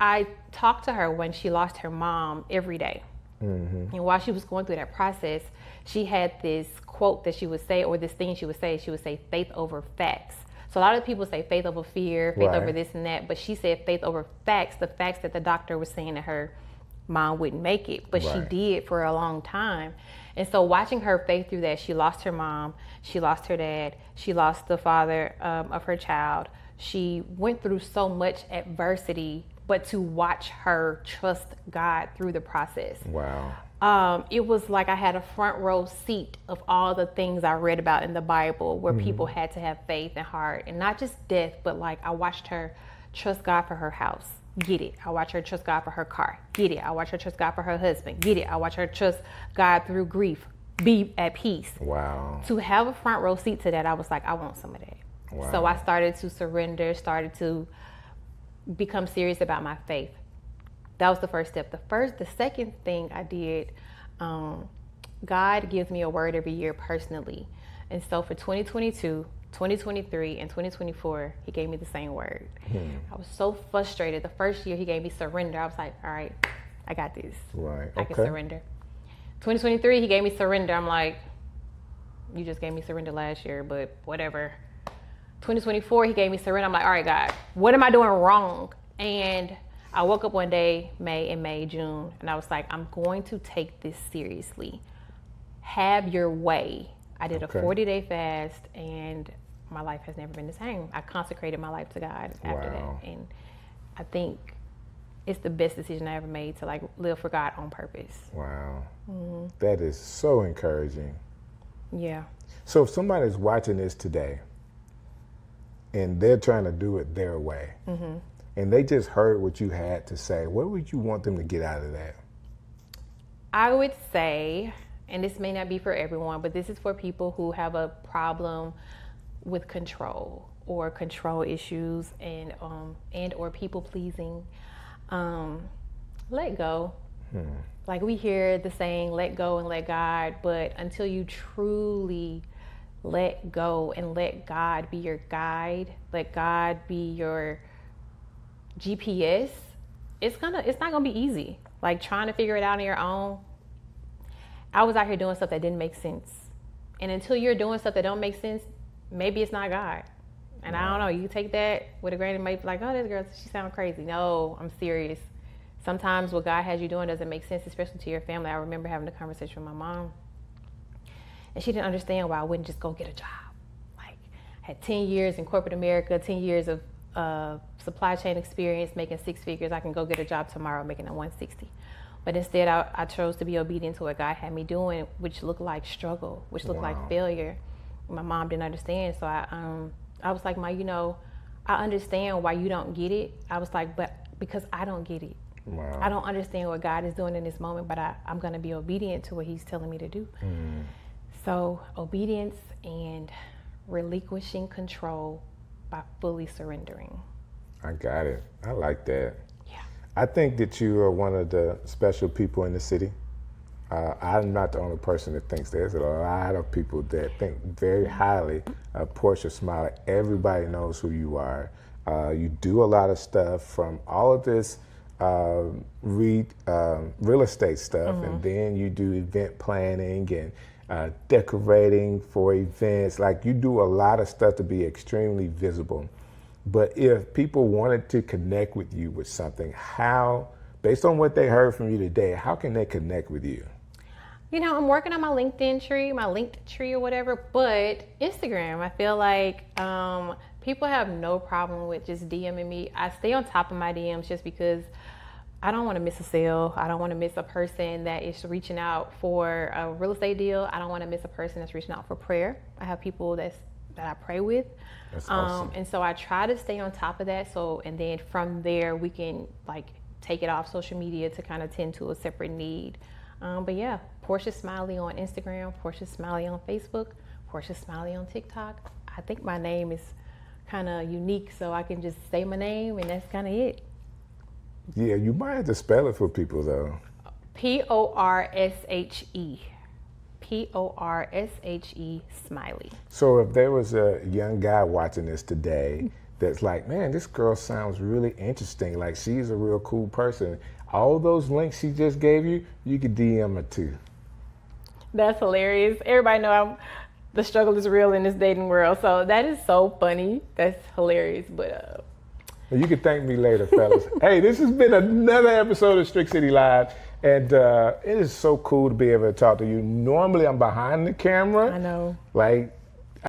I talked to her when she lost her mom every day. And while she was going through that process, she had this quote that she would say, or this thing she would say, faith over facts. So a lot of people say faith over fear, faith over this and that, but she said faith over facts, the facts that the doctor was saying that her mom wouldn't make it, but she did for a long time. And so watching her faith through that, she lost her mom, she lost her dad, she lost the father of her child. She went through so much adversity, but to watch her trust God through the process. Wow. It was like I had a front row seat of all the things I read about in the Bible where people had to have faith and heart, and not just death, but like I watched her trust God for her house. Get it. I watched her trust God for her car. Get it. I watched her trust God for her husband. Get it. I watched her trust God through grief. Be at peace. Wow. To have a front row seat to that, I was like, I want some of that. Wow. So I started to surrender, started to become serious about my faith. That was the first step. The second thing I did, God gives me a word every year personally. And so for 2022, 2023, and 2024, he gave me the same word. I was so frustrated. The first year he gave me surrender. I was like, all right, I got this. Right. I can surrender. 2023, he gave me surrender. I'm like, you just gave me surrender last year, but whatever. 2024, he gave me surrender. I'm like, all right, God, what am I doing wrong? And I woke up one day, June, and I was like, I'm going to take this seriously. Have your way. I did a 40-day fast, and my life has never been the same. I consecrated my life to God after that. And I think it's the best decision I ever made to like live for God on purpose. Wow. That is so encouraging. Yeah. So if somebody's watching this today and they're trying to do it their way, and they just heard what you had to say, what would you want them to get out of that? I would say, and this may not be for everyone, but this is for people who have a problem with control or control issues and or people pleasing. Let go. Like we hear the saying, let go and let God, but until you truly let go and let God be your guide, let God be your GPS, it's not gonna be easy. Like trying to figure it out on your own. I was out here doing stuff that didn't make sense. And until you're doing stuff that don't make sense, maybe it's not God. And I don't know, you take that with a grain of salt, like, oh, this girl, she sounds crazy. No, I'm serious. Sometimes what God has you doing doesn't make sense, especially to your family. I remember having a conversation with my mom, and she didn't understand why I wouldn't just go get a job. Like, I had 10 years in corporate America, 10 years of supply chain experience, making 6 figures. I can go get a job tomorrow making a 160. But instead, I chose to be obedient to what God had me doing, which looked like struggle, which looked like failure. My mom didn't understand, so I was like, Ma, you know, I understand why you don't get it. I was like, but because I don't get it. Wow. I don't understand what God is doing in this moment, but I'm going to be obedient to what he's telling me to do. So obedience and relinquishing control by fully surrendering. I got it. I like that. Yeah. I think that you are one of the special people in the city. I'm not the only person that thinks there's a lot of people that think very highly of Portia Smiley. Everybody knows who you are. You do a lot of stuff, from all of this real estate stuff, and then you do event planning and decorating for events. Like, you do a lot of stuff to be extremely visible. But if people wanted to connect with you with something, how, based on what they heard from you today, how can they connect with you? You know, I'm working on my linked tree or whatever, but Instagram, I feel like people have no problem with just DMing me. I stay on top of my DMs just because I don't want to miss a sale. I don't want to miss a person that is reaching out for a real estate deal. I don't want to miss a person that's reaching out for prayer. I have people that I pray with. That's awesome. And so I try to stay on top of that. And then from there, we can like take it off social media to kind of tend to a separate need. But yeah, Portia Smiley on Instagram, Portia Smiley on Facebook, Portia Smiley on TikTok. I think my name is kind of unique, so I can just say my name and that's kind of it. Yeah, you might have to spell it for people though. P-O-R-S-H-E. P-O-R-S-H-E Smiley. So if there was a young guy watching this today that's like, man, this girl sounds really interesting, like she's a real cool person, all those links she just gave you, you could DM her too. That's hilarious. Everybody know the struggle is real in this dating world, so that is so funny. That's hilarious, but you can thank me later, fellas. Hey, this has been another episode of Strick City Live, and it is so cool to be able to talk to you. Normally, I'm behind the camera. I know. Like,